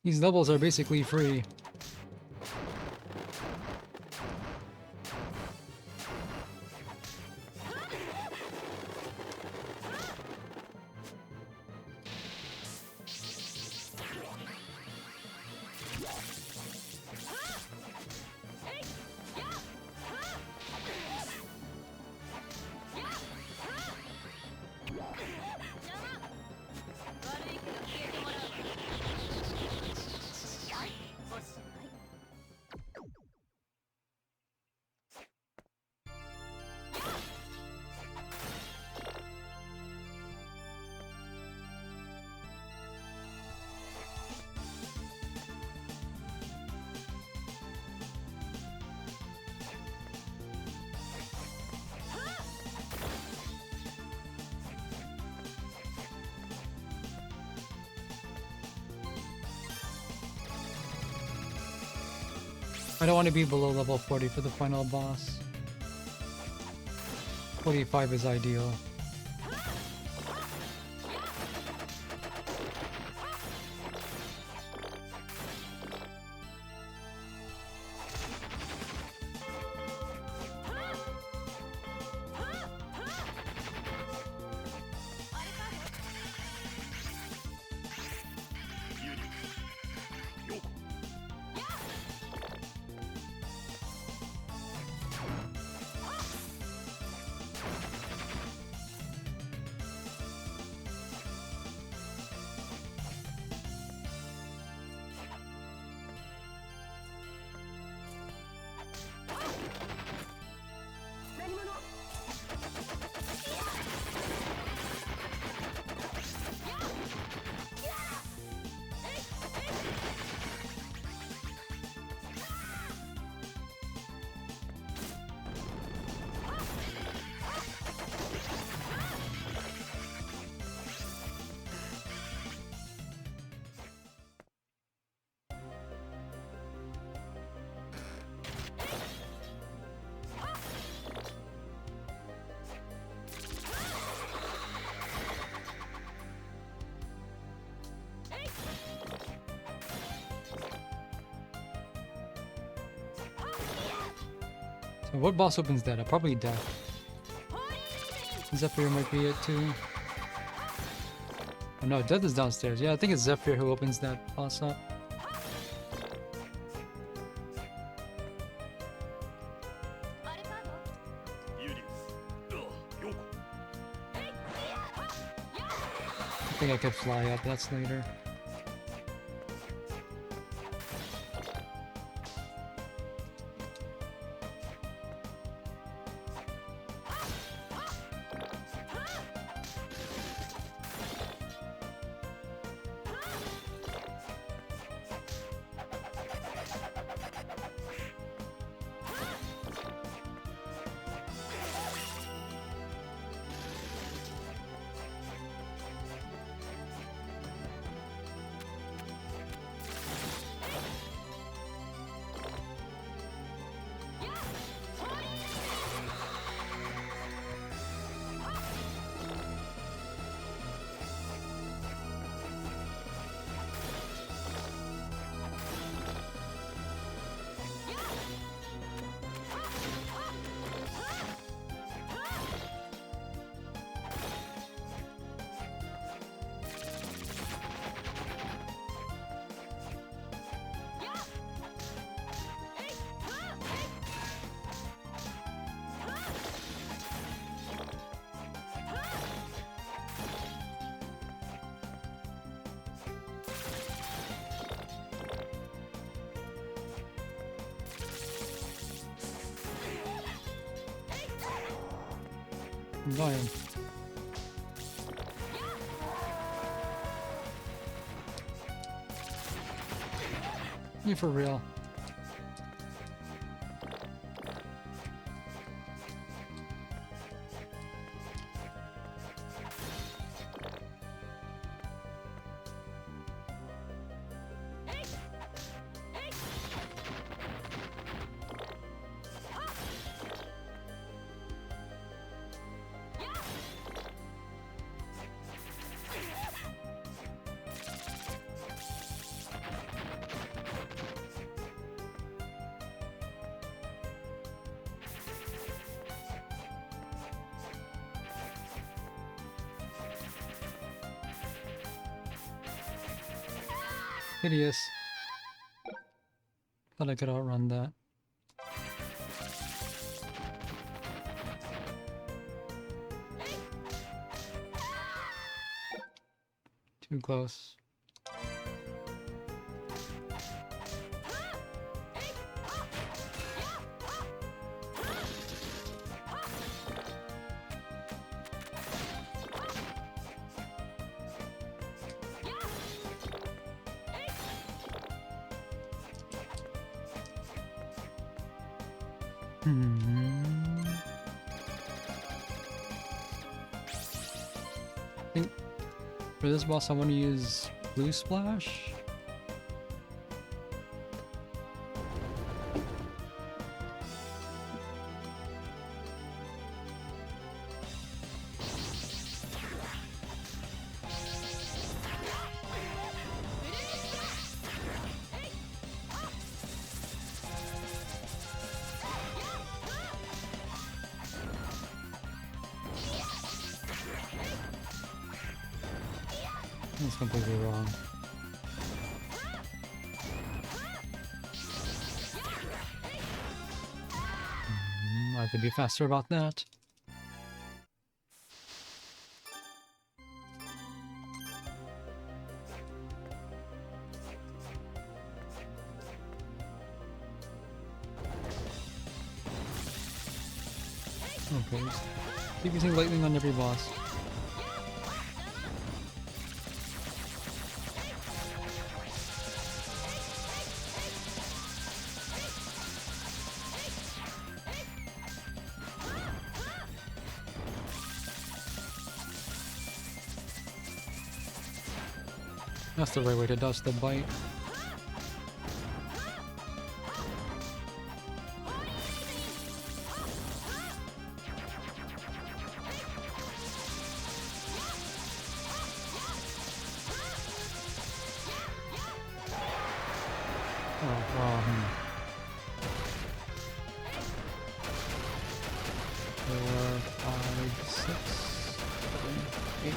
These levels are basically free. I don't want to be below level 40 for the final boss. 45 is ideal. So what boss opens that up? Probably Death. Zephyr might be it too. Oh no, Death is downstairs. Yeah, I think it's Zephyr who opens that boss up. I think I could fly up, that's later. I'm dying. You for real? Hideous. Thought I could outrun that. Too close. I think for this boss I want to use Blue Splash. That's completely wrong. I have to be faster about that. Okay, keep using lightning on every boss. That's the right way to dodge the bite. Oh, wow. 4, 5, 6, 7, 8.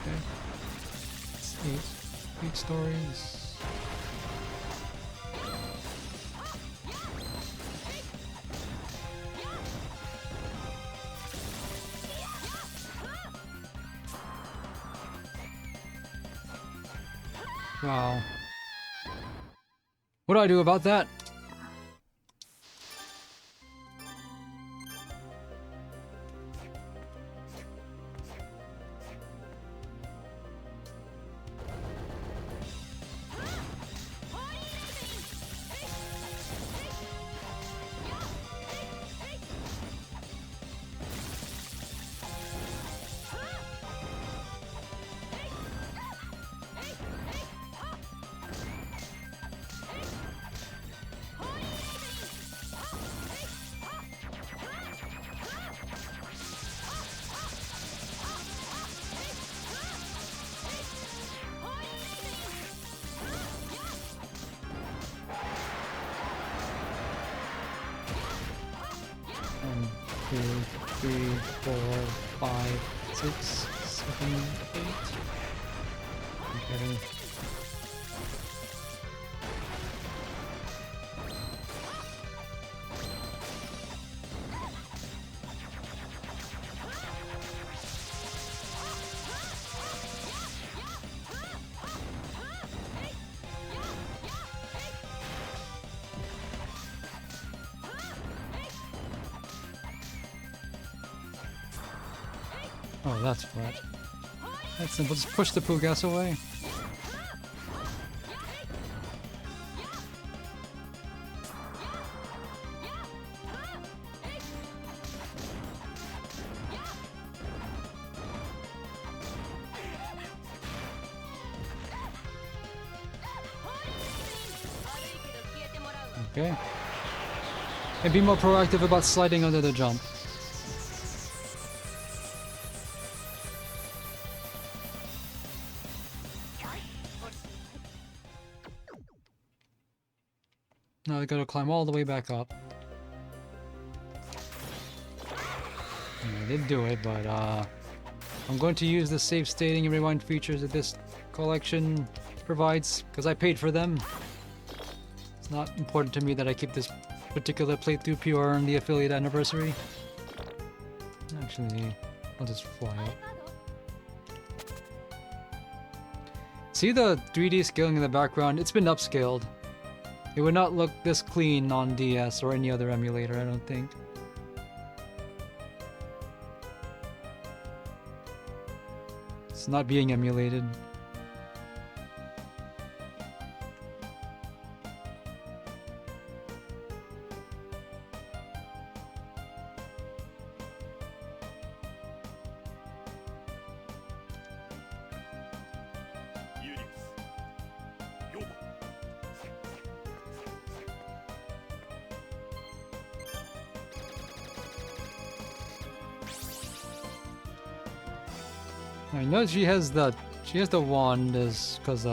Okay. It's 8 stories. Wow. What do I do about that? One, 2, 3, 4, 5, 6, 7, 8. Okay. Oh, that's what. That's simple. Just push the poo gas away. Okay. And be more proactive about sliding under the jump. Now I gotta climb all the way back up. I did do it, but I'm going to use the save stating and rewind features that this collection provides, because I paid for them. It's not important to me that I keep this particular playthrough pure on the affiliate anniversary. Actually, I'll just fly up. See the 3D scaling in the background? It's been upscaled. It would not look this clean on DS or any other emulator, I don't think. It's not being emulated. I know she has the wand is because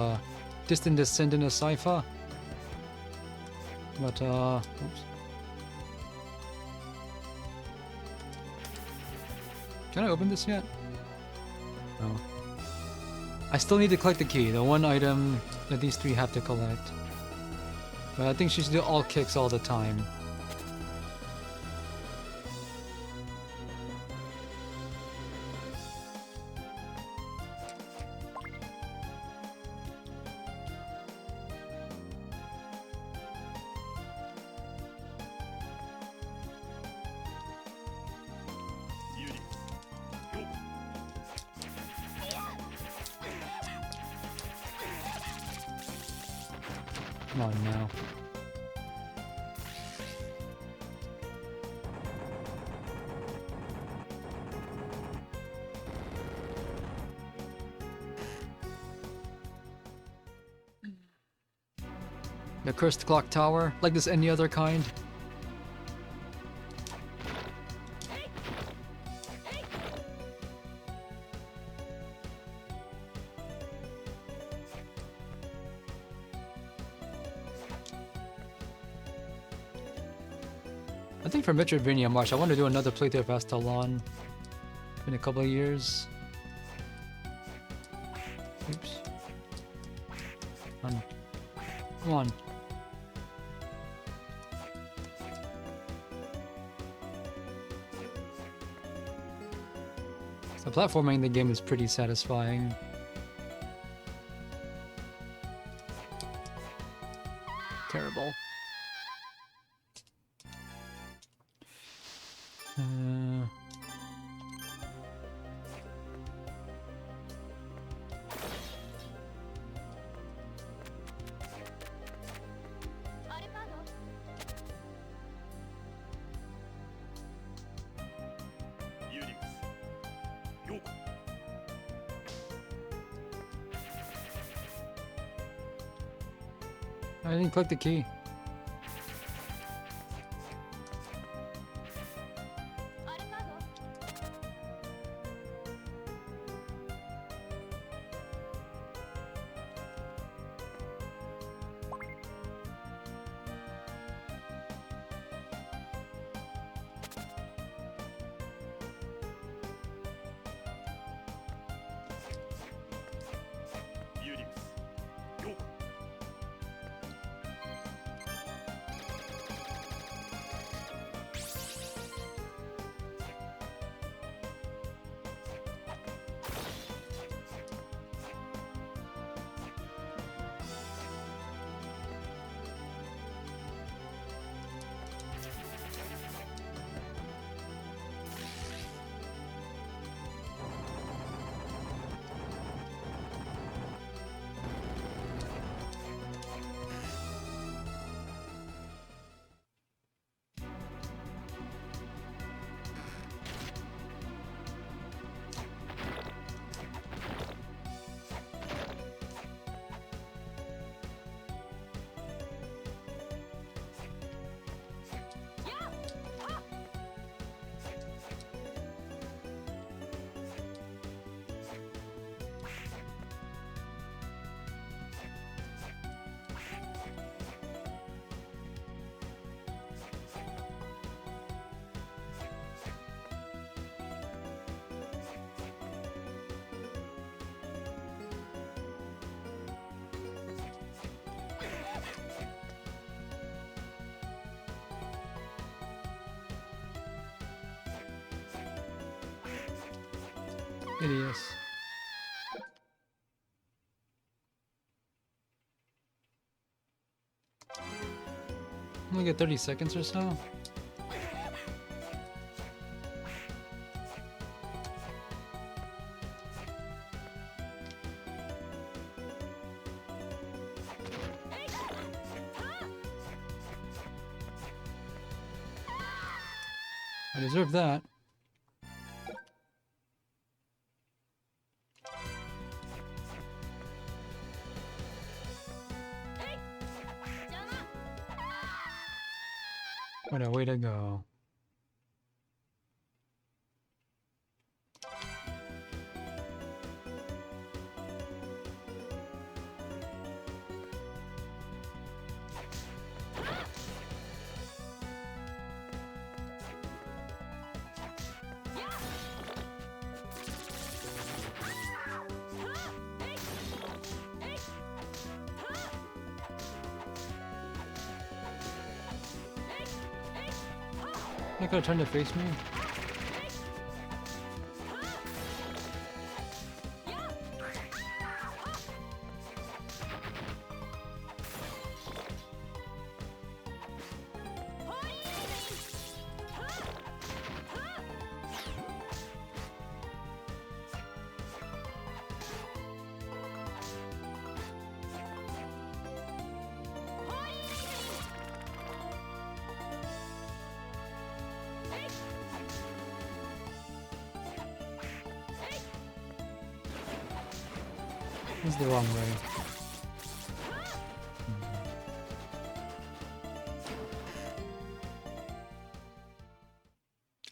distant descendant of Sypha. But oops. Can I open this yet? No. I still need to collect the key, the one item that these three have to collect. But I think she should do all kicks all the time. Come on now. The cursed clock tower, like this any other kind. I think for Metroidvania March, I want to do another playthrough of Astalon. In a couple of years. Oops. Come on. The platforming in the game is pretty satisfying. Terrible. I didn't click the key. Idiots. Only get 30 seconds or so. I deserve that. What a way to go. They could have turned to face me. This is the wrong way.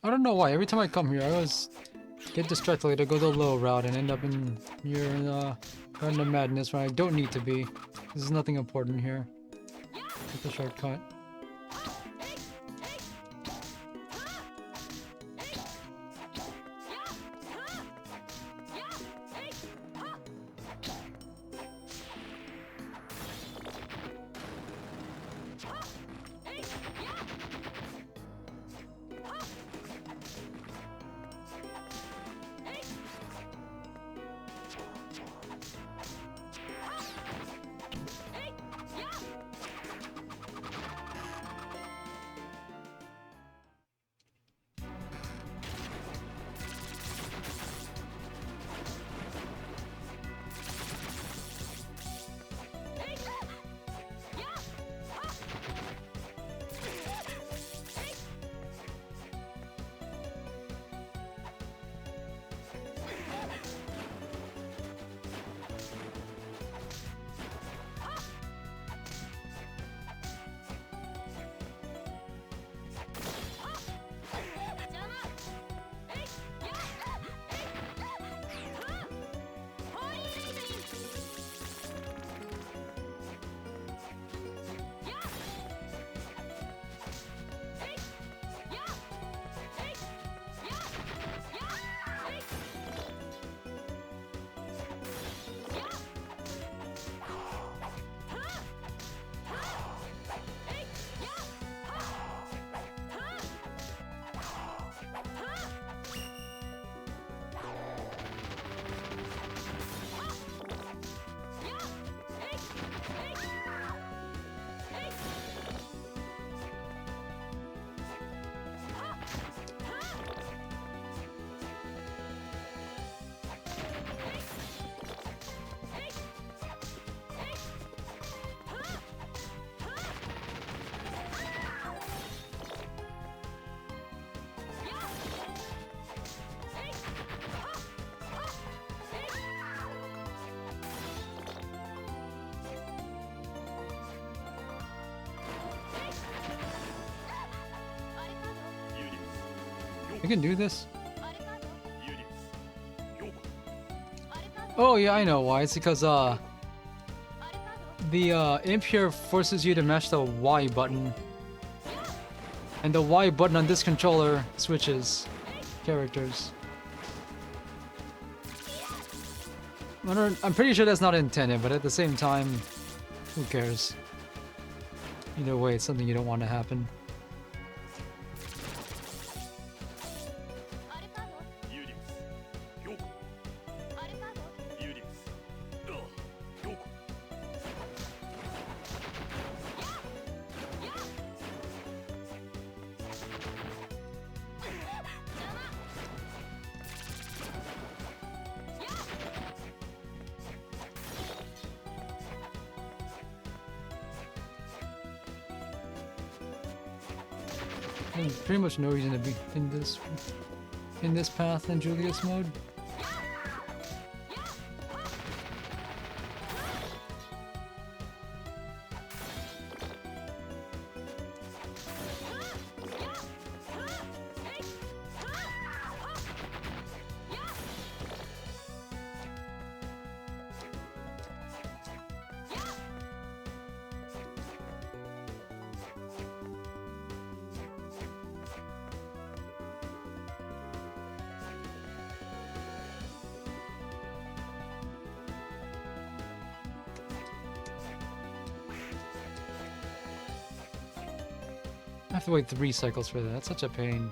I don't know why. Every time I come here, I always get distracted to go the low route and end up in your Garden of Madness where I don't need to be. There's nothing important here. Get the shortcut. You can do this? Oh yeah, I know why. It's because the imp here forces you to mash the Y button. And the Y button on this controller switches characters. I'm pretty sure that's not intended, but at the same time, who cares? Either way, it's something you don't want to happen. There's pretty much no reason to be in this path in Julius mode. I have to wait 3 cycles for that. That's such a pain.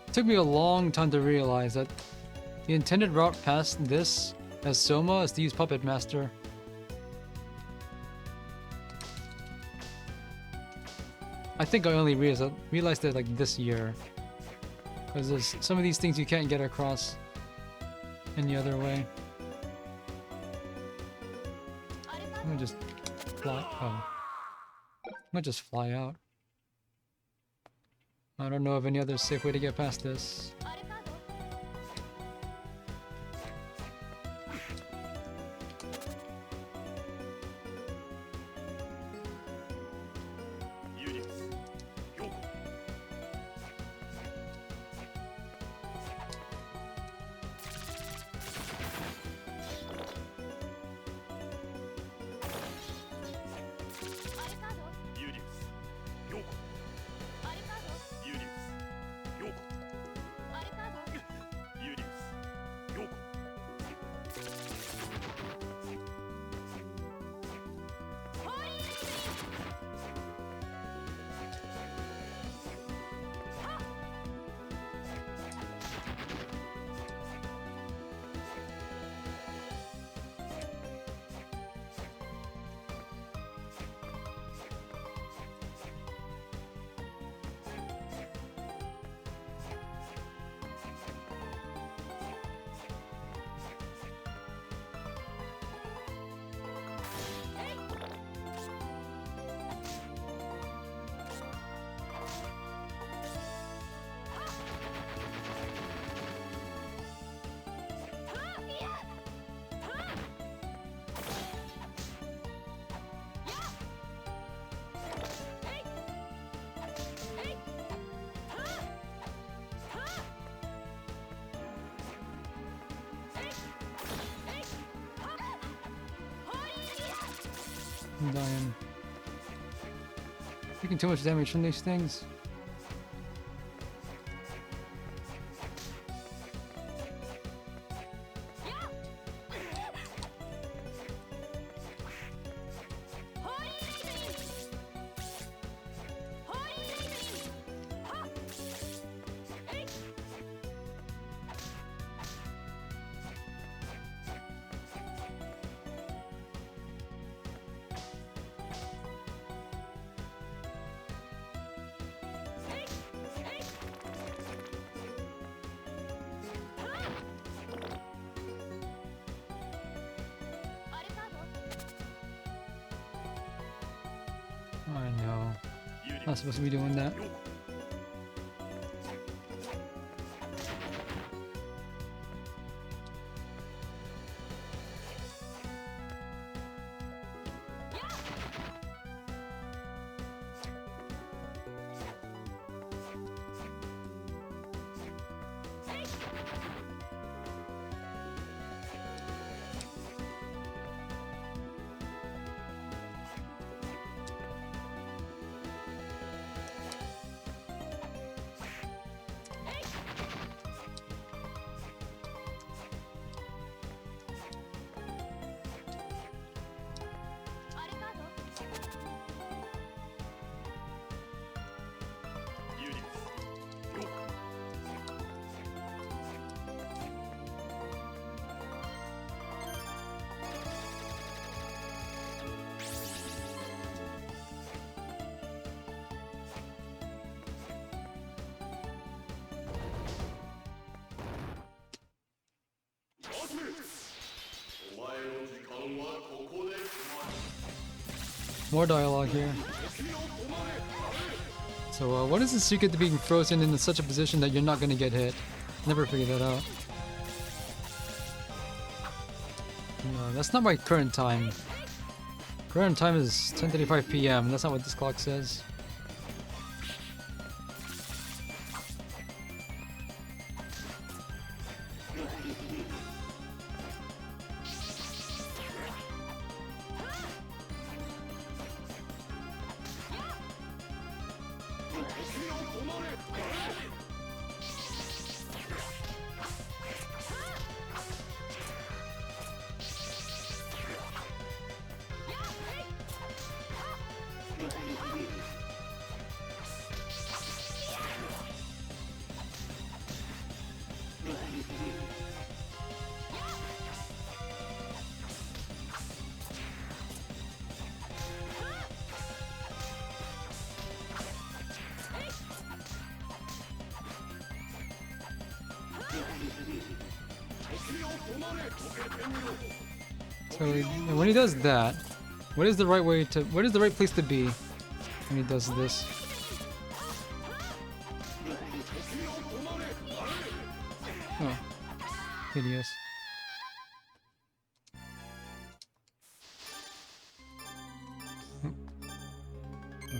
It took me a long time to realize that the intended route past this as Soma is to use Puppet Master. I think I only realized it like this year. Because there's some of these things you can't get across any other way. I'm gonna just fly. Oh. I'm gonna just fly out. I don't know of any other safe way to get past this. I'm dying. Taking too much damage from these things. I know. Not supposed to be doing that. More dialogue here. So, what is the secret to being frozen in such a position that you're not gonna get hit? Never figured that out. No, that's not my current time. Current time is 10:35 p.m. That's not what this clock says. So when he does that, what is the right way to? What is the right place to be when he does this? Oh, hideous. Oh,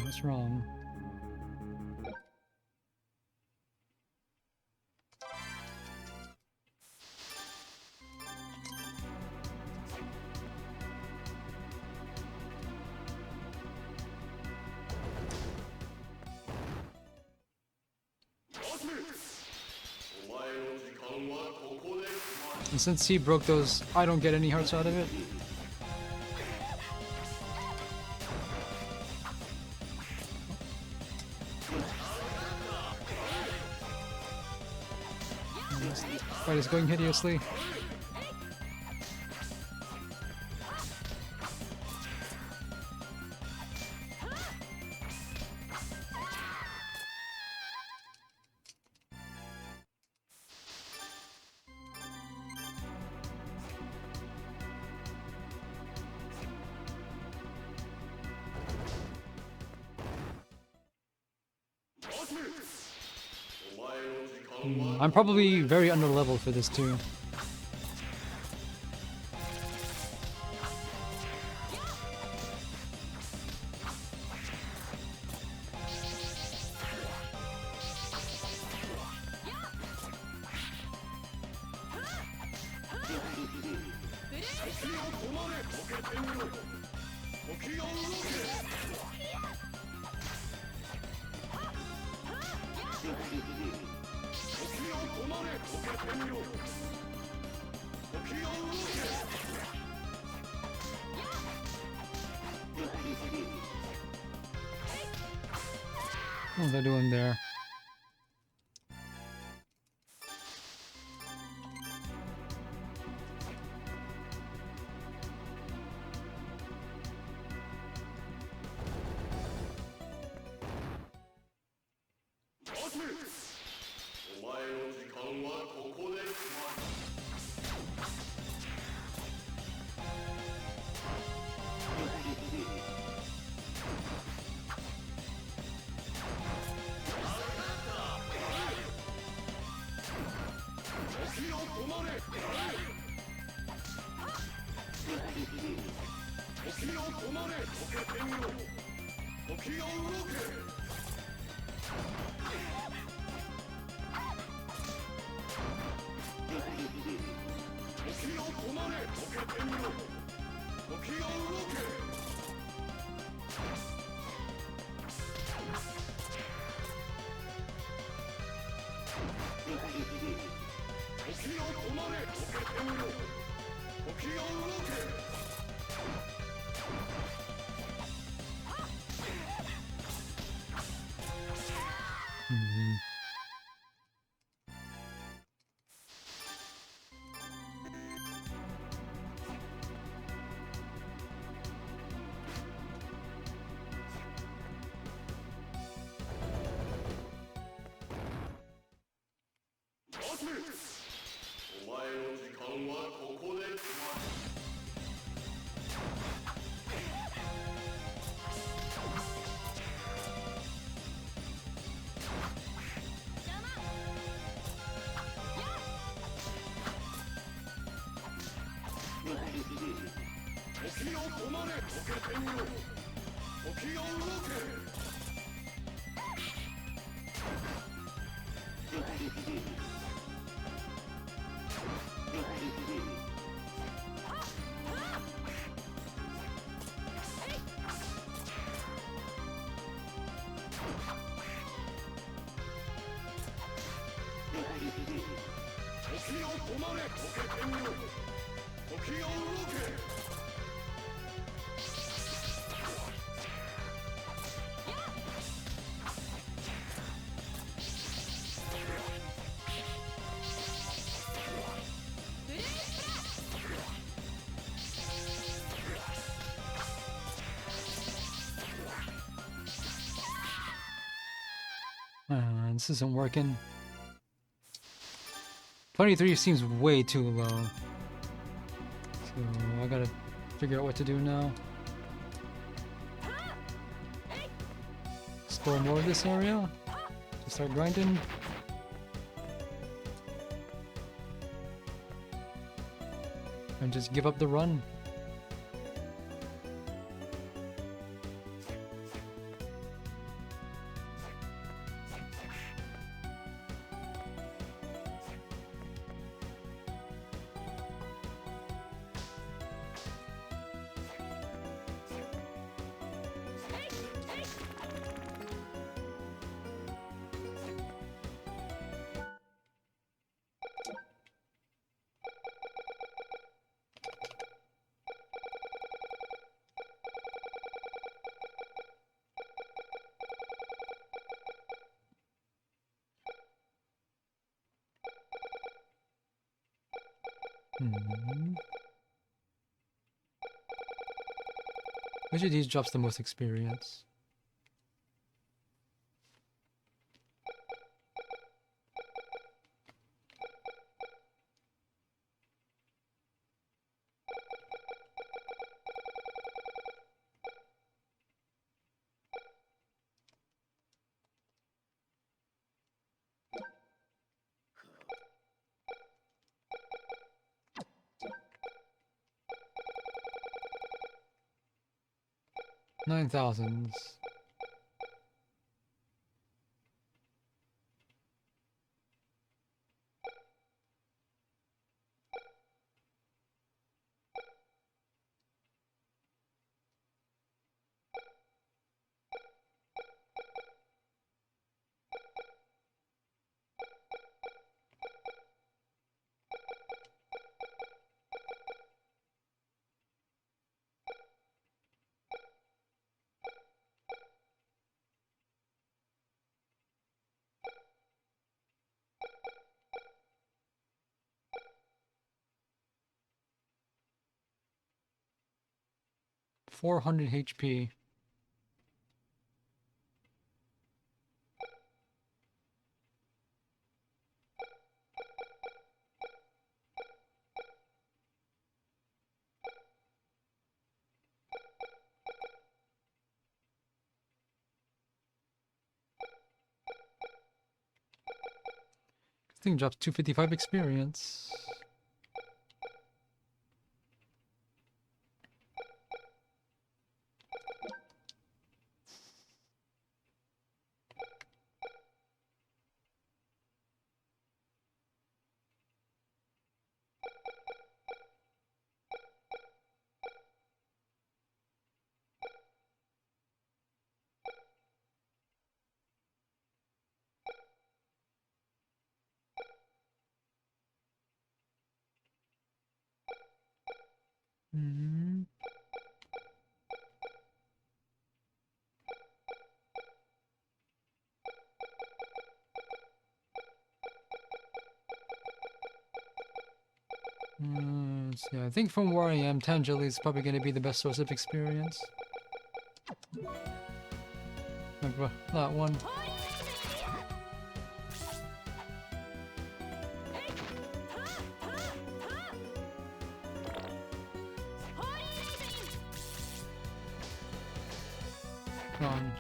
what's wrong? And since he broke those, I don't get any hearts out of it. This fight is going hideously. I'm probably very under level for this too. What are they doing there? This isn't working. 23 seems way too low. So I gotta figure out what to do now. Explore more of this area. Just start grinding. And just give up the run. Which of these drops the most experience? $9,000. $400 HP. This thing drops 255 experience. Yeah, I think from where I am, Tangeli is probably going to be the best source of experience. Like that one. Gone.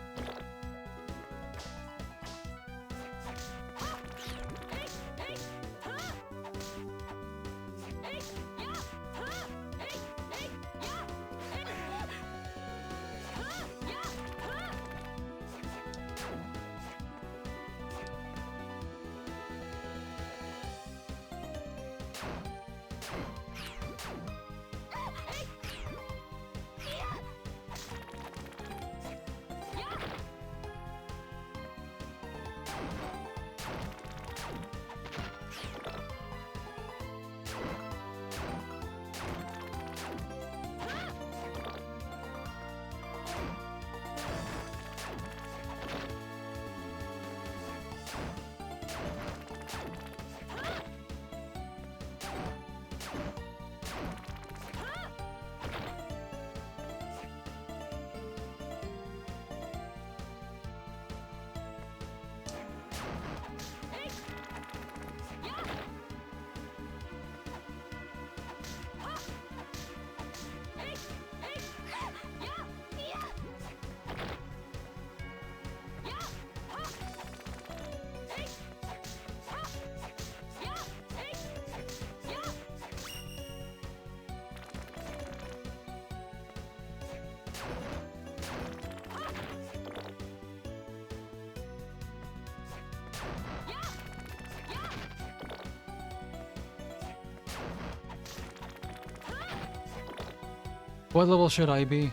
What level should I be?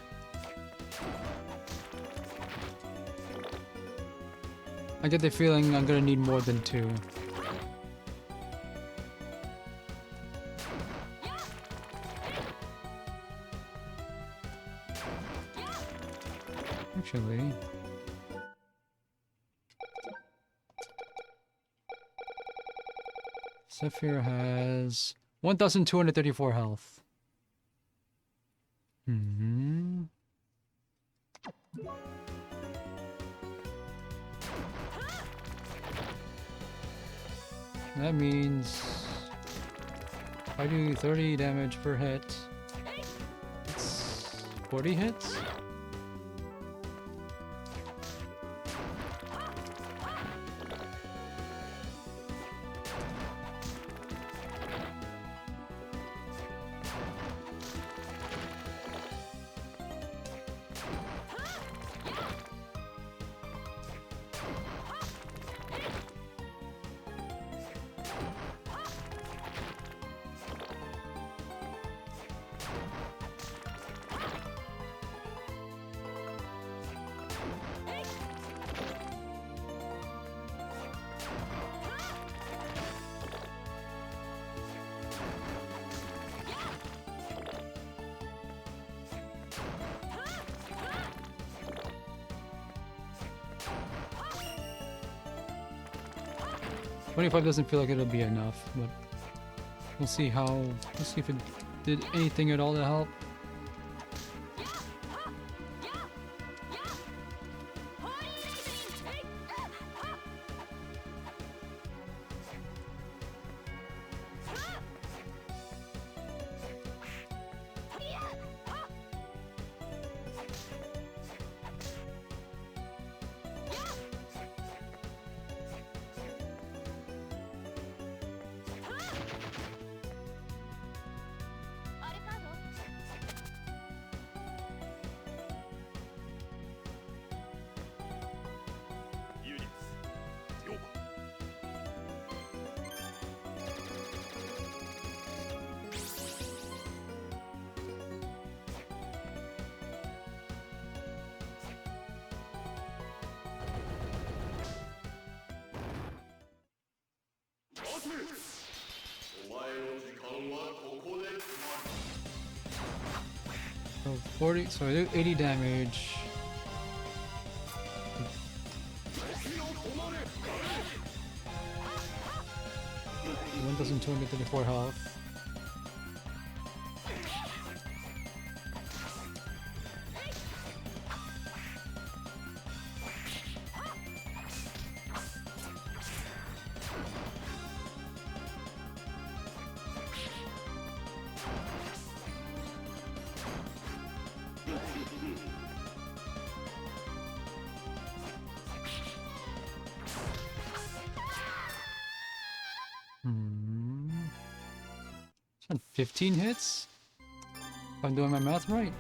I get the feeling I'm gonna need more than 2. Actually... Zephyr has 1,234 health. Hmm. That means if I do 30 damage per hit, it's 40 hits? $25 doesn't feel like it'll be enough, but we'll see if it did anything at all to help. So 40, so I do 80 damage. 1,234 health. Hmm. 15 hits? If I'm doing my math right.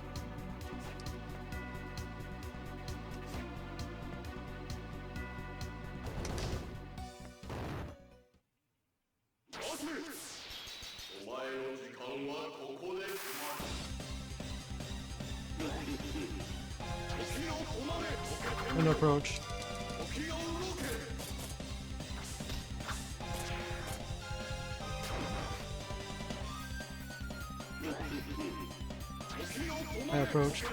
An approach. I approached.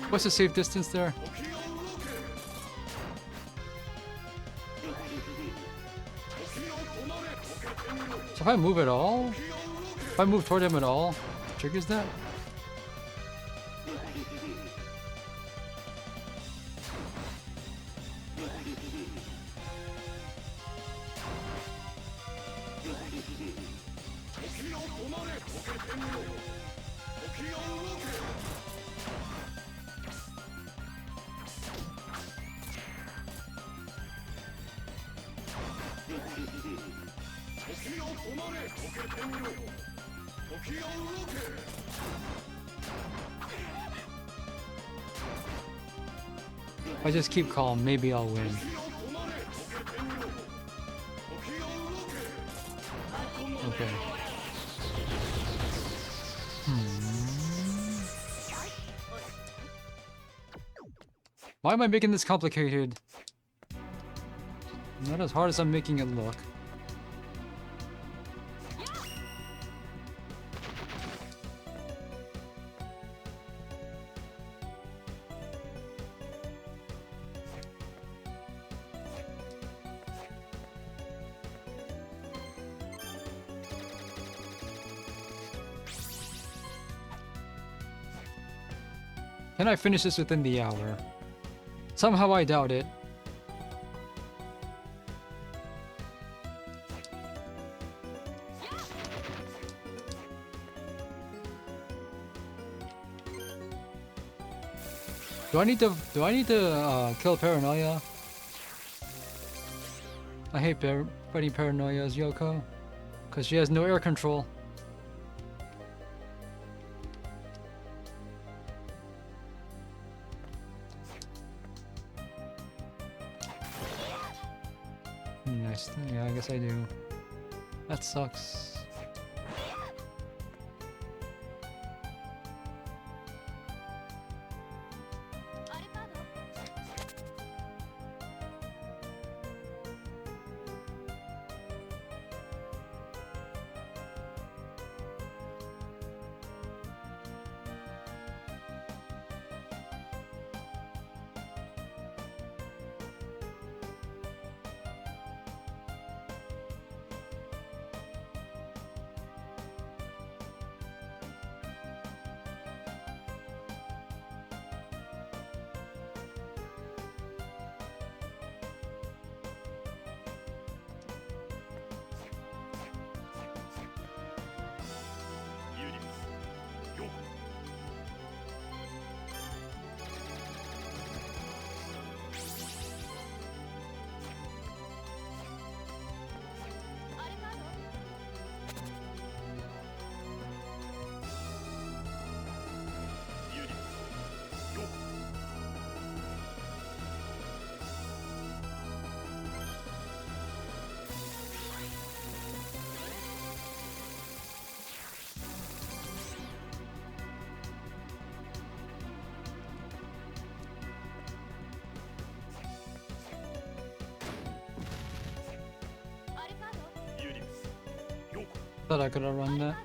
What's the safe distance there? So if I move at all? If I move toward him at all, triggers that? If I just keep calm, maybe I'll win. Okay. Why am I making this complicated? Not as hard as I'm making it look. Can I finish this within the hour? Somehow I doubt it. Do I need to kill Paranoia? I hate fighting Paranoia as Yoko, cause she has no air control. Nice. Yeah, I guess I do. That sucks. Thought I could have run that.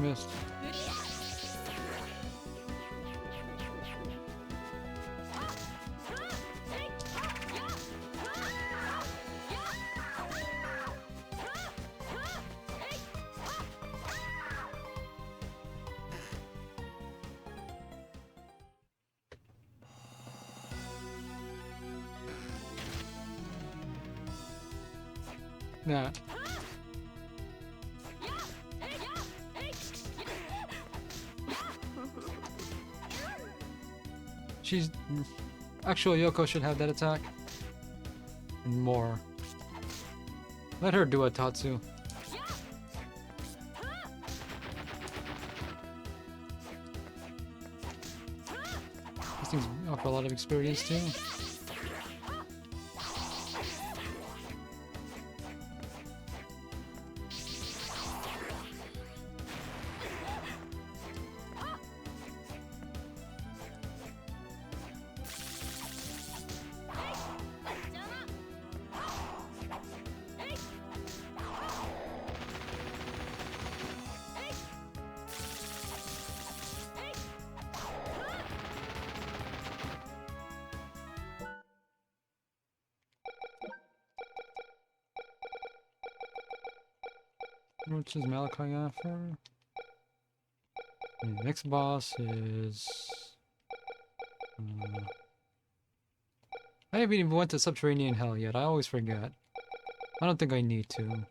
Missed. Nah. She's... Actual Yoko should have that attack. And more. Let her do a Tatsu. These things offer a lot of experience too. Which is Malachi after? And the next boss is... I haven't even went to Subterranean Hell yet. I always forget. I don't think I need to.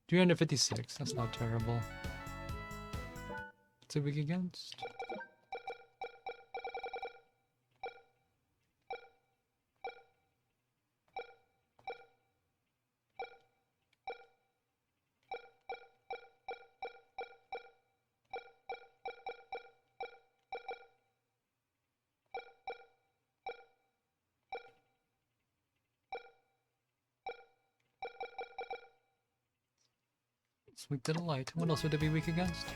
356. That's not terrible. What's it weak against? It's weak to the light. What else would it be weak against?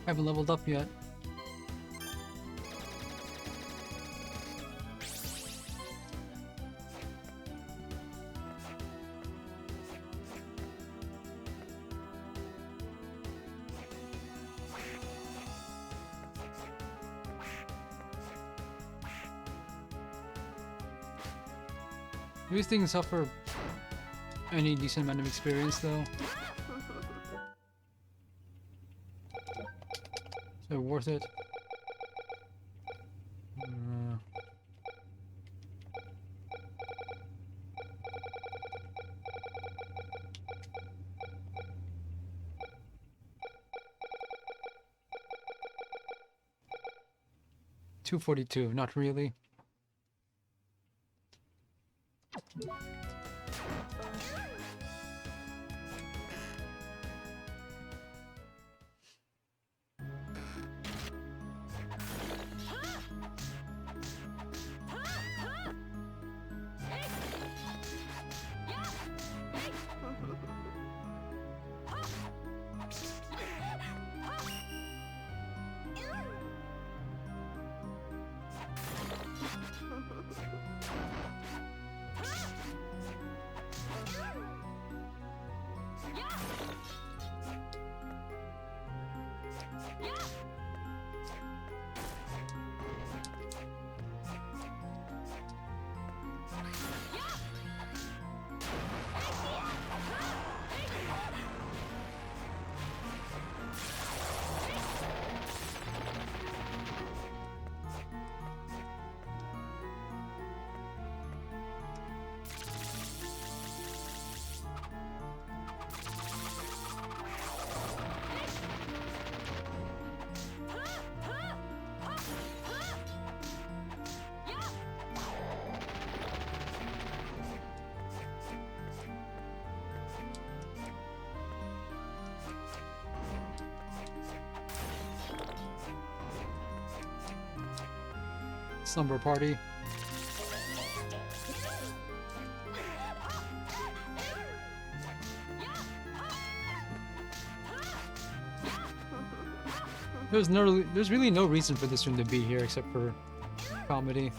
I haven't leveled up yet. These things offer any decent amount of experience though. Is it worth it? 242, not really. Slumber party. There's really no reason for this room to be here except for comedy.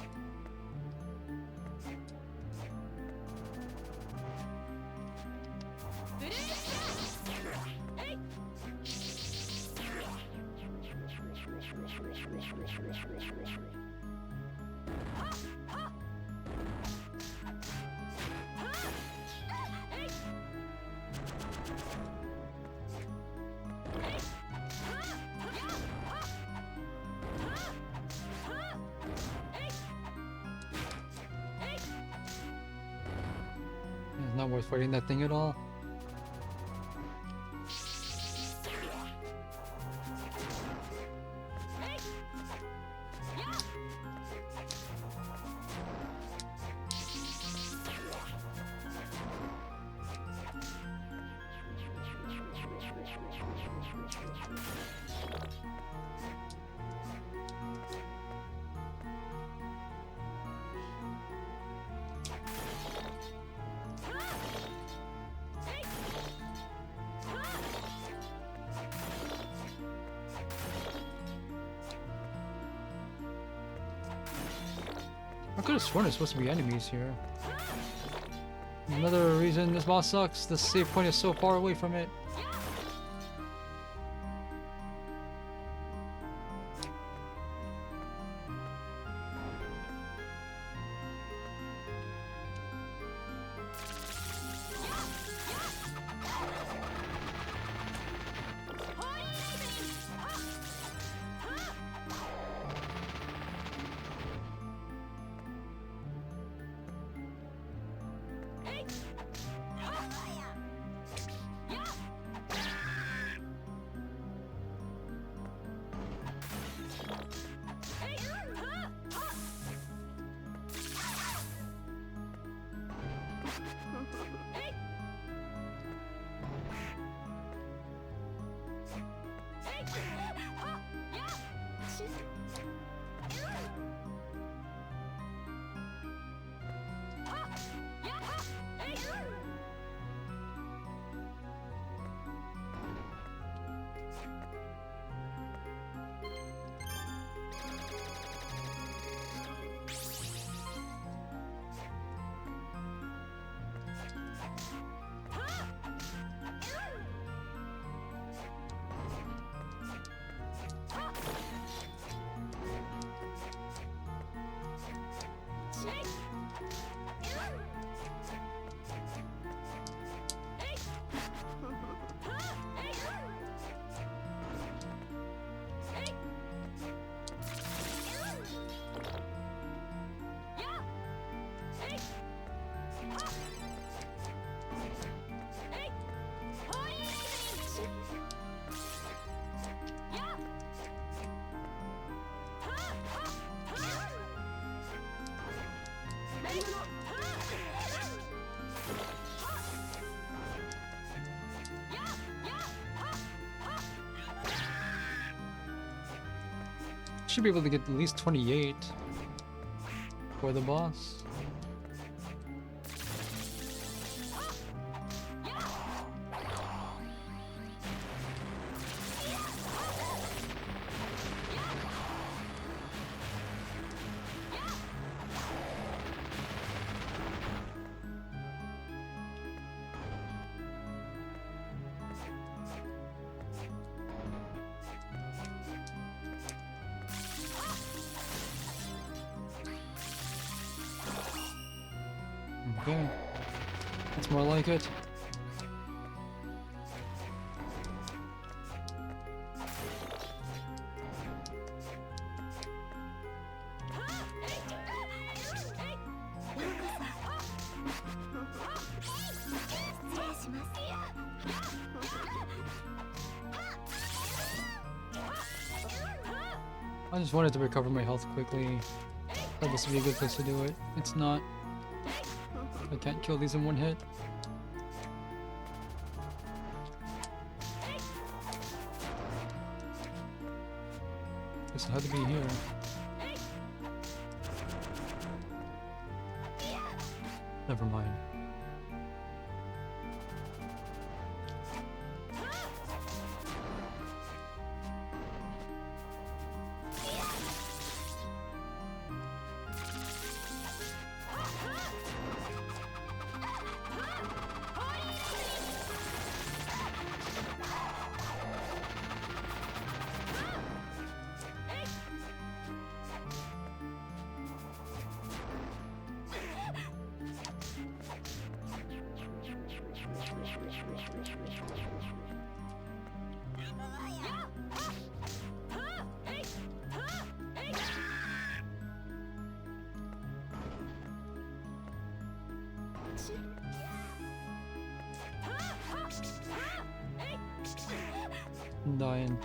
It's not worth fighting that thing at all. I could have sworn there's supposed to be enemies here. Another reason this boss sucks, the save point is so far away from it. Should be able to get at least 28 for the boss. Okay. That's more like it. I just wanted to recover my health quickly. Thought this would be a good place to do it. It's not. I can't kill these in one hit. Guess it had to be here. Never mind. I'm dying.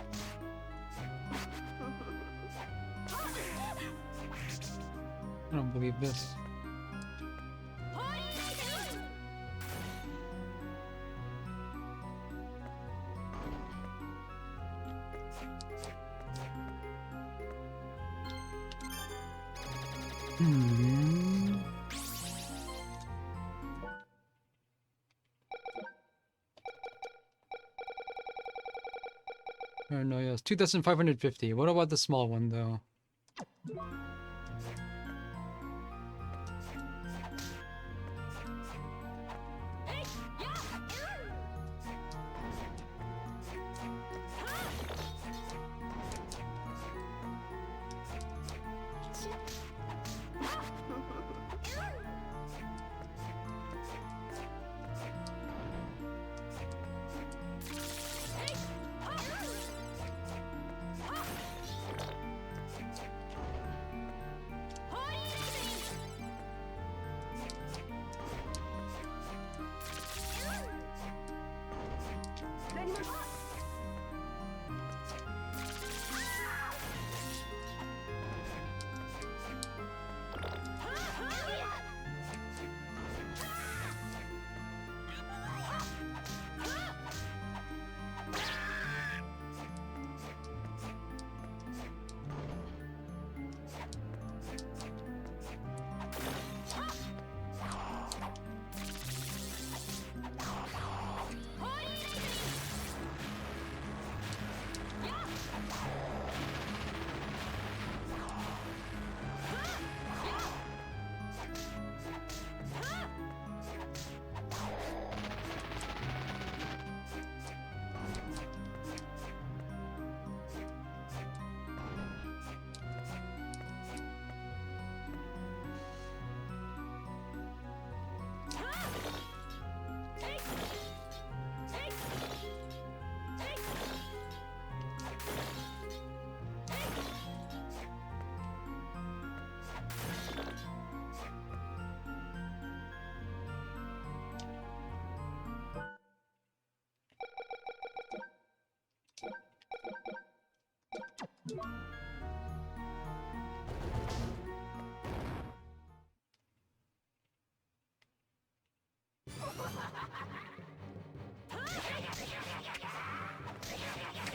I don't believe this. Oh no, yes, 2,550. What about the small one though?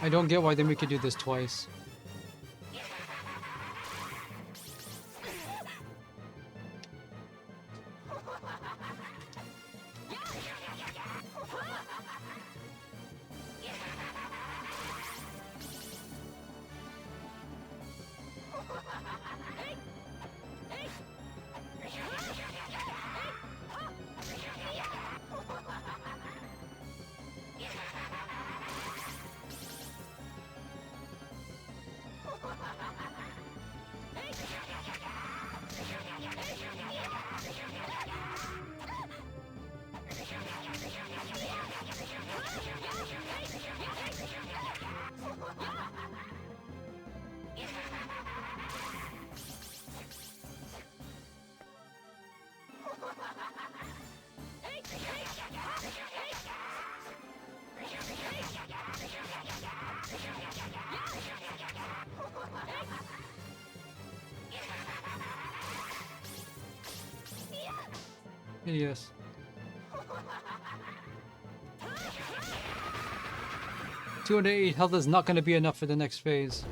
I don't get why they make you do this twice. Hideous. $208 health is not going to be enough for the next phase.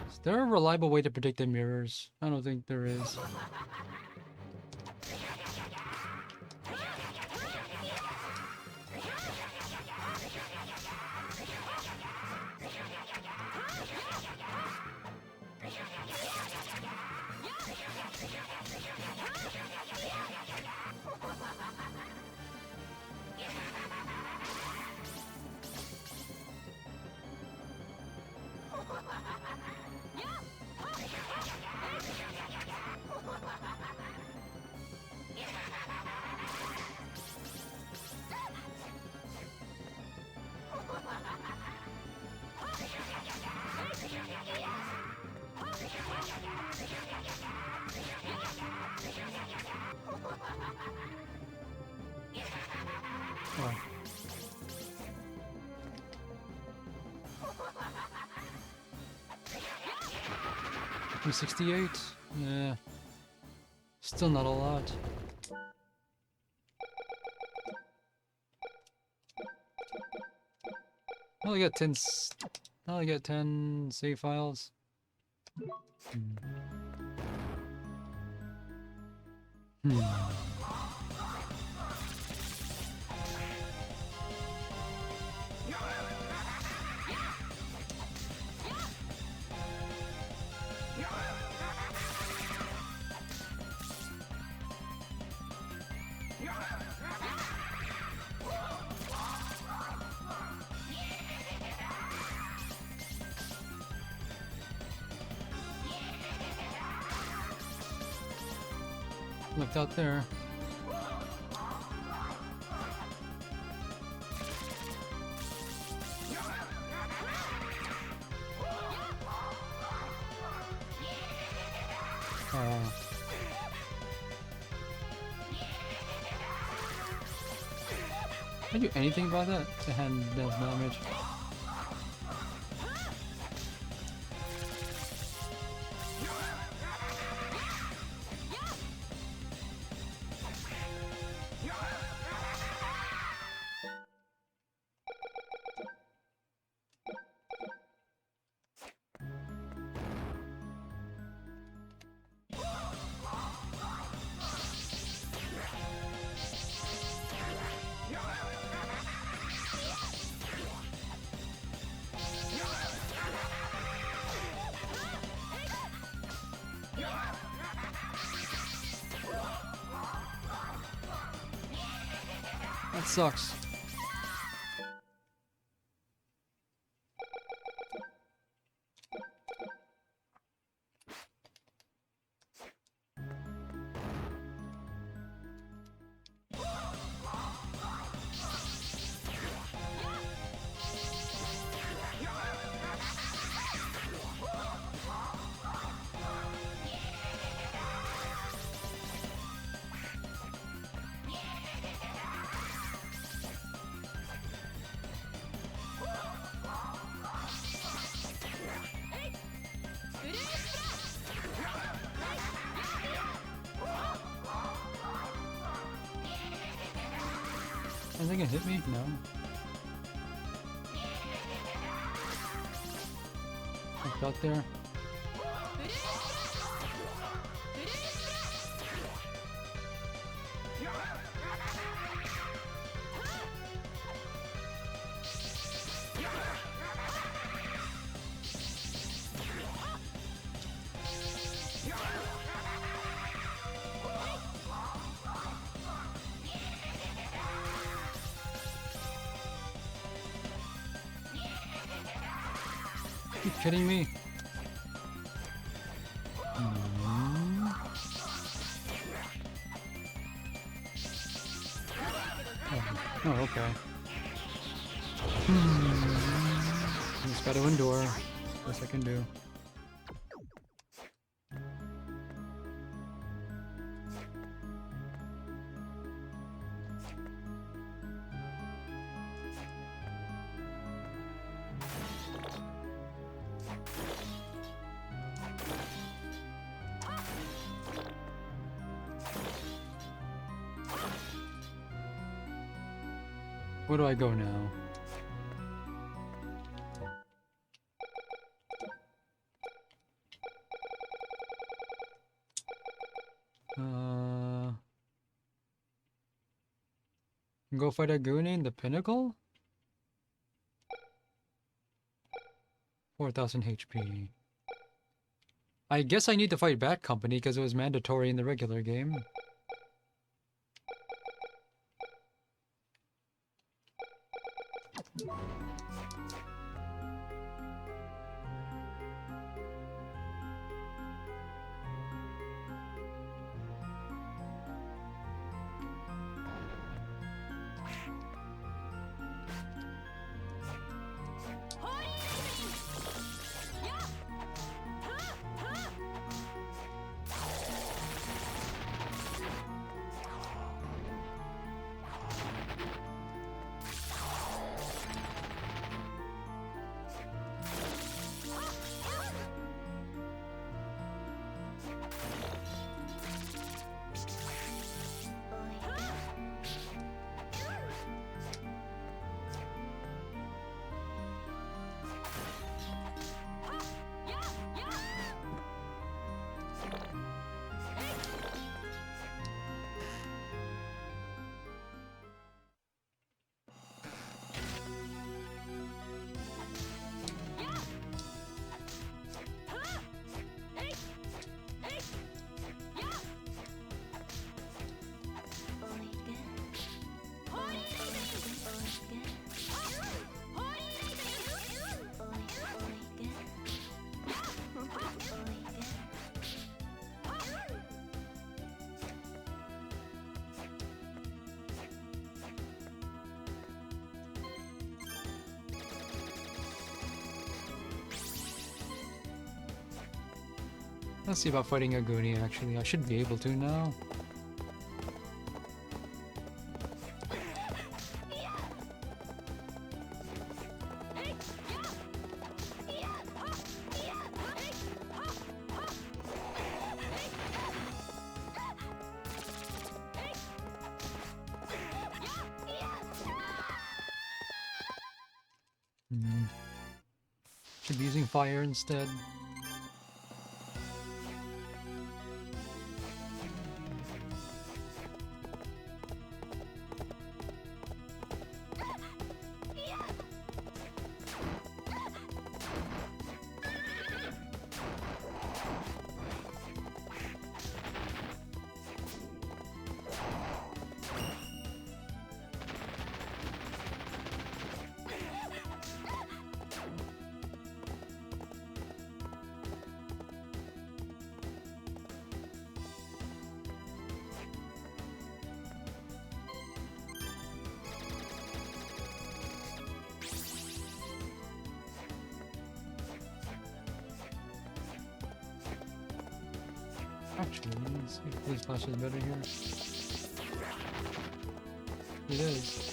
Is there a reliable way to predict the mirrors? I don't think there is. Oh. 368? Yeah. Still not a lot. I only got 10 I only got 10 save files. Looked out there. Can I do anything about that to hand death damage? That sucks. I think it hit me? No. Looked out there. Are you kidding me? Oh, okay. Just gotta endure. Best I can do. Where do I go now? Go fight a Goonie in the Pinnacle? 4,000 HP. I guess I need to fight Bat Company because it was mandatory in the regular game. Let's see about fighting a Goonie, actually. I should be able to now. Should be using fire instead. Actually, let's see if this flash is better here. It is.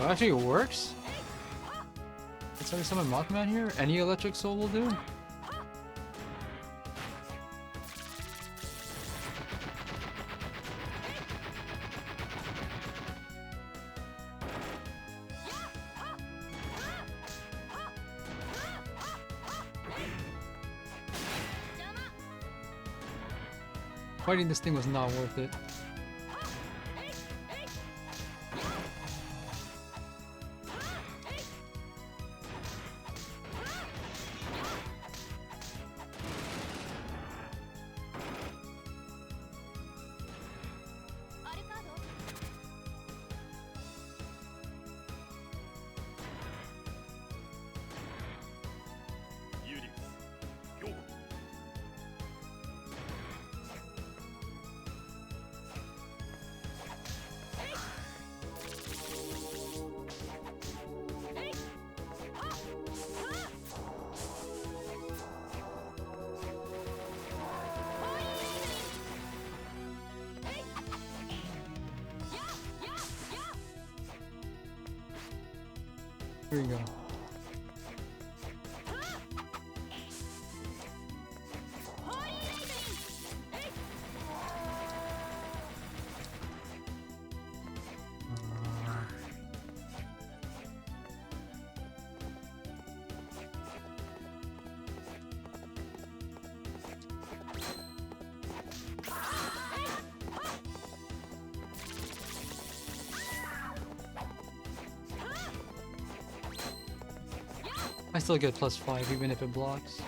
Oh, actually it works? Let's have summon Mothman here? Any electric soul will do? Fighting this thing was not worth it. Here you go. I still get +5 even if it blocks.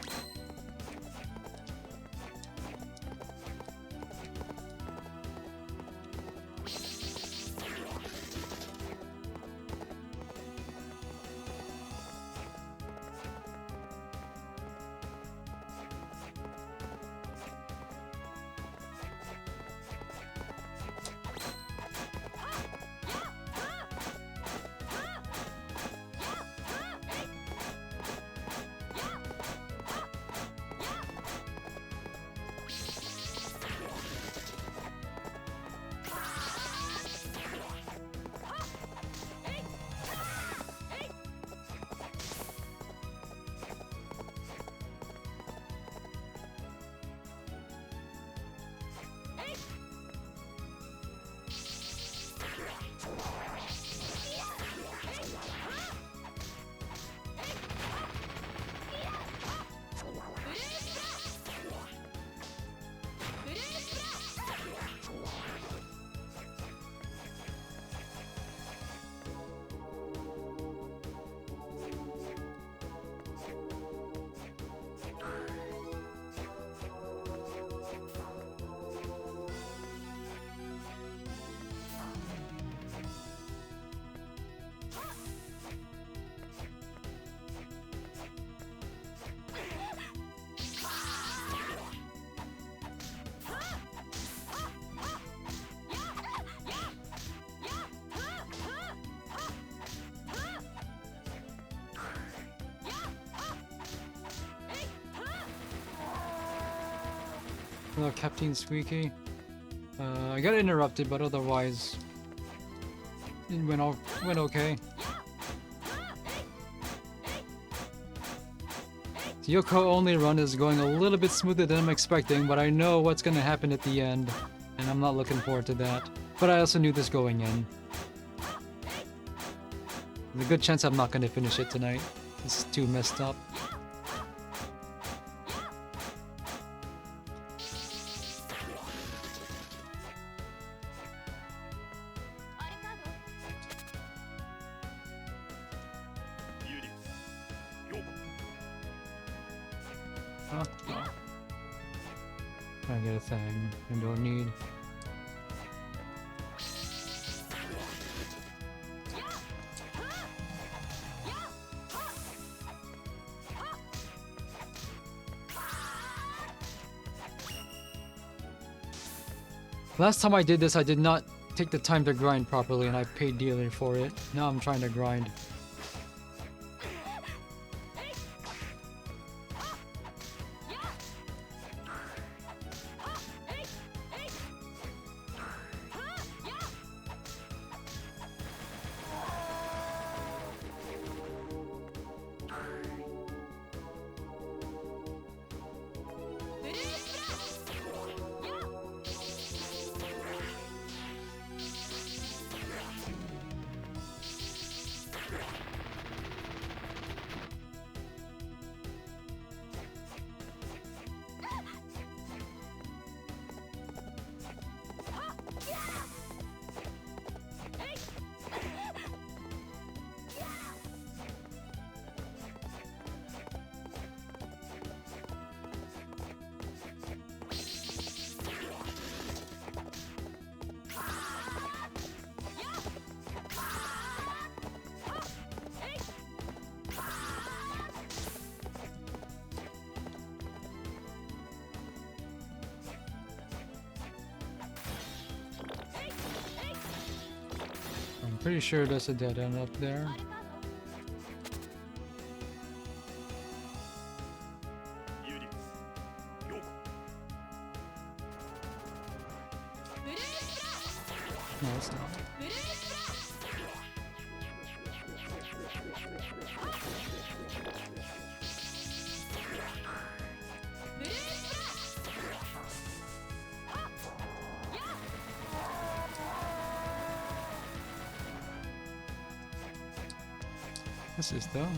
Hello, Captain Squeaky. I got interrupted, but otherwise it went okay. The Yoko only run is going a little bit smoother than I'm expecting, but I know what's gonna happen at the end, and I'm not looking forward to that. But I also knew this going in. There's a good chance I'm not gonna finish it tonight. This is too messed up. I get a thing I don't need. Last time I did this, I did not take the time to grind properly, and I paid dearly for it. Now I'm trying to grind. pretty sure there's a dead end up there. No, it's not. This is though.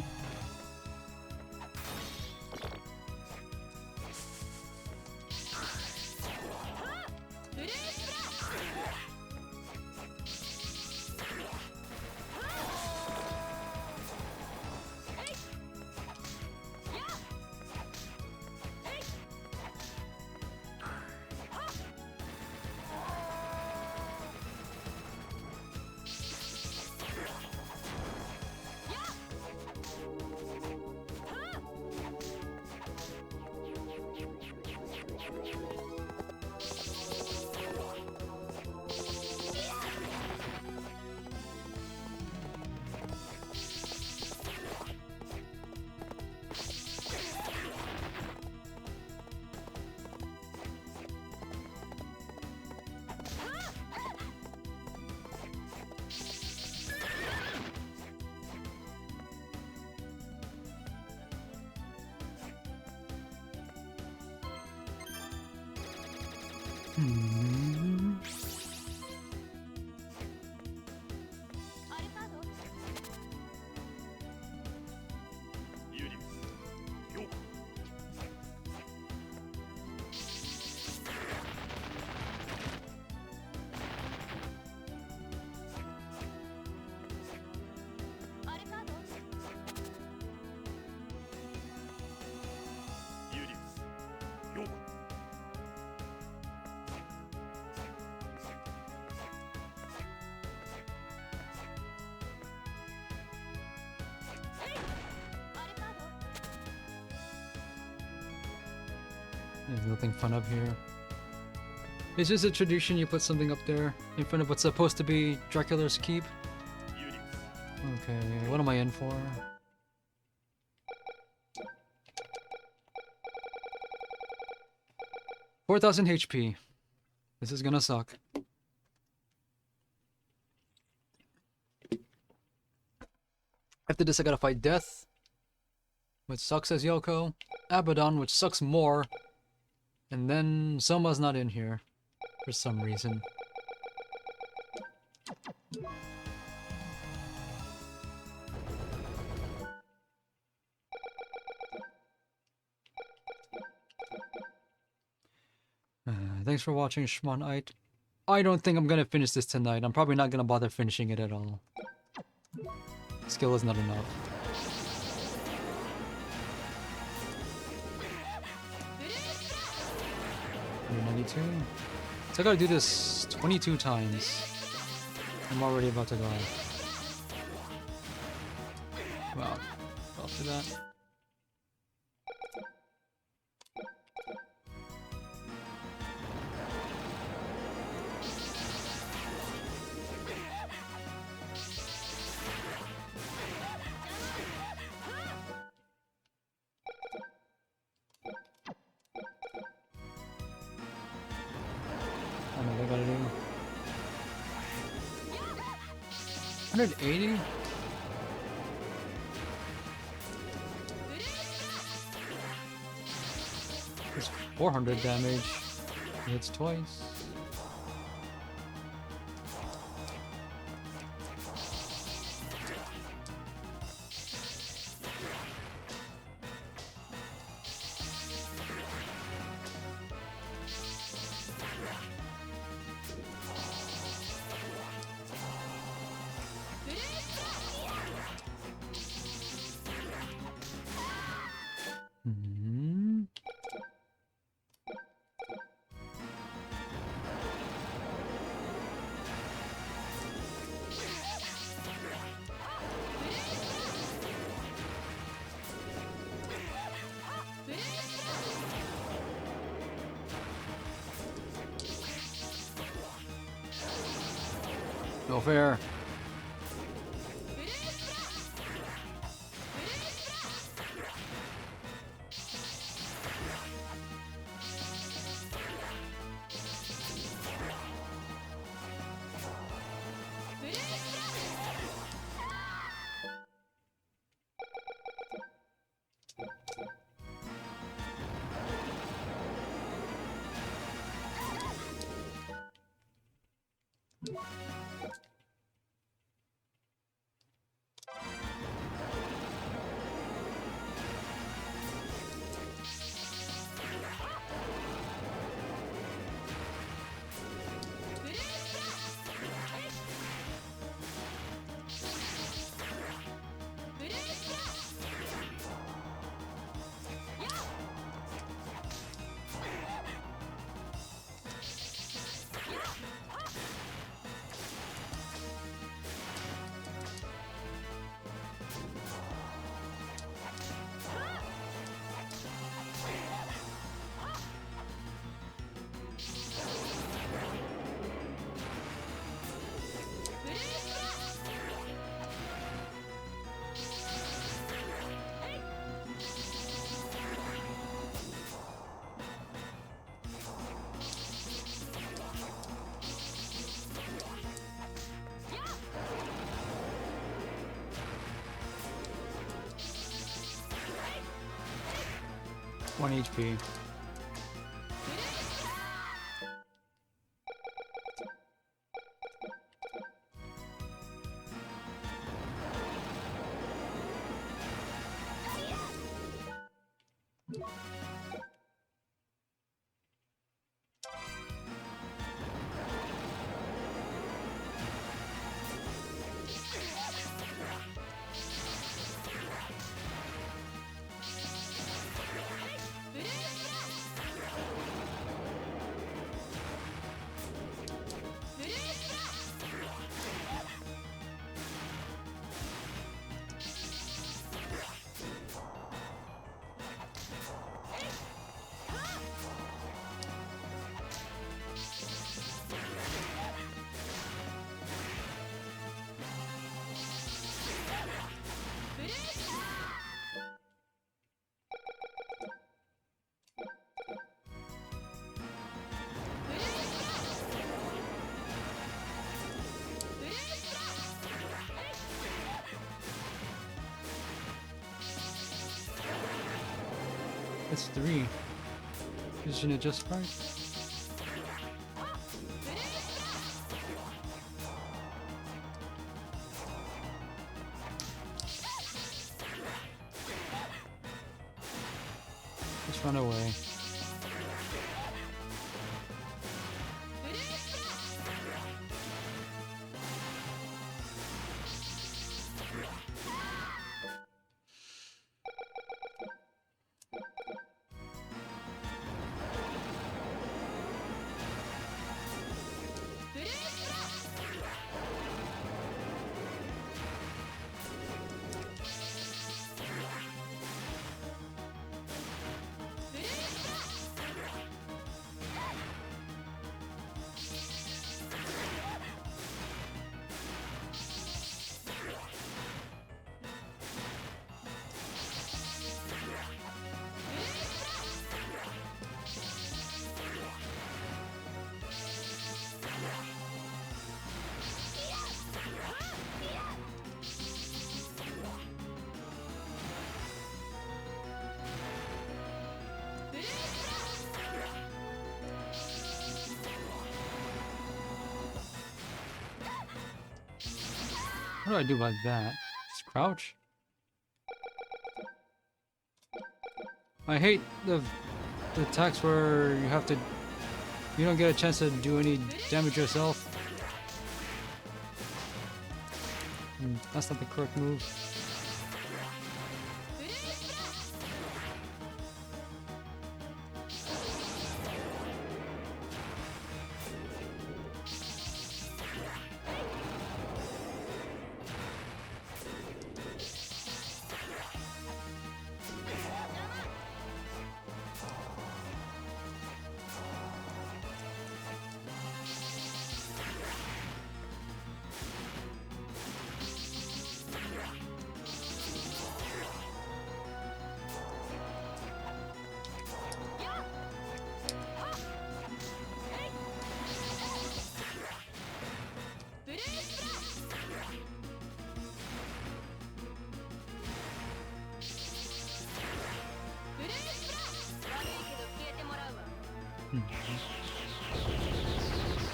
There's nothing fun up here. It's just a tradition you put something up there in front of what's supposed to be Dracula's keep. Okay, what am I in for? $4,000 HP. This is gonna suck. After this I gotta fight Death, which sucks as Yoko, Abaddon, which sucks more, and then Soma's not in here for some reason. Thanks for watching, Shmonite. I don't think I'm gonna finish this tonight. I'm probably not gonna bother finishing it at all. Skill is not enough. 92. So I gotta do this 22 times. I'm already about to die. Wow. After that. I know they gotta do 180? It's 400 damage. Hits twice. No fair. 1 HP. That's 3. Isn't it just right? Let's run away. What do I do about that? Just crouch? I hate the attacks where you don't get a chance to do any damage yourself. That's not the correct move.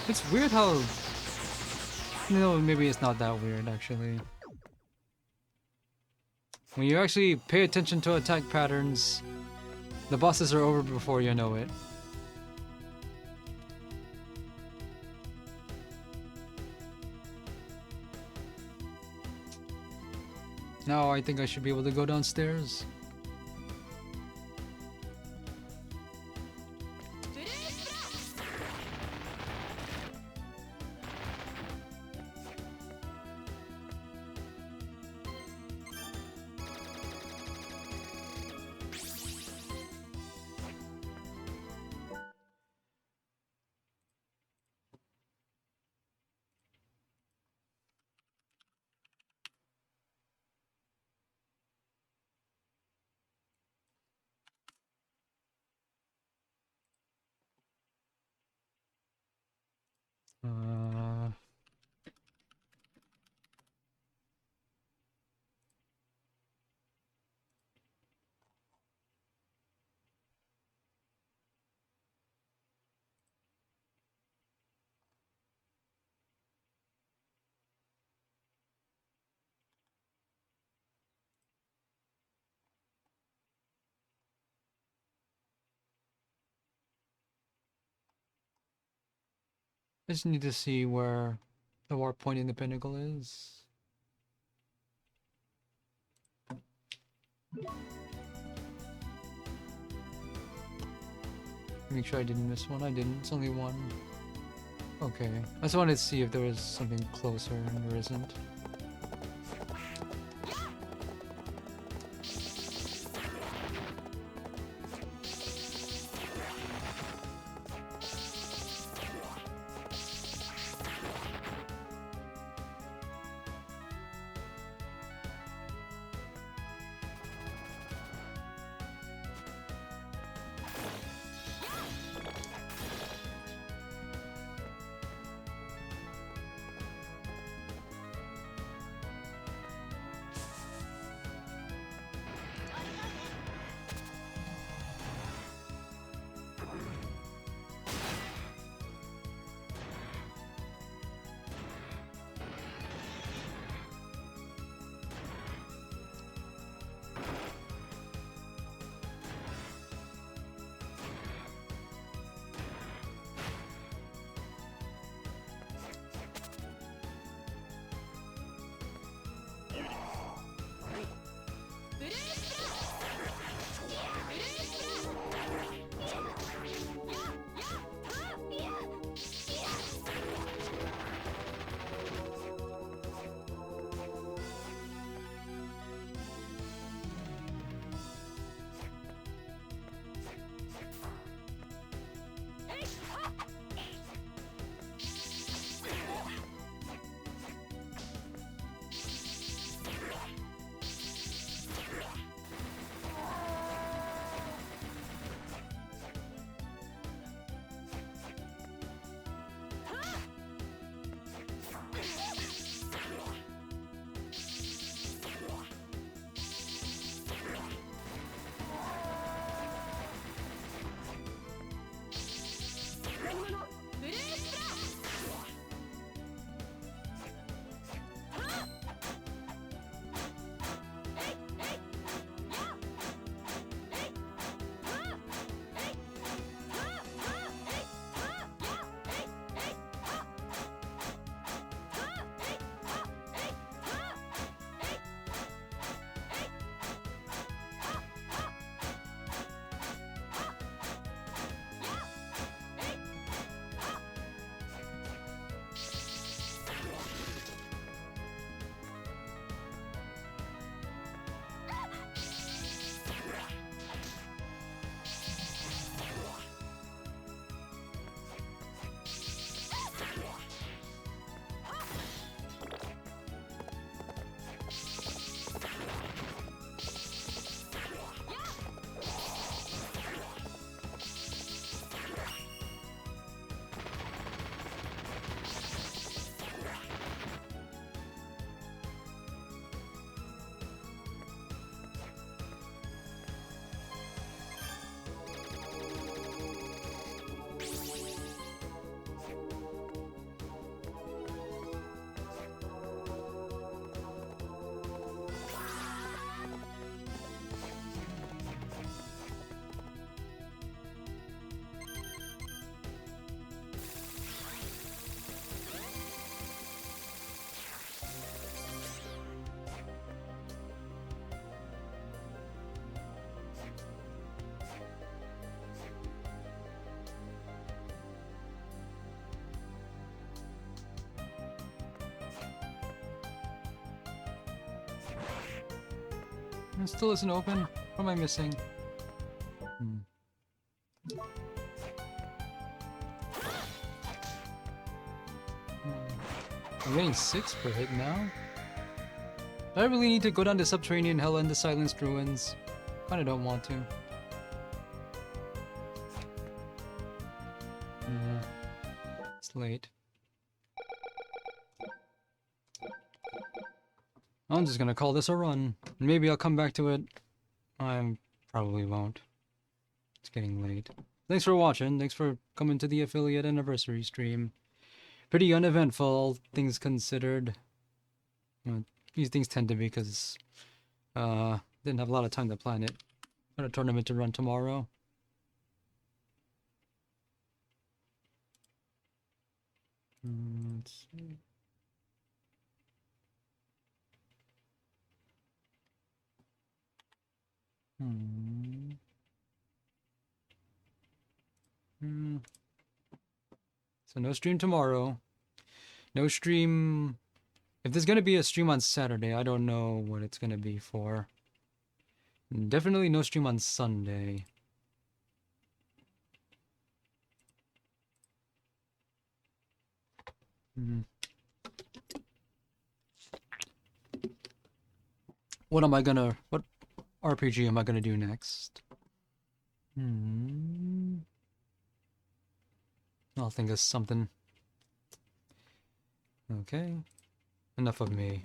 It's weird how No, maybe it's not that weird actually. When you actually pay attention to attack patterns, the bosses are over before you know it. Now I think I should be able to go downstairs. Uh, I just need to see where the warp point in the pinnacle is. Make sure I didn't miss one. I didn't. It's only one. Okay. I just wanted to see if there was something closer, and there isn't. It still isn't open. What am I missing? I'm getting 6 per hit now. Do I really need to go down to Subterranean Hell and the Silenced Ruins? Kinda don't want to. It's late. I'm just gonna call this a run. Maybe I'll come back to it. I probably won't. It's getting late. Thanks for watching. Thanks for coming to the affiliate anniversary stream. Pretty uneventful, all things considered. These things tend to be because didn't have a lot of time to plan it. Got a tournament to run tomorrow. Let's see. So no stream tomorrow. No stream. If there's gonna be a stream on Saturday, I don't know what it's gonna be for. Definitely no stream on Sunday. What RPG am I gonna do next? I'll think of something. Okay. Enough of me.